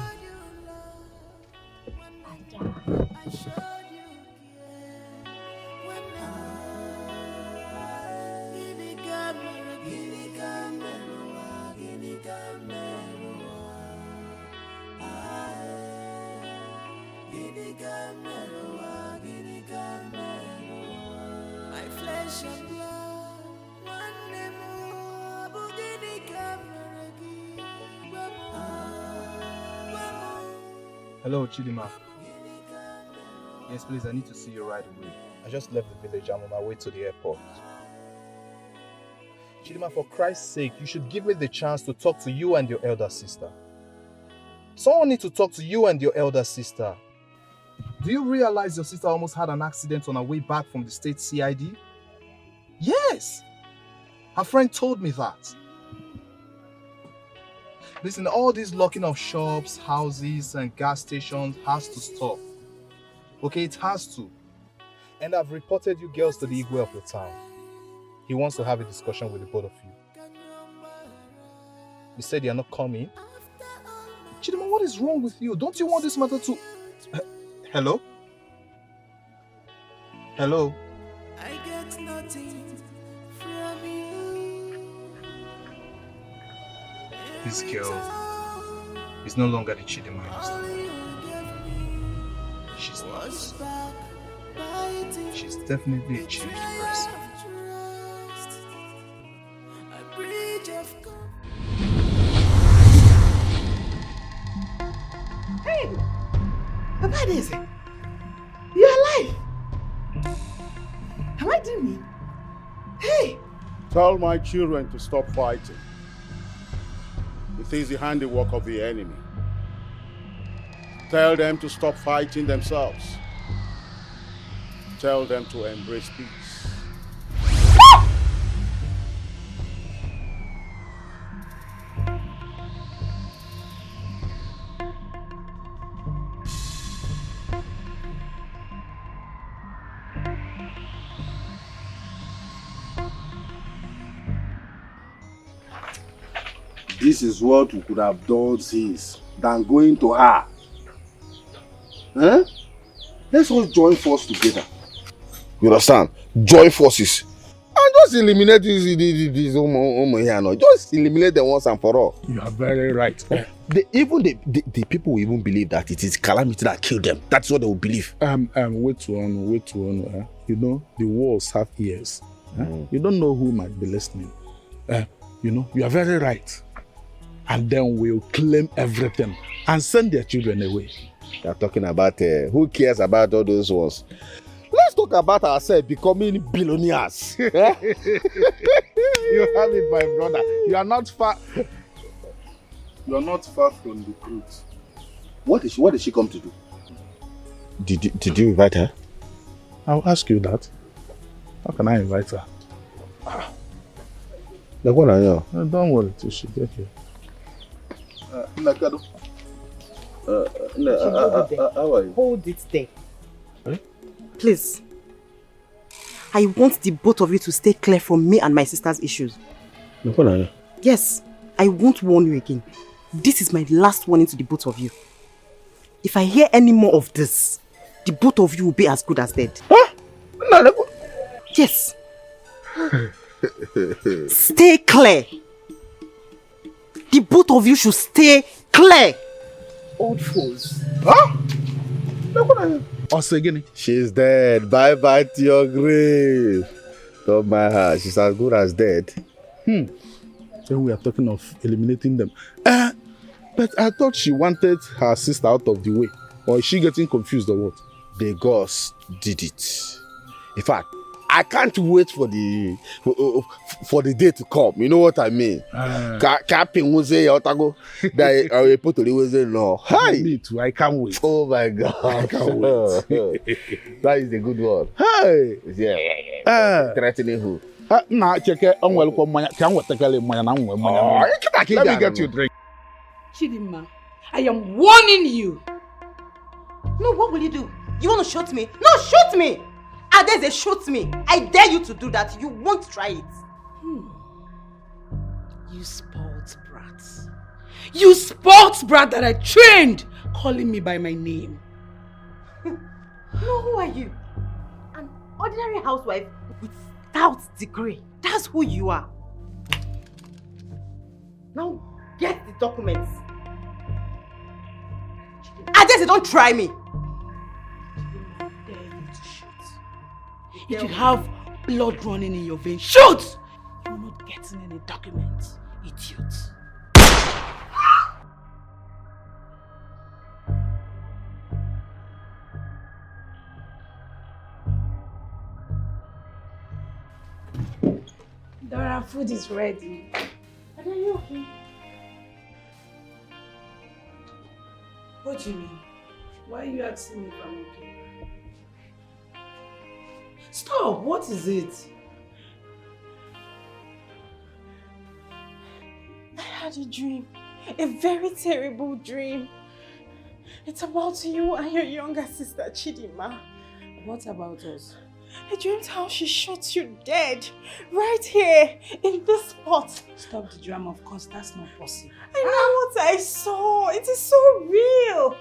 My flesh and blood, one day more, Bugini Hello, Chidima. Yes, please, I need to see you right away. I just left the village. I'm on my way to the airport. Chidima, for Christ's sake, you should give me the chance to talk to you and your elder sister. Someone needs to talk to you and your elder sister. Do you realize your sister almost had an accident on her way back from the state CID? Yes! Her friend told me that. Listen, all this locking of shops, houses, and gas stations has to stop. Okay, it has to. And I've reported you girls to the Igwe of the town. He wants to have a discussion with the both of you. You said you're not coming? Chidima, what is wrong with you? Don't you want this matter to... Hello? Hello? I get nothing from you. This girl is no longer the Chidima I used to know. She's not. She's definitely a changed person. Hey! Papa Daisy! You're alive! Am I doing it? Hey! Tell my children to stop fighting. It is the handiwork of the enemy. Tell them to stop fighting themselves. Tell them to embrace peace. This is what we could have done since than going to her. Huh? Let's all join forces together. You understand? Join forces. And just eliminate these here now. Just eliminate them once and for all. You are very right. The people will even believe that it is calamity that killed them. That's what they will believe. Wait one. You know, the walls have ears. You don't know who might be listening. You know, you are very right. And then we'll claim everything and send their children away. You're talking about who cares about all those ones? Let's talk about ourselves becoming billionaires. You have it, my brother. You are not far. You are not far from the truth. What did she come to do? Did you invite her? I'll ask you that. How can I invite her? Like what I know. Don't worry till she get here. Nakado. How are you? Hold it there. Please. I want the both of you to stay clear from me and my sister's issues. Yes, I won't warn you again. This is my last warning to the both of you. If I hear any more of this, the both of you will be as good as dead. Huh? Yes. Stay clear. The both of you should stay clear. Old fools. Huh? She's dead. Bye bye to your grave. Don't mind her. She's as good as dead. Then we are talking of eliminating them. But I thought she wanted her sister out of the way. Or is she getting confused or what? The gods did it. In fact, I can't wait for the day to come. You know what I mean? Capping was a otago. That I put to the no. Hi. Me too. I can't wait. Oh my God. I can't wait. That is the good one. Hi. Yeah. Threatening who? Nah, check it. I'm welcome. Let me get you a drink. Chidinma, I am warning you. No, what will you do? You want to shoot me? No, shoot me! Adeze, shoot me. I dare you to do that. You won't try it. You spoiled brat. You spoiled brat that I trained, calling me by my name. No, who are you? An ordinary housewife without degree. That's who you are. Now get the documents. Adeze, don't try me. If you have blood running in your veins, shoot! You're not getting any documents, idiot. Dora, food is ready. Are you okay? What do you mean? Why are you asking me if I'm okay? Stop! What is it? I had a dream. A very terrible dream. It's about you and your younger sister, Chidinma. What about us? I dreamed how she shot you dead. Right here, in this spot. Stop the drama, of course, that's not possible. I know what I saw. It is so real.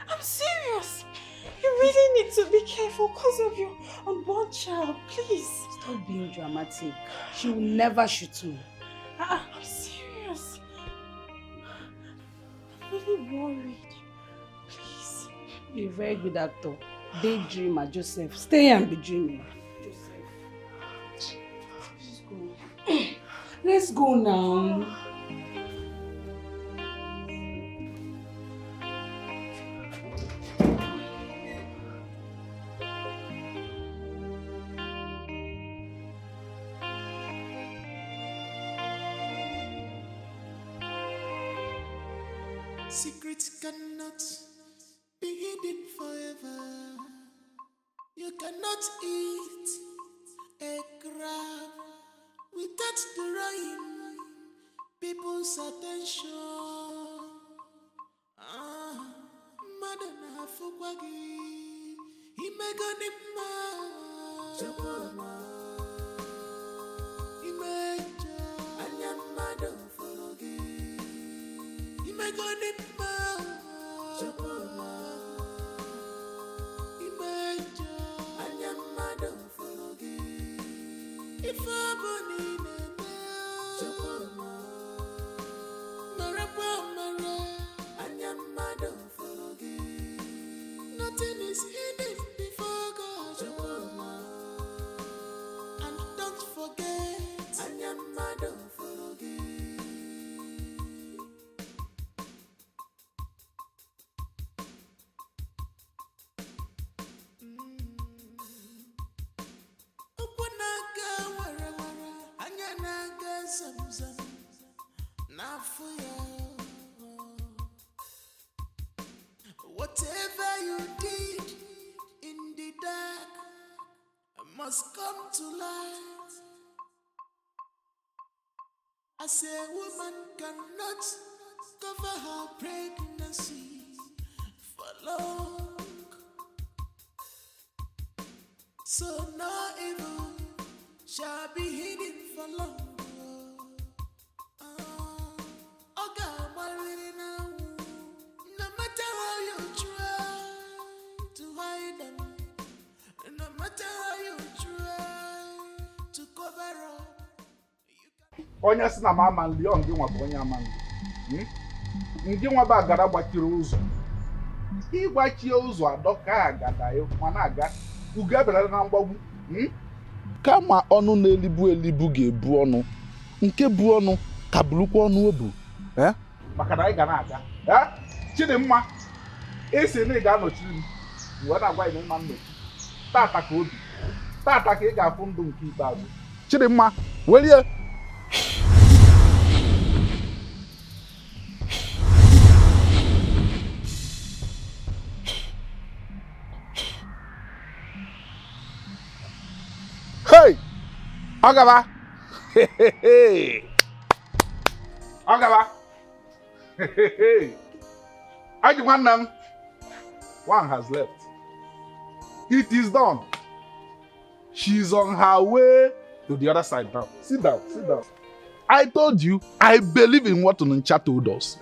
I'm serious. You really need to be careful because of your unborn child, please. Stop being dramatic. She will never shoot me. I'm serious. I'm really worried. Please. You're a very good actor. Daydreamer, Joseph. Stay and be dreaming. Joseph. Let's go now. Secrets cannot be hidden forever. You cannot eat a crab without drawing people's attention. Madonna Fukwagi, Imeganima, Imeja, Anyamado Fugi, Imeganima, Nothing is hidden before God. And don't forget, Anyama don't forget. Upunaga wara wara, Anyanaga zamzam, Nafuya. Whatever you did in the dark must come to light. As a woman cannot cover her pregnancy for long, so no evil shall be hidden for long. No matter how you try to hide them, no matter how you try to cover up. Onye si na mama nli ọ ngị nwa bụ onye ama nli. Ngị nwa bụ agada gbachiri ụzọ. Ịgbachie ụzọ adọka agada ya ma na-aga ugo ebelere na mgbagwu. Kama ọnụ na-elibu elibu ga-ebu ọnụ. Nke bu ọnụ ka burukwa ọnụ obu. Maka na anyị ga na-aga. Chidimma, esi na ị ga-anọchiri m. Wee na-agwa ị na mma nnọchi. Tata ka obi. Tata ka ị ga-afụ ndụ nke ikpeazụ. Chidimma, welie. Hey! Agaba! Hey! Agaba! Hey! One has left. It is done. She's on her way to the other side now. Sit down, sit down. I told you, I believe in what Onuncha told us.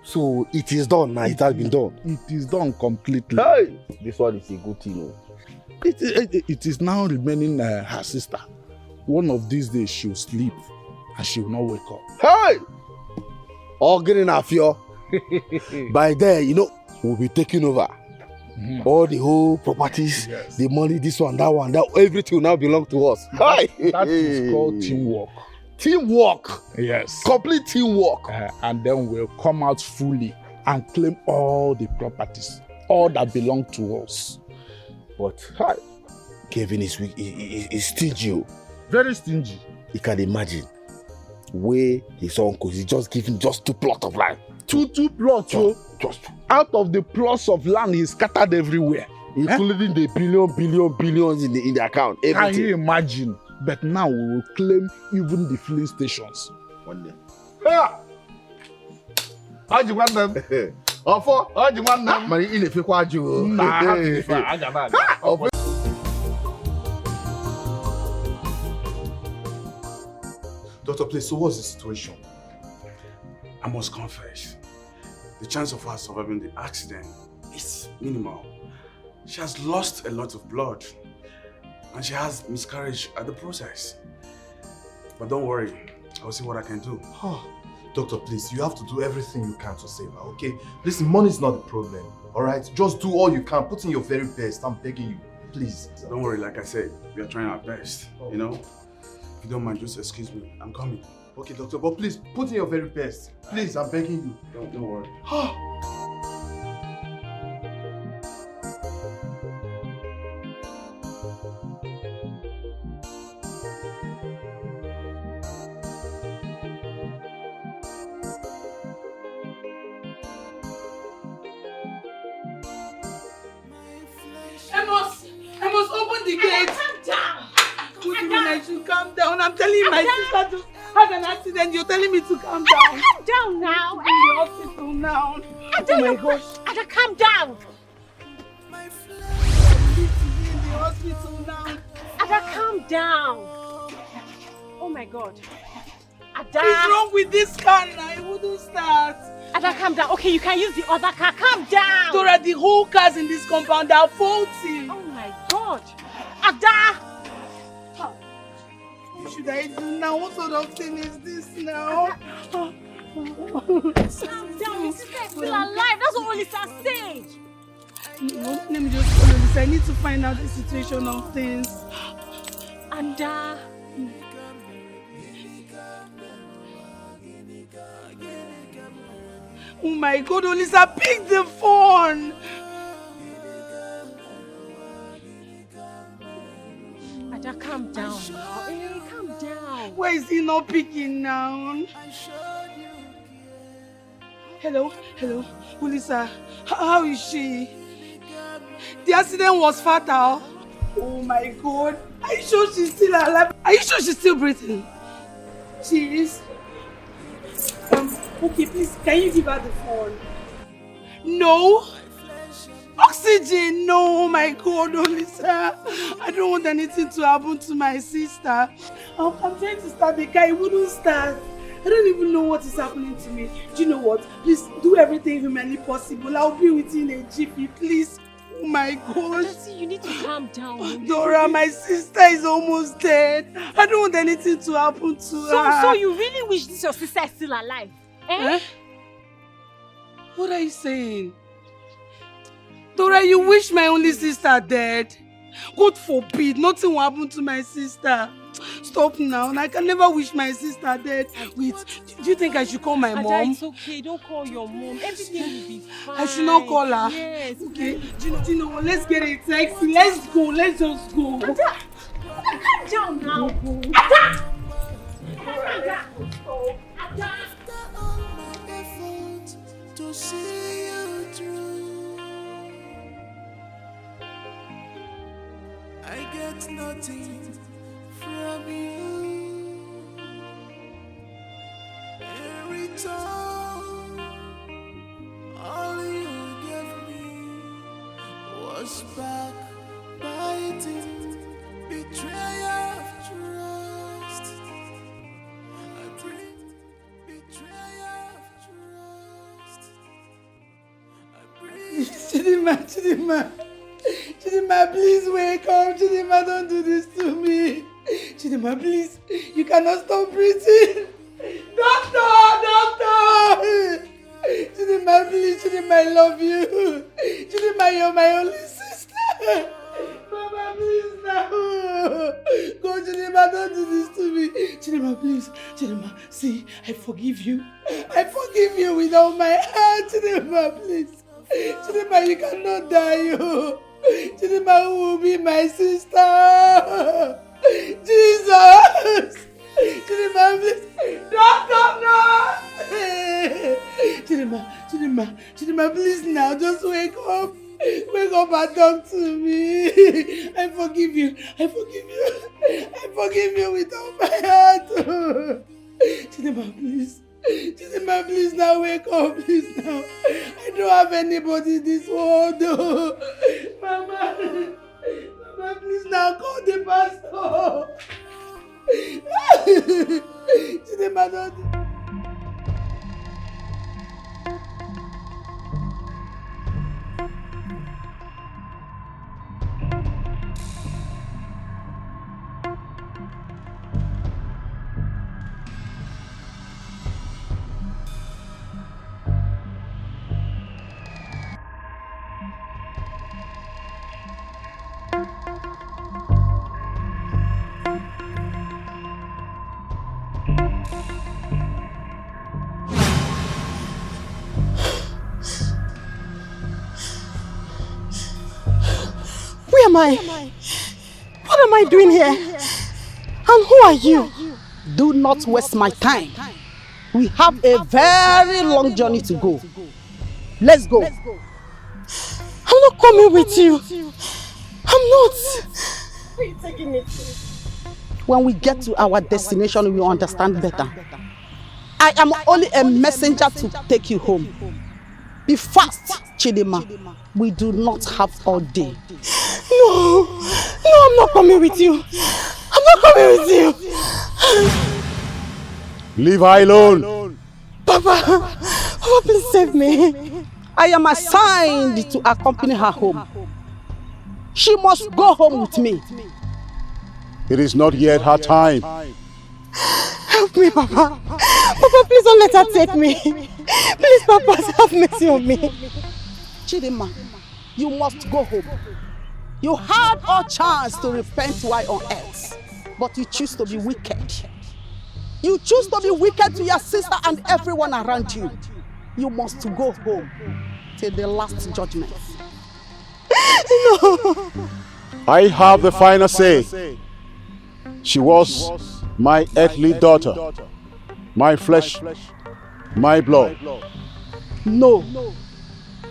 So it is done now, it has been done. It is done completely. Hey! This one is a good thing. It is now remaining her sister. One of these days she'll sleep and she will not wake up. Hey! All getting a fear. By then, we'll be taking over. All the whole properties, the money, this one, that, everything will now belong to us. That is called teamwork. Teamwork? Yes. Complete teamwork. And then we'll come out fully and claim all the properties, all that belong to us. But Kevin is stingy. Very stingy. You can imagine where his uncle is just giving just 2 plots of land. Two plots, just out of the plots of land he's scattered everywhere, including the billions in the account. Everything. Can you imagine? But now we will claim even the filling stations. One day. How do you want them? How do you want them? Money in the fake waju. Doctor, please, so what's the situation? I must confess, the chance of her surviving the accident is minimal. She has lost a lot of blood and she has miscarriage at the process. But don't worry, I'll see what I can do. Doctor, please, you have to do everything you can to save her, okay? Listen, money is not the problem, all right? Just do all you can, put in your very best, I'm begging you, please. Don't worry, like I said, we are trying our best, you know? If you don't mind, just excuse me, I'm coming. Okay, doctor, but please, put in your very best. Please, I'm begging you. Don't worry. I must open the gate. Calm down. What do you mean I should calm down? I'm telling you, my sister just had an accident. You're telling me to calm down. Calm down now. I'm in the hospital now. Oh my gosh. Ada, calm down. In the hospital now. Ada, calm down. Oh my God. Ada. What is wrong with this car now? It wouldn't start. Ada, calm down. Okay, you can use the other car. Calm down. Dora, the whole cars in this compound are faulty. Oh my God. Ada. should I do now? What sort of thing is this now? Calm down, your sister is still alive. That's what Olisa said. No, let me just call Olisa. I need to find out the situation of things. And oh my God, Olisa, pick the phone. Ada, calm down now. Hey, calm down. Why is he not picking now? Hello, Olisa. How is she? The accident was fatal. Oh my God. Are you sure she's still alive? Are you sure she's still breathing? She is. Okay, please, can you give her the phone? No. Oxygen, no. Oh my God, Olisa. I don't want anything to happen to my sister. I'm trying to start the car, it wouldn't start. I don't even know what is happening to me. Do you know what? Please do everything humanly possible. I'll be with you in a jiffy, please. Oh my gosh. You need to calm down. Dora, my sister is almost dead. I don't want anything to happen to her. So you really wish this your sister is still alive? Eh? What are you saying? Dora, you wish my only sister dead? God forbid, nothing will happen to my sister. Stop now. I can never wish my sister dead. Wait, do you think I should call my mom? It's okay. Don't call your mom. Everything will be fine. I should not call her? Yes. Okay. Do you know what? Let's get a taxi. Let's go. Let's just go. Ada, calm down now. Ada. To see you through, I get nothing from you. In return, all you gave me was backbiting, betrayal of trust. Chidima, please wake up. Chidima, don't do this to me. Chidima, please. You cannot stop breathing. Doctor! Chidima, please. Chidima, I love you. Chidima, you're my only sister. Mama, please now. Go, Chidima, don't do this to me. Chidima, please. Chidima, see, I forgive you. I forgive you with all my heart. Chidima, please. Chidima, you cannot die. Chidima, who will be my sister? Jesus! Chidima, please. Doctor, no! Chidima, please now, just wake up. Wake up and talk to me. I forgive you. I forgive you with all my heart. Chidima, please. Chidima, please now wake up, please now. I don't have anybody in this world. Mama, please now call the pastor. Chidima, don't. Where am I? What am I doing here? And who are you? Do not waste my time. We have a very long journey to go. Let's go. I'm not coming with you. I'm not. Where are you taking me to? When we get to our destination, we will understand better. I am only a messenger to take you home. Be fast, Chidima. We do not have all day. No, I'm not coming with you. I'm not coming with you. Leave her alone. Papa, please save me. I am assigned to accompany her home. She must go home with me. It is not yet her time. Help me, Papa. Papa, please don't let her take me. Please, Papa, have mercy on me. Chidinma, you must go home. You had all chance to repent while on earth, but you choose to be wicked. You choose to be wicked to your sister and everyone around you. You must go home till the last judgment. No. I have the final say. She was my earthly daughter, my flesh, my blood. No.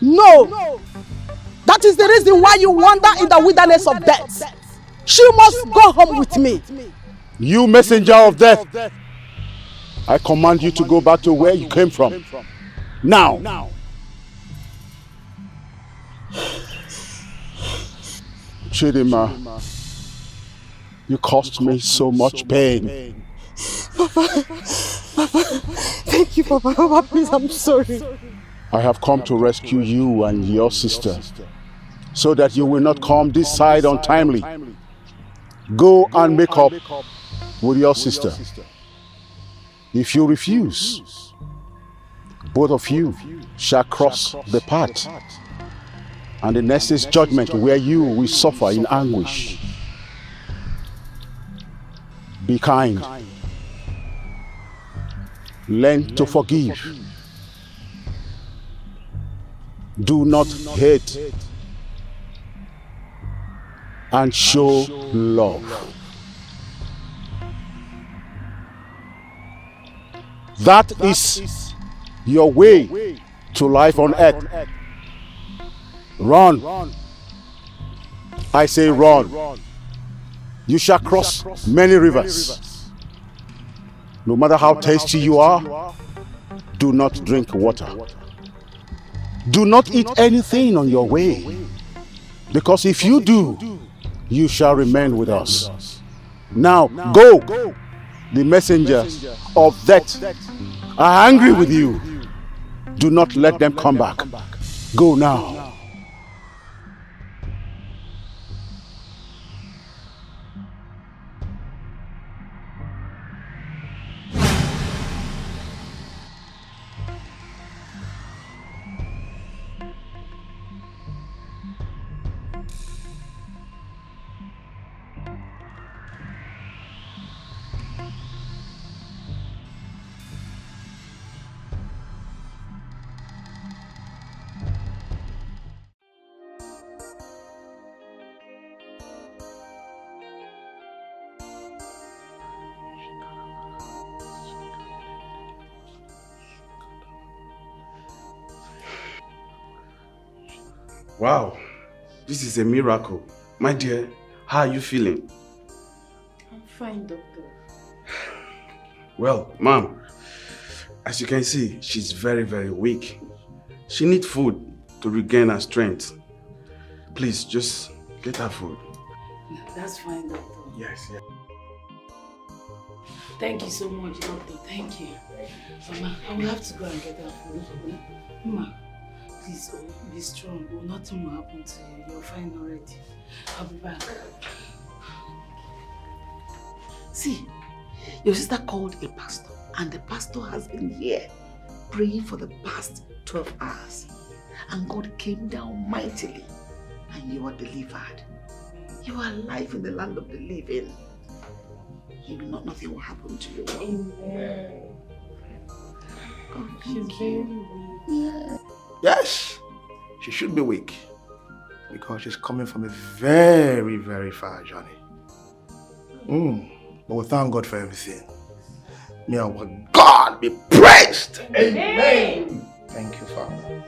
No. That is the reason why you wander in the wilderness of death. She must go home with me. You messenger of death, I command you to go back to where you came from. Now. Chidinma, you caused me so much pain. Papa, thank you, Papa. Papa, please, I'm sorry. I have come to rescue you and your sister, so that you will not come this side untimely. Go and make up with your sister. If you refuse, both of you shall cross the path, and the next is judgment, where you will suffer in anguish. Be kind. Learn to forgive. Do not hate. And show love. That is your way to life on earth. Run. I say run. You shall cross many rivers. No matter how tasty you are, do not drink water. Do not eat anything on your way, because if you do, you shall remain with us. Now go. The messengers of death are angry with you. Do not let them come back. Go now. Wow, this is a miracle. My dear, how are you feeling? I'm fine, doctor. Well, ma'am, as you can see, she's very, very weak. She needs food to regain her strength. Please, just get her food. That's fine, doctor. Yes. Thank you so much, doctor. Thank you. Mama, I will have to go and get her food. Mama, please, be strong. Nothing will happen to you. You're fine already. I'll be back. See, your sister called a pastor, and the pastor has been here praying for the past 12 hours. And God came down mightily, and you were delivered. You are alive in the land of the living. Nothing will happen to you. Amen. God, she's very weak. Yeah. Yes, she should be weak because she's coming from a very, very far journey. But we thank God for everything. May our God be praised. Amen. Thank you, Father.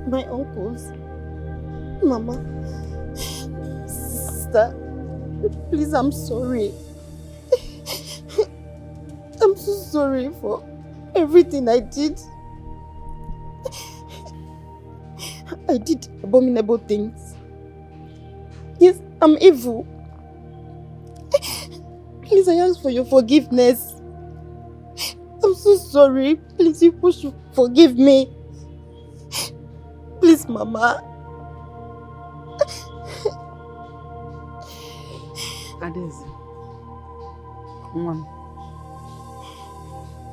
My uncles, Mama, sister, please, I'm sorry. I'm so sorry for everything I did. I did abominable things. Yes, I'm evil. Please, I ask for your forgiveness. I'm so sorry. Please, you should forgive me. Please, Mama. Adeze. Mom,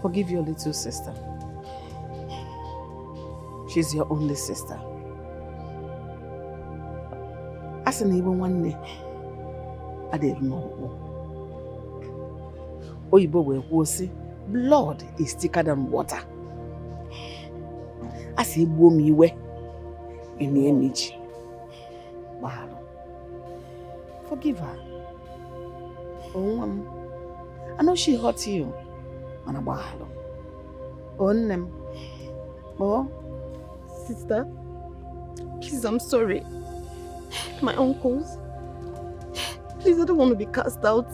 forgive your little sister. She's your only sister. As an even one day, I didn't know. Oyibo will say, blood is thicker than water. As he blew me away in the image. Forgive her. Oh, I know she hurt you. Oh, sister, please, I'm sorry. My uncles, please, I don't want to be cast out.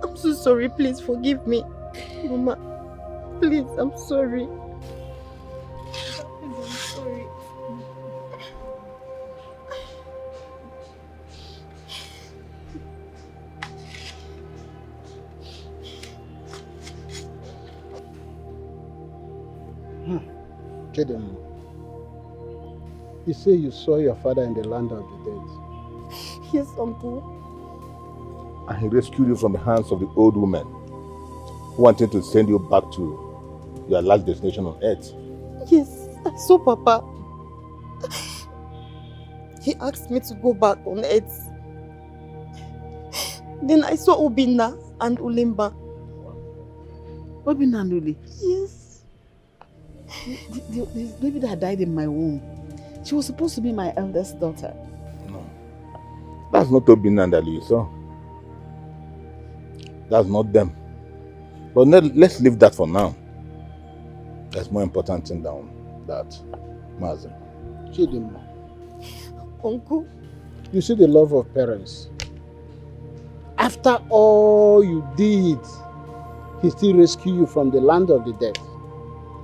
I'm so sorry. Please forgive me. Mama, please, I'm sorry. Please, I'm sorry. Chidinma, you say you saw your father in the land of the dead. Yes, uncle. And he rescued you from the hands of the old woman who wanted to send you back to your last destination on earth. Yes, I saw Papa. He asked me to go back on earth. Then I saw Obinna and Ulimba. Obinna and Uli? Yes. The baby that died in my womb, she was supposed to be my eldest daughter. No. That's not Obinna and Ali, so. That's not them. But let's leave that for now. There's more important thing than that. Mazen. Chidinma, Uncle, you see the love of parents. After all you did, he still rescued you from the land of the dead.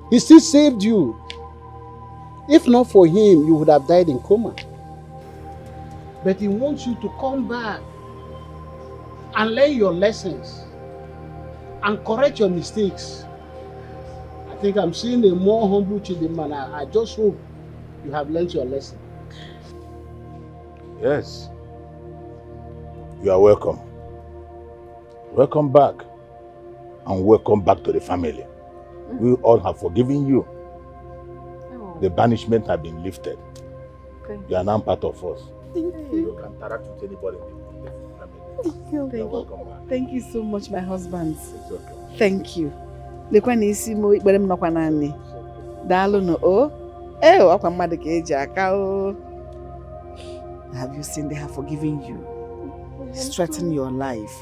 He still saved you. If not for him, you would have died in coma. But he wants you to come back and learn your lessons and correct your mistakes. I think I'm seeing a more humble Chidinma, and I just hope you have learned your lesson. Yes. You are welcome. Welcome back. And welcome back to the family. We all have forgiven you. Oh. The banishment has been lifted. Okay. You are now part of us. Thank you. You can interact with anybody in the family. Thank you. Thank you so much, my husband. It's okay. Thank you. Lekwa ni isi mo ikpere m nọkwa naanị. Daalụ no o. Akwa mmadụ ka eji aka o. Have you seen they have forgiven you? Strengthen your life.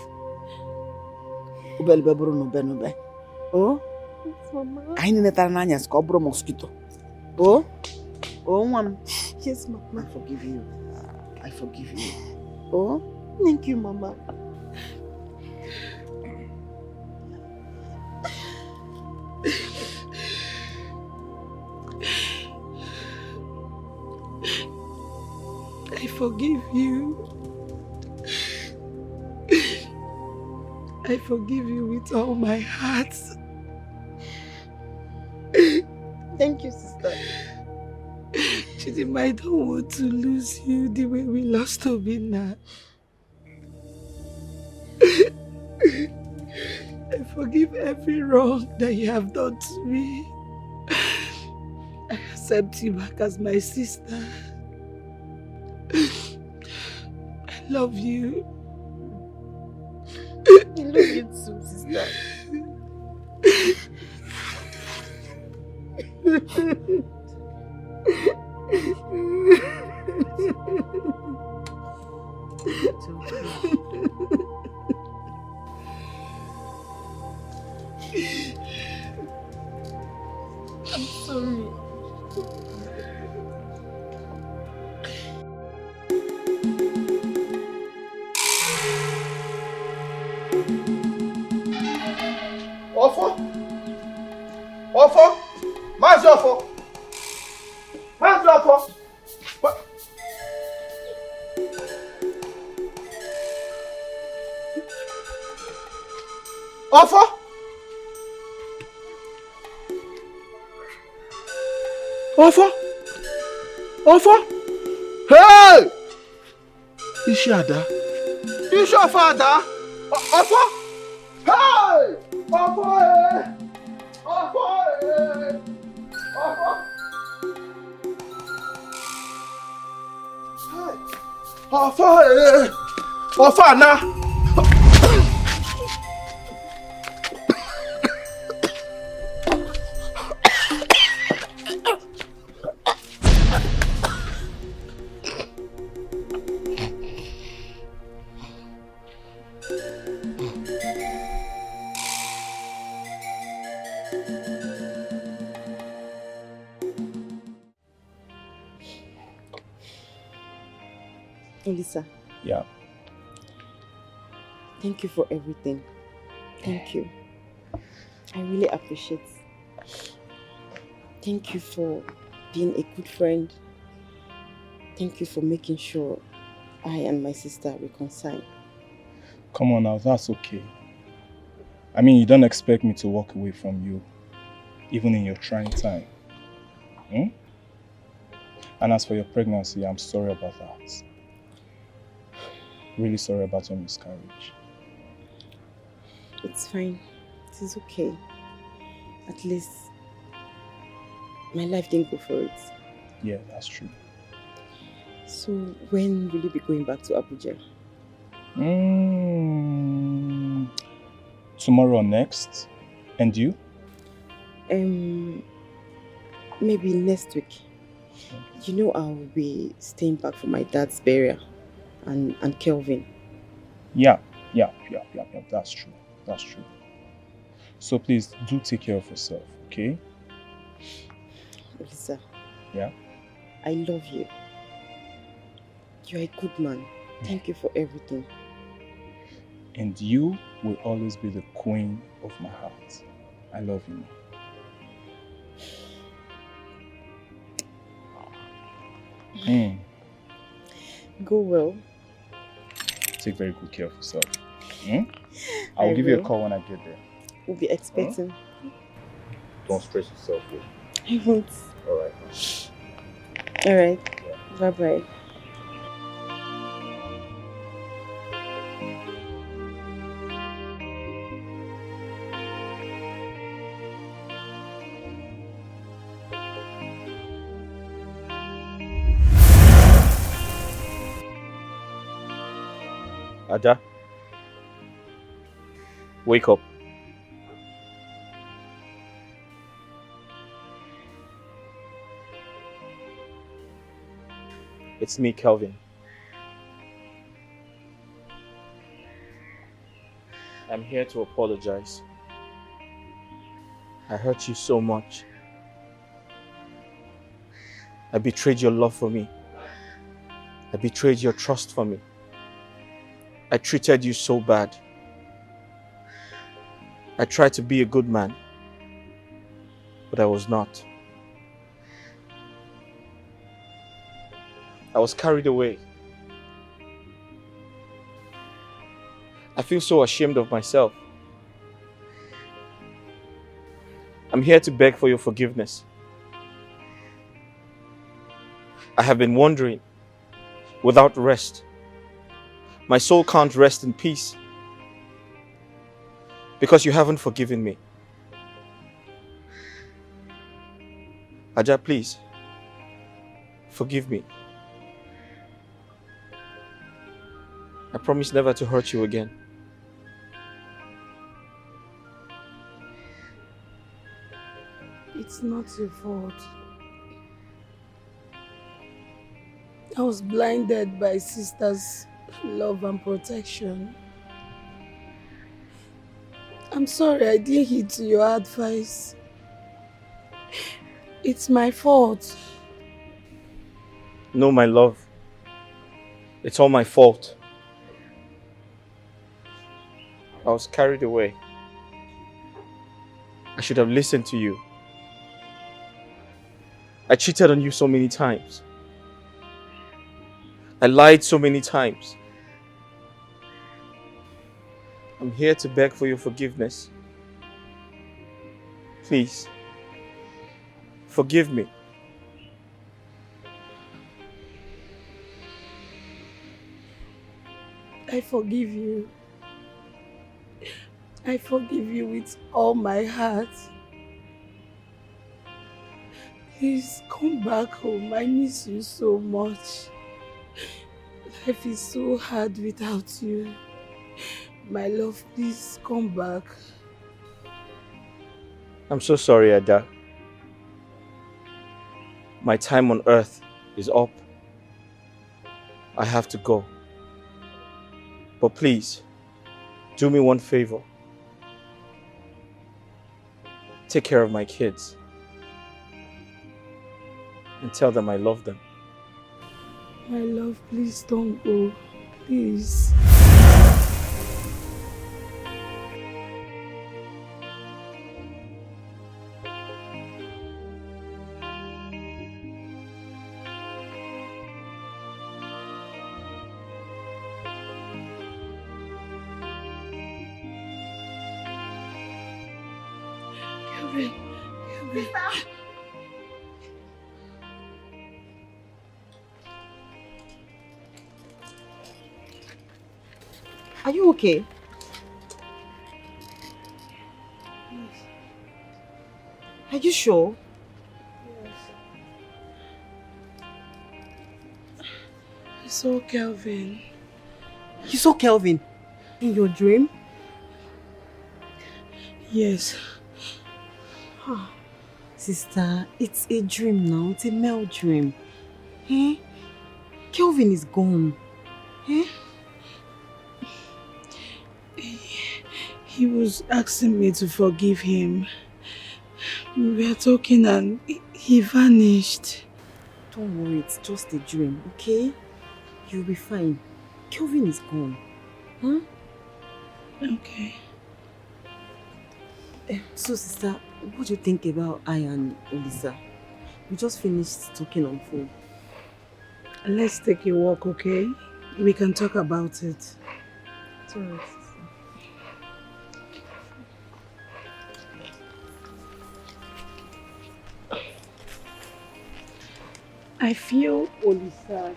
Ubelbe buru n'ube. Oh? I need to n'anya ska ọ bụrụ mosquito. Oh? Oh, Mom. Yes, Mama. I forgive you. I forgive you. Oh? Thank you, Mama. I forgive you. I forgive you with all my heart. Thank you, sister. Chidinma, I don't want to lose you the way we lost Obinna. I forgive every wrong that you have done to me. I accept you back as my sister. I love you. I love you too, sister. I'm sorry. Ofo? Ofo? Mazi Ofo? Mazi Ofo? Offer? Offer? Offer? Hey! Iṣẹ́ àdá. Iṣẹ́ ọ̀fọ̀ àdá. Offer? Hey! Offer! Offer! Offer! Hey! Offer! Offer àná. Elisa. Yeah. Thank you for everything. Thank you. I really appreciate it. Thank you for being a good friend. Thank you for making sure I and my sister reconcile. Come on now, that's okay. I mean, you don't expect me to walk away from you, even in your trying time. Hmm? And as for your pregnancy, I'm sorry about that. Really sorry about your miscarriage. It's fine. It is okay. At least my life didn't go for it. Yeah, that's true. So when will you be going back to Abuja? Tomorrow or next. And you? Maybe next week. You know I'll be staying back for my dad's burial and Kelvin. Yeah, that's true. That's true. So please do take care of yourself, okay? Lisa. Yeah? I love you. You're a good man. Thank you for everything. And you will always be the queen of my heart. I love you. Go well. Take very good care of yourself. I'll give you a call when I get there. We'll be expecting. Don't stress yourself. I won't. Alright. Alright. Yeah. Bye-bye. Ada, wake up. It's me, Kelvin. I'm here to apologize. I hurt you so much. I betrayed your love for me. I betrayed your trust for me. I treated you so bad. I tried to be a good man, but I was not. I was carried away. I feel so ashamed of myself. I'm here to beg for your forgiveness. I have been wandering without rest. My soul can't rest in peace because you haven't forgiven me. Aja, please, forgive me. I promise never to hurt you again. It's not your fault. I was blinded by sister's love and protection. I'm sorry I didn't heed to your advice. It's my fault. No, my love. It's all my fault. I was carried away. I should have listened to you. I cheated on you so many times. I lied so many times. I'm here to beg for your forgiveness. Please, forgive me. I forgive you. I forgive you with all my heart. Please come back home. I miss you so much. Life is so hard without you. My love, please come back. I'm so sorry, Ada. My time on earth is up. I have to go. But please, do me one favor. Take care of my kids. And tell them I love them. My love, please don't go. Please. Kelvin. Are you okay? Yes. Are you sure? Yes. I saw Kelvin. You saw Kelvin? In your dream? Yes. Sister, it's a dream now. It's a male dream. Eh? Kelvin is gone. Eh? He was asking me to forgive him. We were talking and he vanished. Don't worry, it's just a dream, okay? You'll be fine. Kelvin is gone. Huh? Okay. So, sister, what do you think about I and Olisa? We just finished talking on phone. Let's take a walk, okay? We can talk about it. It's alright, sister. I feel Olisa